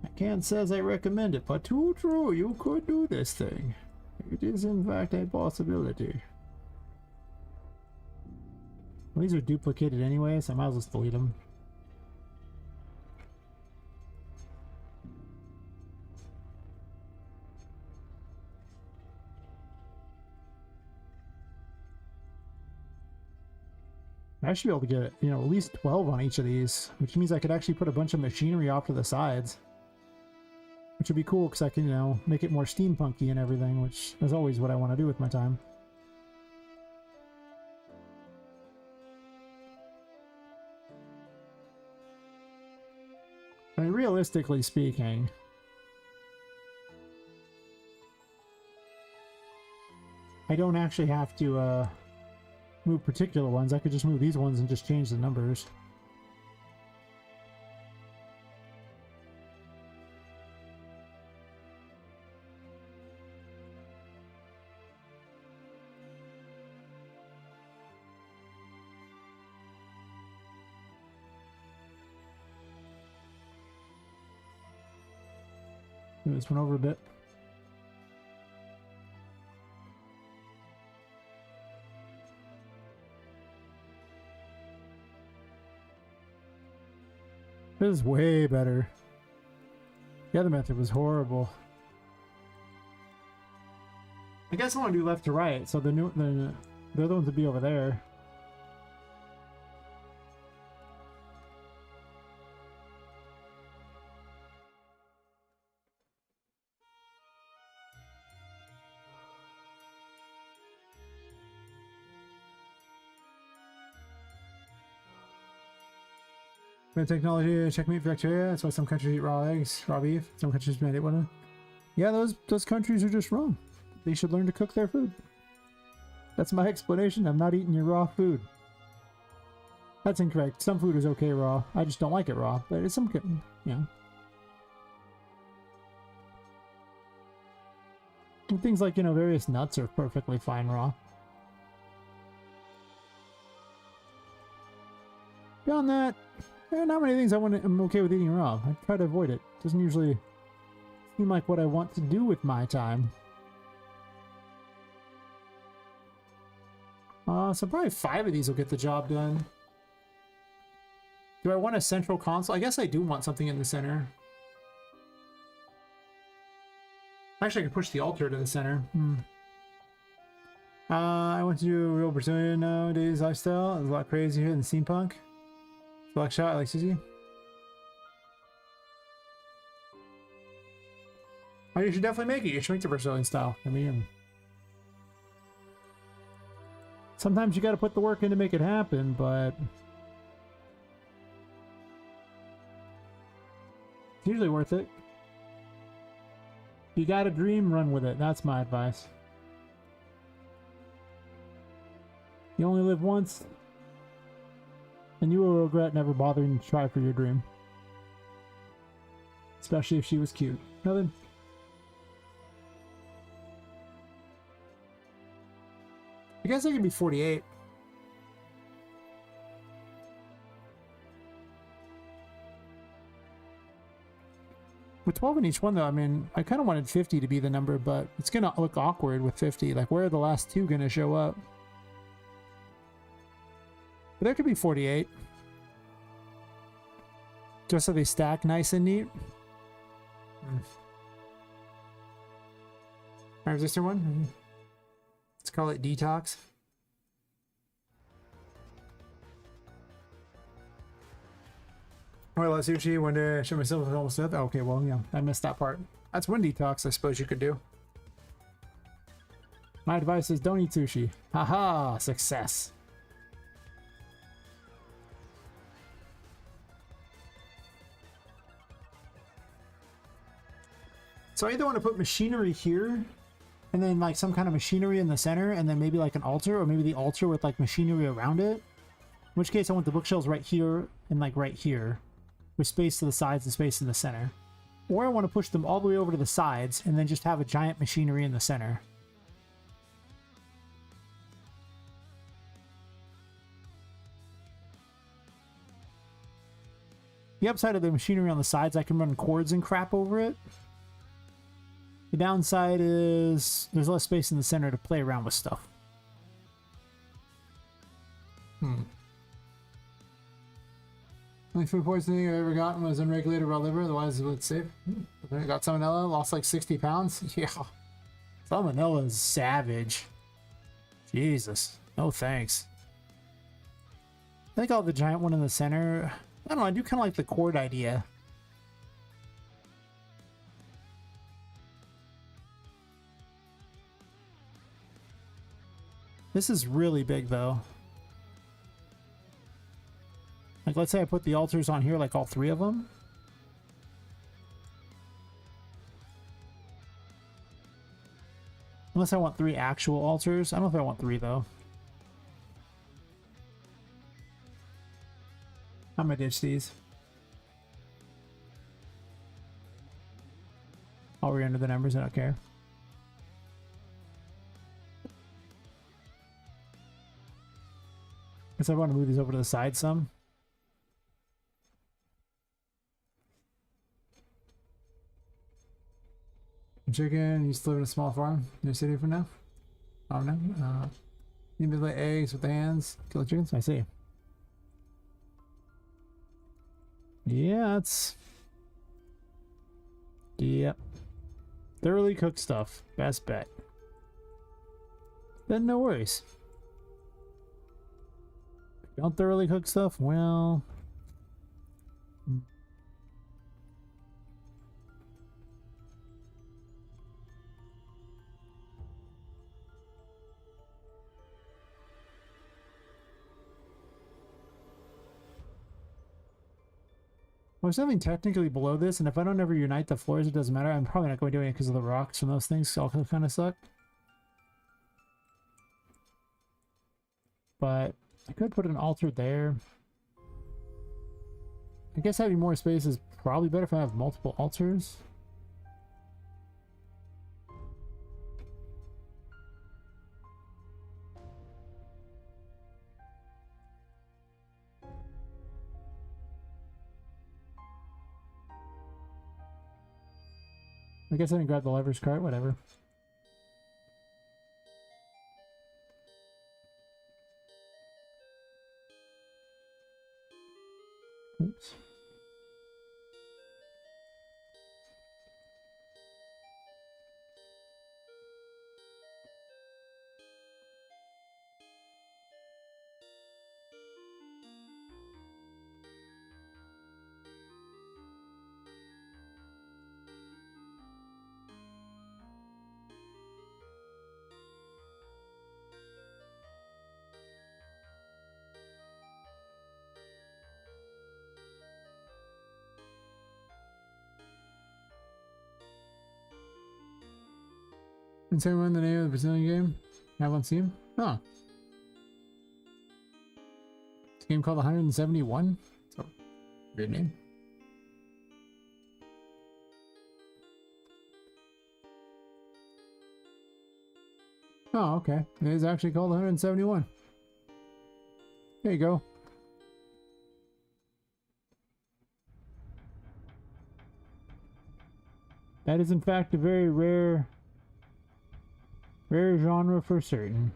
I can't say I recommend it, but true, you could do this thing. It is in fact a possibility. Well, these are duplicated anyway, so I might as well just delete them. I should be able to get, you know, at least 12 on each of these, which means I could actually put a bunch of machinery off to the sides. Which would be cool, because I can, you know, make it more steampunky and everything, which is always what I want to do with my time. I mean, realistically speaking, I don't actually have to move particular ones. I could just move these ones and just change the numbers. Move this one over a bit. This is way better. The other method was horrible. I guess I want to do left to right, so the other ones would be over there. Technology, checkmate for bacteria. That's why some countries eat raw eggs, raw beef. Some countries mandate one. Yeah, those countries are just wrong. They should learn to cook their food. That's my explanation. I'm not eating your raw food. That's incorrect. Some food is okay raw. I just don't like it raw. But it's some, you know. things like, you know, various nuts are perfectly fine raw. Beyond that, there are not many things I'm okay with eating raw. I try to avoid it. Doesn't usually seem like what I want to do with my time. So probably 5 of these will get the job done. Do I want a central console? I guess I do want something in the center. Actually, I could push the altar to the center. I want to do a real Brazilian nowadays lifestyle. It's a lot crazier than steampunk. Black shot, like Susie. Oh, you should definitely make it. You should make the Brazilian style. I mean, sometimes you got to put the work in to make it happen, but it's usually worth it. If you got a dream, run with it. That's my advice. You only live once, and you will regret never bothering to try for your dream. Especially if she was cute. Nothing. I guess I could be 48. With 12 in each one, though, I mean, I kind of wanted 50 to be the number, but it's going to look awkward with 50. Like, where are the last 2 going to show up? But there could be 48. Just so they stack nice and neat. Resistor one. Let's call it Detox. Well, Sushi, when to show myself almost death. Okay, well, yeah, I missed that part. That's one detox I suppose you could do. My advice is don't eat sushi. Haha, success. So I either want to put machinery here, and then like some kind of machinery in the center, and then maybe like an altar, or maybe the altar with like machinery around it. In which case I want the bookshelves right here and like right here, with space to the sides and space in the center. Or I want to push them all the way over to the sides and then just have a giant machinery in the center. The upside of the machinery on the sides, I can run cords and crap over it. The downside is there's less space in the center to play around with stuff. Only food poisoning I've ever gotten was unregulated raw liver, otherwise it would safe. I got salmonella, lost like 60 pounds. Yeah. Salmonella is savage. Jesus. No thanks. I think I'll have the giant one in the center. I don't know, I do kind of like the cord idea. This is really big though. Like, let's say I put the altars on here, like all 3 of them. Unless I want 3 actual altars. I don't know if I want 3 though. I'm gonna ditch these. I'll re-enter the numbers, I don't care. Guess I want to move these over to the side some. Chicken, you used to live in a small farm in the city for now? Oh no. Need to lay eggs with the hands, kill the chickens? I see. Yeah, it's... Yep. Thoroughly cooked stuff. Best bet. Then no worries. If you don't thoroughly cook stuff, well... Well, there's nothing technically below this, and if I don't ever unite the floors, it doesn't matter. I'm probably not going to do it because of the rocks from those things, so all kind of suck. But I could put an altar there. I guess having more space is probably better if I have multiple altars. I guess I didn't grab the leverage cart, whatever. Oops. Can someone the name of the Brazilian game? Have on Steam? Huh. It's a game called 171? So, weird name. Oh, okay. It is actually called 171. There you go. That is in fact a very rare genre for certain.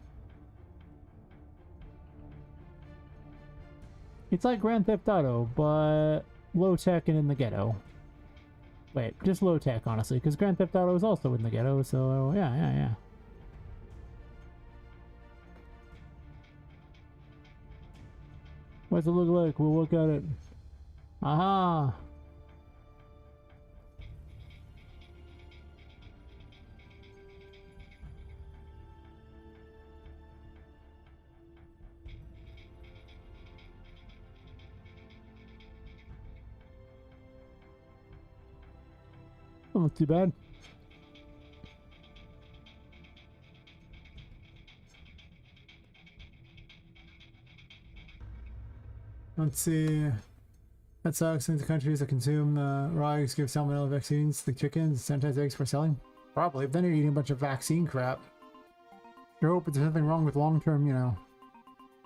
It's like Grand Theft Auto, but low tech and in the ghetto. Wait, just low tech, honestly, because Grand Theft Auto is also in the ghetto, so yeah. What's it look like? We'll look at it. Aha! Don't look too bad. Let's see. That sucks. In the countries that consume raw eggs give salmonella vaccines to the chickens, sanitize eggs for selling. Probably. Then you're eating a bunch of vaccine crap. You're hoping there's nothing wrong with long-term, you know,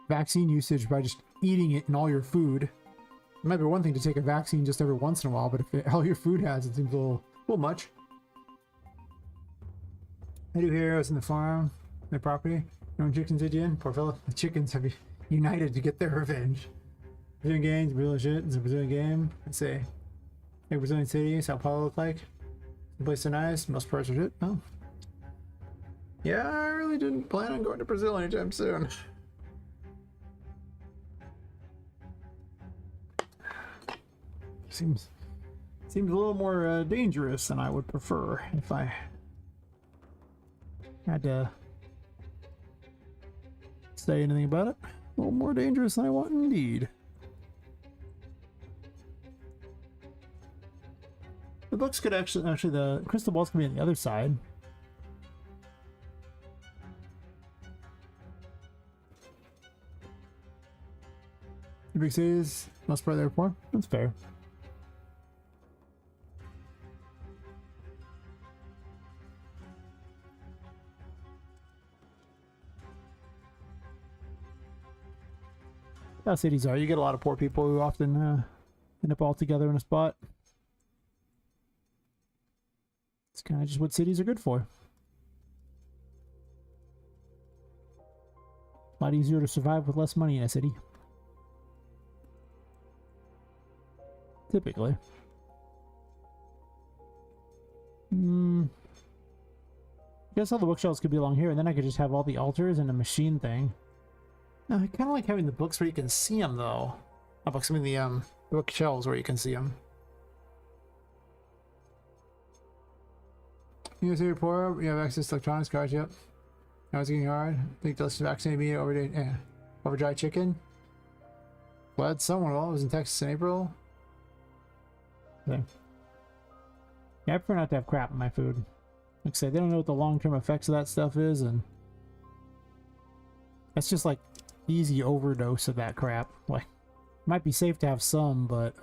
vaccine usage by just eating it in all your food. It might be one thing to take a vaccine just every once in a while, but if all your food has, it seems a little much. I do heroes in the farm, my property. Your own chickens did you in? Poor fella. The chickens have united to get their revenge. Brazilian games, Brazilian shit. It's a Brazilian game. Let's see. Hey, Brazilian city, Sao Paulo look like. The place so nice. Most parts are shit. Oh. Yeah, I really didn't plan on going to Brazil anytime soon. Seems a little more dangerous than I would prefer if I had to say anything about it. A little more dangerous than I want indeed. The books could actually the crystal balls could be on the other side. The big cities, most part of the airport. That's fair. How cities are. You get a lot of poor people who often end up all together in a spot. It's kind of just what cities are good for. A lot easier to survive with less money in a city. Typically. I guess all the bookshelves could be along here, and then I could just have all the altars and a machine thing. No, I kind of like having the books where you can see them, though. Not books, I mean the bookshelves where you can see them. You see your poor, you have access to electronics cards, yep. Now it's getting hard. I think let's vaccinate me overdried chicken. Glad someone was in Texas in April. Okay. Yeah, I prefer not to have crap in my food. Like I said, they don't know what the long-term effects of that stuff is, and that's just like easy overdose of that crap. Like, might be safe to have some, but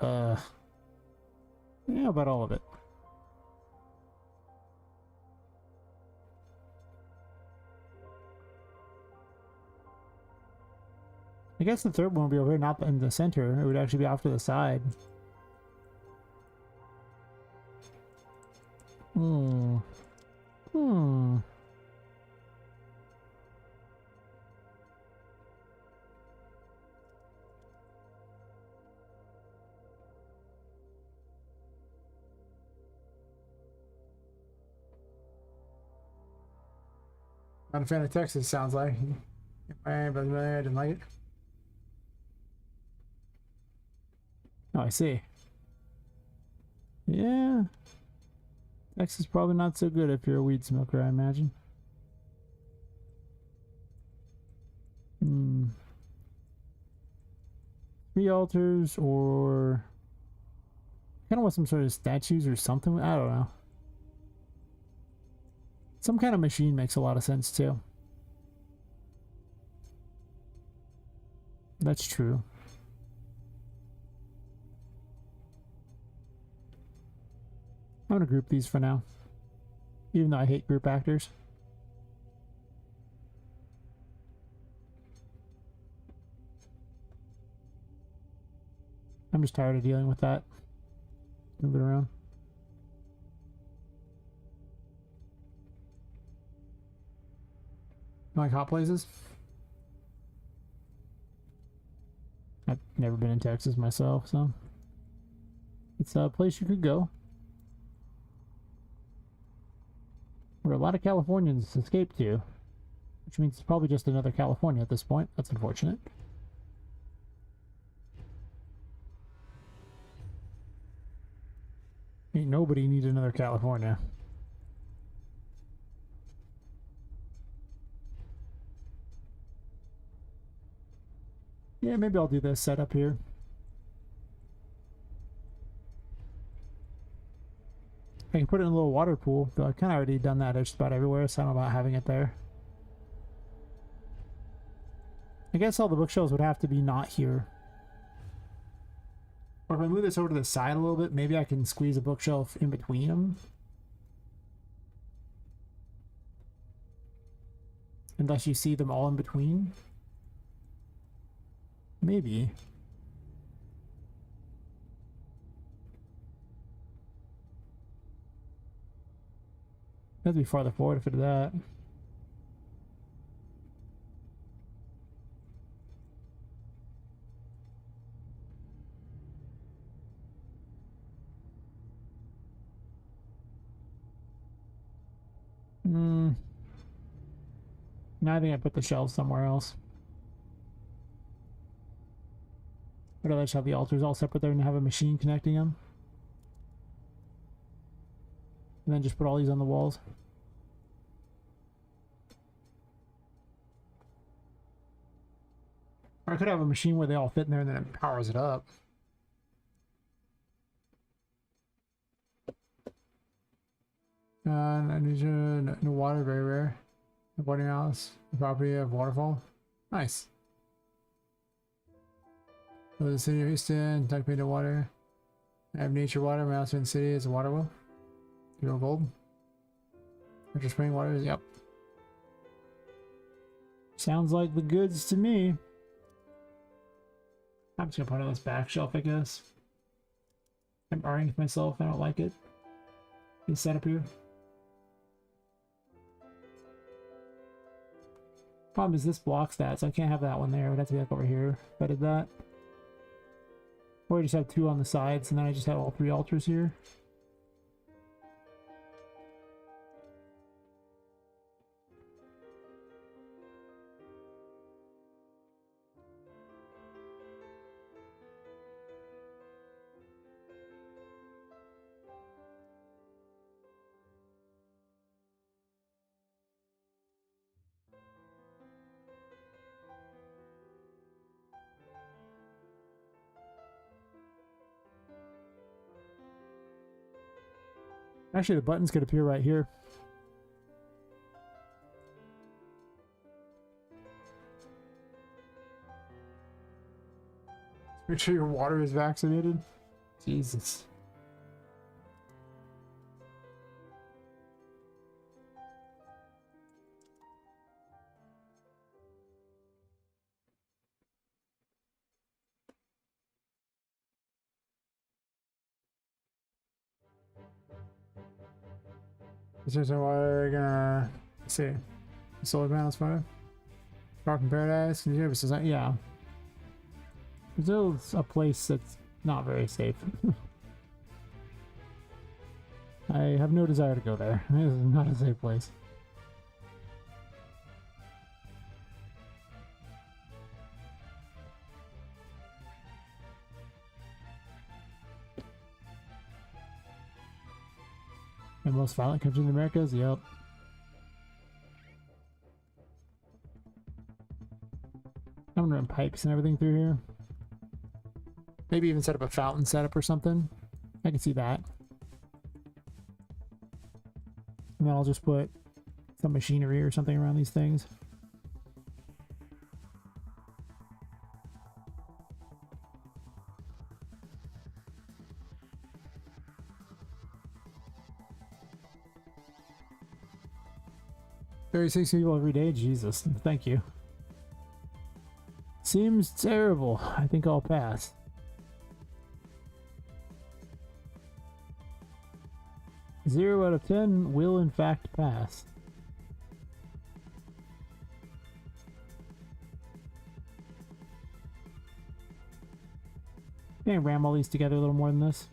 yeah, about all of it. I guess the third one would be over here, not in the center. It would actually be off to the side. Hmm. Hmm. Not a fan of Texas, sounds like. I didn't like it. Oh, I see. Yeah. Texas probably not so good if you're a weed smoker, I imagine. Hmm. 3 altars or... kind of want some sort of statues or something. I don't know. Some kind of machine makes a lot of sense too. That's true. I'm gonna group these for now. Even though I hate group actors. I'm just tired of dealing with that. Move it around. You like hot places? I've never been in Texas myself, so it's a place you could go. Where a lot of Californians escape to. Which means it's probably just another California at this point. That's unfortunate. Ain't nobody need another California. Yeah, maybe I'll do this setup here. I can put it in a little water pool, but I've kind of already done that just about everywhere, so I don't know about having it there. I guess all the bookshelves would have to be not here. Or if I move this over to the side a little bit, maybe I can squeeze a bookshelf in between them. Unless you see them all in between. Maybe. That'd be farther forward if I did that. Now I think I put the shelves somewhere else. Or do I just have the altars all separate there and have a machine connecting them? And then just put all these on the walls. Or I could have a machine where they all fit in there and then it powers it up. I need no water, very rare. Boarding house, the property of waterfall. Nice. So the city of Houston, tuck me to water. I have nature water. My house in the city is a water well. Zero gold. Winter spring waters, yep. Sounds like the goods to me. I'm just gonna put it on this back shelf, I guess. I'm arguing with myself, I don't like it. This setup here. Problem is this blocks that, so I can't have that one there. It would have to be like over here if I did that. Or I just have 2 on the sides and then I just have all 3 altars here. Actually, the buttons could appear right here. Make sure your water is vaccinated. Jesus. Is there we're gonna let's see. Solar panels 5. Far from paradise. Yeah. Brazil's a place that's not very safe. I have no desire to go there. It is not a safe place. The most violent country in the Americas? Yep. I'm gonna run pipes and everything through here. Maybe even set up a fountain setup or something. I can see that. And then I'll just put some machinery or something around these things. "36 people every day? Jesus, thank you. Seems terrible. I think I'll pass." "0 out of 10 will in fact pass." Can I ram all these together a little more than this?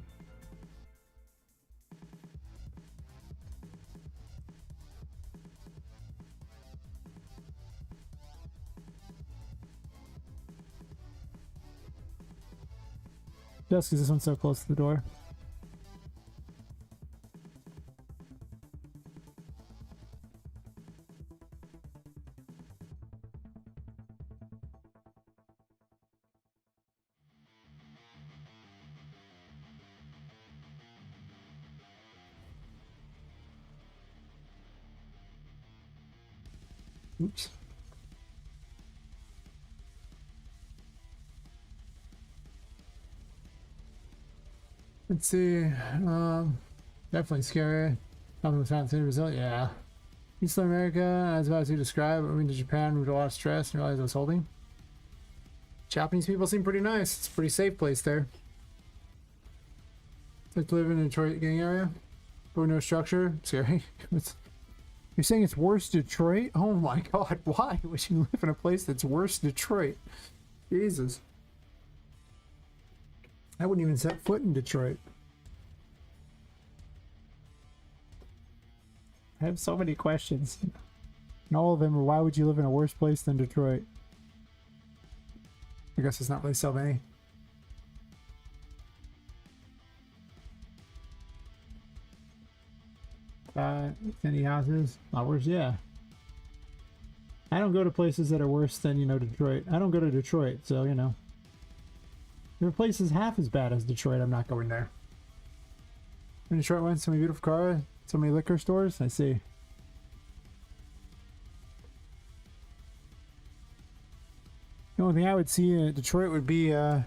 Just because this one's so close to the door. Oops. Let's see. Definitely scary. Nothing was found in Brazil. Yeah. East America, I was about to describe. Moving to Japan, moved a lot of stress and realized I was holding. Japanese people seem pretty nice. It's a pretty safe place there. It's like to live in a Detroit gang area, but with no structure. Scary. You're saying it's worse Detroit? Oh my god, why would you live in a place that's worse Detroit? Jesus. I wouldn't even set foot in Detroit. I have so many questions. And all of them are, why would you live in a worse place than Detroit? I guess it's not really so many. Any houses? Not worse, yeah. I don't go to places that are worse than, you know, Detroit. I don't go to Detroit, so, you know. There are places half as bad as Detroit, I'm not going there. In Detroit, went so many beautiful cars, so many liquor stores, I see. The only thing I would see in Detroit would be a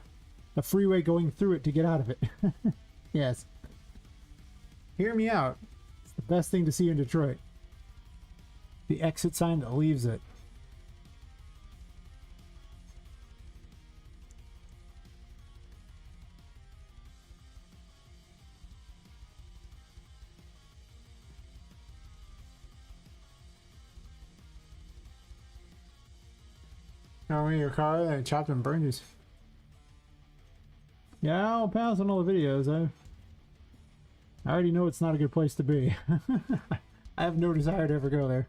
freeway going through it to get out of it. Yes. Hear me out. It's the best thing to see in Detroit. The exit sign that leaves it. Oh, in your car and chopped and burned you. Yeah, I'll pass on all the videos. I already know it's not a good place to be. I have no desire to ever go there.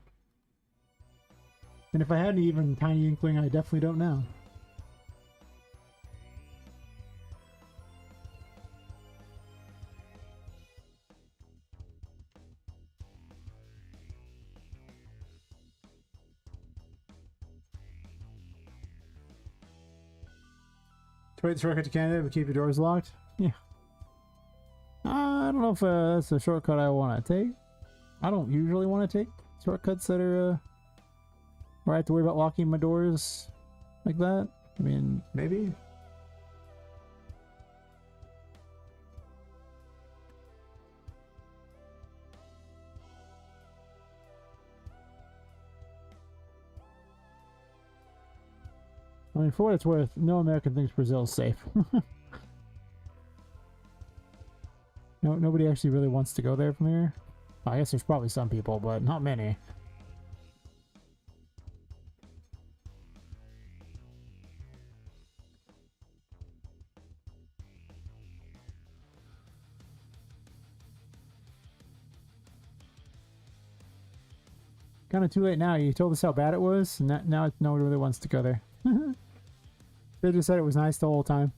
And if I had an even tiny inkling, I definitely don't now. To wait the shortcut to Canada but keep your doors locked? Yeah. I don't know if that's a shortcut I want to take. I don't usually want to take shortcuts that are where I have to worry about locking my doors like that. I mean, maybe. I mean, for what it's worth, no American thinks Brazil's safe. No, nobody actually really wants to go there from here. I guess there's probably some people, but not many. Kind of too late now. You told us how bad it was, and now no one really wants to go there. They just said it was nice the whole time.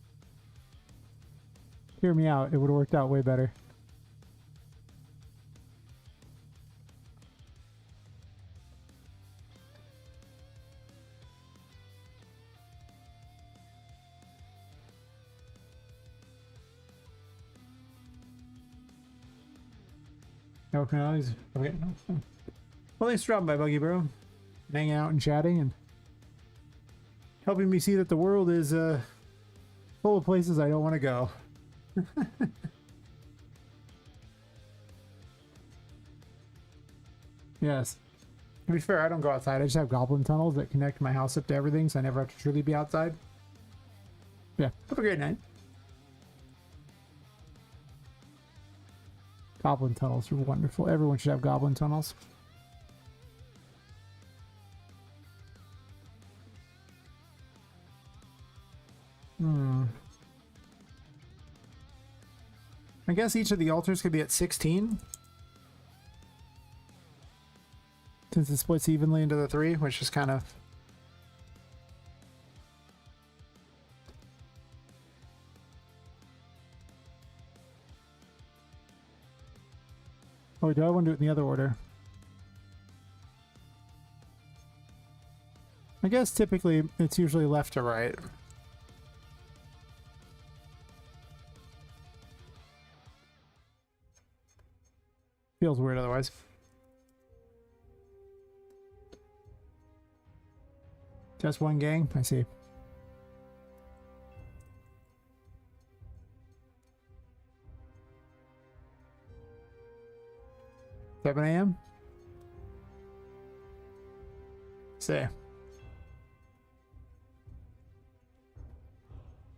Hear me out. It would have worked out way better. Okay, okay. Well, thanks for dropping by, Buggy Bro. Hanging out and chatting and helping me see that the world is full of places I don't want to go. Yes. To be fair, I don't go outside. I just have goblin tunnels that connect my house up to everything, so I never have to truly be outside. Yeah. Have a great night. Goblin tunnels are wonderful. Everyone should have goblin tunnels. I guess each of the altars could be at 16. Since it splits evenly into the 3, which is kind of... Oh, do I want to do it in the other order? I guess typically it's usually left to right. Feels weird otherwise. Just one gang? I see. $7 a.m.? Say.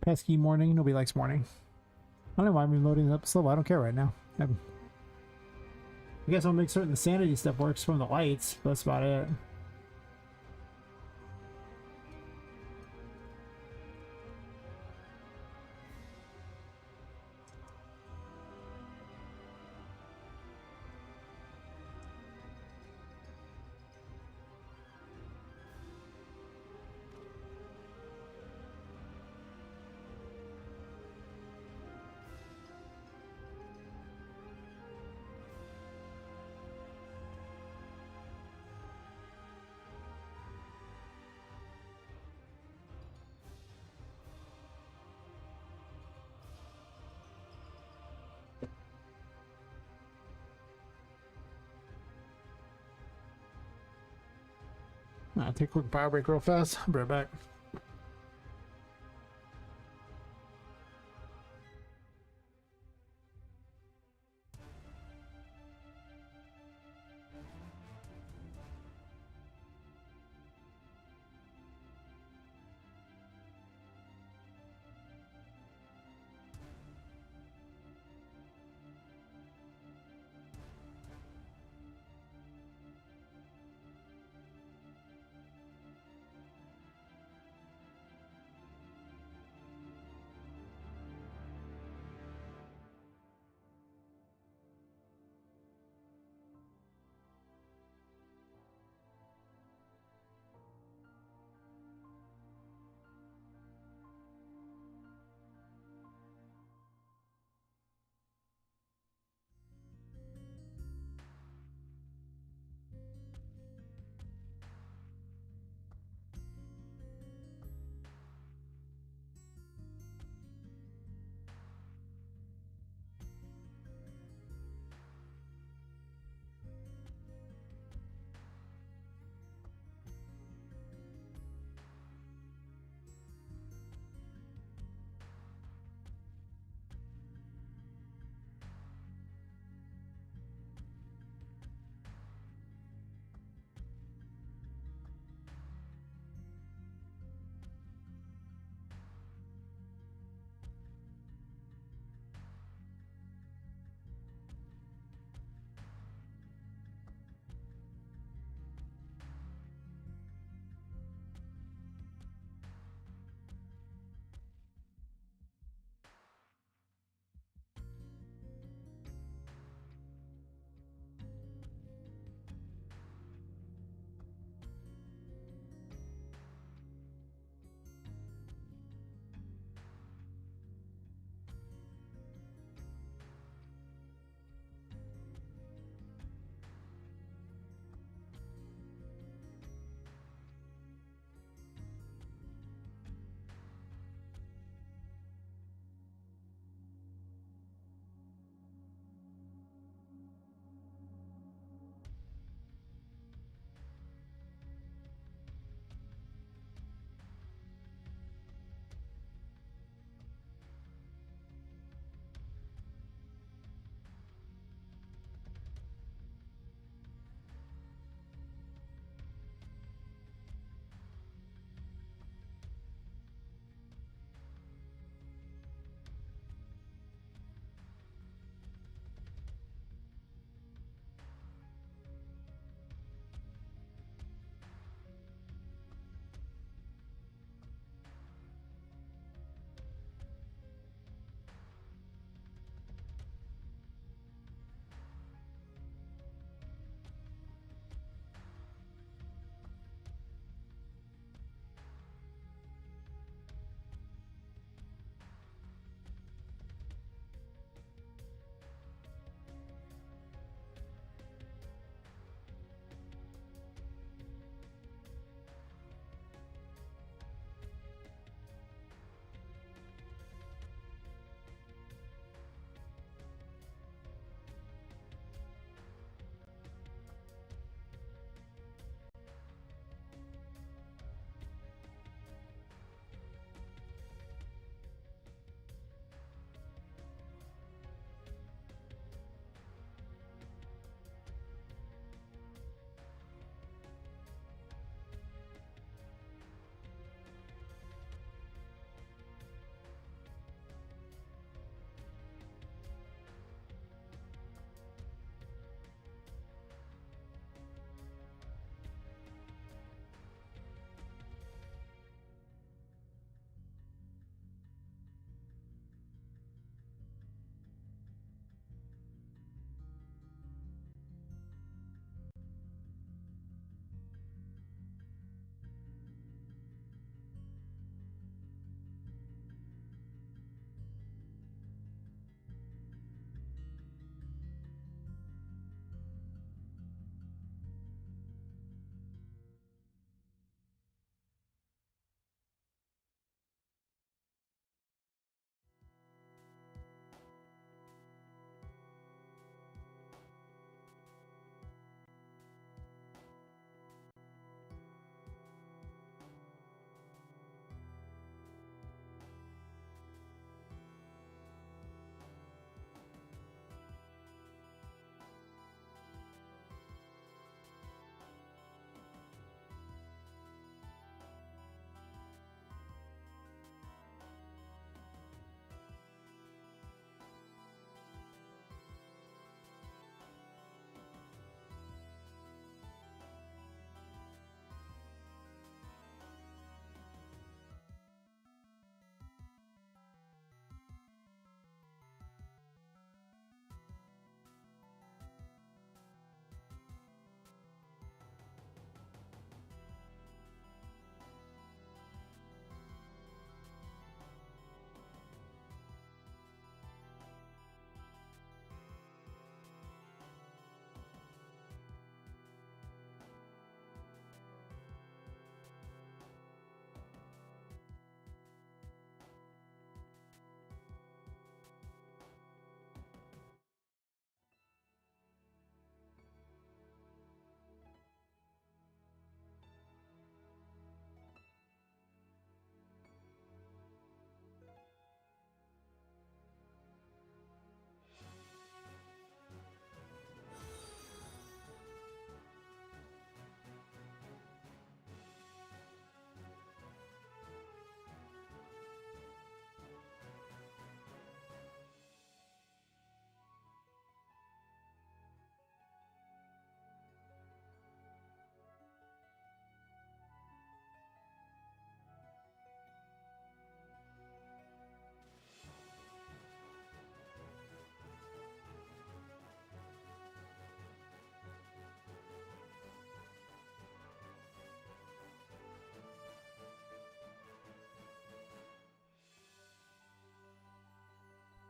Pesky morning. Nobody likes morning. I don't know why I'm loading up slow. I don't care right now. I guess I'll make certain the sanity stuff works from the lights, but that's about it. Take a quick power break real fast. I'll be right back.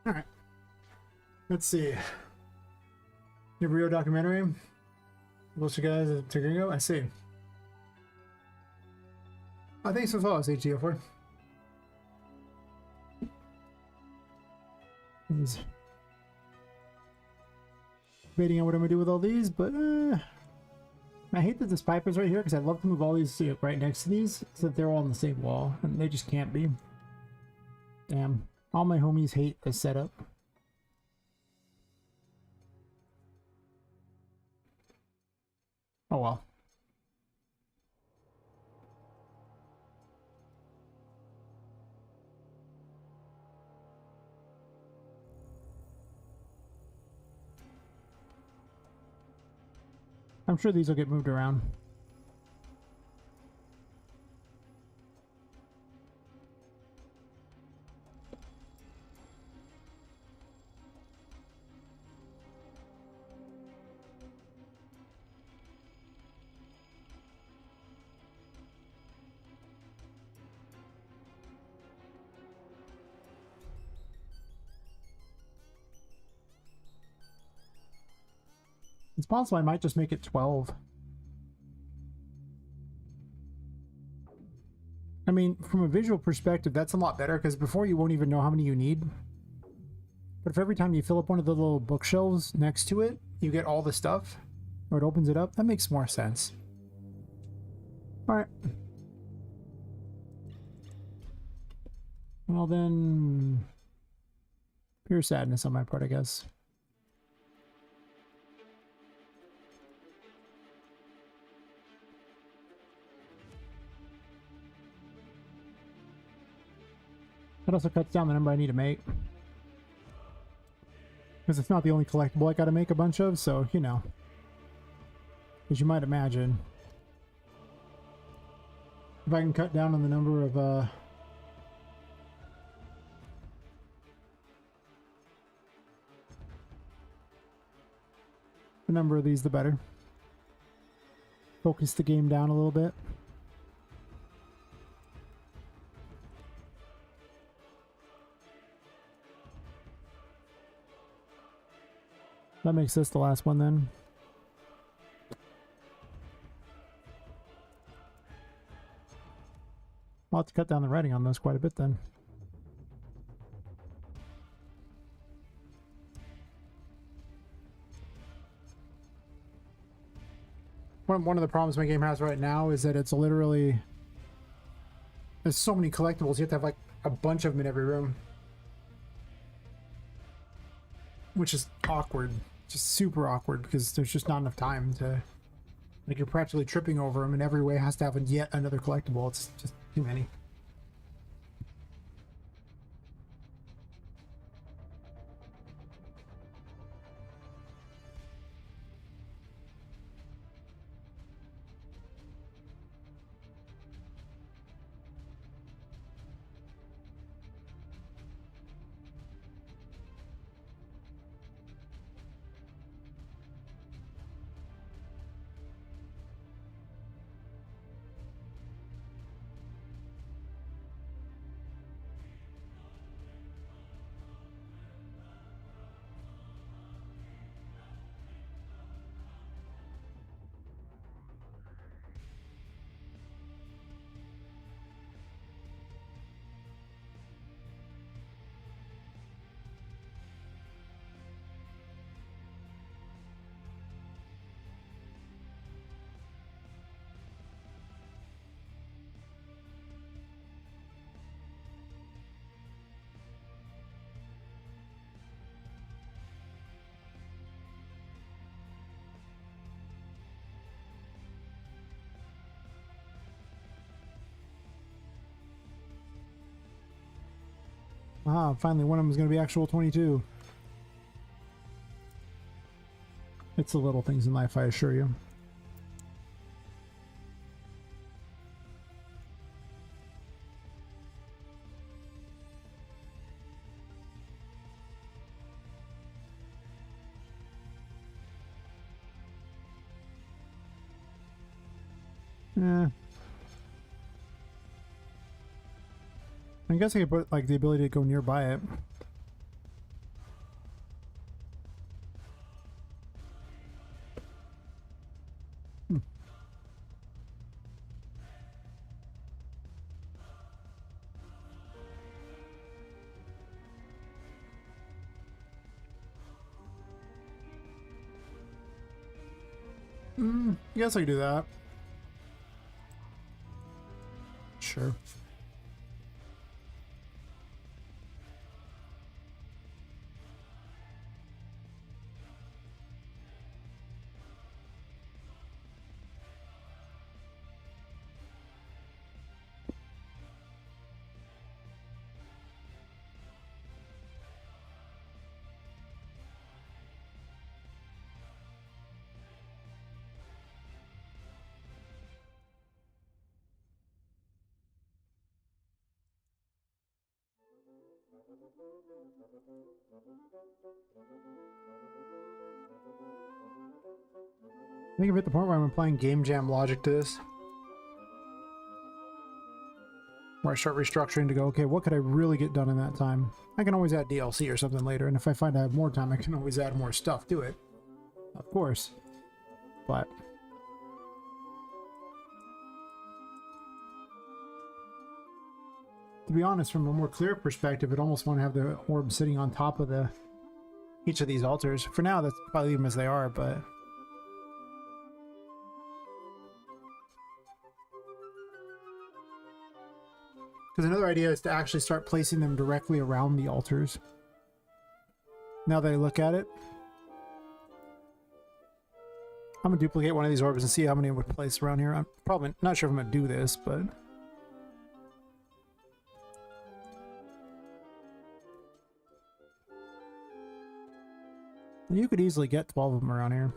All right. Let's see. Your Rio documentary. Most you guys a go. I see. I think so as well as HGO4. He's debating on what I'm gonna do with all these, but I hate that this pipe is right here because I'd love to move all these right next to these so that they're all on the same wall, and they just can't be. Damn. All my homies hate this setup. Oh well. I'm sure these will get moved around. It's possible I might just make it 12. I mean, from a visual perspective, that's a lot better because before you won't even know how many you need. But if every time you fill up one of the little bookshelves next to it, you get all the stuff, or it opens it up, that makes more sense. Alright. Well then... pure sadness on my part, I guess. That also cuts down the number I need to make. Because it's not the only collectible I gotta make a bunch of, so, you know. As you might imagine. If I can cut down on the number of, the number of these, the better. Focus the game down a little bit. That makes this the last one then. I'll have to cut down the writing on those quite a bit then. One of the problems my game has right now is that it's literally... there's so many collectibles, you have to have like a bunch of them in every room. Which is awkward. Just super awkward because there's just not enough time to... like, you're practically tripping over them and every way has to have yet another collectible. It's just too many. Ah, finally one of them is going to be actual 22. It's the little things in life, I assure you. Eh. I guess I could put like the ability to go nearby it. I guess I could do that. Sure. I think I'm at the point where I'm applying game jam logic to this. Where I start restructuring to go, okay, what could I really get done in that time? I can always add DLC or something later, and if I find I have more time, I can always add more stuff to it. Of course. But to be honest, from a more clear perspective, I'd almost want to have the orb sitting on top of each of these altars. For now, that's probably leave them as they are, but because another idea is to actually start placing them directly around the altars. Now that I look at it, I'm gonna duplicate one of these orbs and see how many would place around here. I'm probably not sure if I'm gonna do this, but you could easily get 12 of them around here.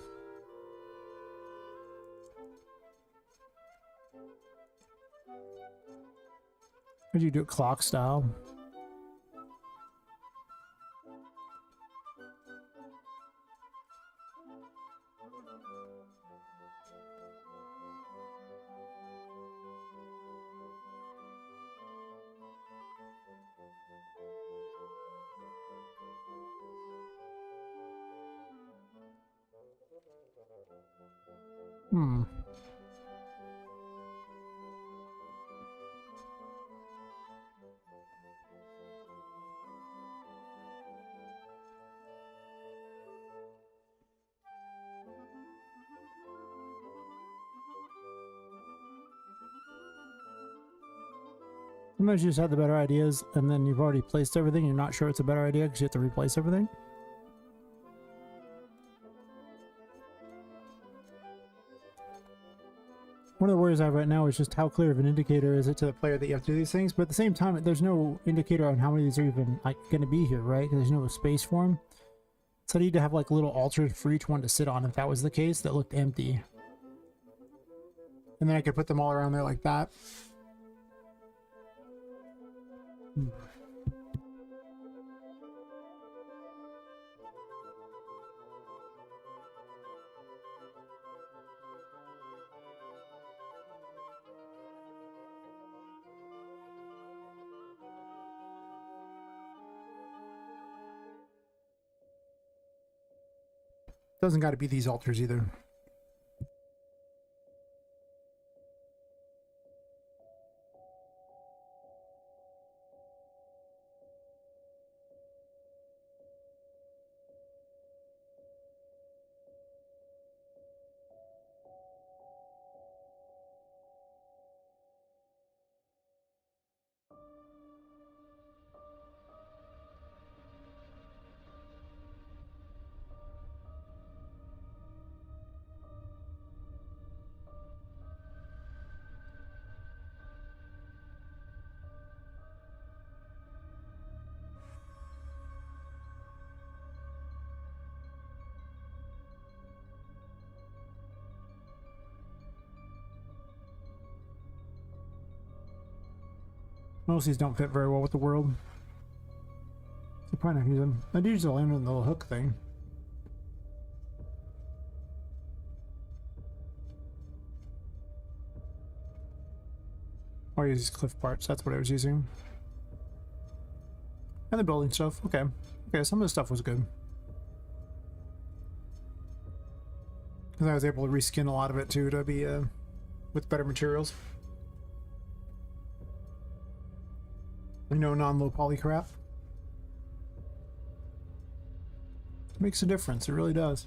Could you do it clock style? Sometimes you just have the better ideas, and then you've already placed everything. You're not sure it's a better idea because you have to replace everything. One of the worries I have right now is just how clear of an indicator is it to the player that you have to do these things, but at the same time, there's no indicator on how many of these are even like going to be here, right? There's no space for them. So I need to have like little altars for each one to sit on if that was the case that looked empty. And then I could put them all around there like that. Doesn't got to be these altars either. Most of these don't fit very well with the world. So probably not use them. I do use the lantern and the little hook thing. Or use these cliff parts, that's what I was using. And the building stuff, okay. Okay, some of the stuff was good. Because I was able to reskin a lot of it too to be with better materials. You know, non-low poly crap. Makes a difference, it really does.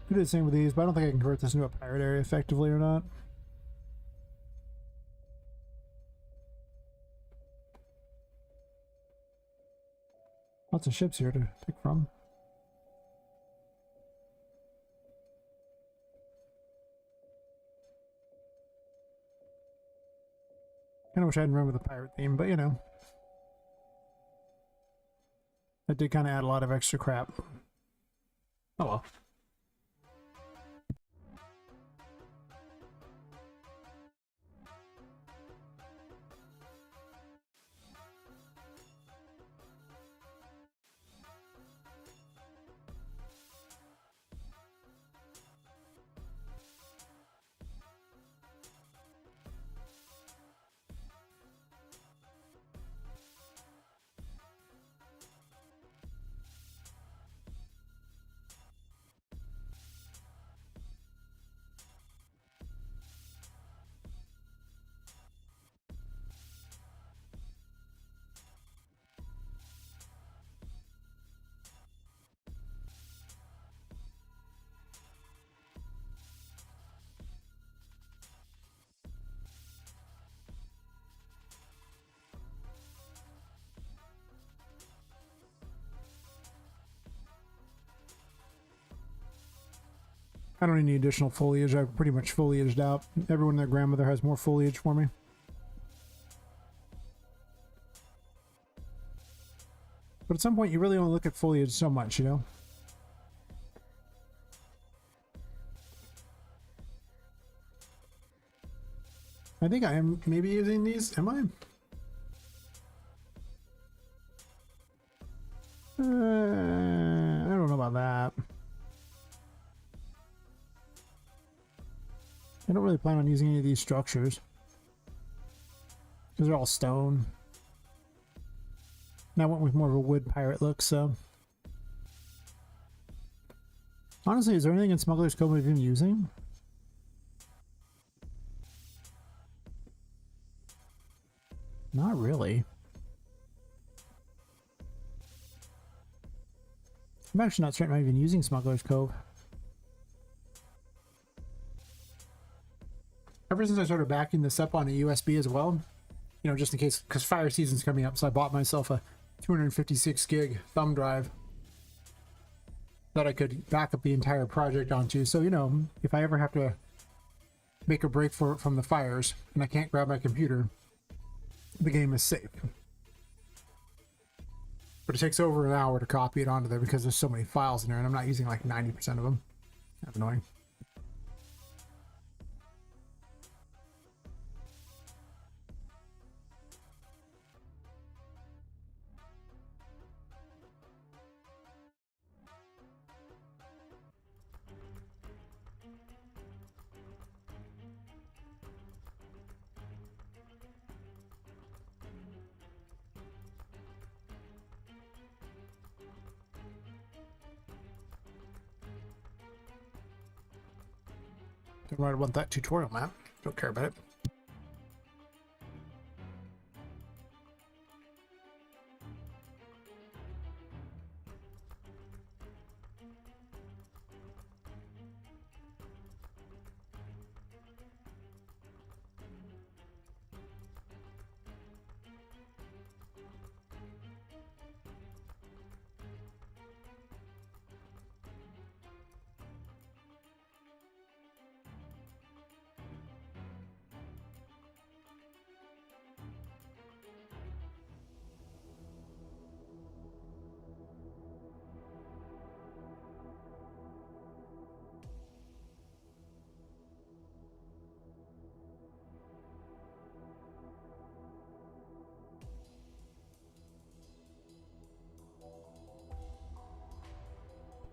Could do the same with these, but I don't think I can convert this into a pirate area effectively or not. Lots of ships here to pick from. Kinda wish I hadn't run with the pirate theme, but you know. That did kind of add a lot of extra crap. Oh well. I don't need any additional foliage. I've pretty much foliaged out. Everyone and their grandmother has more foliage for me. But at some point, you really only look at foliage so much, you know? I think I am maybe using these. Am I? I don't know about that. I don't really plan on using any of these structures because they're all stone. And I went with more of a wood pirate look, so. Honestly, is there anything in Smuggler's Cove I've been using? Not really. I'm actually not certain I'm even using Smuggler's Cove. Ever since I started backing this up on a USB as well, you know, just in case, because fire season's coming up, so I bought myself a 256 gig thumb drive that I could back up the entire project onto. So, you know, if I ever have to make a break from the fires and I can't grab my computer, the game is safe. But it takes over an hour to copy it onto there because there's so many files in there and I'm not using like 90% of them. That's annoying. Don't really want that tutorial map. Don't care about it.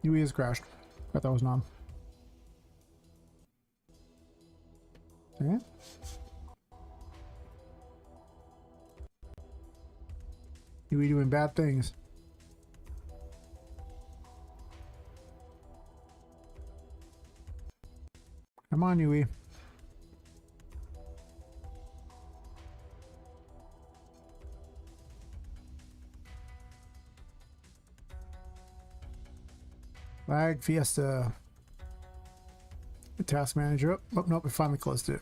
UE has crashed. Thought that was non. Okay. UE doing bad things. Come on, UE. Flag Fiesta. task manager up. Oh, nope, we finally closed it.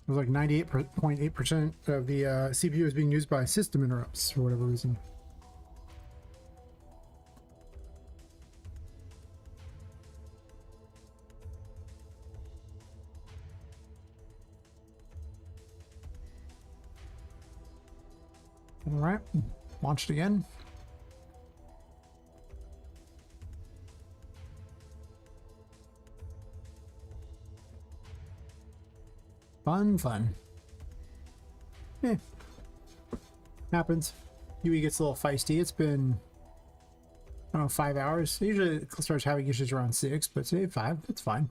It was like 98.8% of the CPU is being used by system interrupts for whatever reason. All right, launched again. Fun. Eh. Happens. UE gets a little feisty. It's been, I don't know, 5 hours. Usually it starts having issues around 6, but today 5. It's fine.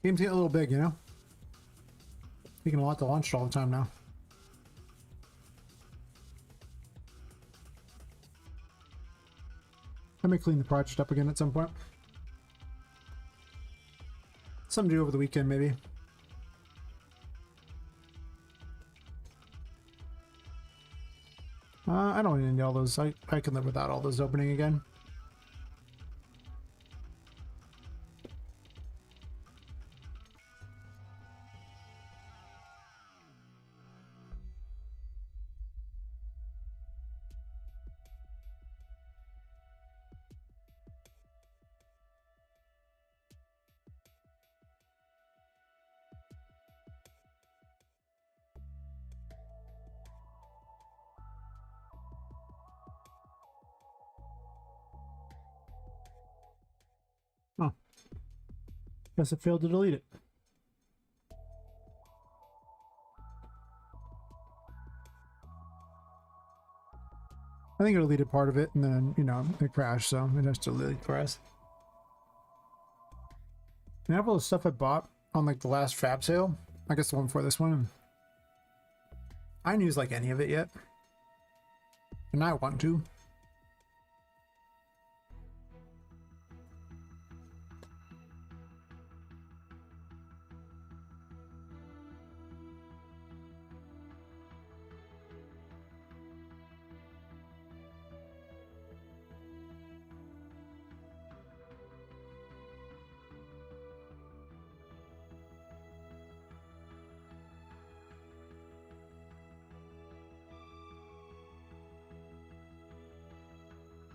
Game's getting a little big, you know? Taking a lot to launch all the time now. I may clean the project up again at some point. Something to do over the weekend, maybe. I don't need all those. I can live without all those opening again. Oh. Guess it failed to delete it. I think it deleted part of it and then, you know, it crashed, so it has to delete the rest. And all the stuff I bought on like the last Fab sale, I guess the one before this one, I didn't use like any of it yet. And I want to.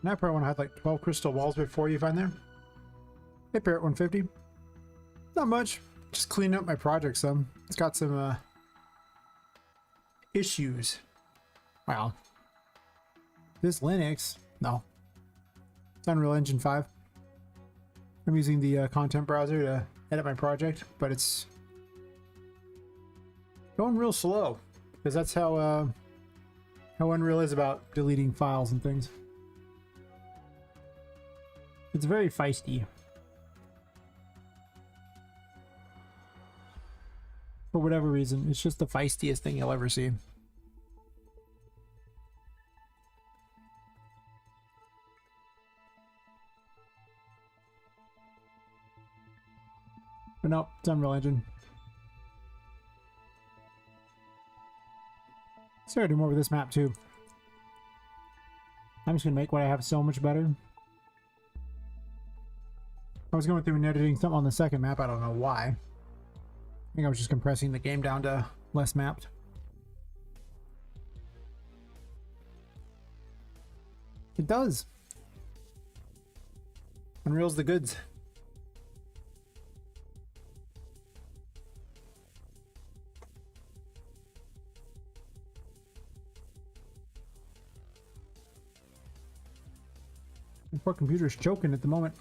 And I probably want to have like 12 crystal walls before you find there. Hey, Parrot 150. Not much. Just cleaning up my project some. It's got some issues. Wow. This Linux? No. It's Unreal Engine 5. I'm using the content browser to edit my project, but it's going real slow. Because that's how Unreal is about deleting files and things. It's very feisty. For whatever reason, it's just the feistiest thing you'll ever see. But no, it's Unreal Engine. So I do more with this map too. I'm just gonna make what I have so much better. I was going through and editing something on the second map. I don't know why. I think I was just compressing the game down to less mapped. It does. Unreal's the goods. My poor computer's choking at the moment.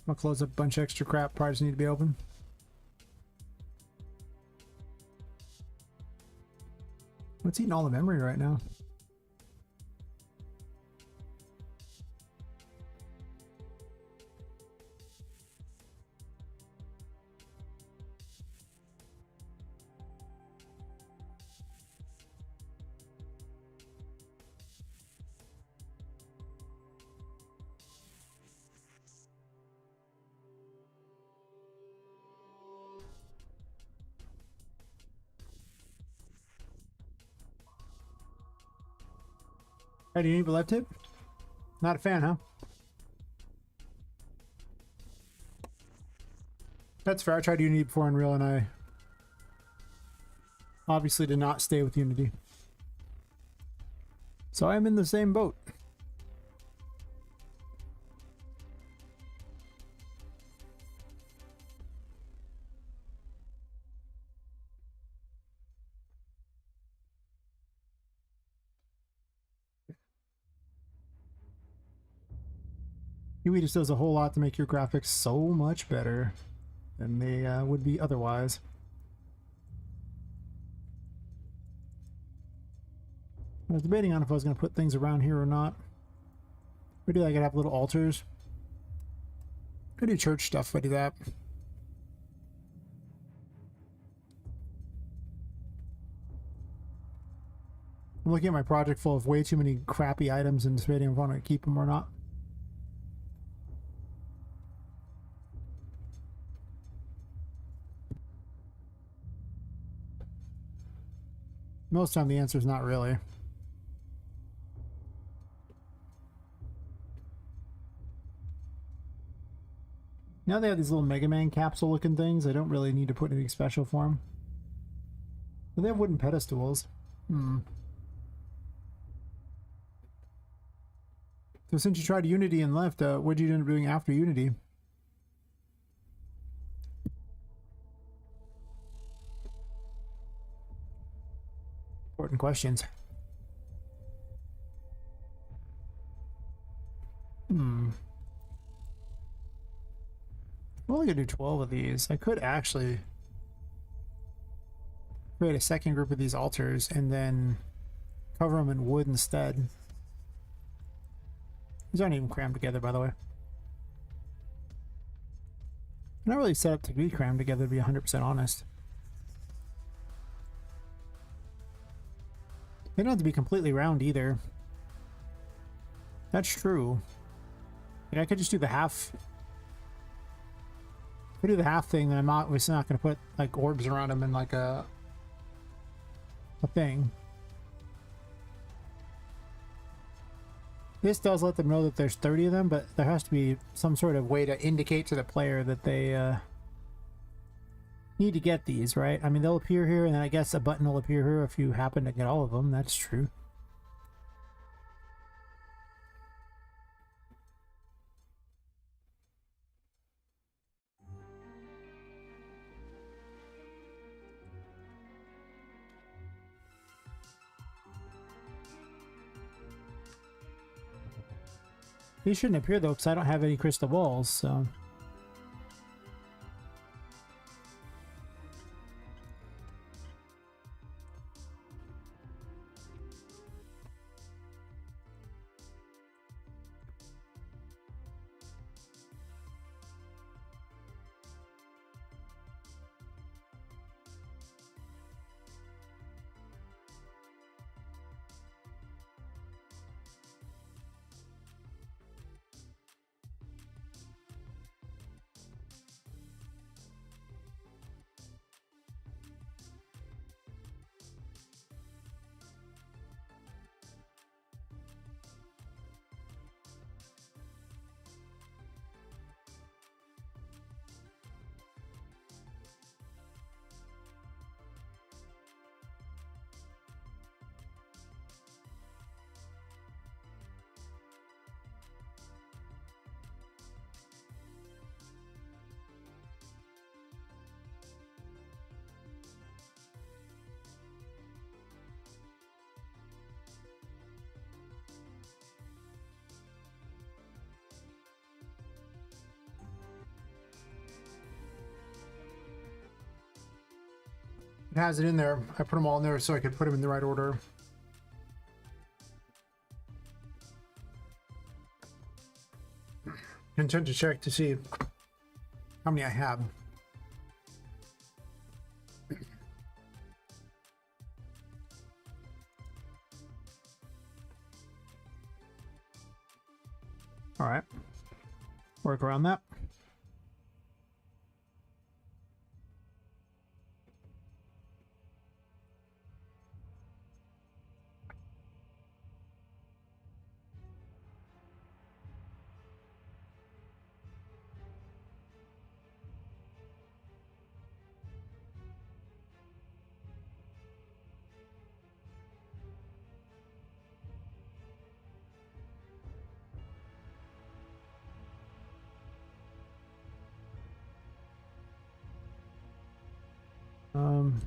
I'll close up a bunch of extra crap. Probably just need to be open. What's eating all the memory right now? Hey, do you need a left tip? Not a fan, huh? That's fair. I tried Unity before Unreal and I obviously did not stay with Unity. So I'm in the same boat. Unity just does a whole lot to make your graphics so much better than they would be otherwise. I was debating on if I was going to put things around here or not. Maybe I could have little altars. Could do church stuff if I do that. I'm looking at my project full of way too many crappy items and debating if I want to keep them or not. Most of the time the answer is not really. Now they have these little Mega Man capsule looking things. I don't really need to put anything special for them. But they have wooden pedestals. So since you tried Unity and left, what did you end up doing after Unity? Important questions. I'm only gonna do 12 of these. I could actually create a second group of these altars and then cover them in wood instead. These aren't even crammed together, by the way. They're not really set up to be crammed together, to be 100% honest. They don't have to be completely round either. That's true. Like I could just do the half. If I do the half thing, then I'm obviously not going to put like orbs around them and like a thing. This does let them know that there's 30 of them, but there has to be some sort of way to indicate to the player that they need to get these, right? I mean, they'll appear here, and then I guess a button will appear here if you happen to get all of them. That's true. These shouldn't appear though, because I don't have any crystal balls, so. has it in there. I put them all in there so I could put them in the right order. Intent to check to see how many I have. All right, work around that. Um,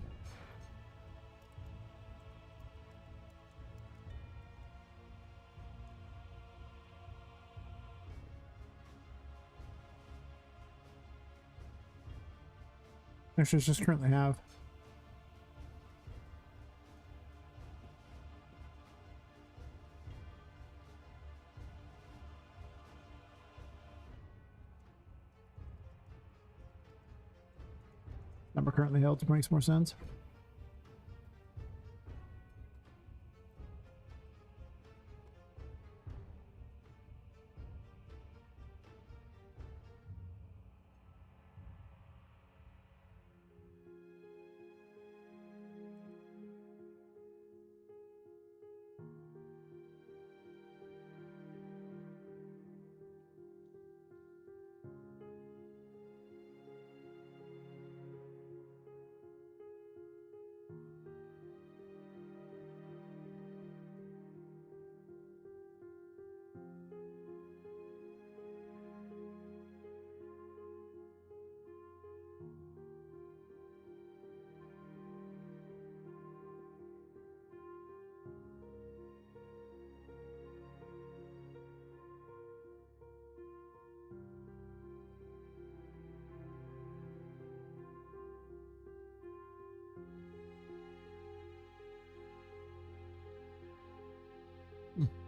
Actually, I just currently have. Number currently held makes more sense.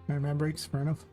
Iron Man breaks, fair enough.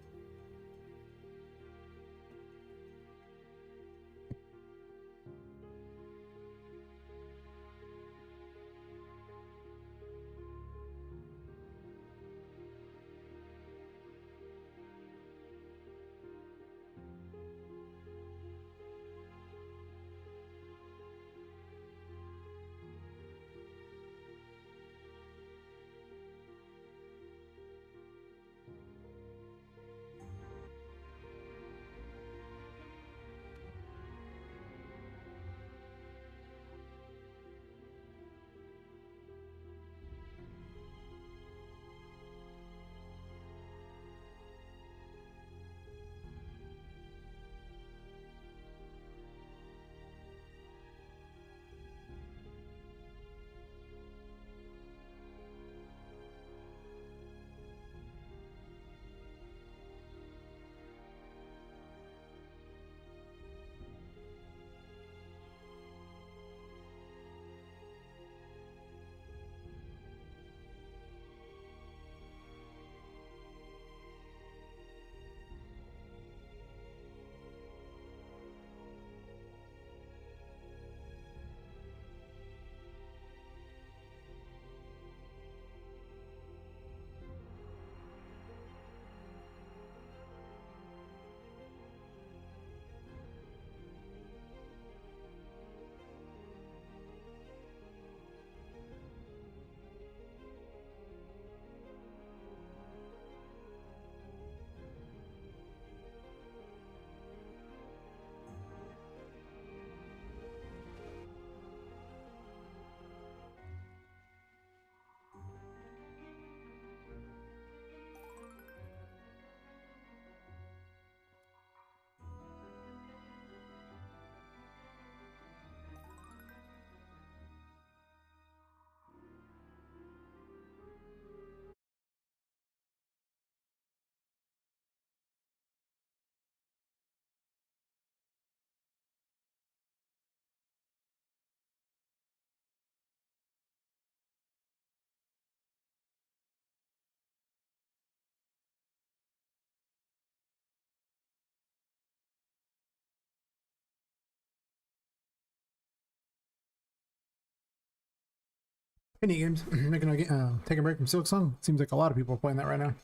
Any games? Taking a break from Silk Song. Seems like a lot of people are playing that right now.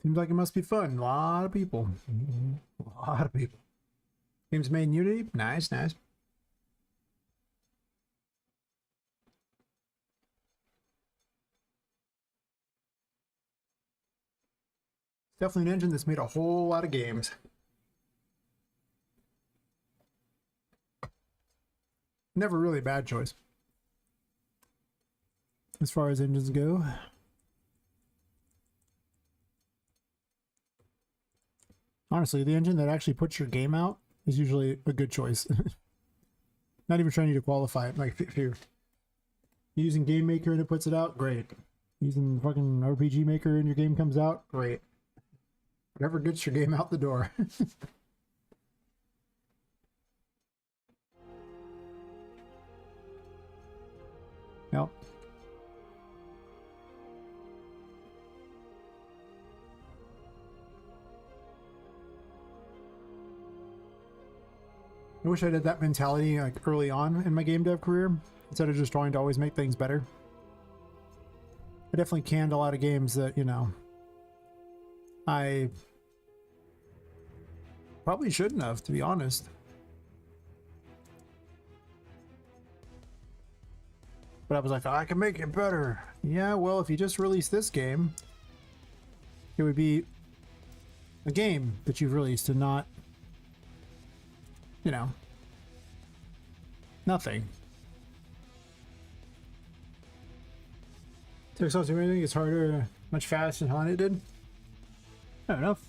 Seems like it must be fun. A lot of people. A lot of people. Games made in Unity. Nice, nice. Definitely an engine that's made a whole lot of games. Never really a bad choice. As far as engines go. Honestly, the engine that actually puts your game out is usually a good choice. Not even trying to qualify it. Like if you're using Game Maker and it puts it out, great. Using fucking RPG Maker and your game comes out, great. Whatever gets your game out the door. Yep. I wish I had that mentality like early on in my game dev career, instead of just trying to always make things better. I definitely canned a lot of games that, you know, I probably shouldn't have, to be honest. But I was like, oh, I can make it better. Yeah, well, if you just released this game, it would be a game that you've released and not, you know, nothing. Takes out too anything, it's harder, much faster than Haunted did. Fair enough.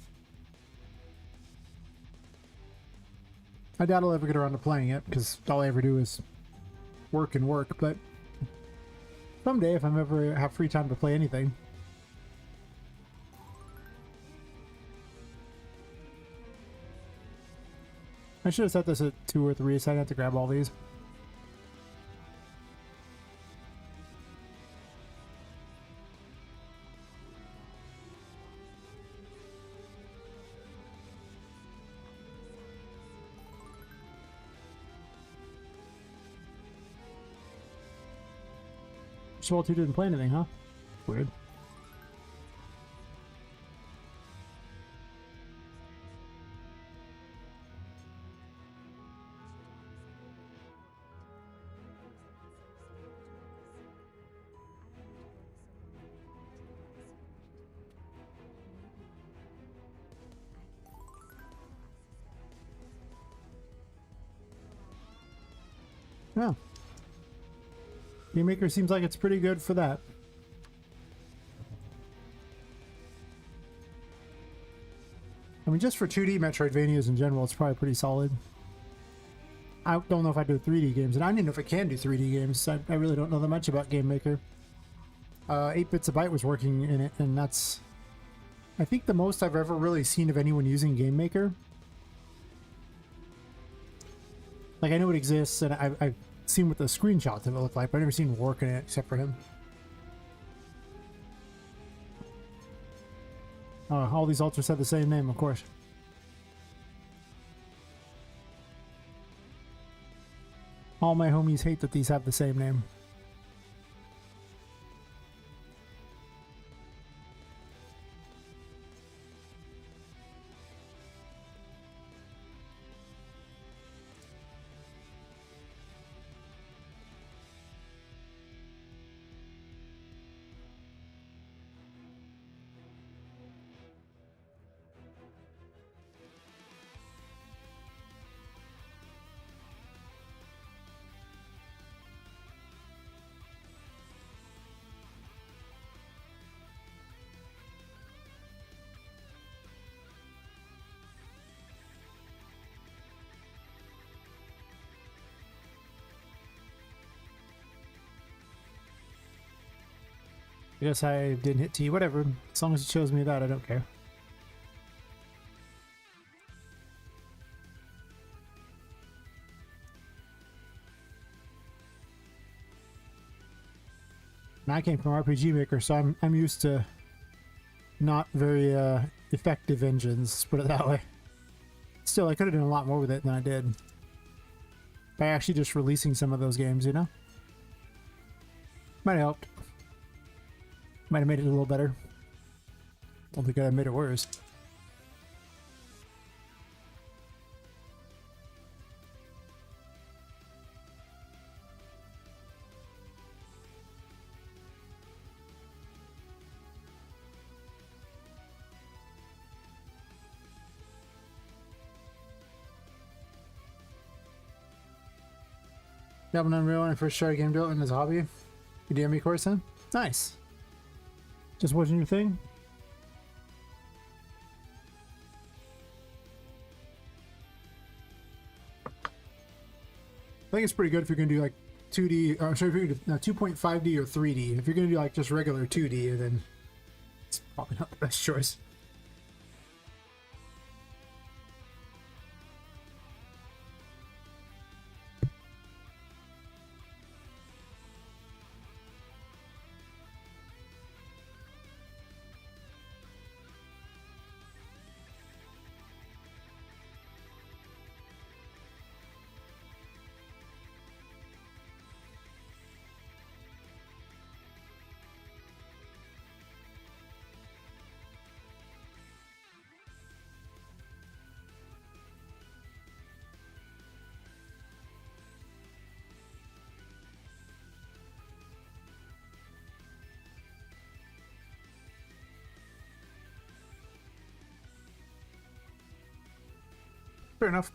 I doubt I'll ever get around to playing it because all I ever do is work and work, but someday if I'm ever have free time to play anything. I should have set this at 2 or 3 so I didn't have to grab all these. Soul 2 didn't play anything, huh? Weird. Yeah. Game Maker seems like it's pretty good for that. I mean, just for 2D Metroidvanias in general, it's probably pretty solid. I don't know if I do 3D games, and I don't even know if I can do 3D games. I really don't know that much about Game Maker. 8 Bits a Byte was working in it, and that's, I think, the most I've ever really seen of anyone using Game Maker. Like, I know it exists, and I've seen what the screenshots of it look like, but I've never seen work in it except for him. All these altars have the same name, of course. All my homies hate that these have the same name. I guess I didn't hit T, whatever. As long as it shows me that, I don't care. And I came from RPG Maker, so I'm used to not very effective engines, put it that way. Still, I could have done a lot more with it than I did. by actually just releasing some of those games, you know? Might have helped. Might have made it a little better. Don't think I made it worse. Dabbled in Unreal when I first started game development as a hobby. You DME course then? Nice. Just wasn't your thing? I think it's pretty good if you're going to do like 2D, or sorry, if you're going to do 2.5D or 3D. If you're going to do like just regular 2D, then it's probably not the best choice. Fair enough.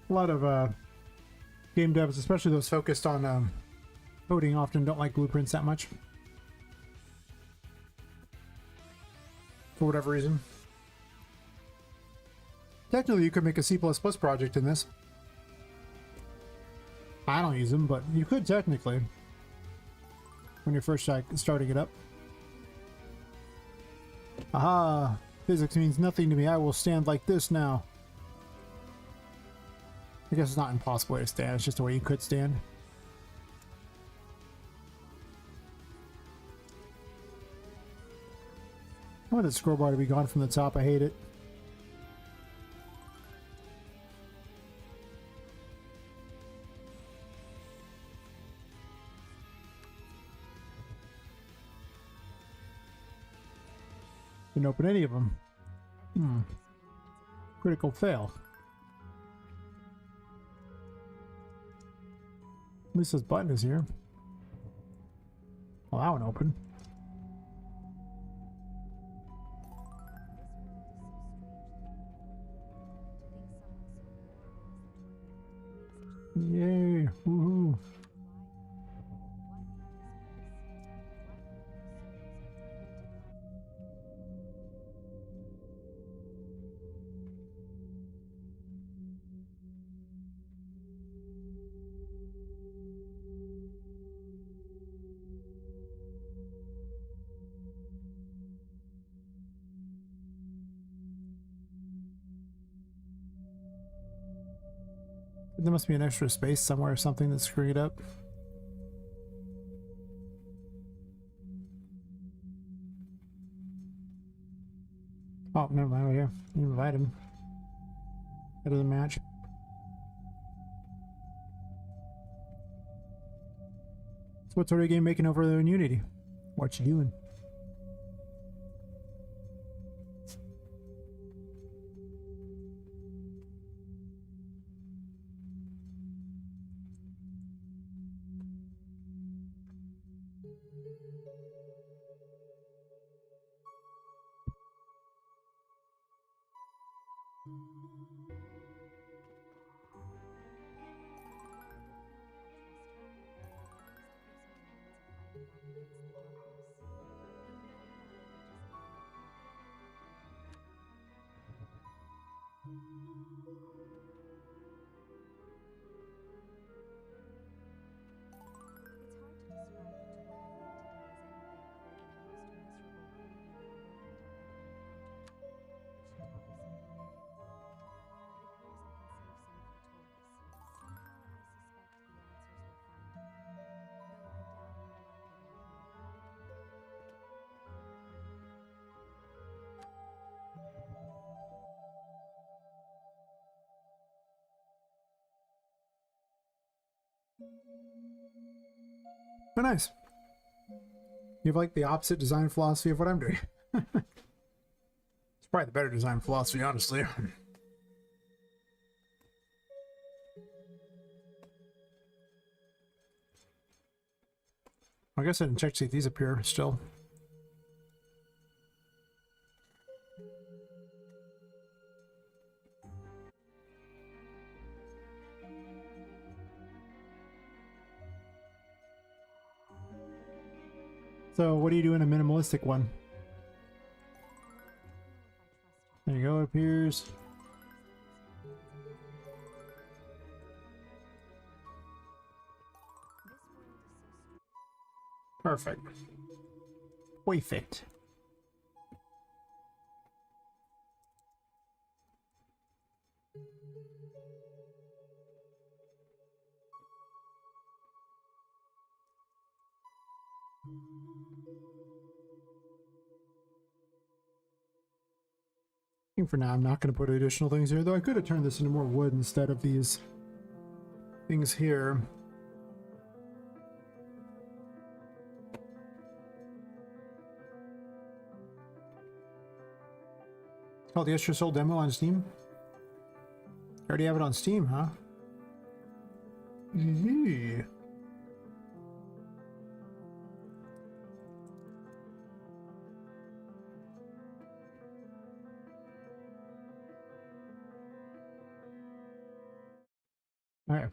A lot of game devs, especially those focused on coding, often don't like blueprints that much. For whatever reason. Technically, you could make a C++ project in this. I don't use them, but you could technically. When you're first starting it up. Aha! Physics means nothing to me. I will stand like this now. I guess it's not an impossible way to stand, it's just a way you could stand. I want that scroll bar to be gone from the top, I hate it. Didn't open any of them. Critical fail. At least this button is here. Well, that one open. Yay! Woohoo! There must be an extra space somewhere or something that's screwing it up. Oh, never mind. Right here. You invite him. That doesn't match. So what sort of game making over there in Unity? What you doing? Oh, nice. You have like the opposite design philosophy of what I'm doing. It's probably the better design philosophy, honestly. I guess I didn't check to see if these appear still. So what do you do in a minimalistic one? There you go, it appears. Perfect. Perfect. I think for now, I'm not going to put additional things here, though I could have turned this into more wood instead of these things here. Oh, the Extra Soul demo on Steam? I already have it on Steam, huh? Yeah. Alright.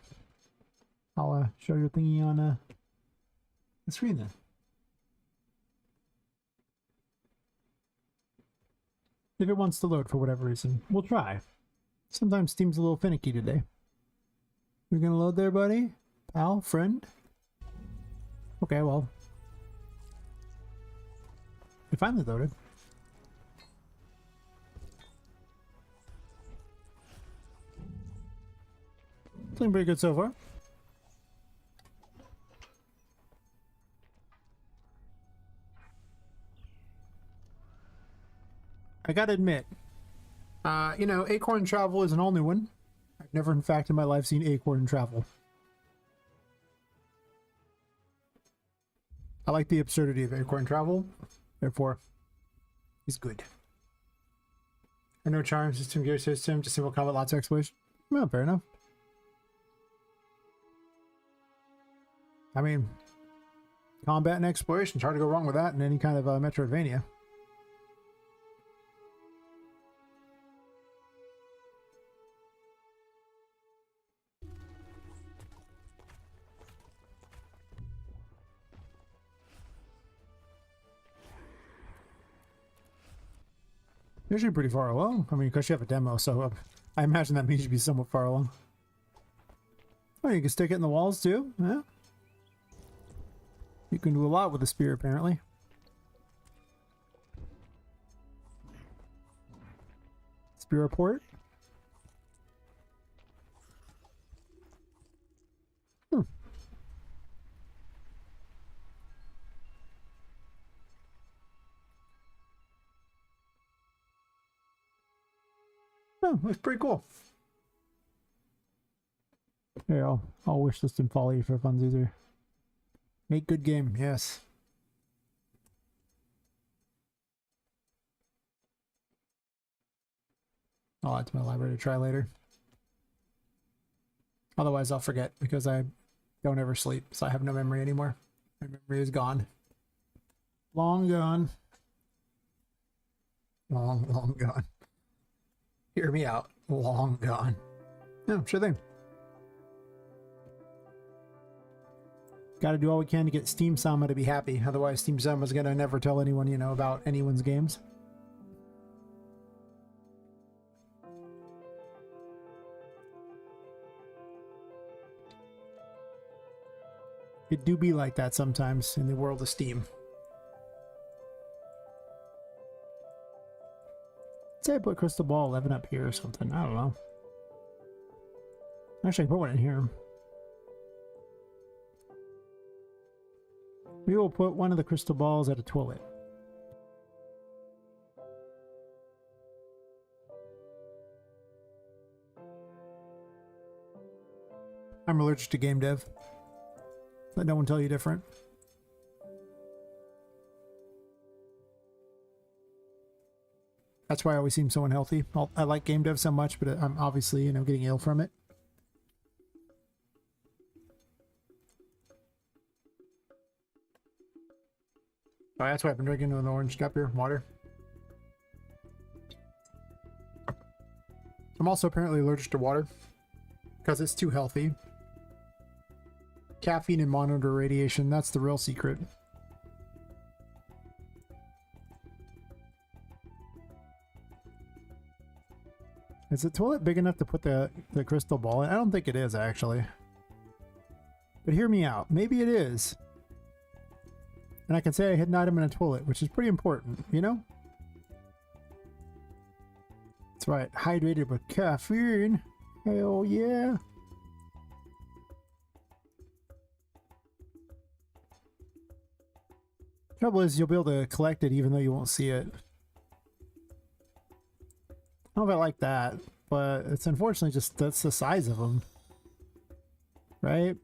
I'll show your thingy on the screen then. If it wants to load for whatever reason, we'll try. Sometimes Steam's a little finicky today. You're gonna load there, buddy? Pal? Friend? Okay, well. It finally loaded. Looking pretty good so far. I gotta admit, you know, Acorn Travel is an all new one. I've never, in fact, in my life seen Acorn Travel. I like the absurdity of Acorn Travel, therefore, he's good. And no charm system, gear system, just simple combat, lots of exploration. Well, fair enough. I mean, combat and exploration, it's hard to go wrong with that in any kind of Metroidvania. Usually pretty far along. I mean, because you have a demo, so I imagine that means you'd be somewhat far along. Oh, you can stick it in the walls too? Yeah. You can do a lot with a spear, apparently. Spear report. Hmm. Oh, looks pretty cool. Here, I'll wish this and follow you for funsies here. Make good game, yes. I'll add to my library to try later. Otherwise, I'll forget because I don't ever sleep, so I have no memory anymore. My memory is gone. Long gone. Long gone. Hear me out. Long gone. No, sure thing. Got to do all we can to get Steam Sama to be happy. Otherwise, Steam Sama's gonna never tell anyone, you know, about anyone's games. It do be like that sometimes in the world of Steam. Say I put Crystal Ball 11 up here or something. I don't know. Actually, I put one in here. We will put one of the crystal balls at a toilet. I'm allergic to game dev. Let no one tell you different. That's why I always seem so unhealthy. I like game dev so much, but I'm obviously, you know, getting ill from it. Oh, that's why I've been drinking an orange cup here, water. I'm also apparently allergic to water because it's too healthy. Caffeine and monitor radiation, that's the real secret. Is the toilet big enough to put the crystal ball in? I don't think it is, actually. But hear me out. Maybe it is. And I can say I hid an item in a toilet, which is pretty important, you know? That's right. Hydrated with caffeine. Hell yeah. Trouble is, you'll be able to collect it even though you won't see it. I don't know if I like that, but it's unfortunately just that's the size of them. Right?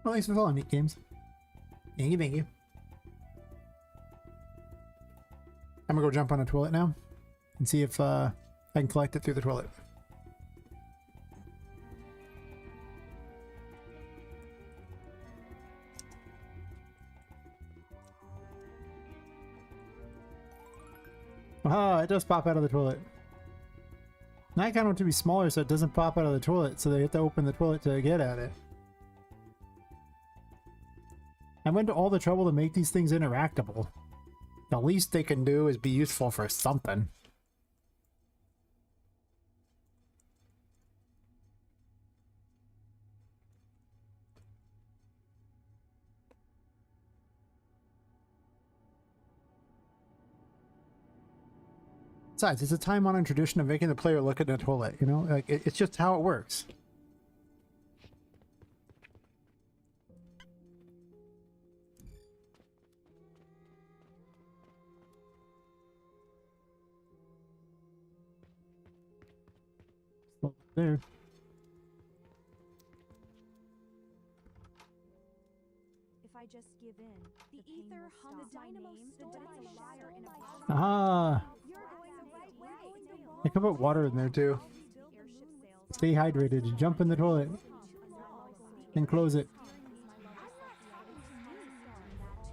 Well, thanks for following me, games. Thank you, thank you. I'm gonna go jump on a toilet now and see if I can collect it through the toilet. Ah, it does pop out of the toilet. Now I kind of want it to be smaller so it doesn't pop out of the toilet, so they have to open the toilet to get at it. I went to all the trouble to make these things interactable. The least they can do is be useful for something. Besides, it's a time-honored tradition of making the player look at the toilet, you know? Like, it's just how it works. There. If I just give in, the ether hums the dynamo stole my liar in a Ah, You're going the right way. I can put water in there too. Stay hydrated and jump in the toilet. And close it.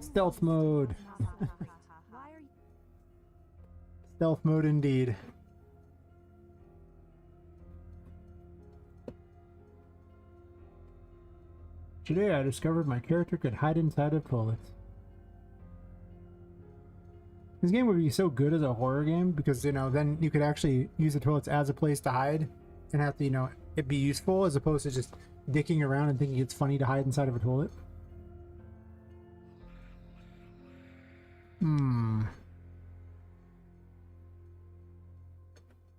Stealth mode. Stealth mode indeed. Today I discovered my character could hide inside of toilets. This game would be so good as a horror game because, you know, then you could actually use the toilets as a place to hide and have to, you know, it be useful as opposed to just dicking around and thinking it's funny to hide inside of a toilet.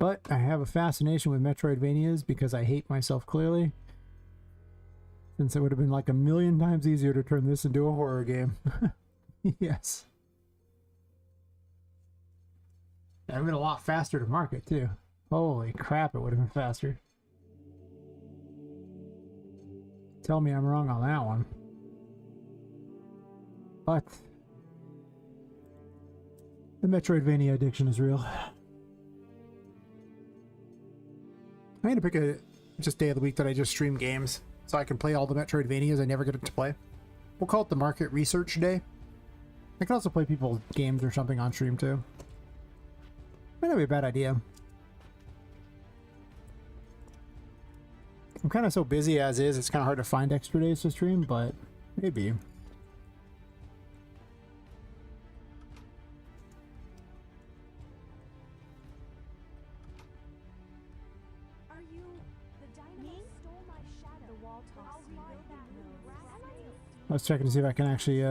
But I have a fascination with Metroidvanias because I hate myself clearly. Since it would have been like a million times easier to turn this into a horror game. Yes. It would have been a lot faster to market too. Holy crap, it would have been faster. Tell me I'm wrong on that one. But the Metroidvania addiction is real. I'm gonna pick a just day of the week that I just stream games so I can play all the Metroidvanias I never get to play. We'll call it the Market Research Day. I can also play people's games or something on stream too. Might not be a bad idea. I'm kind of so busy as is, it's kind of hard to find extra days to stream, but maybe. Are you the dynamo stole my shadow? The wall toss. I'll rebuild that moon. I was checking to see if I can actually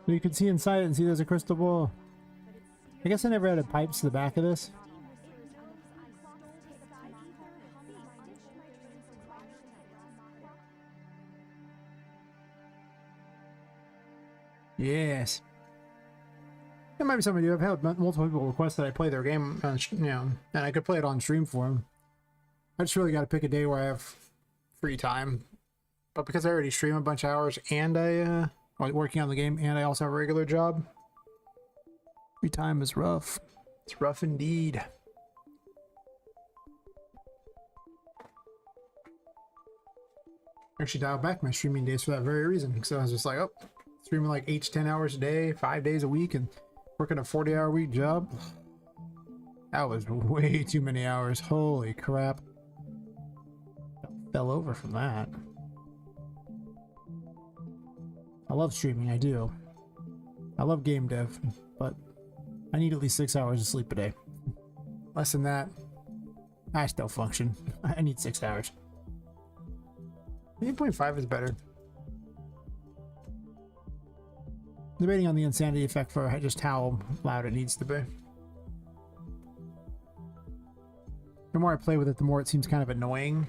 you can see inside it and see there's a crystal ball. I guess I never added pipes to the back of this. Yes. It might be something to do. I've had multiple people request that I play their game, on, and I could play it on stream for them. I just really got to pick a day where I have free time. But because I already stream a bunch of hours and I working on the game and I also have a regular job, free time is rough. It's rough indeed. Actually dialed back my streaming days for that very reason. So I was just like, oh, streaming like 8 to 10 hours a day, 5 days a week, and working a 40-hour week job. That was way too many hours. Holy crap. Fell over from that. I love streaming, I do. I love game dev, but I need at least 6 hours of sleep a day. Less than that, I still function. I need 6 hours. 8.5 is better. Debating on the insanity effect for just how loud it needs to be. The more I play with it, the more it seems kind of annoying.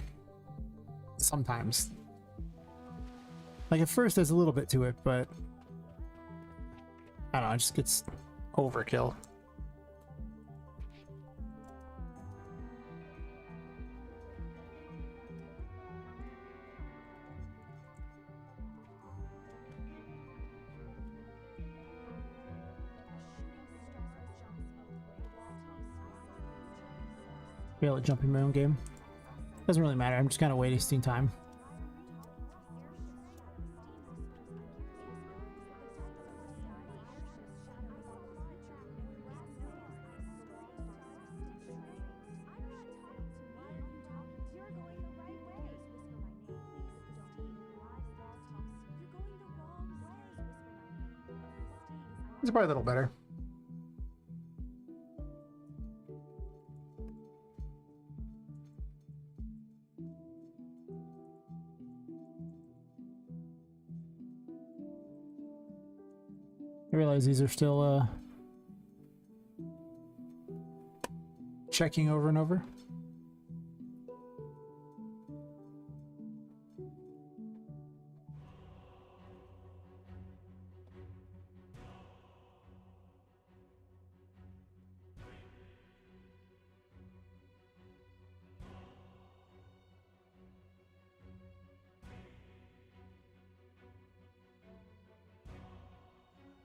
Sometimes. Like at first there's a little bit to it, but I don't know, it just gets overkill. Fail at jumping my own game. Doesn't really matter, I'm just kind of wasting time. It's probably a little better. I realize these are still checking over and over.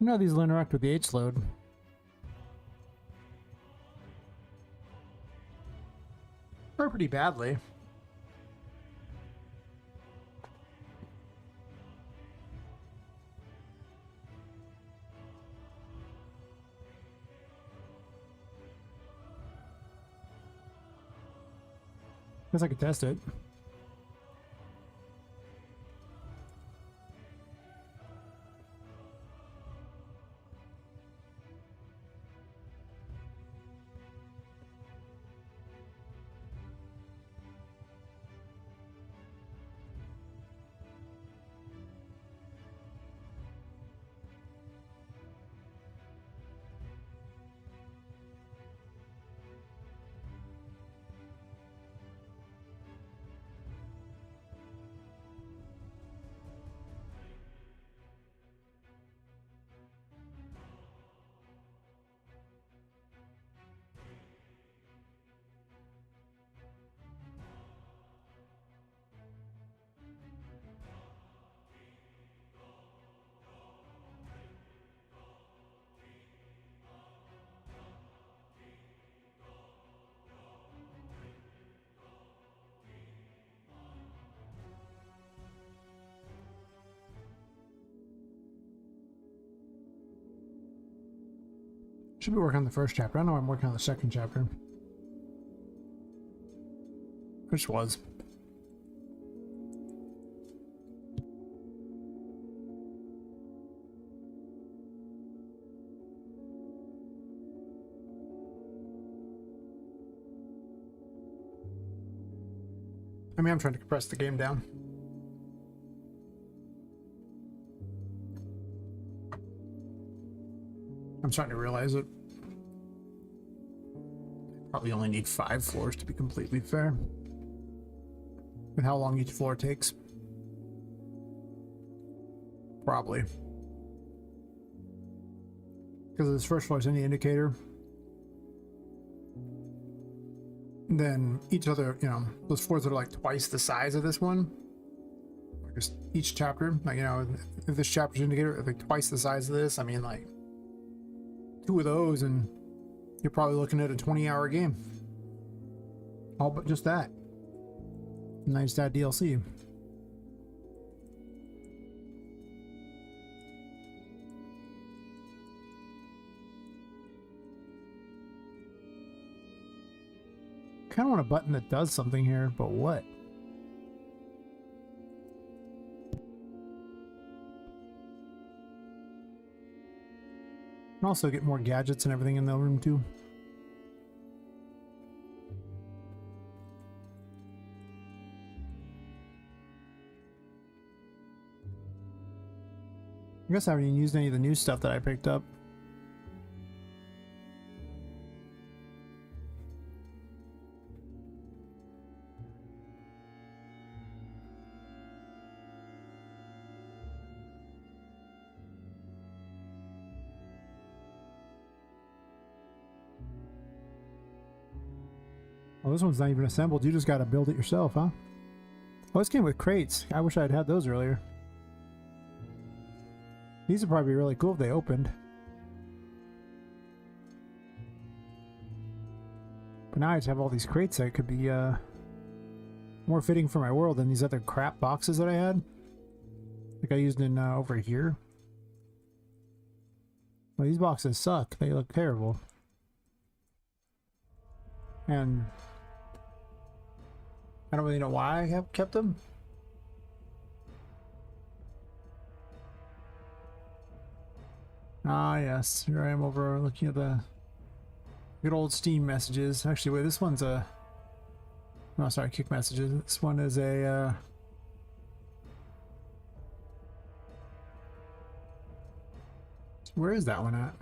You know these will interact with the H load. Or pretty badly. Guess I could test it. Should be working on the first chapter. I know I'm working on the second chapter. Which was. I mean, I'm trying to compress the game down. I'm starting to realize it. Probably only need 5 floors to be completely fair. With how long each floor takes. Probably. because this first floor is any indicator, then each other, you know, those floors that are like twice the size of this one, or just each chapter, like, you know, if this chapter's indicator like twice the size of this, I mean, like 2 of those and you're probably looking at a 20-hour game. All but just that. Nice to add DLC. Kind of want a button that does something here, but what? And also get more gadgets and everything in the room too. I guess I haven't even used any of the new stuff that I picked up. Oh, this one's not even assembled. You just got to build it yourself, huh? Oh, this came with crates. I wish I'd had those earlier. These would probably be really cool if they opened. But now I just have all these crates that could be more fitting for my world than these other crap boxes that I had. Like I used in over here. Well, these boxes suck. They look terrible. And I don't really know why I have kept them. Ah, yes. Here I am over looking at the good old Steam messages. Actually, wait, this one's a... No, sorry, Kick messages. This one is a... Where is that one at?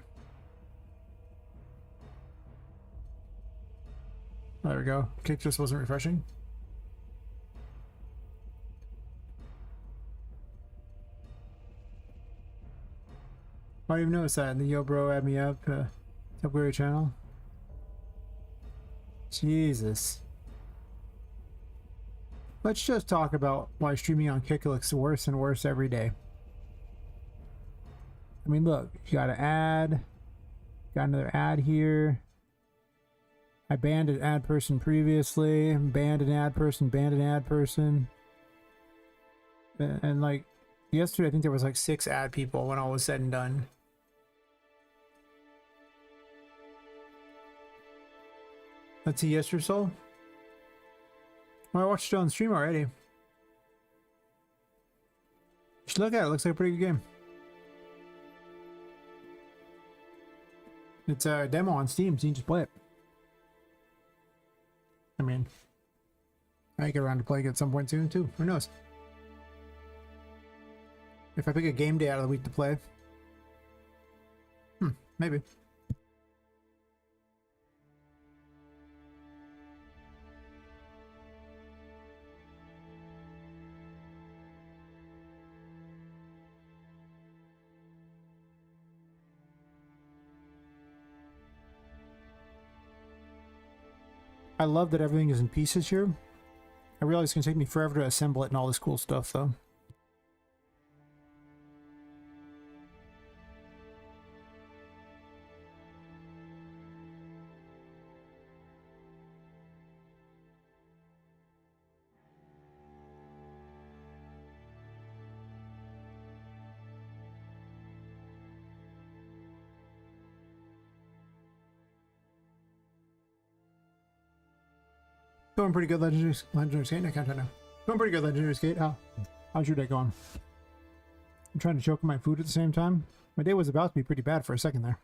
There we go. Kick just wasn't refreshing. I didn't even notice that in the Yo Bro add me up February channel. Jesus. Let's just talk about why streaming on Kick looks worse and worse every day. I mean, look, you got an ad, got another ad here. I banned an ad person previously, banned an ad person, banned an ad person. And like, yesterday I think there was like 6 ad people when all was said and done. Let's see, yes, your soul. Well, I watched it on stream already. You should look at it. It looks like a pretty good game. It's a demo on Steam, so you can just play it. I mean, I might get around to playing it at some point soon too. Who knows? If I pick a game day out of the week to play. Maybe. I love that everything is in pieces here. I realize it's going to take me forever to assemble it and all this cool stuff, though. Going pretty good, Legendary Skate. I can't tell now. Going pretty good, Legendary Skate. How's your day going? I'm trying to choke on my food at the same time. My day was about to be pretty bad for a second there.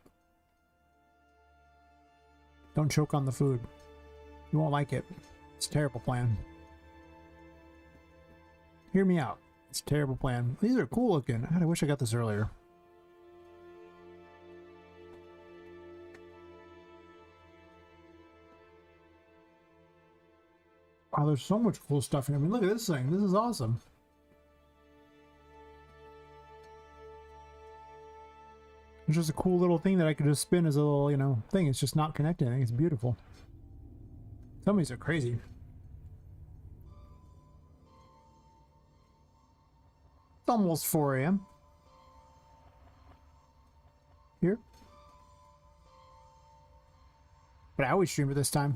Don't choke on the food. You won't like it. It's a terrible plan. Hear me out. It's a terrible plan. These are cool looking. God, I wish I got this earlier. Wow, there's so much cool stuff in it. I mean, look at this thing. This is awesome. It's just a cool little thing that I could just spin as a little, you know, thing. It's just not connected. I think it's beautiful. Some of these are crazy. It's almost 4 a.m. Here. But I always stream at this time.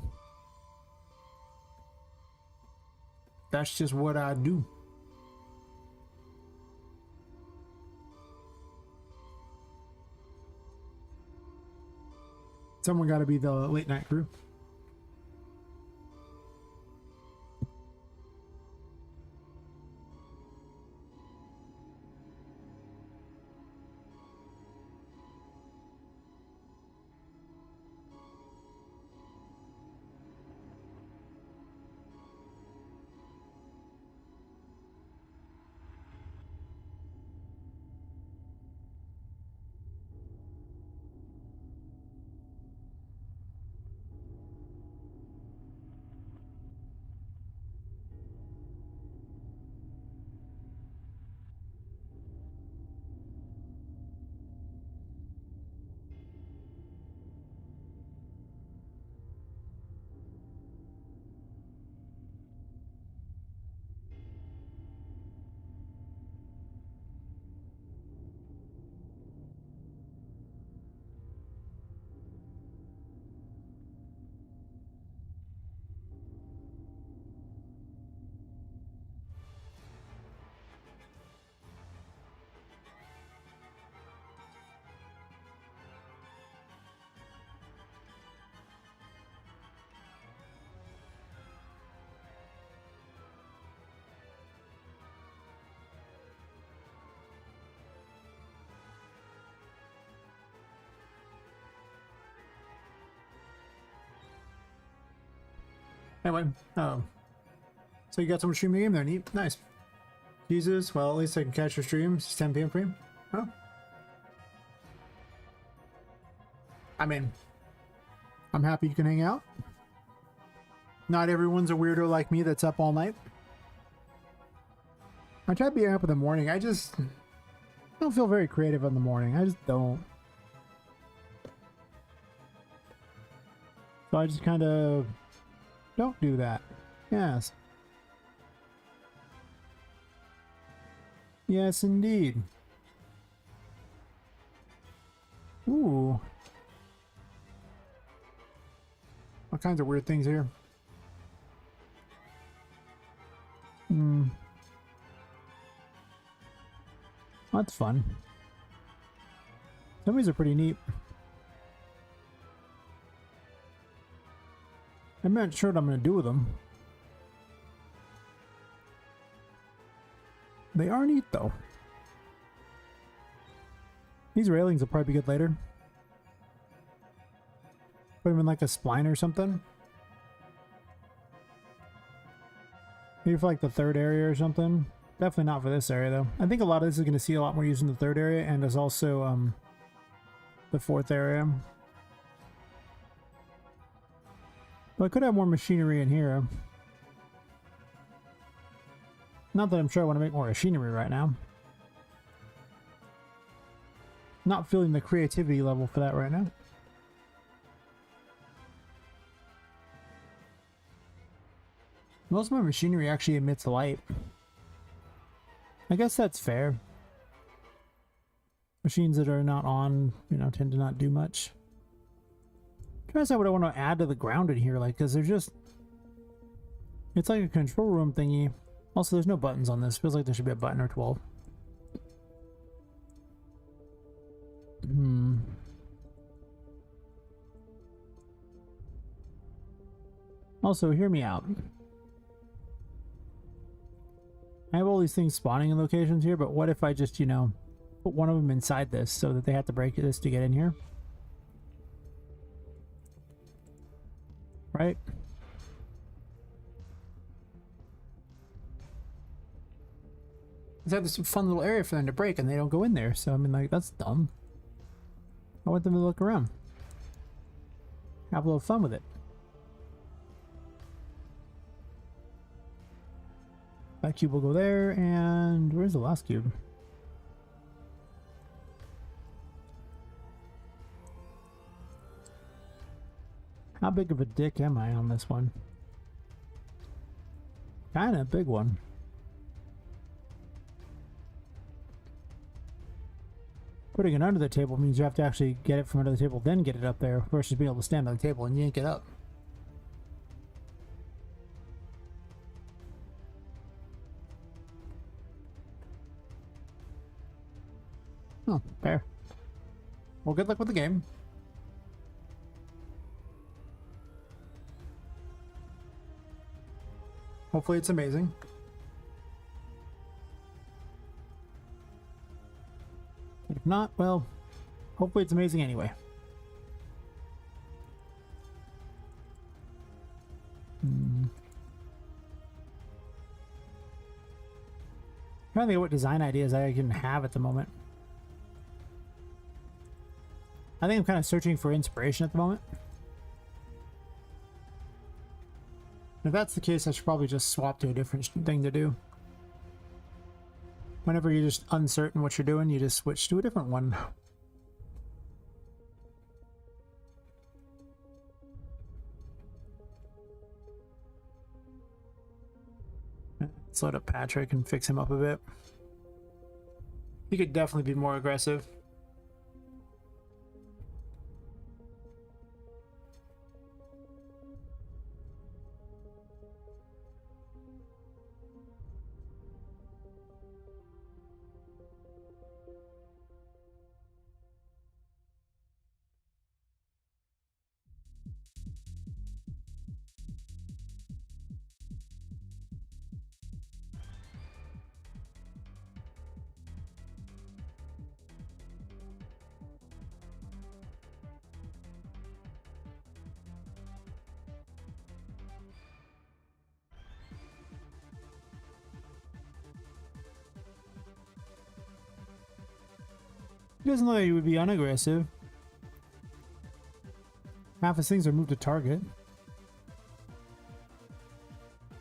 That's just what I do. Someone got to be the late night crew. Anyway, oh. So you got someone streaming the game there, neat. Nice. Jesus, well, at least I can catch your streams. It's 10 p.m. for you. Oh. I mean, I'm happy you can hang out. Not everyone's a weirdo like me that's up all night. I try being up in the morning. I just don't feel very creative in the morning. I just don't. So I just kind of don't do that. Yes. Yes, indeed. Ooh. All kinds of weird things here. Hmm. That's fun. Some of these are pretty neat. I'm not sure what I'm going to do with them. They are neat, though. These railings will probably be good later. Put them in like a spline or something. Maybe for like the third area or something. Definitely not for this area, though. I think a lot of this is going to see a lot more use in the third area, and there's also the fourth area. But I could have more machinery in here. Not that I'm sure I want to make more machinery right now. Not feeling the creativity level for that right now. Most of my machinery actually emits light. I guess that's fair. Machines that are not on, you know, tend to not do much. I'm trying to decide what I want to add to the ground in here, like, because there's just... It's like a control room thingy. Also, there's no buttons on this. Feels like there should be a button or 12. Also, hear me out. I have all these things spawning in locations here, but what if I just, you know, put one of them inside this so that they have to break this to get in here? Right? Is that this fun little area for them to break and they don't go in there? So, I mean, like, that's dumb. I want them to look around. Have a little fun with it. That cube will go there, and where's the last cube? How big of a dick am I on this one? Kinda a big one. Putting it under the table means you have to actually get it from under the table, then get it up there, versus being able to stand on the table and yank it up. Oh, fair. Well, good luck with the game. Hopefully it's amazing. If not, well, hopefully it's amazing anyway. Trying to think of what design ideas I can have at the moment. I think I'm kind of searching for inspiration at the moment. If that's the case, I should probably just swap to a different thing to do. Whenever you're just uncertain what you're doing, you just switch to a different one. Let's load up Patrick and fix him up a bit. He could definitely be more aggressive. He doesn't look like he would be unaggressive. Half his things are moved to target.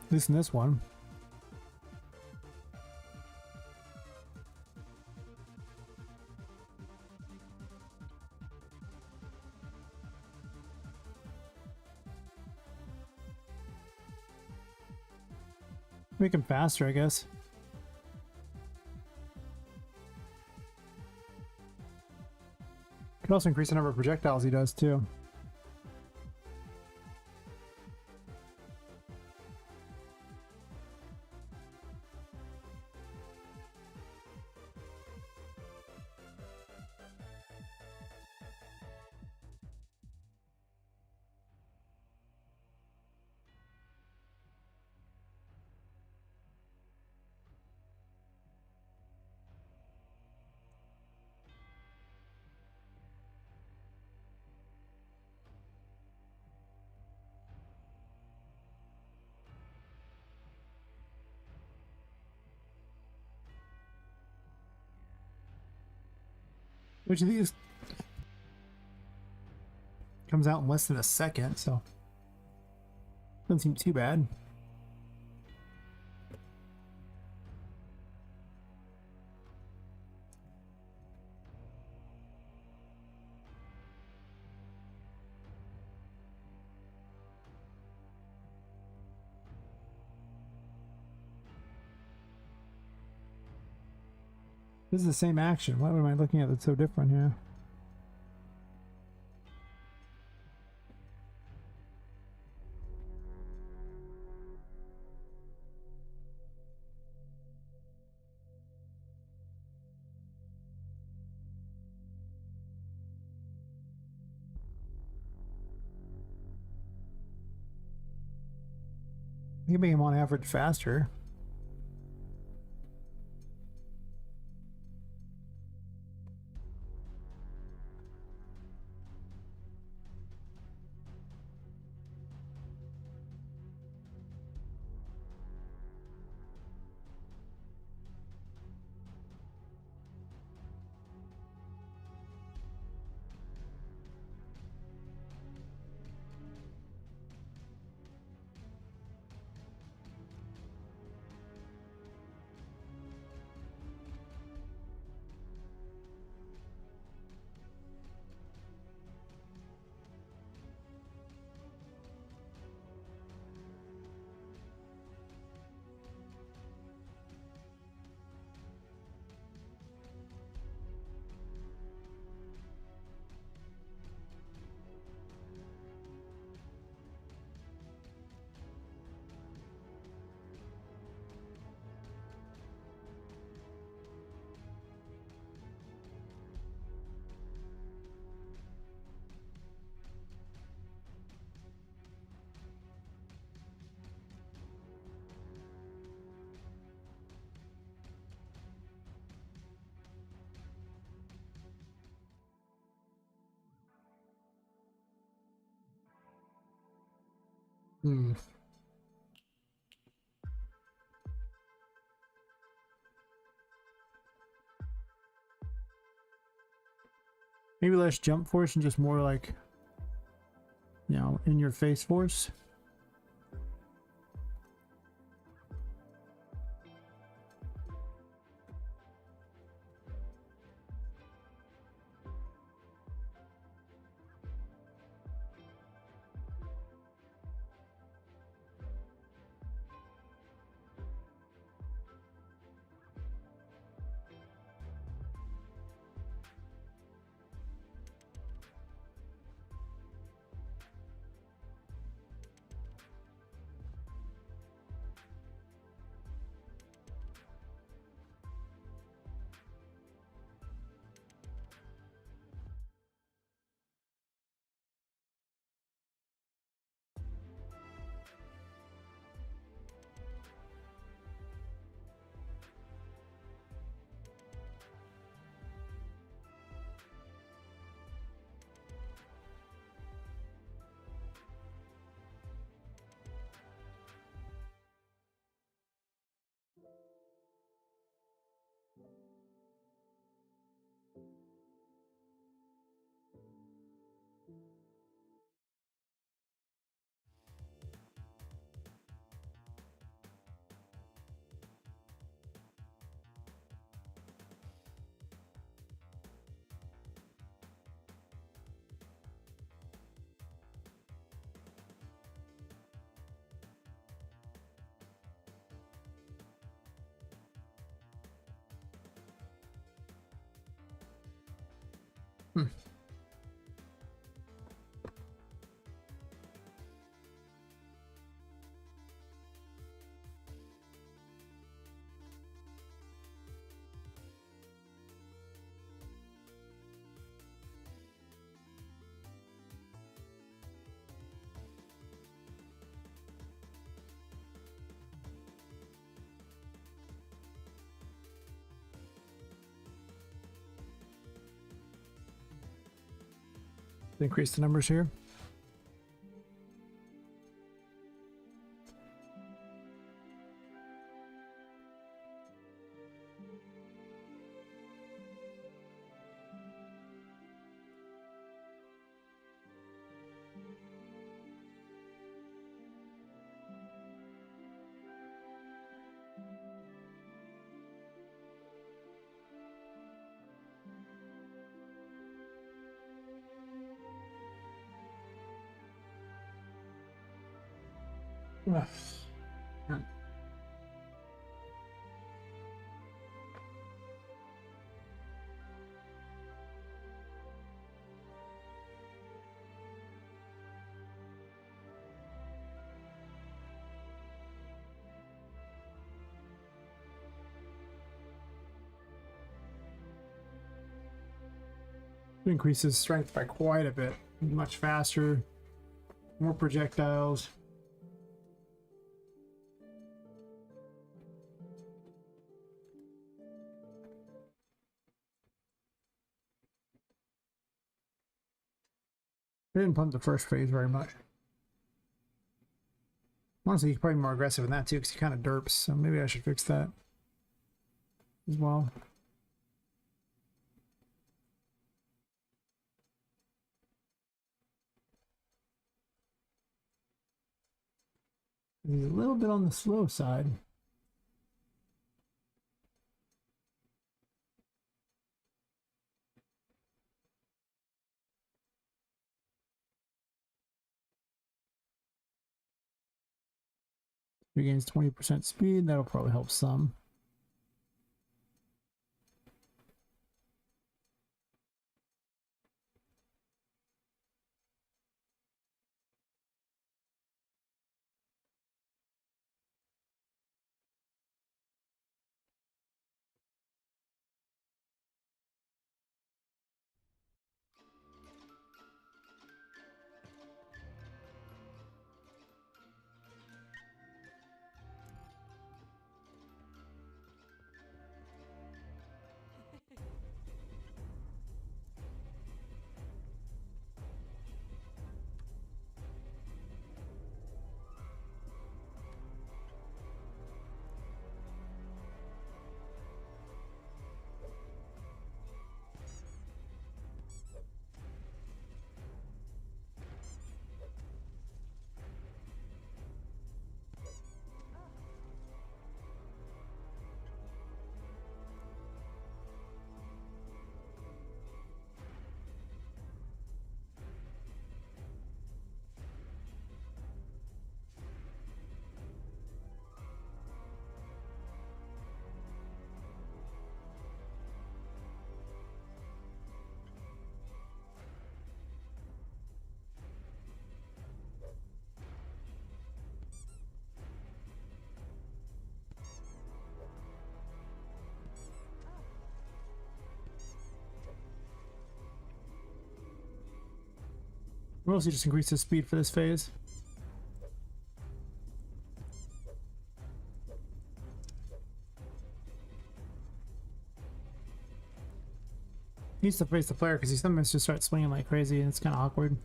At least in this one. Make him faster, I guess. Could also increase the number of projectiles he does too. Which of these comes out in less than a second, so doesn't seem too bad. This is the same action. What am I looking at that's so different here? You can make him on average faster. Hmm. Maybe less jump force and just more like, you know, in your face force. Hmm. Increase the numbers here. Ugh. Increases strength by quite a bit. Much faster, more projectiles. I didn't pump the first phase very much. Honestly, he's probably more aggressive in that too, because he kind of derps, so maybe I should fix that as well. He's a little bit on the slow side. Regains 20% speed, that'll probably help some. Mostly just increase the speed for this phase. Needs to face the player because he sometimes just starts swinging like crazy and it's kind of awkward.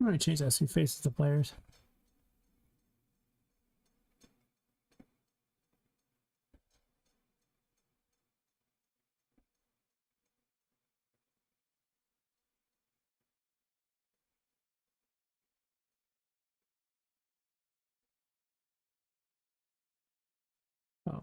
I'm going to change that so he faces the players. Oh.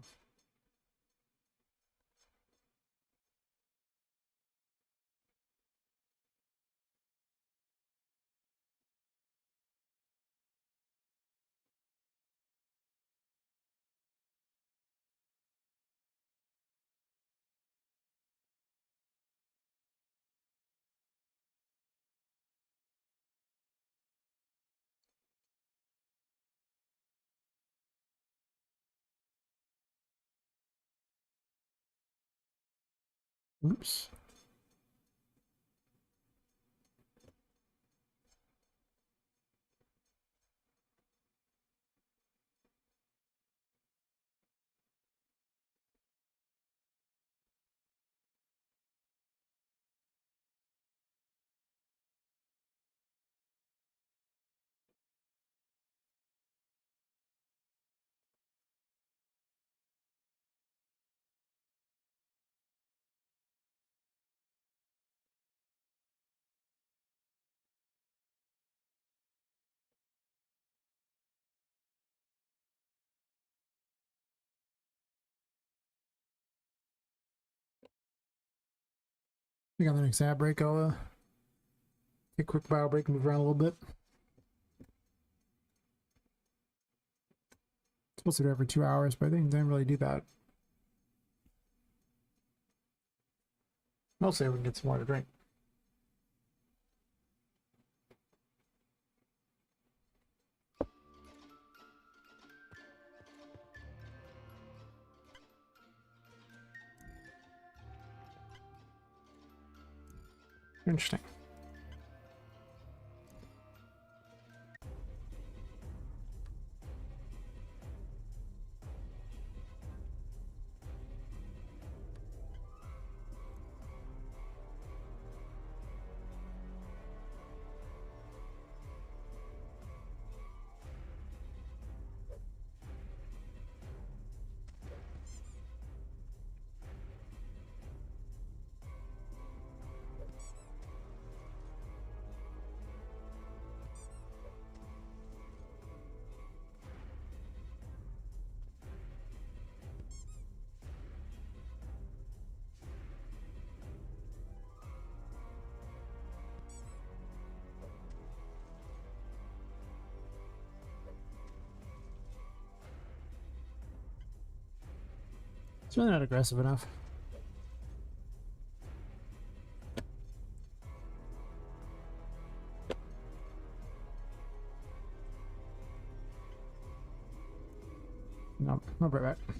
Oops. I think on the next ad break, I'll take a quick bio break and move around a little bit. It's supposed to do every 2 hours, but I think they didn't really do that. Mostly we can get some more to drink. Interesting. It's really not aggressive enough. No, I'll be right back.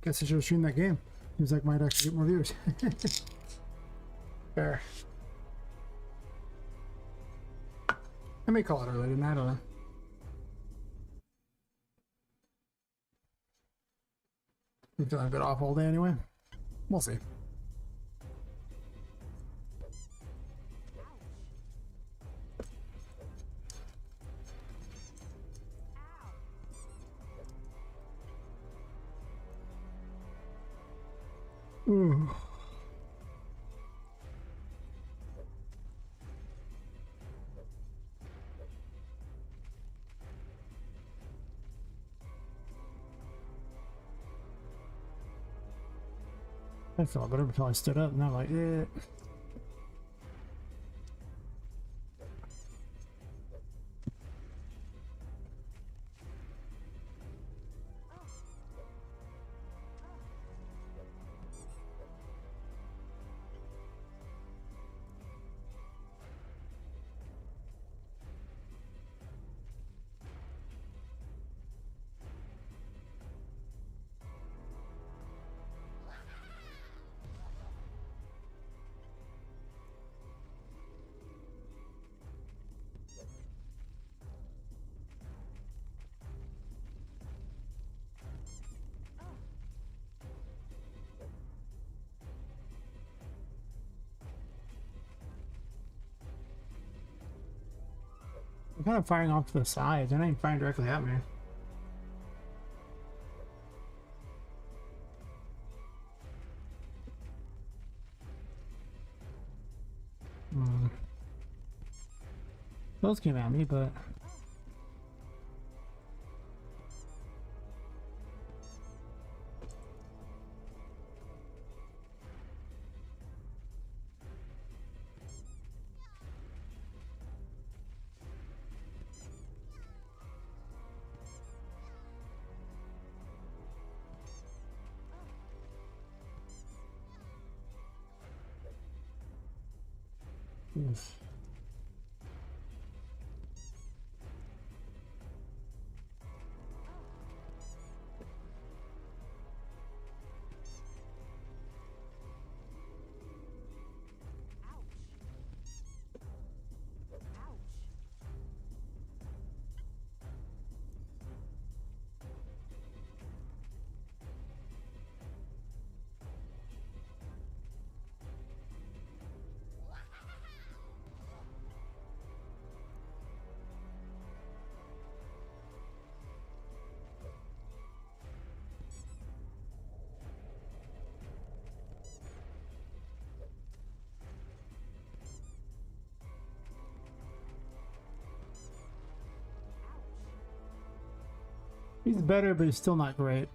Guess I should stream that game. Seems like might actually get more viewers. Fair. I may call it early tonight, I don't know. I'm feeling a bit off all day anyway. We'll see. Ooh. I felt better until I stood up, and I'm like, eh. I'm kind of firing off to the sides. They're not even firing directly at me. Those came at me, but oof. He's better, but he's still not great.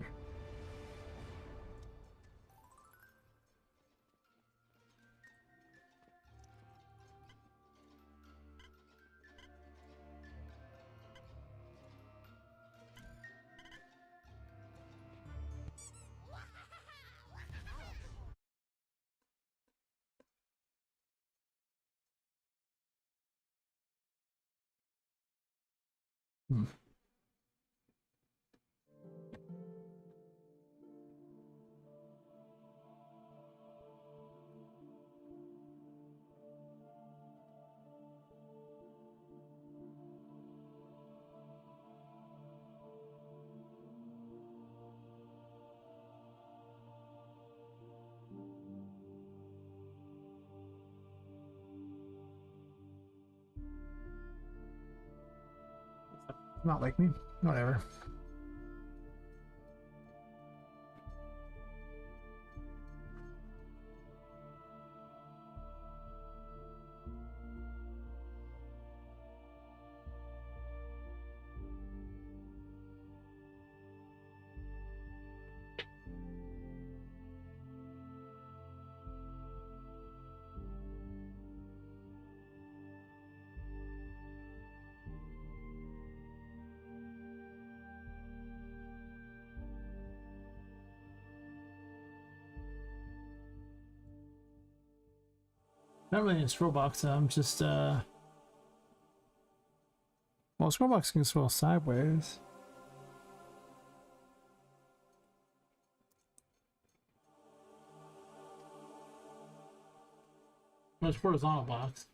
Not like me. Whatever. Not really in a scroll box, I'm just well, scroll box can scroll sideways. There's horizontal blocks.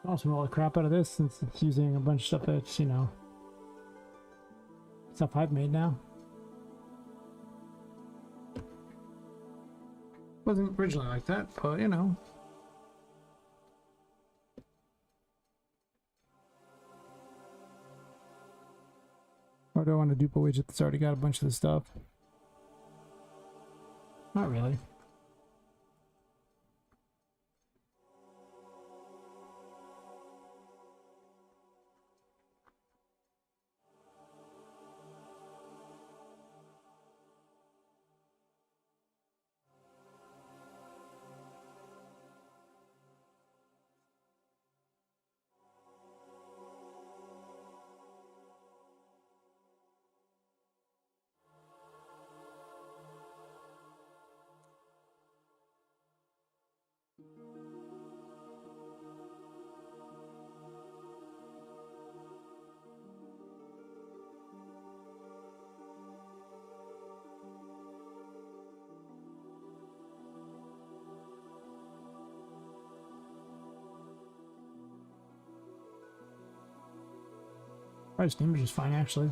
Also, all the crap out of this since it's using a bunch of stuff that's, you know, stuff I've made now. Wasn't originally like that, but you know. Or do I want a duple widget that's already got a bunch of the stuff? Not really. Price image is fine actually.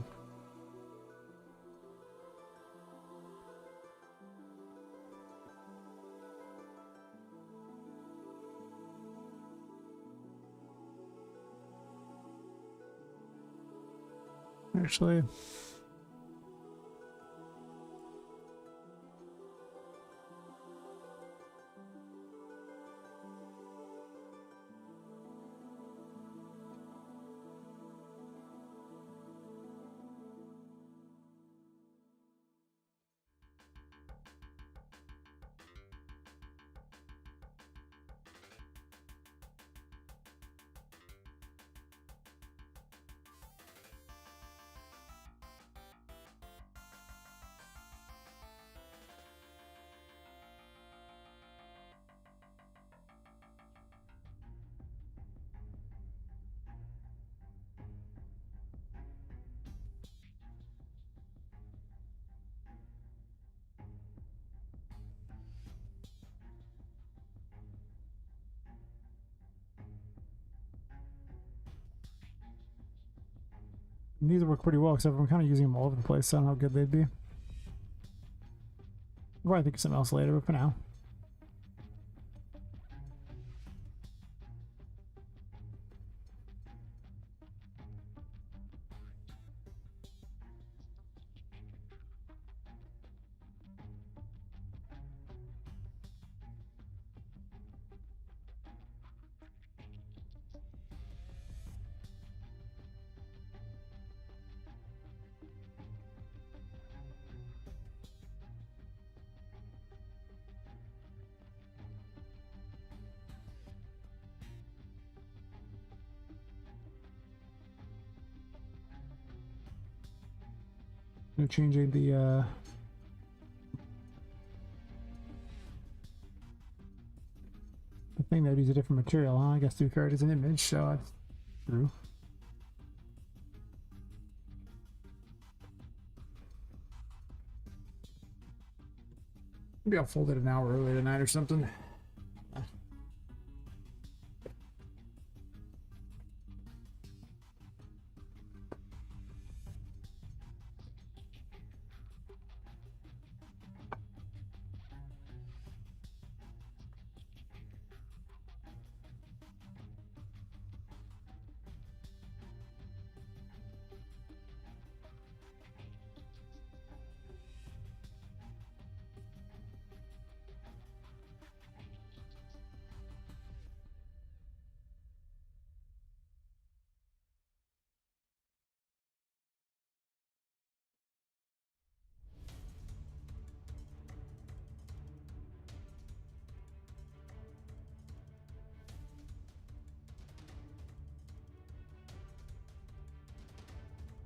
Actually, these work pretty well, except I'm kind of using them all over the place, so I don't know how good they'd be. I'll probably think of something else later, but for now. I'm changing the thing that would use a different material, huh? I guess to carry it as an image, so that's true. Maybe I'll fold it an hour early tonight or something.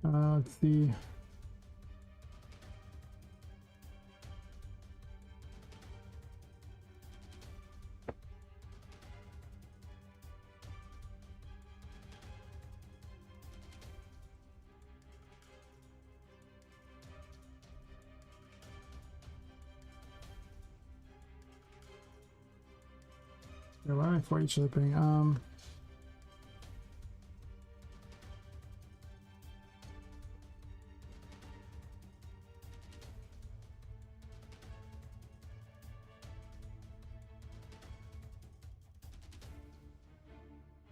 Let's see. Why am I for each other thing? I'm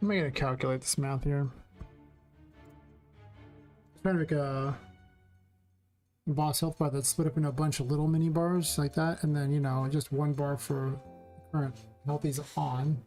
gonna calculate this math here. Trying to make a boss health bar that's split up into a bunch of little mini bars like that, and then, you know, just one bar for current health he's on.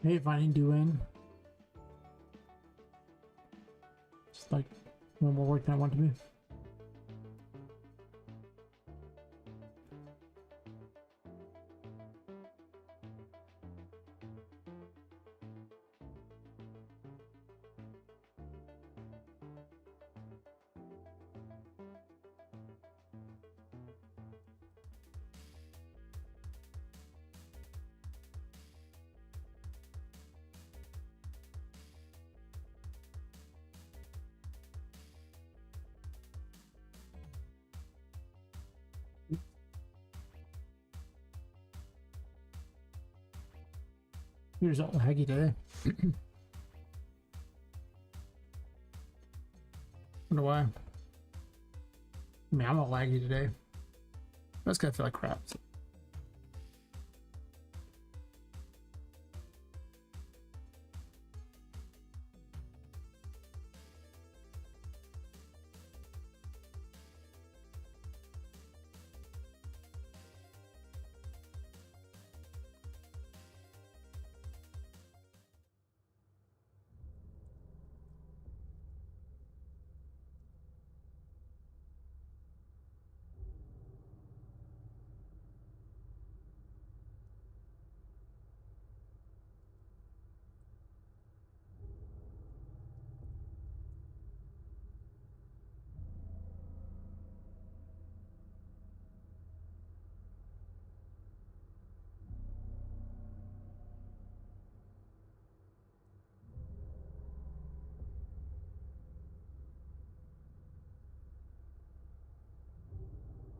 Hey, finding doing just like one more work than I want to be. Here's all laggy today. Wonder why. I mean, I'm all laggy today. I just gotta feel like crap.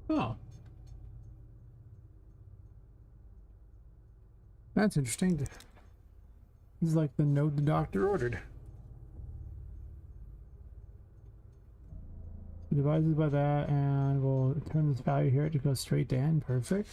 Oh, that's interesting. This is like the note the doctor ordered. Divided by that, and we'll turn this value here to go straight down. Perfect.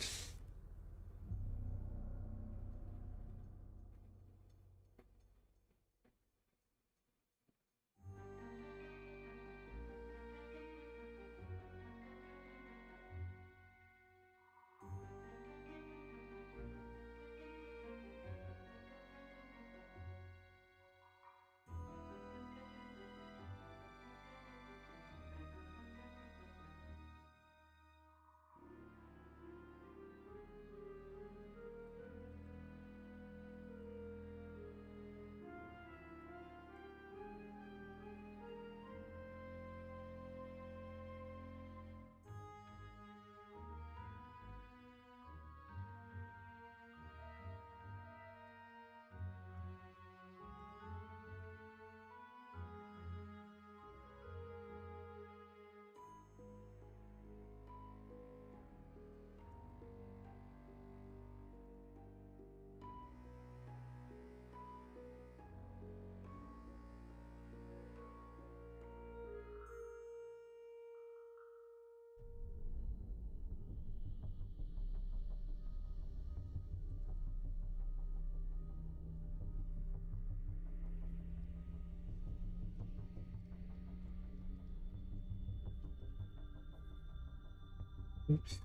Oops.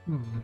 Hmm.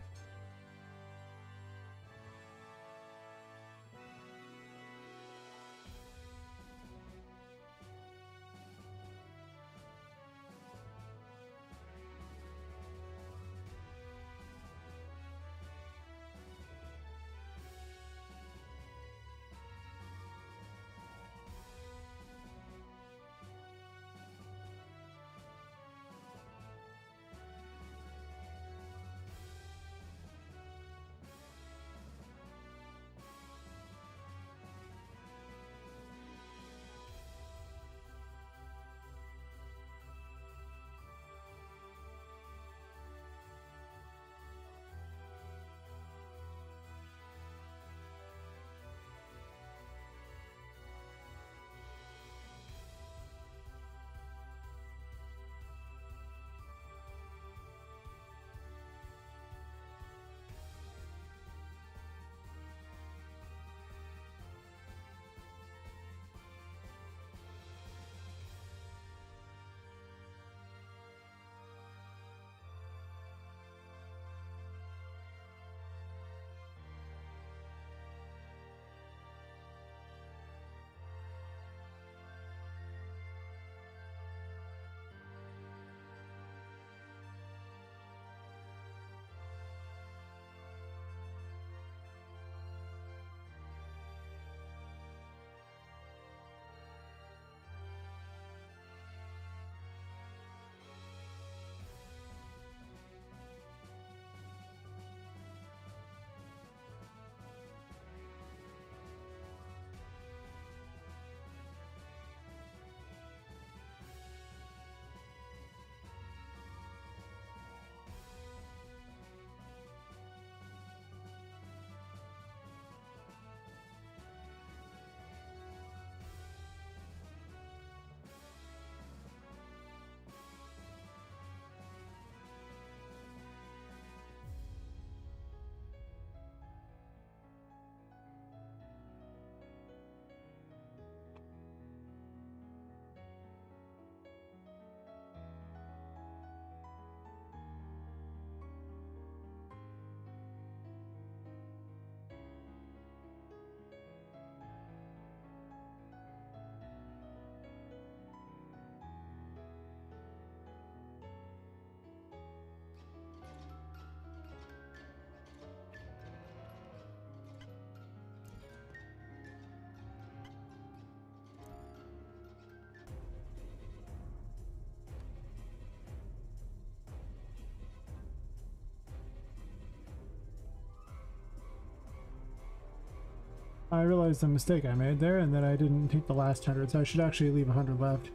I realized the mistake I made there and that I didn't take the last 100, so I should actually leave 100 left.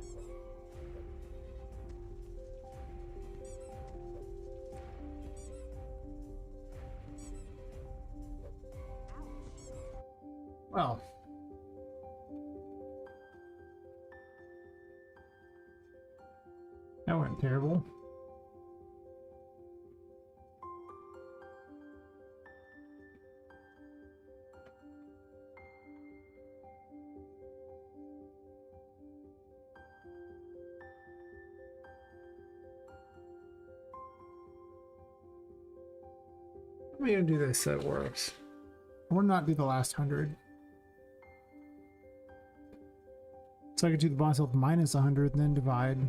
Well. That went terrible. I'm gonna do this so it works. I want to not do the last 100. So I could do the myself minus 100 and then divide.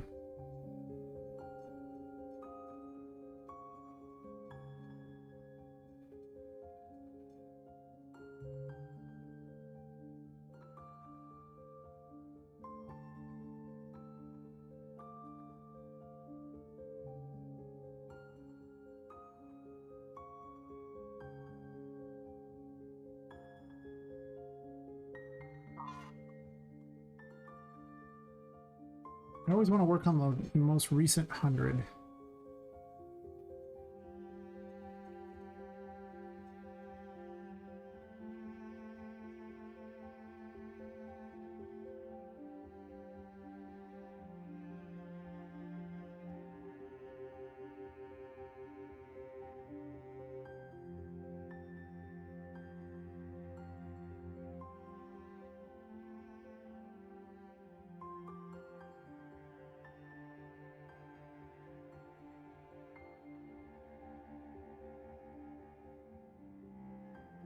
I always want to work on the most recent 100.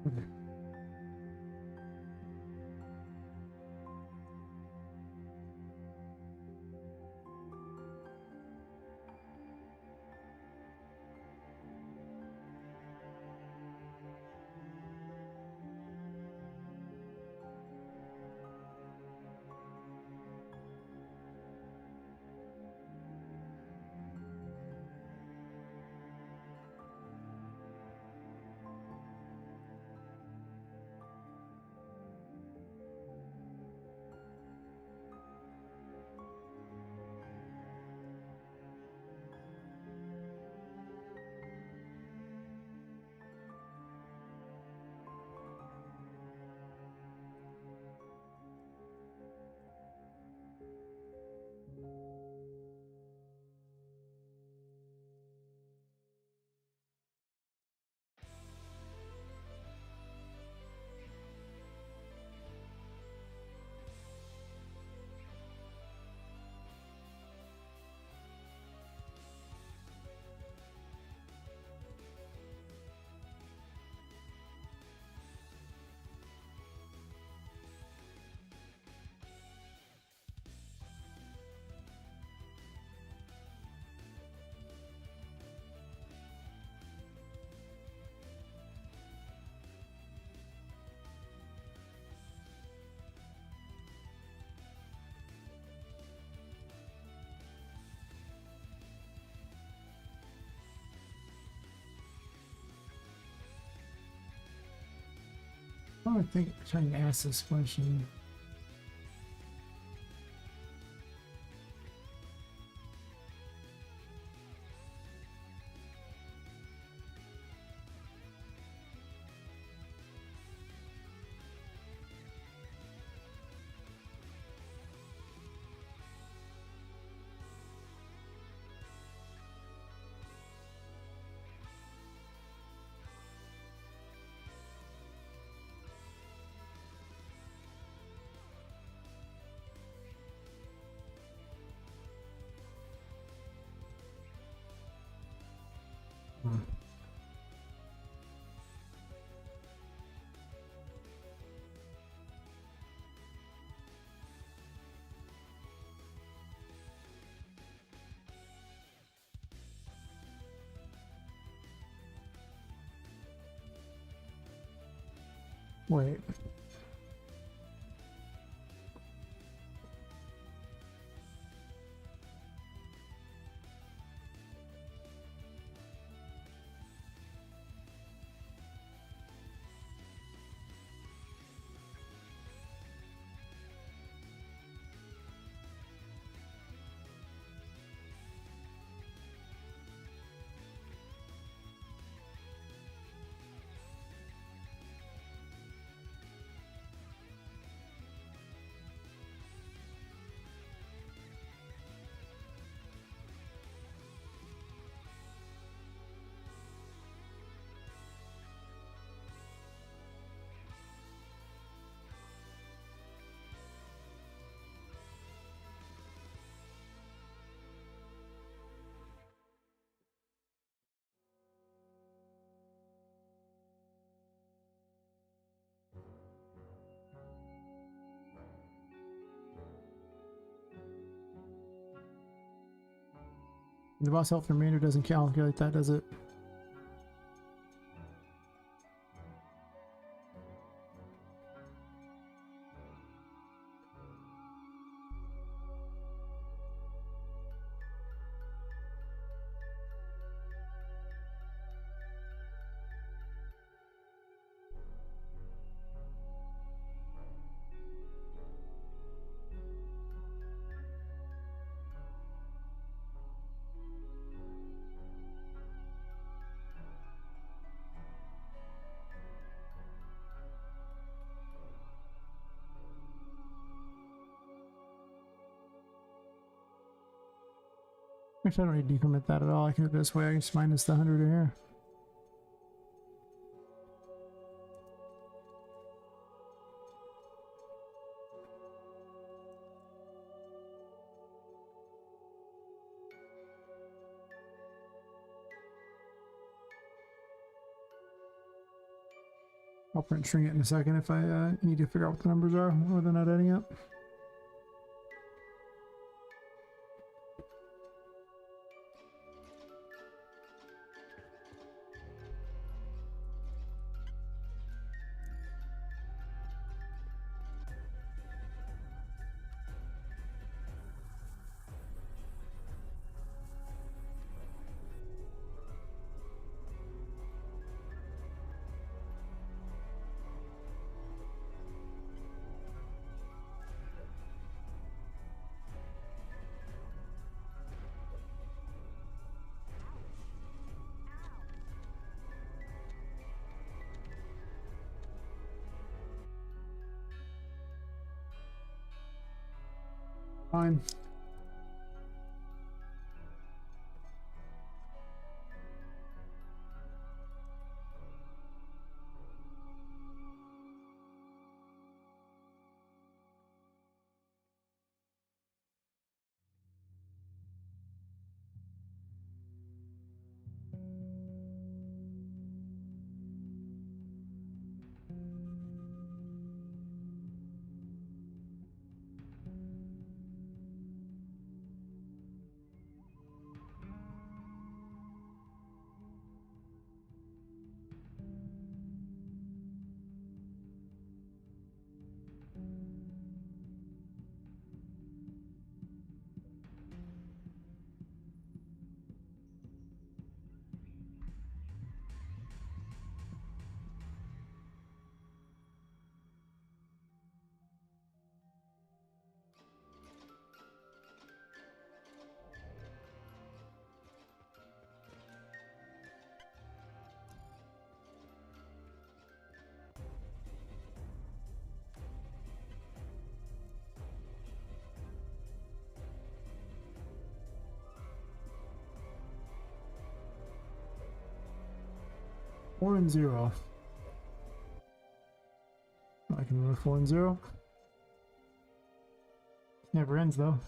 Okay. Oh, I think I'm trying to ask this question. Wait. The boss health remainder doesn't calculate that, does it? Actually, I don't need to decommit that at all. I can do it this way. I can just minus the 100 here. I'll print string it in a second if I need to figure out what the numbers are or they're not adding up. Fine. Four and 0. I can move 4 and 0. Never ends though.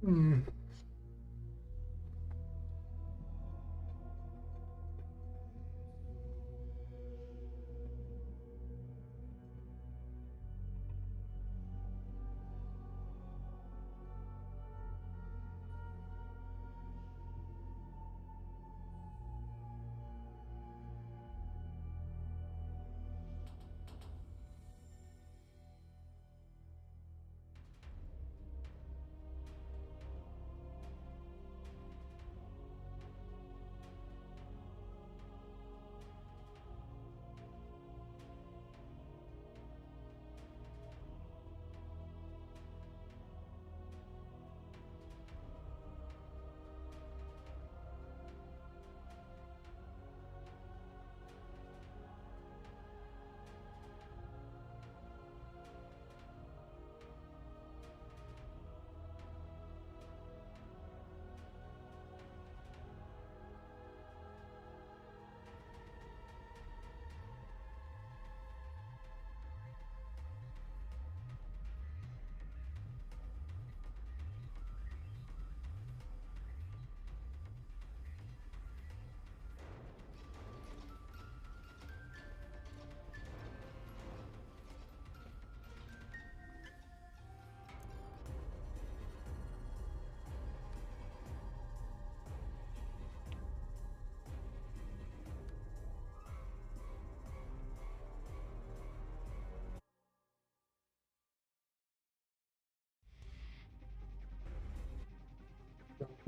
Hmm.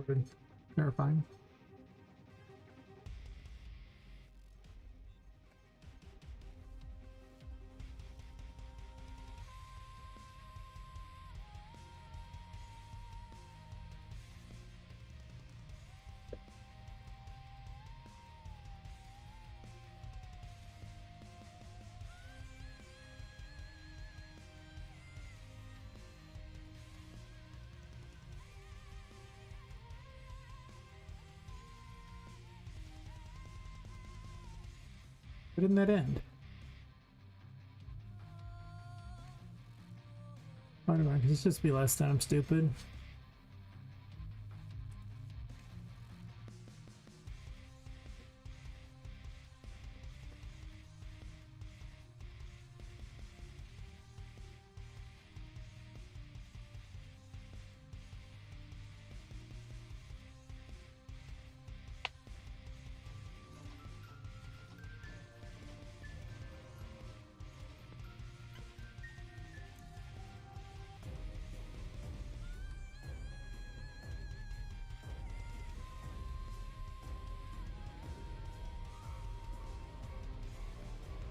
morbid. Terrifying. But didn't that end? Why do I? Could this just be less than I'm stupid?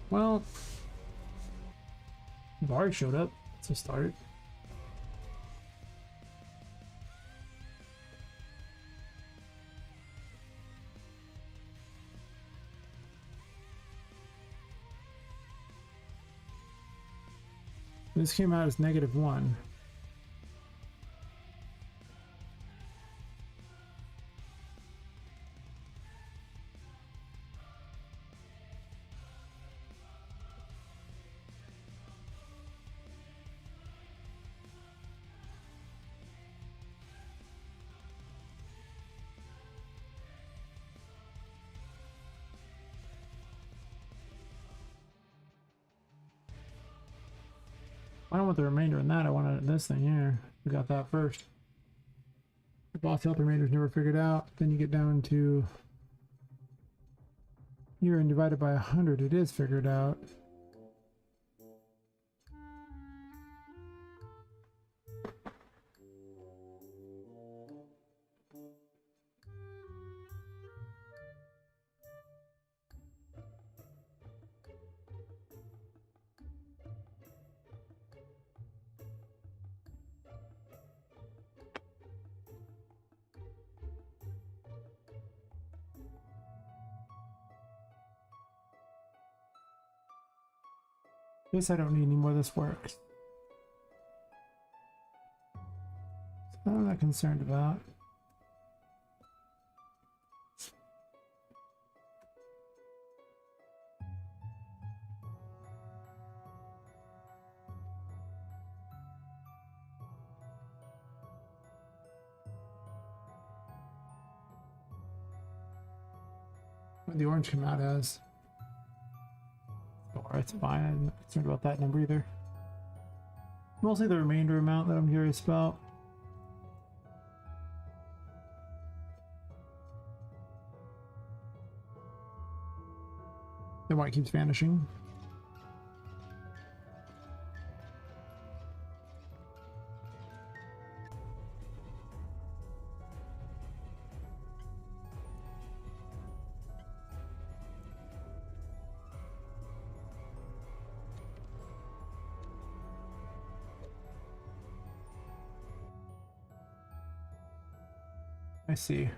Well, Vari showed up. It's a start. This came out as -1. I don't want the remainder in that. I wanted this thing here. We got that first. The boss health remainder is never figured out. Then you get down to here and divided by 100. It is figured out. Guess I don't need any more of this work. So I'm not concerned about. What the orange come out as. Or it's fine, I'm not concerned about that number either. Mostly the remainder amount that I'm curious about. The white keeps vanishing. I see.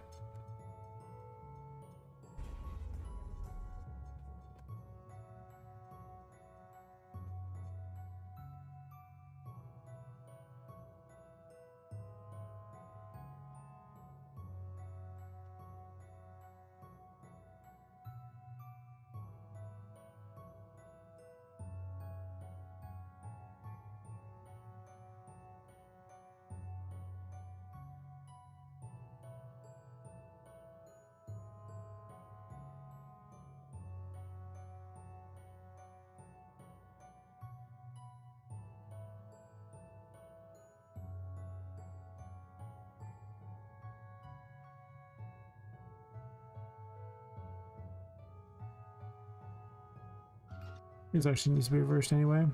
This actually needs to be reversed anyway.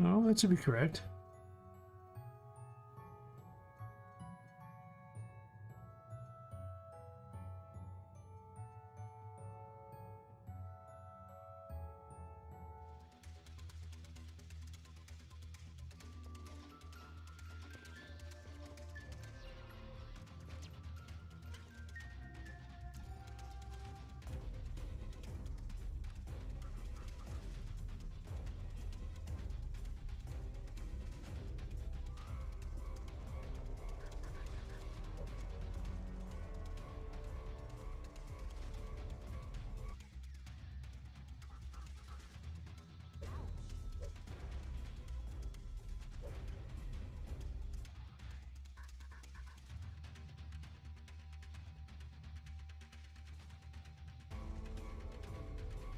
No, that should be correct.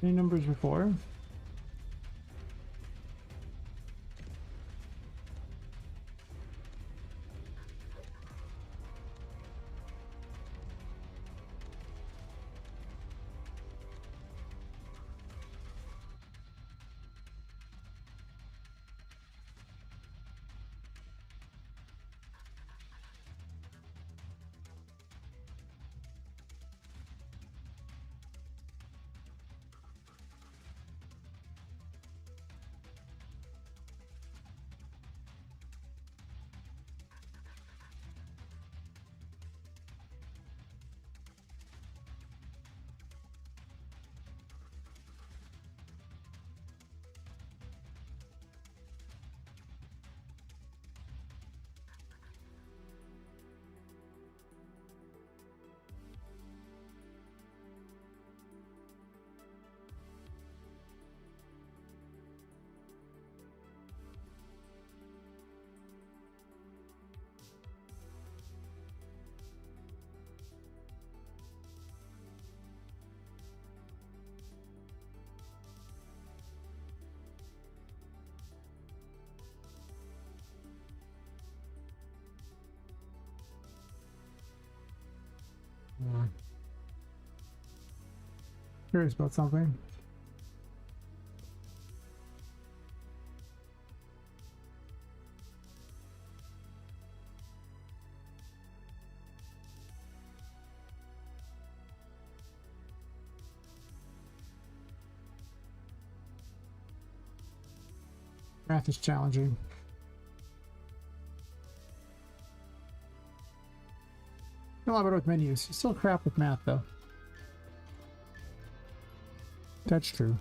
Any numbers before? Curious about something. Math is challenging. A lot better with menus. Still crap with math, though. That's true.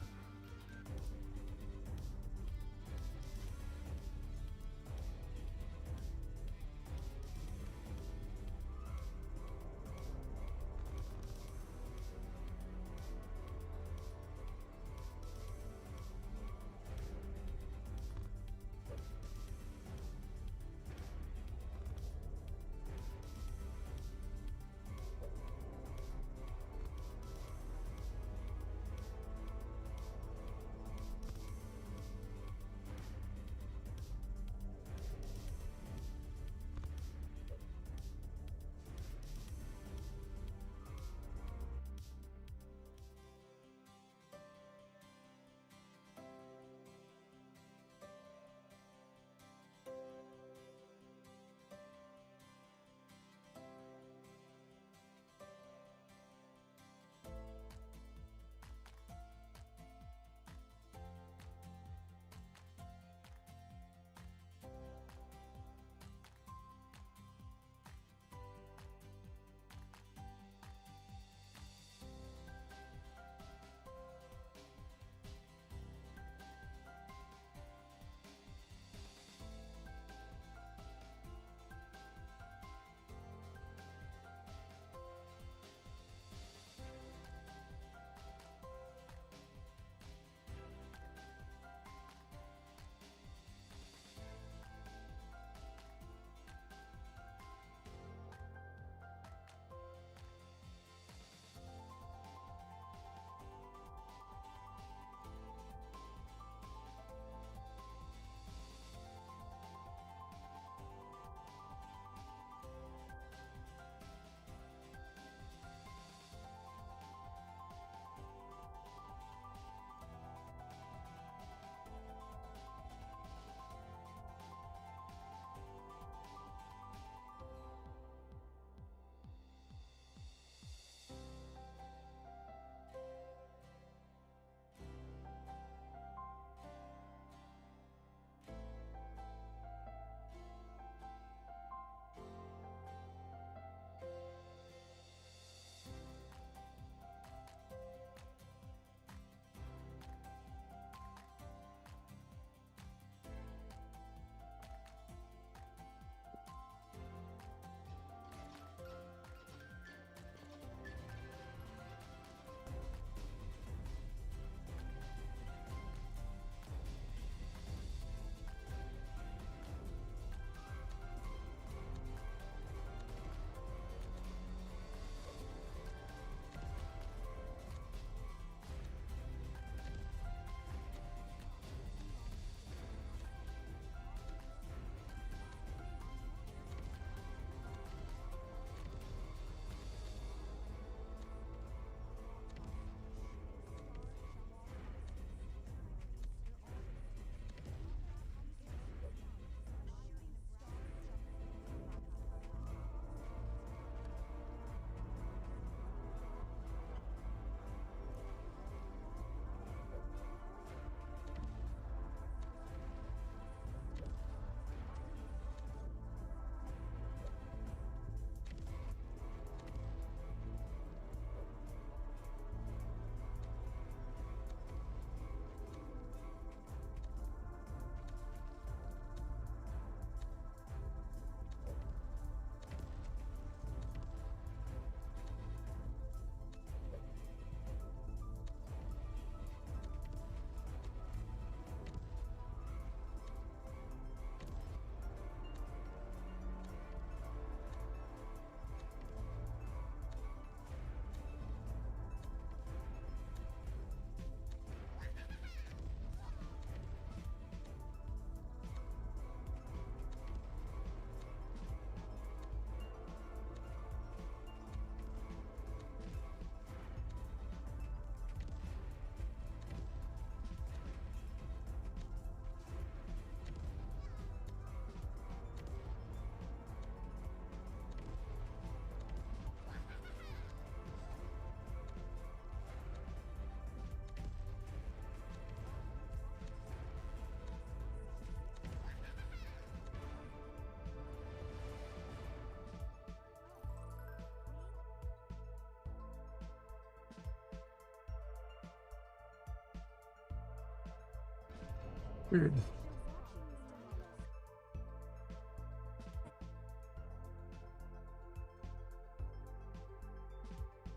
Weird.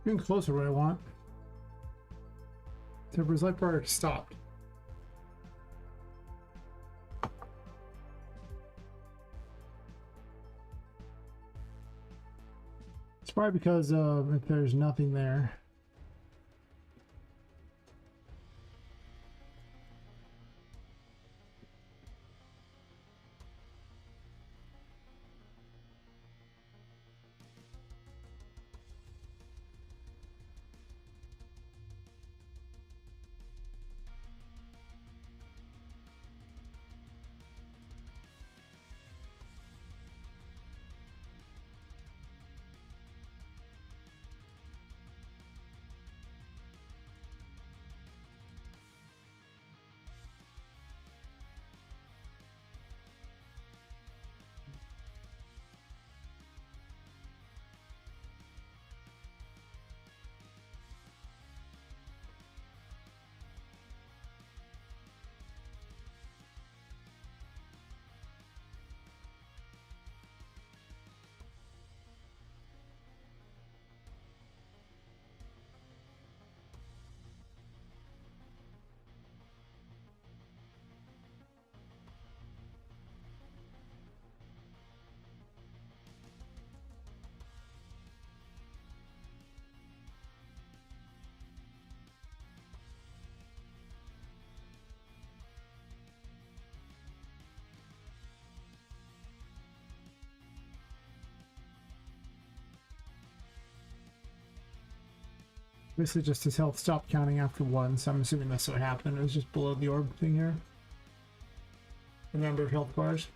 Getting closer to what I want. Temper's life bar stopped. It's probably because if there's nothing there. Basically just his health stopped counting after 1, so I'm assuming that's what happened. It was just below the orb thing here. The number of health bars.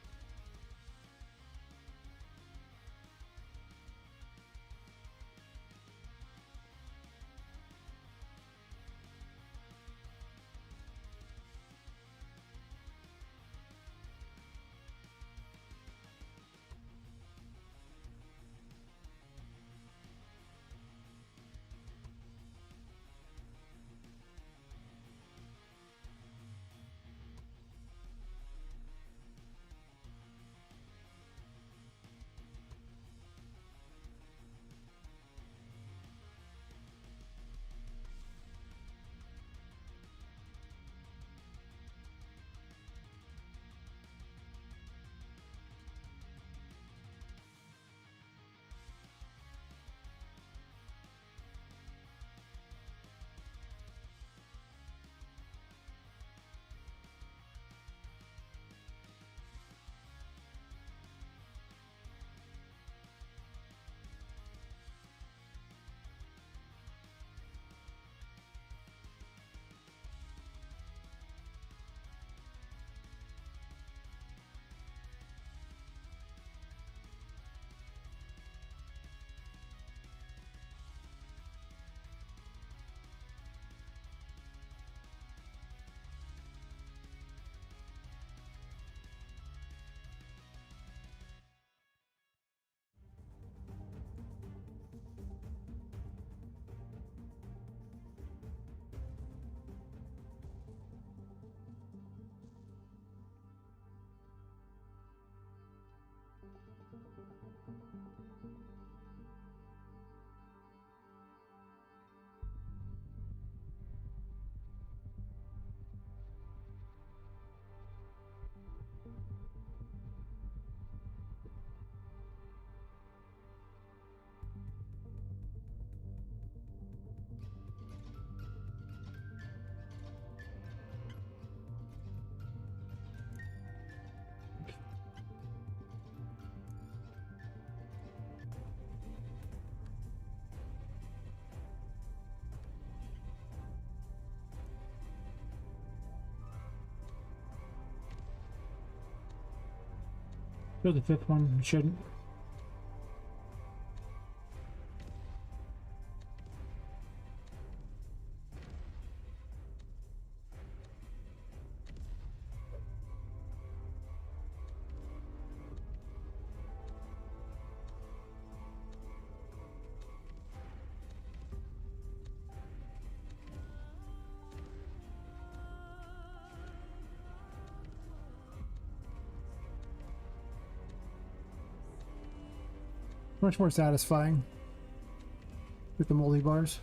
Or the 5th one shouldn't. Much more satisfying with the moldy bars.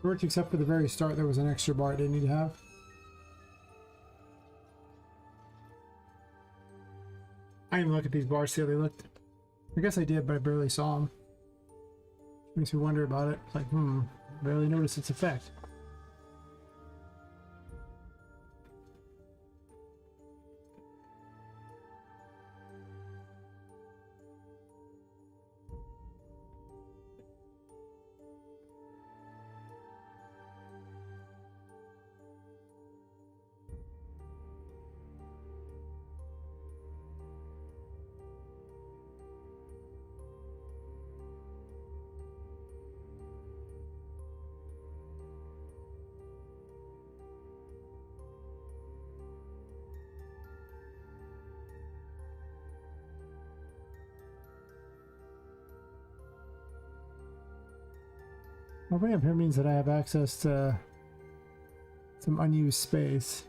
Worked except for the very start, there was an extra bar I didn't need to have. I didn't even look at these bars, see how they looked. I guess I did, but I barely saw them. Makes me wonder about it. It's like, barely noticed its effect. Opening up here means that I have access to some unused space.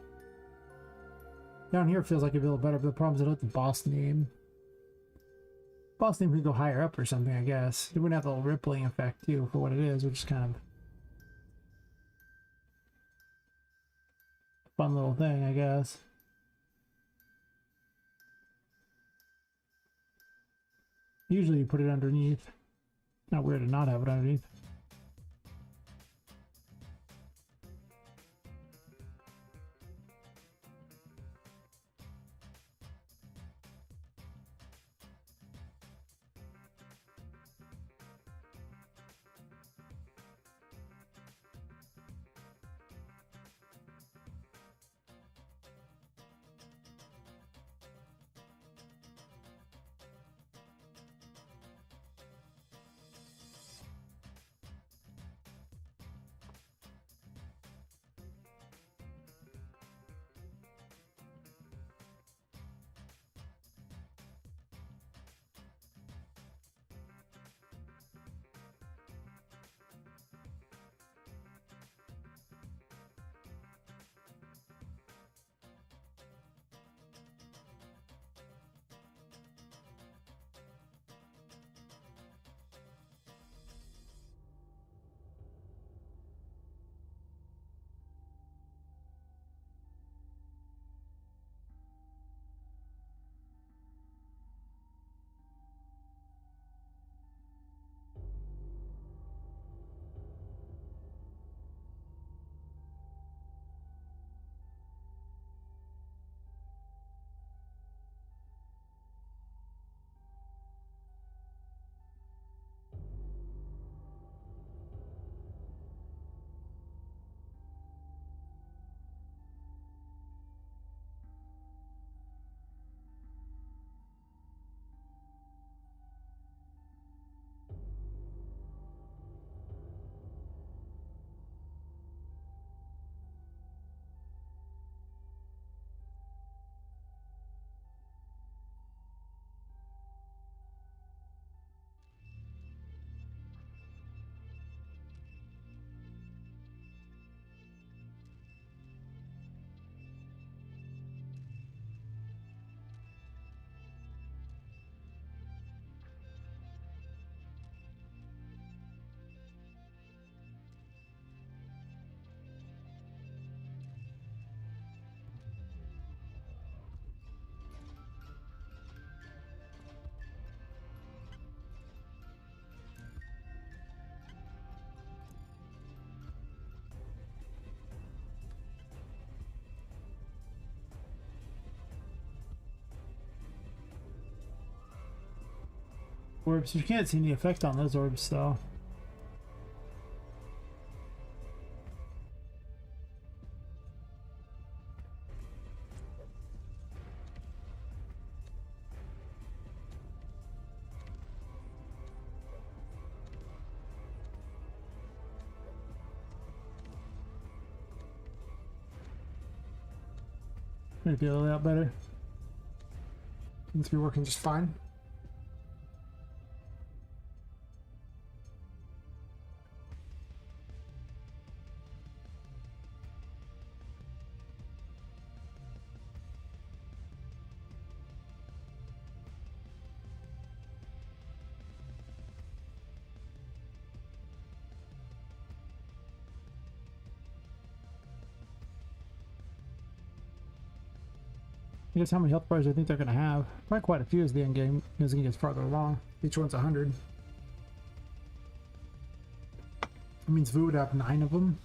Down here feels like it'd be a little better, but the problem is I don't have the boss name. Boss name could go higher up or something, I guess. It wouldn't have the little rippling effect too for what it is, which is kind of a fun little thing, I guess. Usually you put it underneath. Not weird to not have it underneath. Orbs. You can't see any effect on those orbs, though. Maybe feel a lot better. Seems to be working just fine. Guess how many health bars I think they're going to have. Probably quite a few as the end game as it gets farther along. Each one's 100. That means Vu would have 9 of them.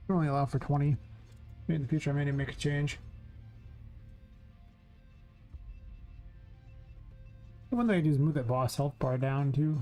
Only allow for 20. Maybe in the future I may need to make a change. The one thing I do is move that boss health bar down too.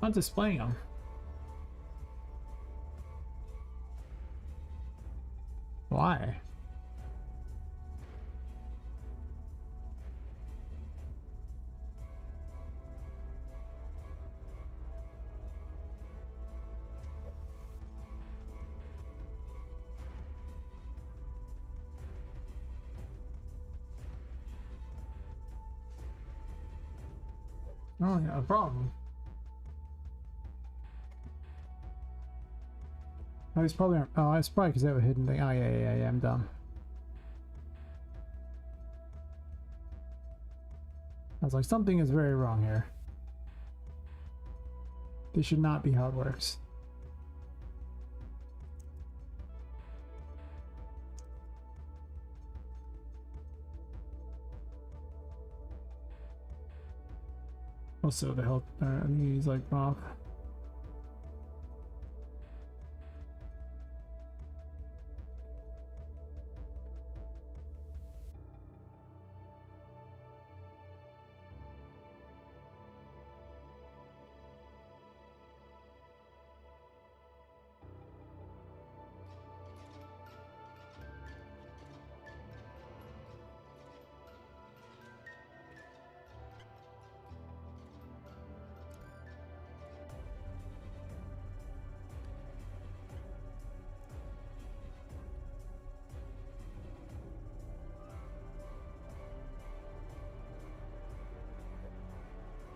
Not displaying them. Why? Oh, yeah, a problem. Oh, it's probably. Oh, it's probably because they have a hidden thing. Oh, yeah, I'm dumb. I was like, something is very wrong here. This should not be how it works. Also, the health. I mean, he's like off.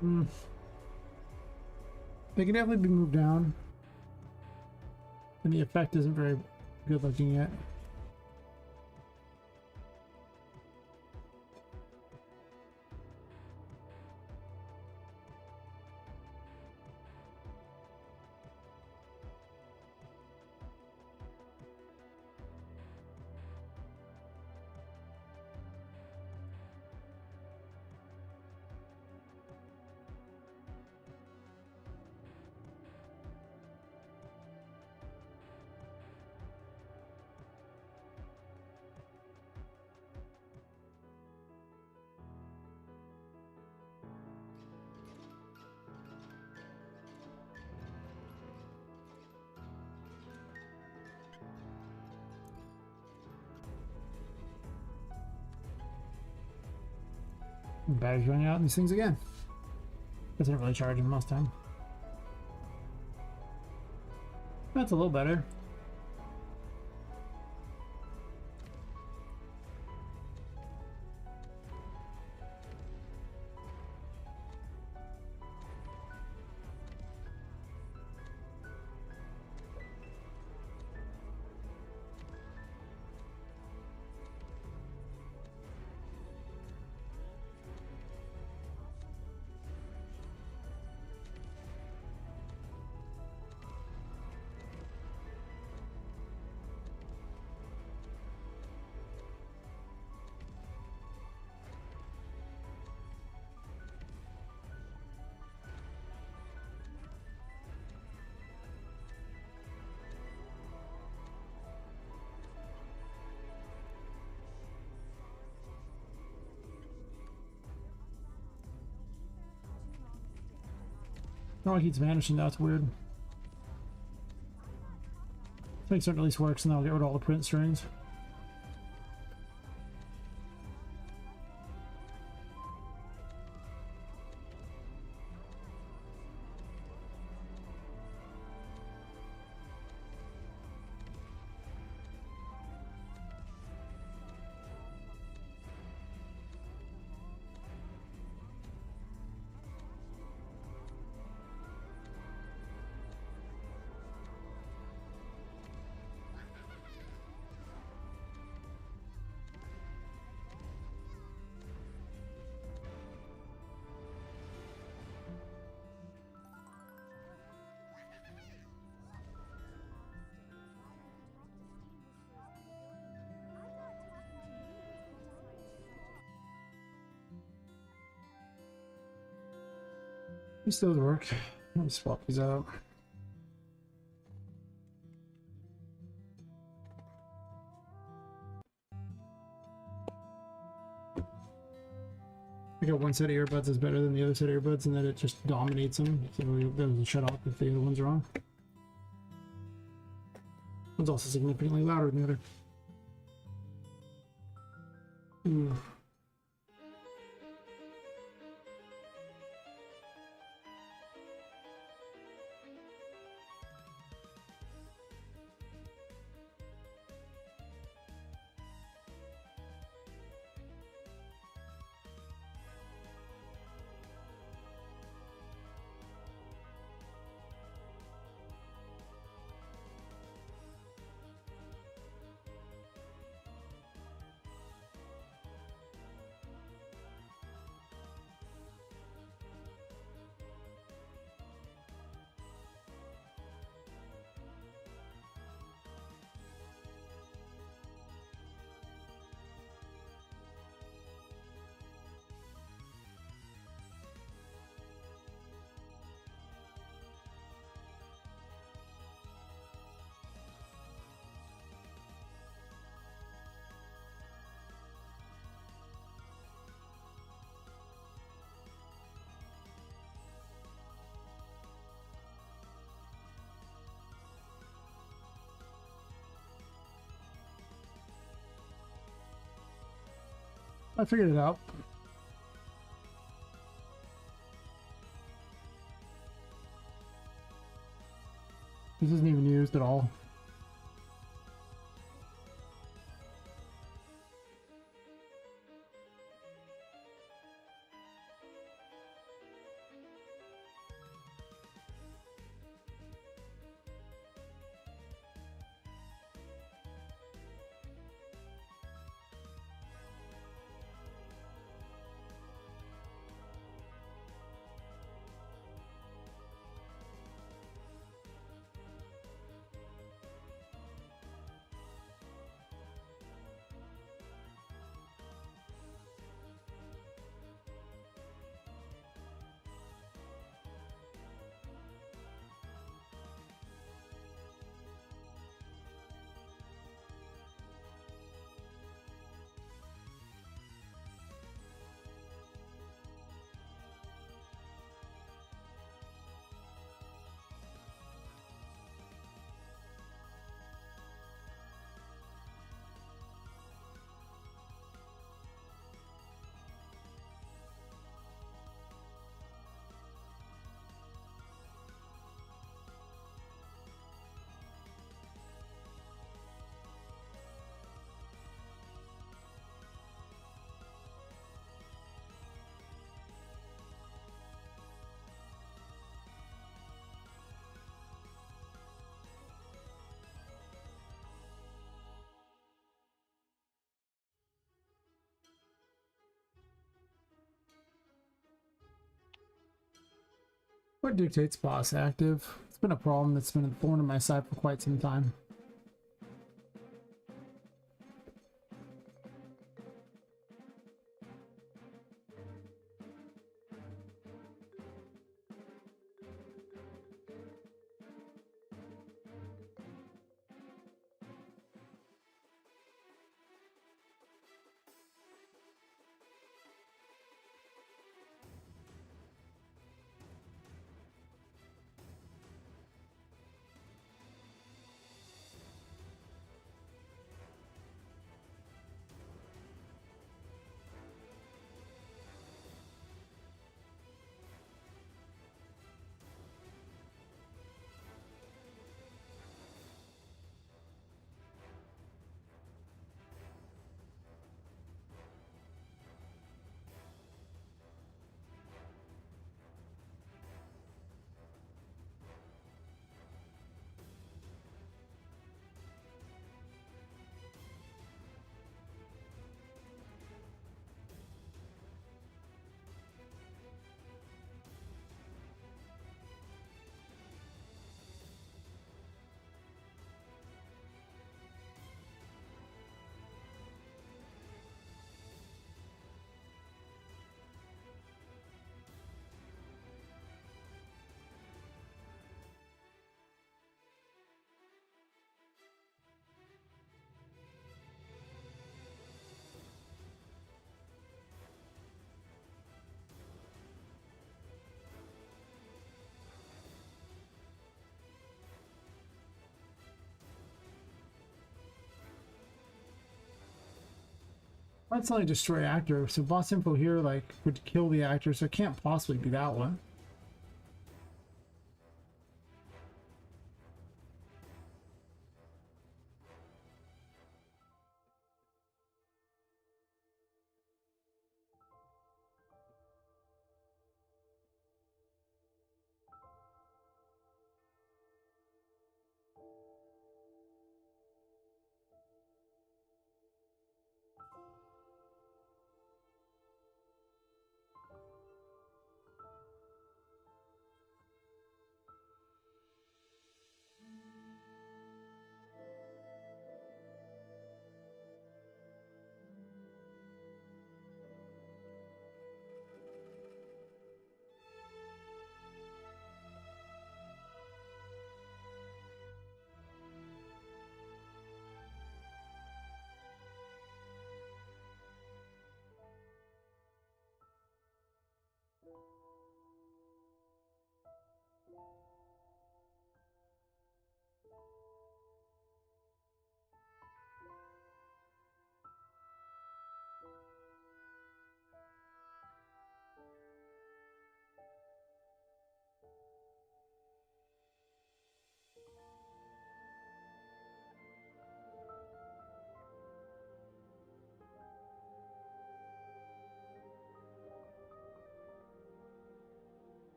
Hmm. They can definitely be moved down. And the effect isn't very good looking yet. Battery's running out in these things again. Guess I didn't really charge them last time. That's a little better. Oh, it keeps vanishing. That's weird. Makes it at least works, and then I'll get rid of all the print strings. These still work. Let me swap these out. I got one set of earbuds is better than the other set of earbuds, and then it just dominates them, so it doesn't shut off if the other one's wrong. One's also significantly louder than the other. Ooh. I figured it out. This isn't even used at all. What dictates boss active? It's been a problem that's been a thorn in my side for quite some time. That's only destroy actor, so boss info here like would kill the actor, so it can't possibly be that one.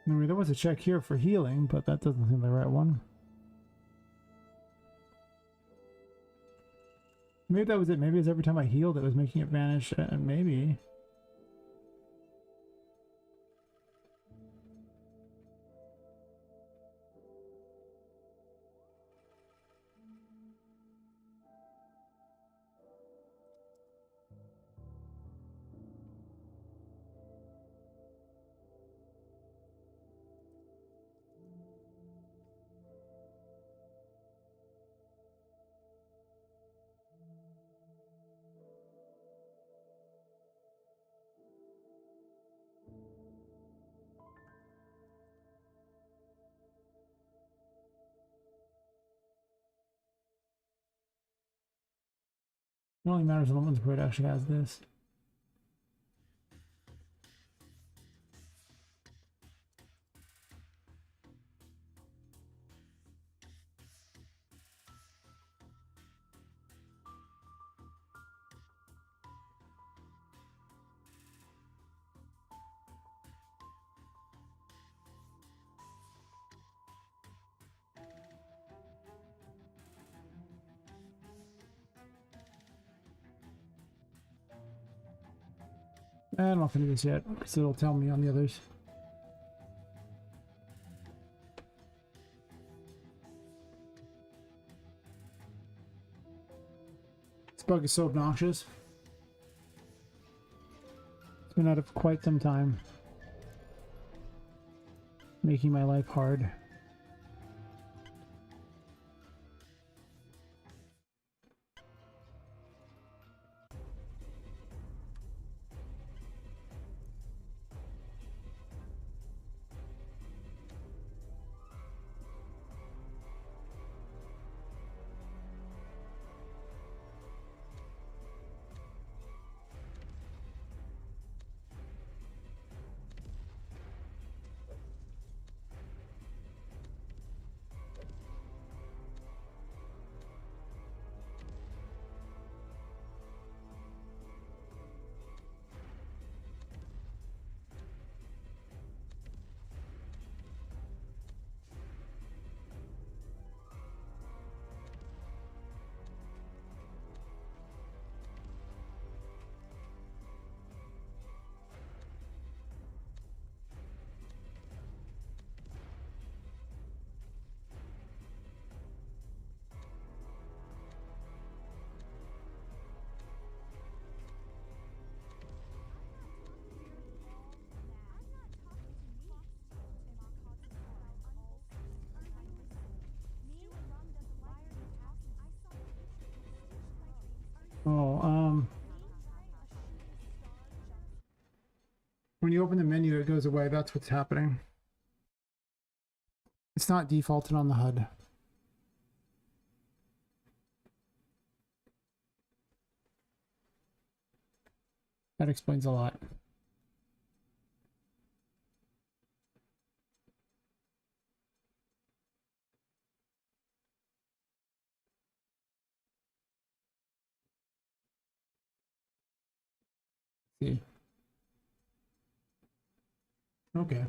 I mean, there was a check here for healing, but that doesn't seem the right one. Maybe that was it. Maybe it's every time I healed it was making it vanish. Maybe. It only matters in the ones where it actually has this. I don't know if I do this yet, because it'll tell me on the others. This bug is so obnoxious. It's been out of quite some time, making my life hard. Oh, when you open the menu, it goes away. That's what's happening. It's not defaulted on the HUD. That explains a lot. See. Okay.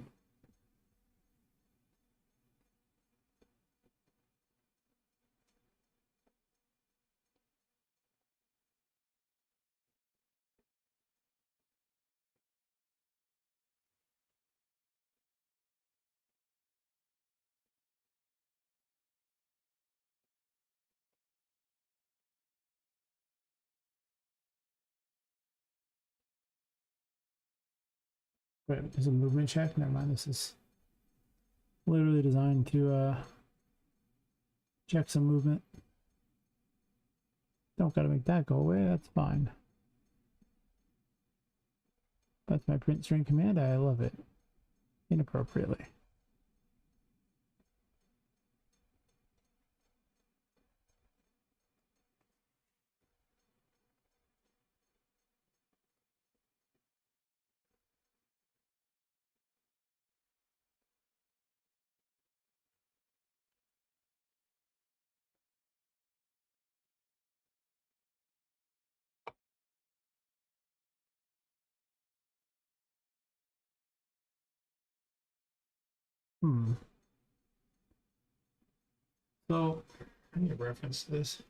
Wait, there's a movement check? Never mind, this is literally designed to check some movement. Don't gotta make that go away, that's fine. That's my print string command, I love it. Inappropriately. So, I need a reference to this.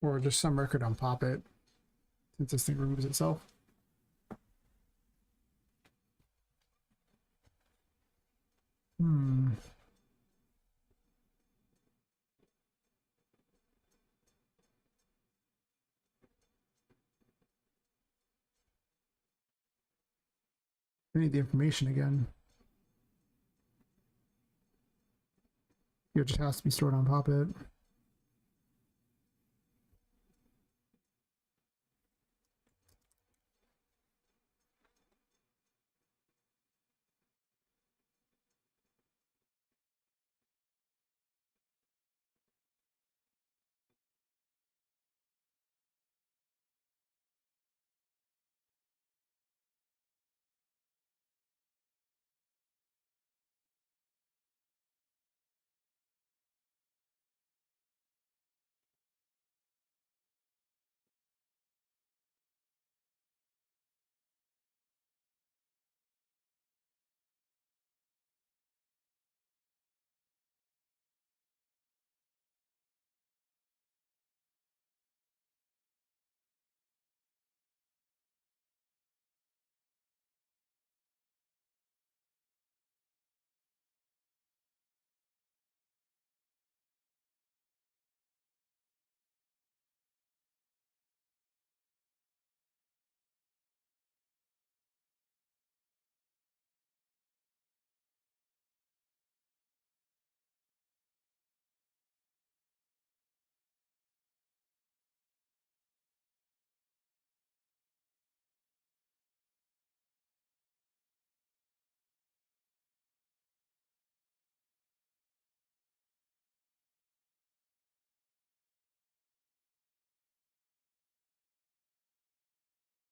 Or just some record on Poppet, since this thing removes itself. I need the information again. It just has to be stored on Poppet.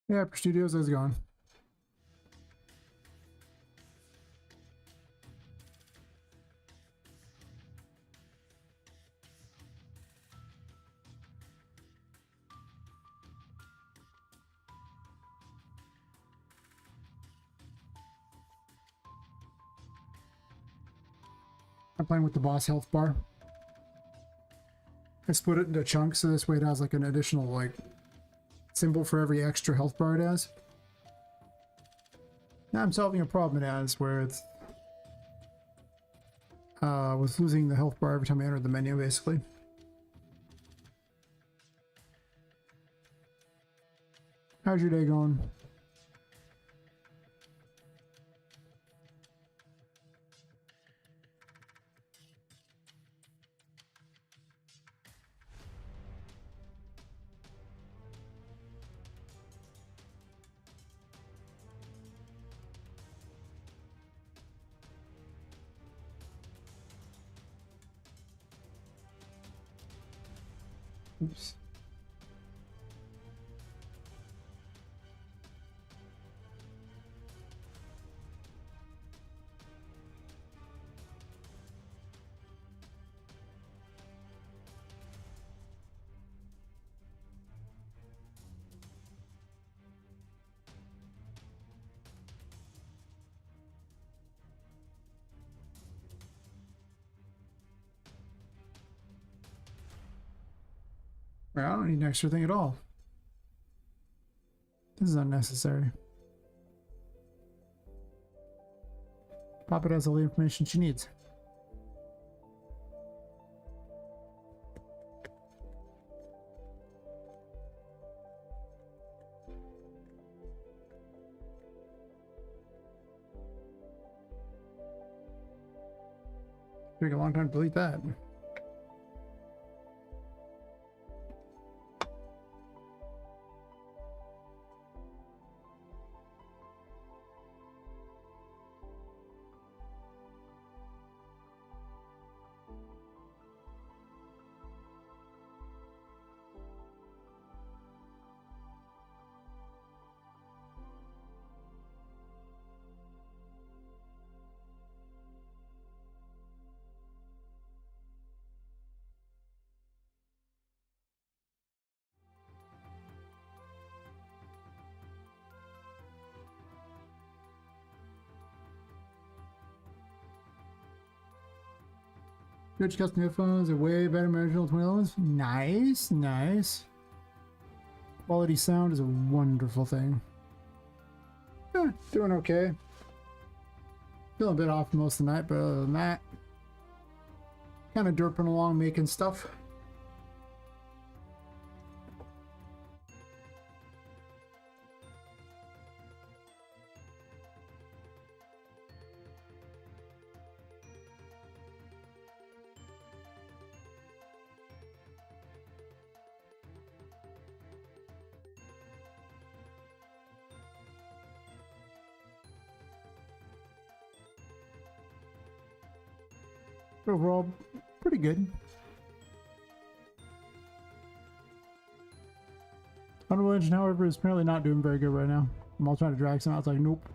Yeah, Upper Studios, how's it going? I'm playing with the boss health bar. I split it into chunks so this way it has like an additional like symbol for every extra health bar it has. Now I'm solving a problem it has where it's was losing the health bar every time I entered the menu basically. How's your day going? Oops. Well, I don't need an extra thing at all. This is unnecessary. Poppet has all the information she needs. Took a long time to delete that. Rich custom headphones are way better than original 2011s. Nice, nice. Quality sound is a wonderful thing. Doing okay. Feeling a bit off most of the night, but other than that, kind of derping along making stuff. Overall, pretty good. Unreal Engine, however, is apparently not doing very good right now. I'm all trying to drag some out. It's like, nope.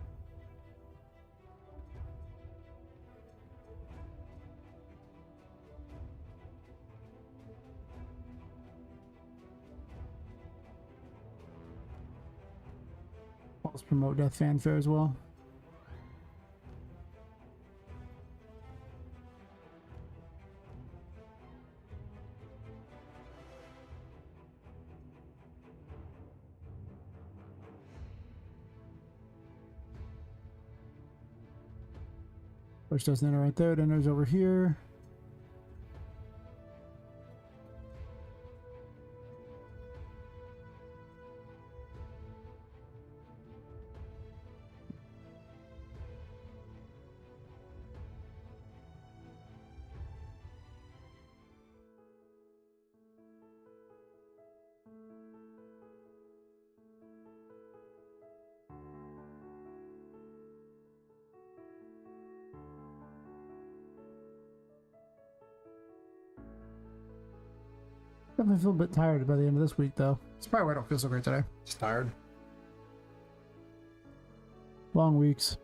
Let's promote Death Fanfare as well. Push doesn't enter right there, it enters over here. Definitely feel a bit tired by the end of this week, though. It's probably why I don't feel so great today. Just tired. Long weeks.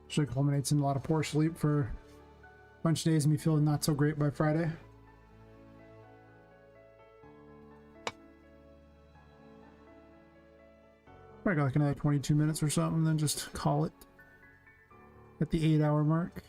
Usually culminates in a lot of poor sleep for a bunch of days and me feeling not so great by Friday. Probably got like another 22 minutes or something, then just call it at the 8-hour mark.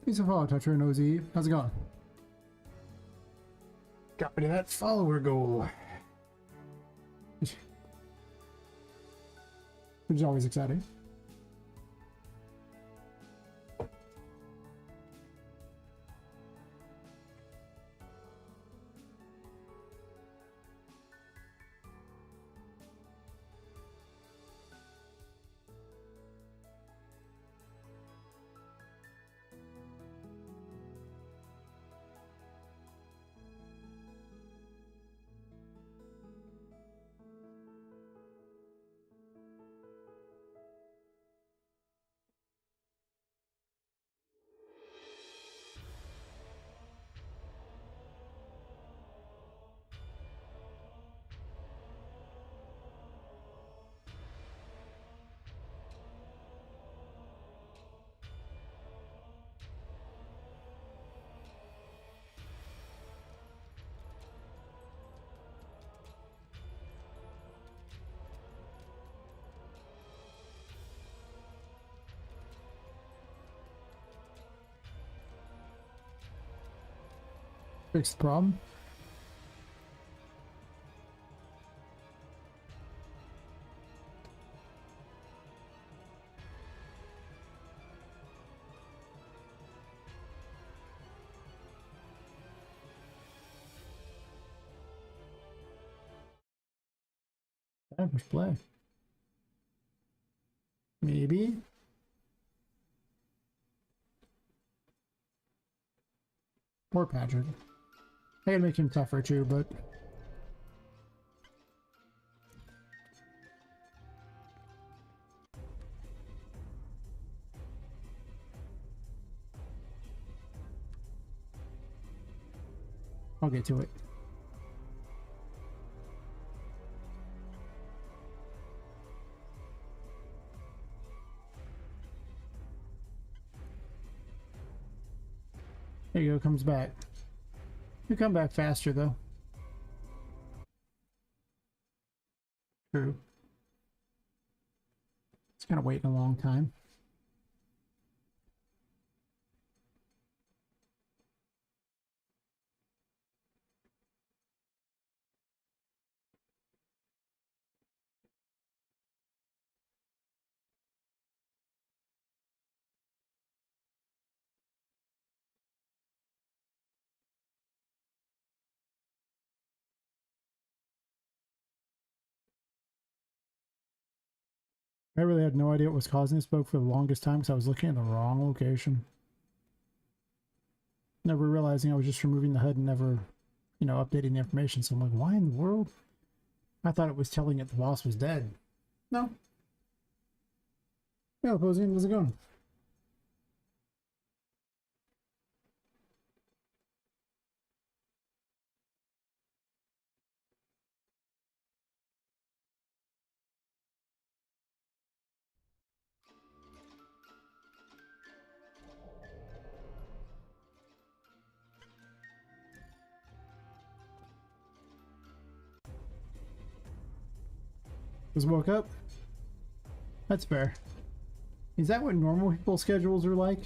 Piece of follow toucher and OZ. How's it going? Got me to that follower goal. Which is always exciting. Fix the problem. Push play. Maybe. Poor Patrick. I gotta make him tougher too, but I'll get to it. There you go, comes back. You come back faster though. True. It's kind of waiting a long time. I really had no idea what was causing this bug for the longest time because I was looking at the wrong location. Never realizing I was just removing the HUD and never, you know, updating the information. So I'm like, why in the world? I thought it was telling it the boss was dead. No. Yeah, Posey, how's it going? Just woke up? That's fair. Is that what normal people's schedules are like?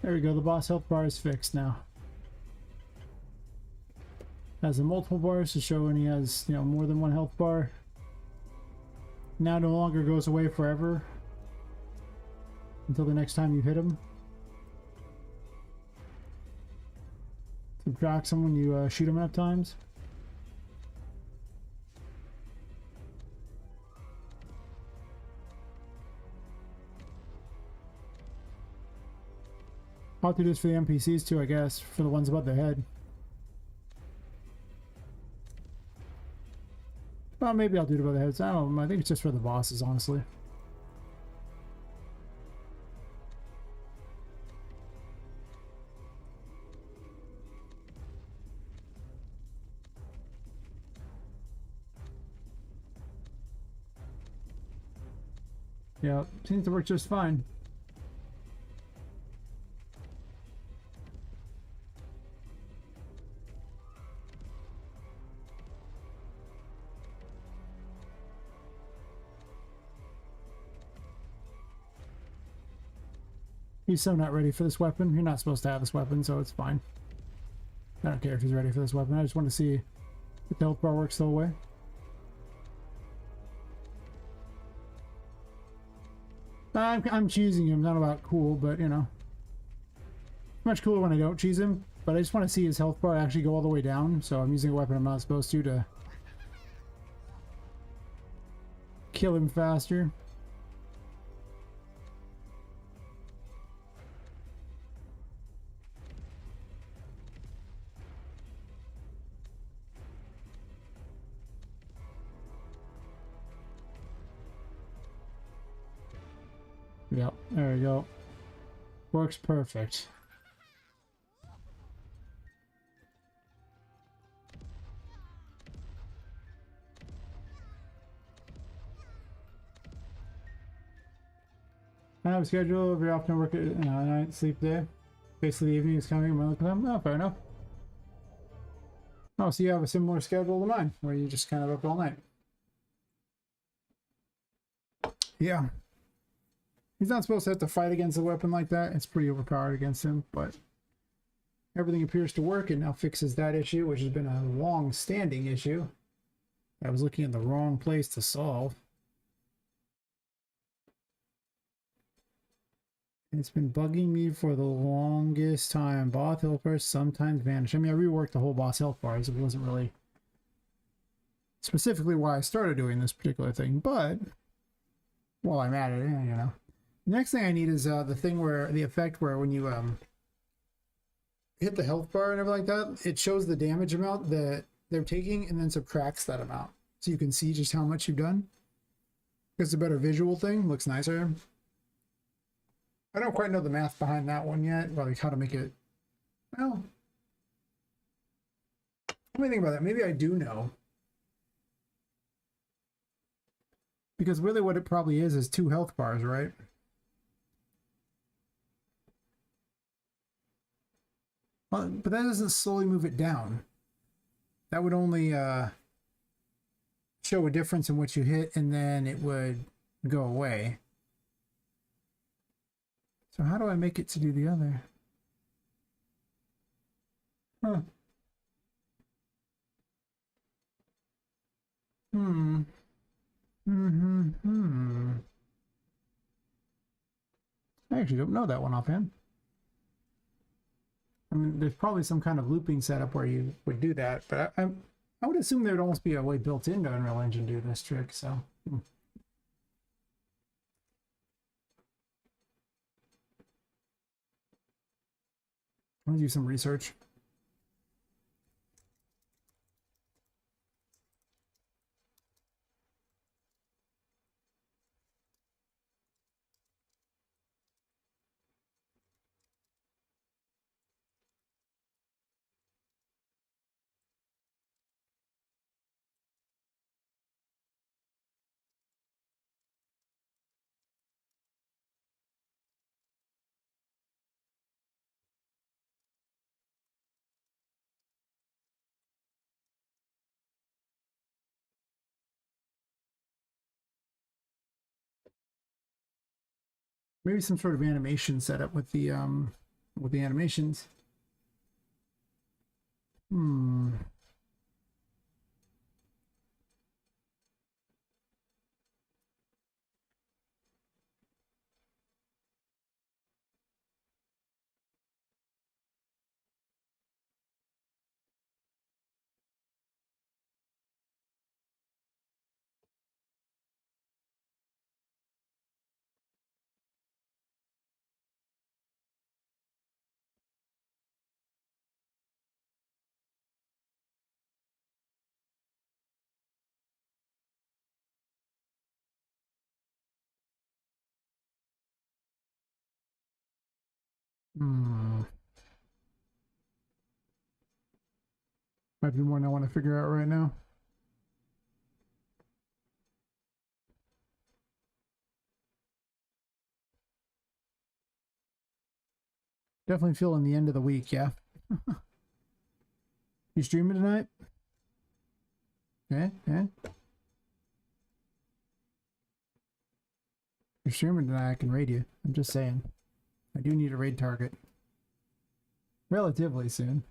There we go, the boss health bar is fixed now. Has the multiple bars to show when he has, you know, more than one health bar. now no longer goes away forever until the next time you hit him. Subtracts him when you shoot him enough times. I'll have to do this for the NPCs too, I guess, for the ones above the head. Well, maybe I'll do it above the heads. I don't know. I think it's just for the bosses, honestly. Yeah, seems to work just fine. He's so not ready for this weapon. You're not supposed to have this weapon, so it's fine. I don't care if he's ready for this weapon. I just want to see if the health bar works the whole way. I'm cheesing him. Not about cool, but you know. Much cooler when I don't cheese him. But I just want to see his health bar actually go all the way down. So I'm using a weapon I'm not supposed to kill him faster. Yep, there we go. Works perfect. I have a schedule. Very often work at night, sleep day. Basically, the evening is coming. I'm looking at them. Oh, fair enough. Oh, so you have a similar schedule to mine, where you just kind of up all night. Yeah. He's not supposed to have to fight against a weapon like that. It's pretty overpowered against him, but everything appears to work and now fixes that issue, which has been a long-standing issue. I was looking in the wrong place to solve. It's been bugging me for the longest time. Boss health bars sometimes vanish. I mean, I reworked the whole boss health bars. It wasn't really specifically why I started doing this particular thing, but while I'm at it, you know. The next thing I need is the thing where the effect where when you hit the health bar and everything like that, it shows the damage amount that they're taking and then subtracts that amount, so you can see just how much you've done. It's a better visual thing. Looks nicer. I don't quite know the math behind that one yet, like how to make it. Well, let me think about that. Maybe I do know. Because really what it probably is 2 health bars, right? Well, but that doesn't slowly move it down. That would only show a difference in what you hit, and then it would go away. So how do I make it to do the other? Huh. I actually don't know that one offhand. I mean, there's probably some kind of looping setup where you would do that, but I would assume there would almost be a way built into Unreal Engine to do this trick, so. I'll do some research. Maybe some sort of animation setup with the animations. Hmm. Might be more than I want to figure out right now. Definitely feeling the end of the week, yeah. You streaming tonight? Yeah, yeah. You're streaming tonight, I can raid you. I'm just saying. I do need a raid target. Relatively soon.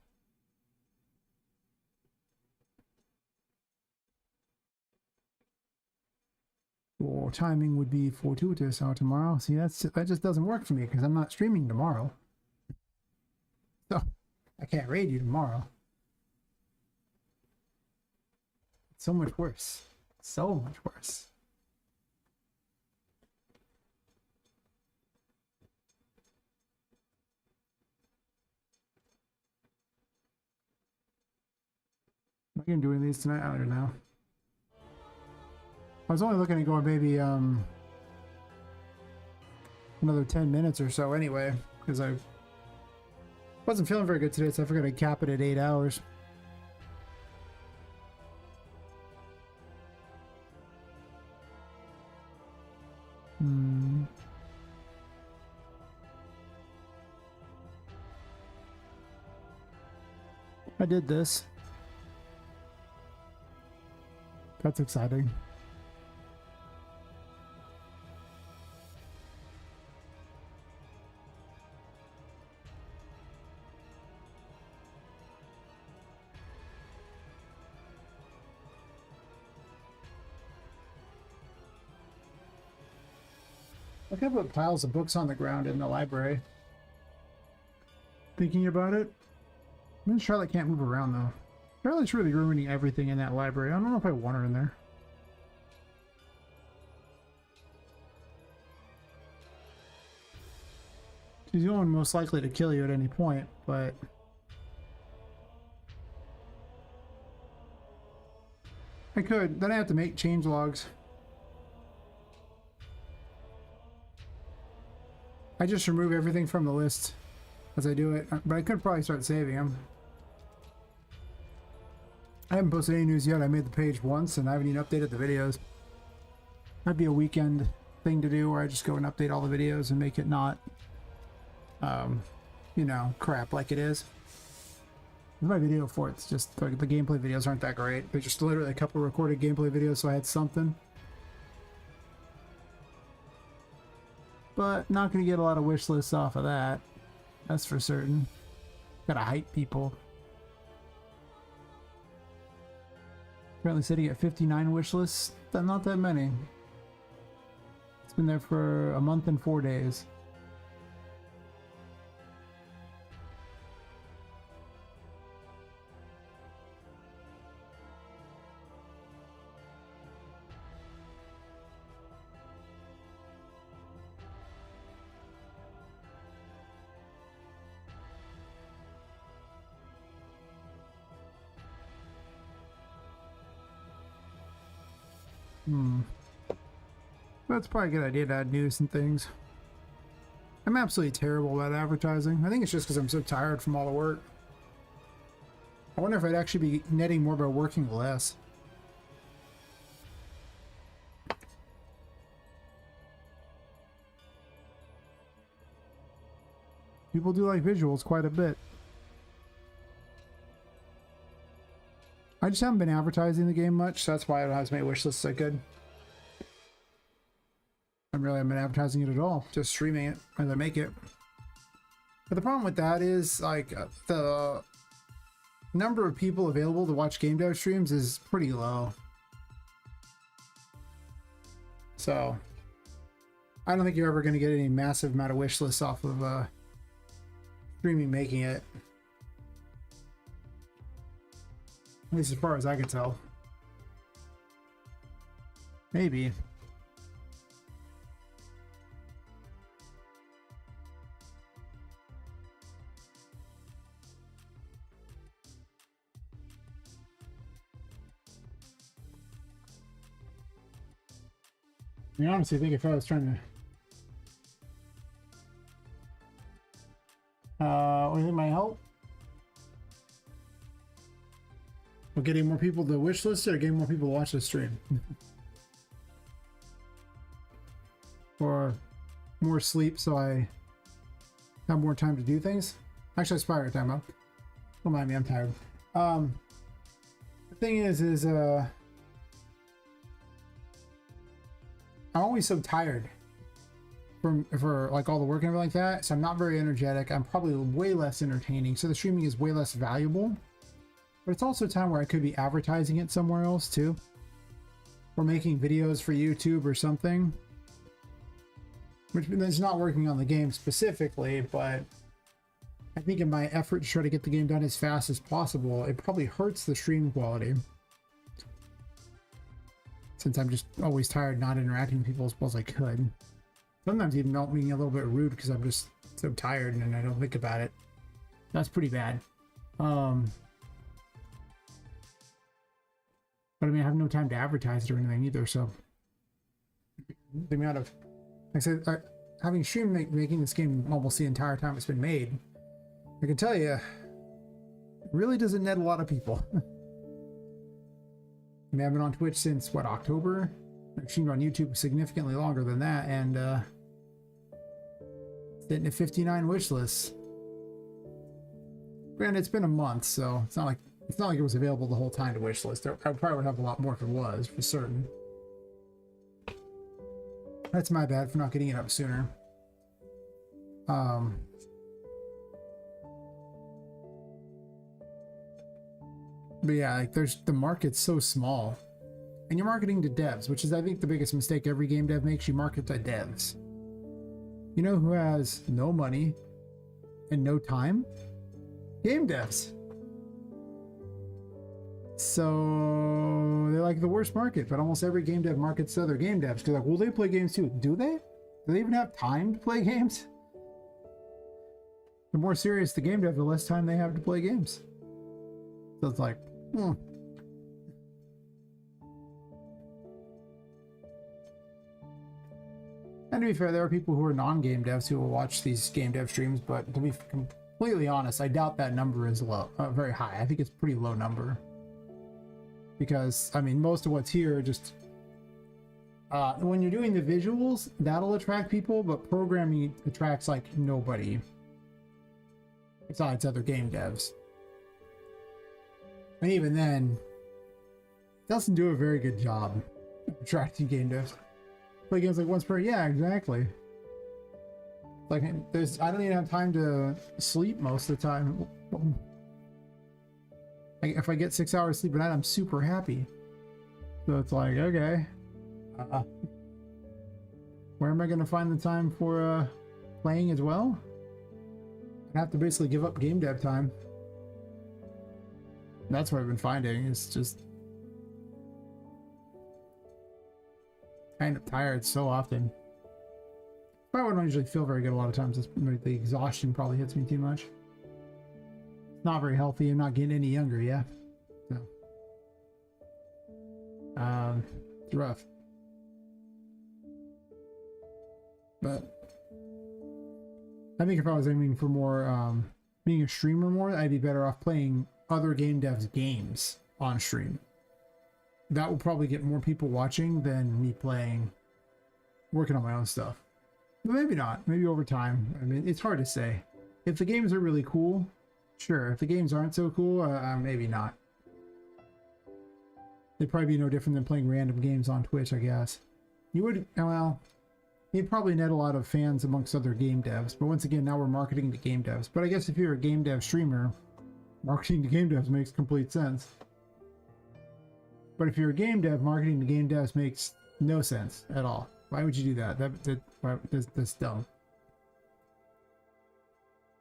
Or timing would be fortuitous out tomorrow. See, that just doesn't work for me because I'm not streaming tomorrow. So I can't raid you tomorrow. It's so much worse. So much worse. Am I gonna do any of these tonight? I don't know. I was only looking at going maybe another 10 minutes or so anyway, because I wasn't feeling very good today, so I figured I'd cap it at 8 hours. I did this. That's exciting. I could put piles of books on the ground in the library. Thinking about it. I mean, Charlotte can't move around though. Charlotte's really ruining everything in that library. I don't know if I want her in there. She's the one most likely to kill you at any point, but I could. Then I have to make change logs. I just remove everything from the list as I do it, but I could probably start saving them. I haven't posted any news yet. I made the page once and I haven't even updated the videos. Might be a weekend thing to do where I just go and update all the videos and make it not, you know, crap like it is. There's my video for it. It's just the gameplay videos aren't that great. They're just literally a couple recorded gameplay videos, so I had something. But not gonna get a lot of wish lists off of that. That's for certain. Gotta hype people. Currently sitting at 59 wish lists. Not that many. It's been there for a month and 4 days. That's probably a good idea to add news and things. I'm absolutely terrible at advertising. I think it's just because I'm so tired from all the work. I wonder if I'd actually be netting more by working less. People do like visuals quite a bit. I just haven't been advertising the game much, so that's why I don't have as many wish lists as I could. I really haven't been advertising it at all, just streaming it as I make it. But the problem with that is, like, the number of people available to watch game dev streams is pretty low. So, I don't think you're ever going to get any massive amount of wish lists off of streaming making it. At least as far as I can tell. Maybe. I honestly think if I was trying to what we think might help? We're getting more people to wish list or getting more people to watch the stream? Or more sleep so I have more time to do things? Actually, it's probably time up. Don't mind me, I'm tired. The thing is I'm always so tired for like all the work and everything like that, so I'm not very energetic. I'm probably way less entertaining, so the streaming is way less valuable. But it's also a time where I could be advertising it somewhere else too, or making videos for YouTube or something, which is not working on the game specifically, but I think in my effort to try to get the game done as fast as possible, it probably hurts the stream quality, since I'm just always tired not interacting with people as well as I could. Sometimes even not being a little bit rude because I'm just so tired and I don't think about it. That's pretty bad. But I mean, I have no time to advertise it or anything either, so the amount of, like I said, having stream making this game almost the entire time it's been made, I can tell you, it really doesn't net a lot of people. I mean, I've been on Twitch since, what, October? I've streamed on YouTube significantly longer than that, and sitting at 59 wish lists. Granted, it's been a month, so it's not like it was available the whole time to wish list. I probably would have a lot more if it was, for certain. That's my bad for not getting it up sooner. But yeah, like the market's so small, and you're marketing to devs, which is I think the biggest mistake every game dev makes. You market to devs. You know who has no money and no time? Game devs. So they're like the worst market, but almost every game dev markets to other game devs because like, well, they play games too. Do they? Do they even have time to play games? The more serious the game dev, the less time they have to play games. So it's like, And to be fair, there are people who are non-game devs who will watch these game dev streams, but to be completely honest, I doubt that number is low, very high. I think it's a pretty low number. Because, I mean, most of what's here just... when you're doing the visuals, that'll attract people, but programming attracts, like, nobody. Besides other game devs. And even then, it doesn't do a very good job of attracting game devs. Play games like once per... Yeah, exactly. Like, I don't even have time to sleep most of the time. Like, if I get 6 hours sleep at night, I'm super happy. So it's like, okay. Where am I going to find the time for playing as well? I have to basically give up game dev time. That's what I've been finding. It's just kind of tired so often. Probably don't usually feel very good a lot of times. The exhaustion probably hits me too much. It's not very healthy. I'm not getting any younger, yeah. So, it's rough. But I think if I was aiming for more, being a streamer more, I'd be better off playing other game devs' games on stream. That will probably get more people watching than me working on my own stuff. But maybe not. Maybe over time. I mean, it's hard to say. If the games are really cool, sure. If the games aren't so cool, maybe not. They'd probably be no different than playing random games on Twitch, I guess. You would, well, you'd probably net a lot of fans amongst other game devs. But once again, now we're marketing to game devs. But I guess if you're a game dev streamer, marketing to game devs makes complete sense. But if you're a game dev, marketing to game devs makes no sense at all. Why would you do that? That's dumb.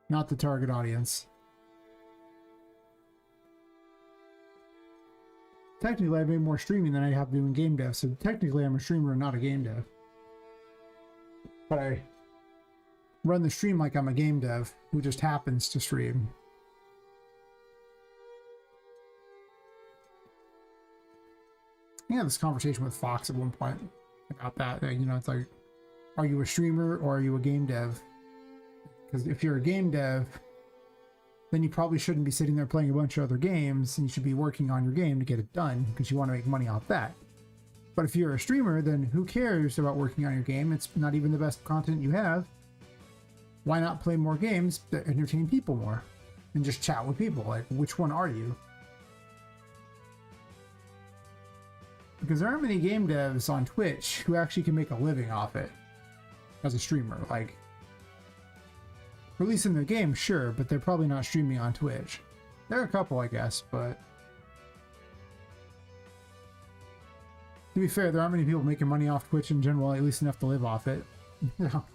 Not the target audience. Technically, I've made more streaming than I have doing game dev, so technically I'm a streamer and not a game dev. But I run the stream like I'm a game dev who just happens to stream. I had this conversation with Fox at one point about that. You know, it's like, are you a streamer or are you a game dev? Because if you're a game dev, then you probably shouldn't be sitting there playing a bunch of other games, and you should be working on your game to get it done because you want to make money off that. But if you're a streamer, then who cares about working on your game? It's not even the best content you have. Why not play more games that entertain people more and just chat with people? Like, which one are you? Because there aren't many game devs on Twitch who actually can make a living off it as a streamer. Like, releasing their game, sure, but they're probably not streaming on Twitch. There are a couple, I guess, but to be fair, there aren't many people making money off Twitch in general, at least enough to live off it. You know.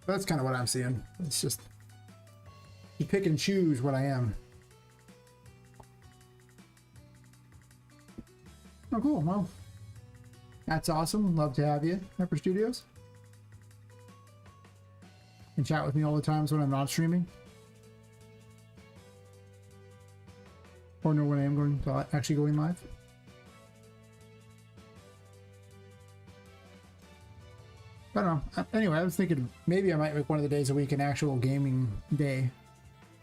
That's kind of what I'm seeing. It's just you pick and choose what I am. Oh, cool. Well, that's awesome. Love to have you, Pepper Studios. And chat with me all the times when I'm not streaming. Or know when I am going to actually going live. I don't know. Anyway, I was thinking maybe I might make one of the days a week an actual gaming day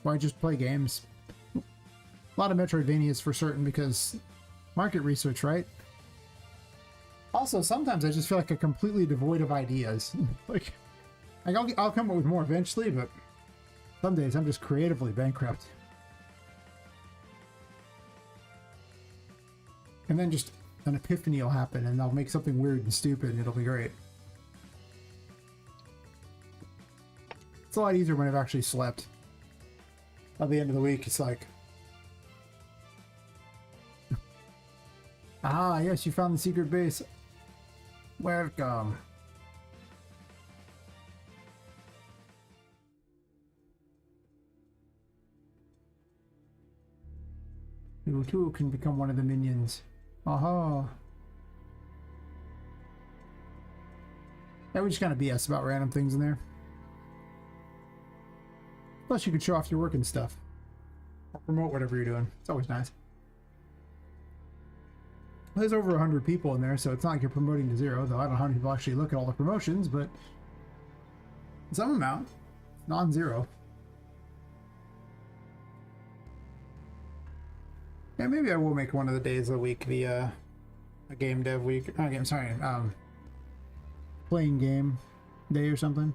where I just play games. A lot of Metroidvanias for certain because market research, right? Also, sometimes I just feel like I'm completely devoid of ideas. like I'll come up with more eventually, but some days I'm just creatively bankrupt. And then just an epiphany will happen and I'll make something weird and stupid and it'll be great. It's a lot easier when I've actually slept. At the end of the week, it's like, ah, yes, you found the secret base. Welcome. You too can become one of the minions. Aha. Yeah, we just kind of BS about random things in there. Plus, you can show off your work and stuff. Or promote whatever you're doing. It's always nice. There's over 100 people in there, so it's not like you're promoting to zero, though I don't know how many people actually look at all the promotions, but some amount. Non-zero. Yeah, maybe I will make one of the days of the week be a game dev week. Not game, sorry. Playing game day or something.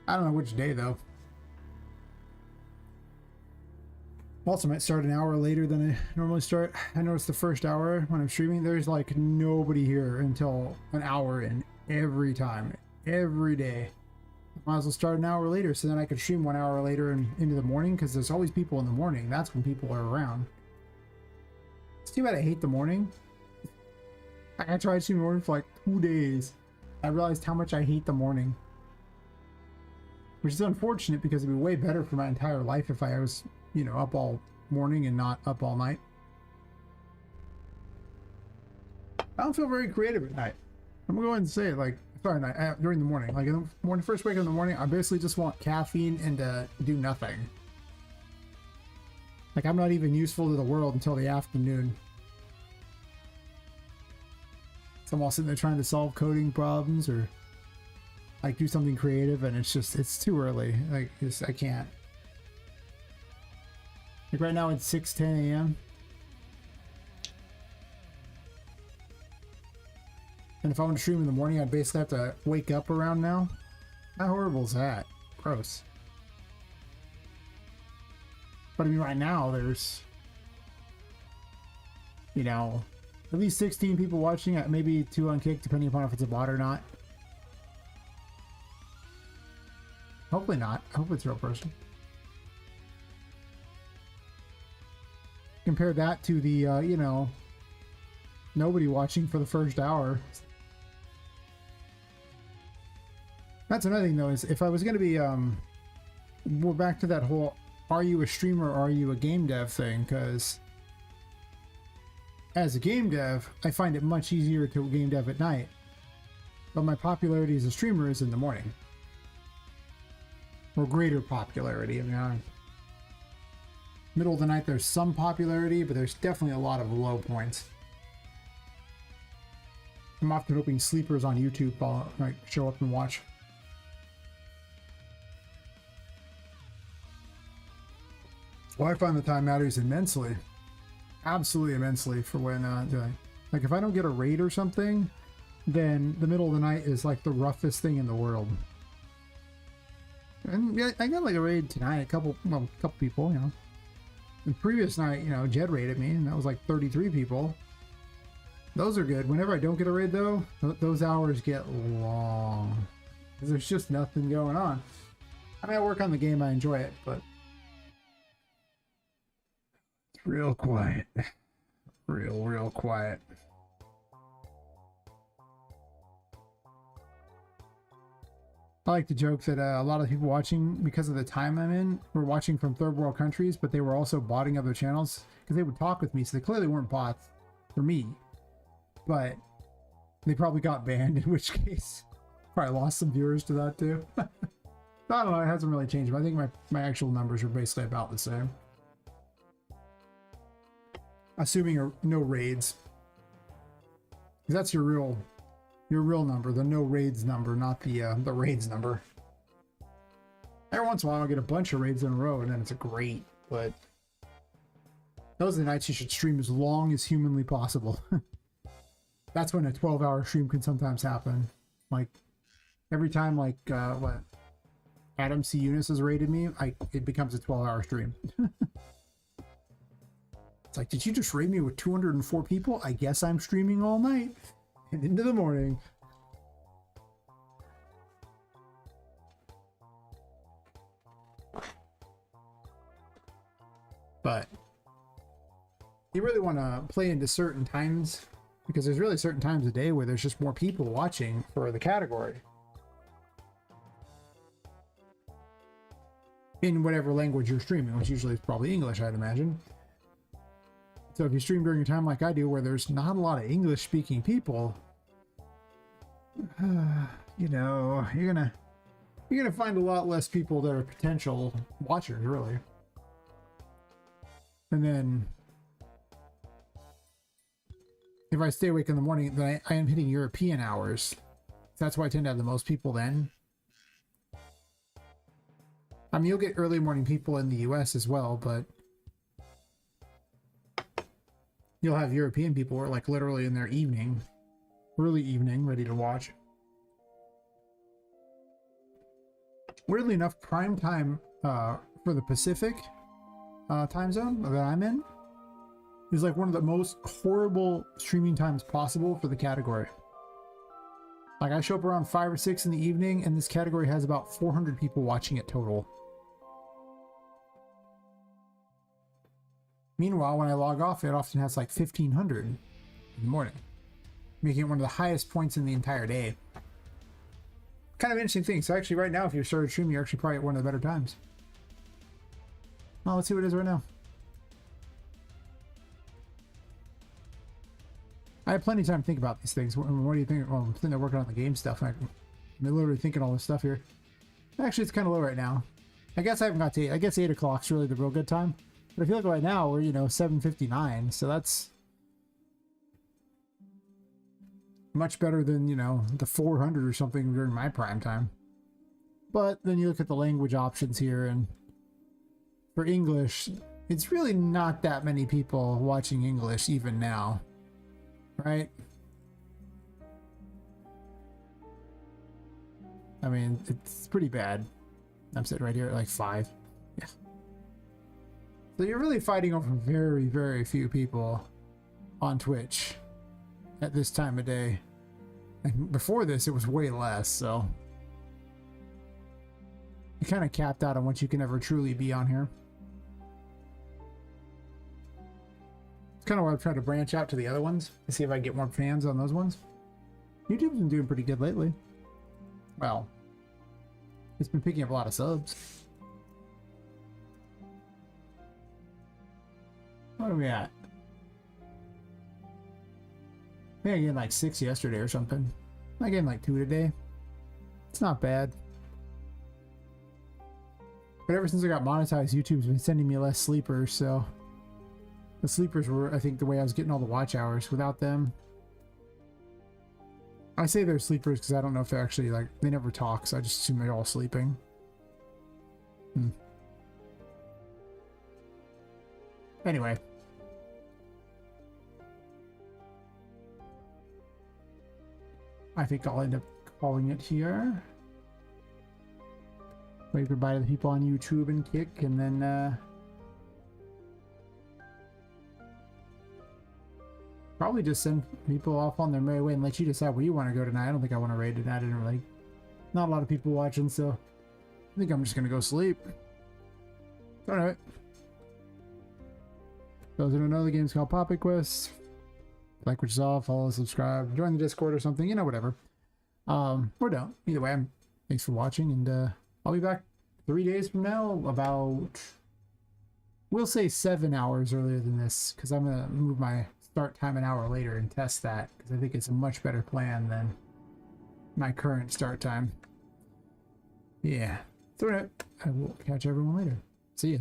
I don't know which day though. Also might start an hour later than I normally start. I notice the first hour when I'm streaming, there's like nobody here until an hour in every time, every day. Might as well start an hour later so then I could stream 1 hour later and into the morning because there's always people in the morning. That's when people are around. It's too bad I hate the morning. I tried streaming the morning for like 2 days. I realized how much I hate the morning. Which is unfortunate because it'd be way better for my entire life if I was, you know, up all morning and not up all night. I don't feel very creative at night. I'm gonna go ahead and say it, like, sorry, night, during the morning. Like, in the morning, first wake up in the morning, I basically just want caffeine and to do nothing. Like, I'm not even useful to the world until the afternoon. So I'm all sitting there trying to solve coding problems or like do something creative, and it's too early. Like, I can't. Like right now it's 6:10 a.m. And if I want to stream in the morning, I'd basically have to wake up around now. How horrible is that? Gross. But I mean, right now there's, you know, at least 16 people watching, maybe 2 on Kick, depending upon if it's a bot or not. Hopefully not. I hope it's a real person. Compare that to the, you know, nobody watching for the first hour. That's another thing, though, is if I was going to be, we're back to that whole, are you a streamer or are you a game dev thing? Because as a game dev, I find it much easier to game dev at night. But my popularity as a streamer is in the morning. Or greater popularity. I mean, middle of the night there's some popularity, but there's definitely a lot of low points. I'm often hoping sleepers on YouTube might show up and watch. Well, I find the time matters immensely. Absolutely immensely for when doing. Like if I don't get a raid or something, then the middle of the night is like the roughest thing in the world. And yeah, I got like a raid tonight, a couple people, you know. The previous night, you know, Jed raided me, and that was like 33 people. Those are good. Whenever I don't get a raid, though, those hours get long. Because there's just nothing going on. I mean, I work on the game, I enjoy it, but it's real quiet. Real quiet. I like to joke that a lot of people watching, because of the time I'm in, were watching from third world countries, but they were also botting other channels because they would talk with me, so they clearly weren't bots for me. But they probably got banned, in which case probably lost some viewers to that too. I don't know, it hasn't really changed, but I think my actual numbers are basically about the same. Assuming no raids. Because that's your real number, the no raids number, not the raids number. Every once in a while I'll get a bunch of raids in a row and then it's a great, but those are the nights you should stream as long as humanly possible. That's when a 12-hour stream can sometimes happen. Like every time like what Adam C. Eunice has raided me, it becomes a 12-hour stream. It's like, did you just raid me with 204 people? I guess I'm streaming all night and into the morning. But you really want to play into certain times, because there's really certain times a day where there's just more people watching for the category. In whatever language you're streaming, which usually is probably English, I'd imagine. So if you stream during a time like I do, where there's not a lot of English-speaking people, you know, you're gonna find a lot less people that are potential watchers, really. And then if I stay awake in the morning, then I am hitting European hours. That's why I tend to have the most people then. I mean, you'll get early morning people in the US as well, but you'll have European people who are like literally in their early evening, ready to watch. Weirdly enough, prime time for the Pacific time zone that I'm in is like one of the most horrible streaming times possible for the category. Like I show up around 5 or 6 in the evening, and this category has about 400 people watching it total. Meanwhile, when I log off, it often has like 1,500 in the morning, making it one of the highest points in the entire day. Kind of interesting thing. So actually right now, if you started streaming, you're actually probably at one of the better times. Well, let's see what it is right now. I have plenty of time to think about these things. What do you think? Well, I'm sitting there working on the game stuff. I'm literally thinking all this stuff here. Actually, it's kind of low right now. I guess I haven't got to 8. I guess 8 o'clock's really the real good time. But I feel like right now we're, you know, 7:59, so that's much better than, you know, the 400 or something during my prime time. But then you look at the language options here, and for English, it's really not that many people watching English even now, right? I mean, it's pretty bad. I'm sitting right here at like 5. Yeah. So you're really fighting over very, very few people on Twitch at this time of day. And before this, it was way less, so you kind of capped out on what you can ever truly be on here. It's kind of why I've tried to branch out to the other ones to see if I can get more fans on those ones. YouTube's been doing pretty good lately. Well, it's been picking up a lot of subs. What are we at? I think I gained like 6 yesterday or something. I gained like 2 today. It's not bad. But ever since I got monetized, YouTube's been sending me less sleepers, so the sleepers were, I think, the way I was getting all the watch hours. Without them, I say they're sleepers because I don't know if they're actually like, they never talk, so I just assume they're all sleeping. Anyway. I think I'll end up calling it here. Wave goodbye to the people on YouTube and Kick, and then probably just send people off on their merry way and let you decide where you want to go tonight. I don't think I want to raid tonight. I didn't really, not a lot of people watching, so I think I'm just gonna go sleep. Alright. Those who don't know, the game's called Poppet Quest. Like what you saw, follow, subscribe, join the Discord or something, you know, whatever. Or don't. Either way, thanks for watching, and I'll be back 3 days from now, about, we'll say 7 hours earlier than this, because I'm going to move my start time an hour later and test that, because I think it's a much better plan than my current start time. Yeah. So I will catch everyone later. See you.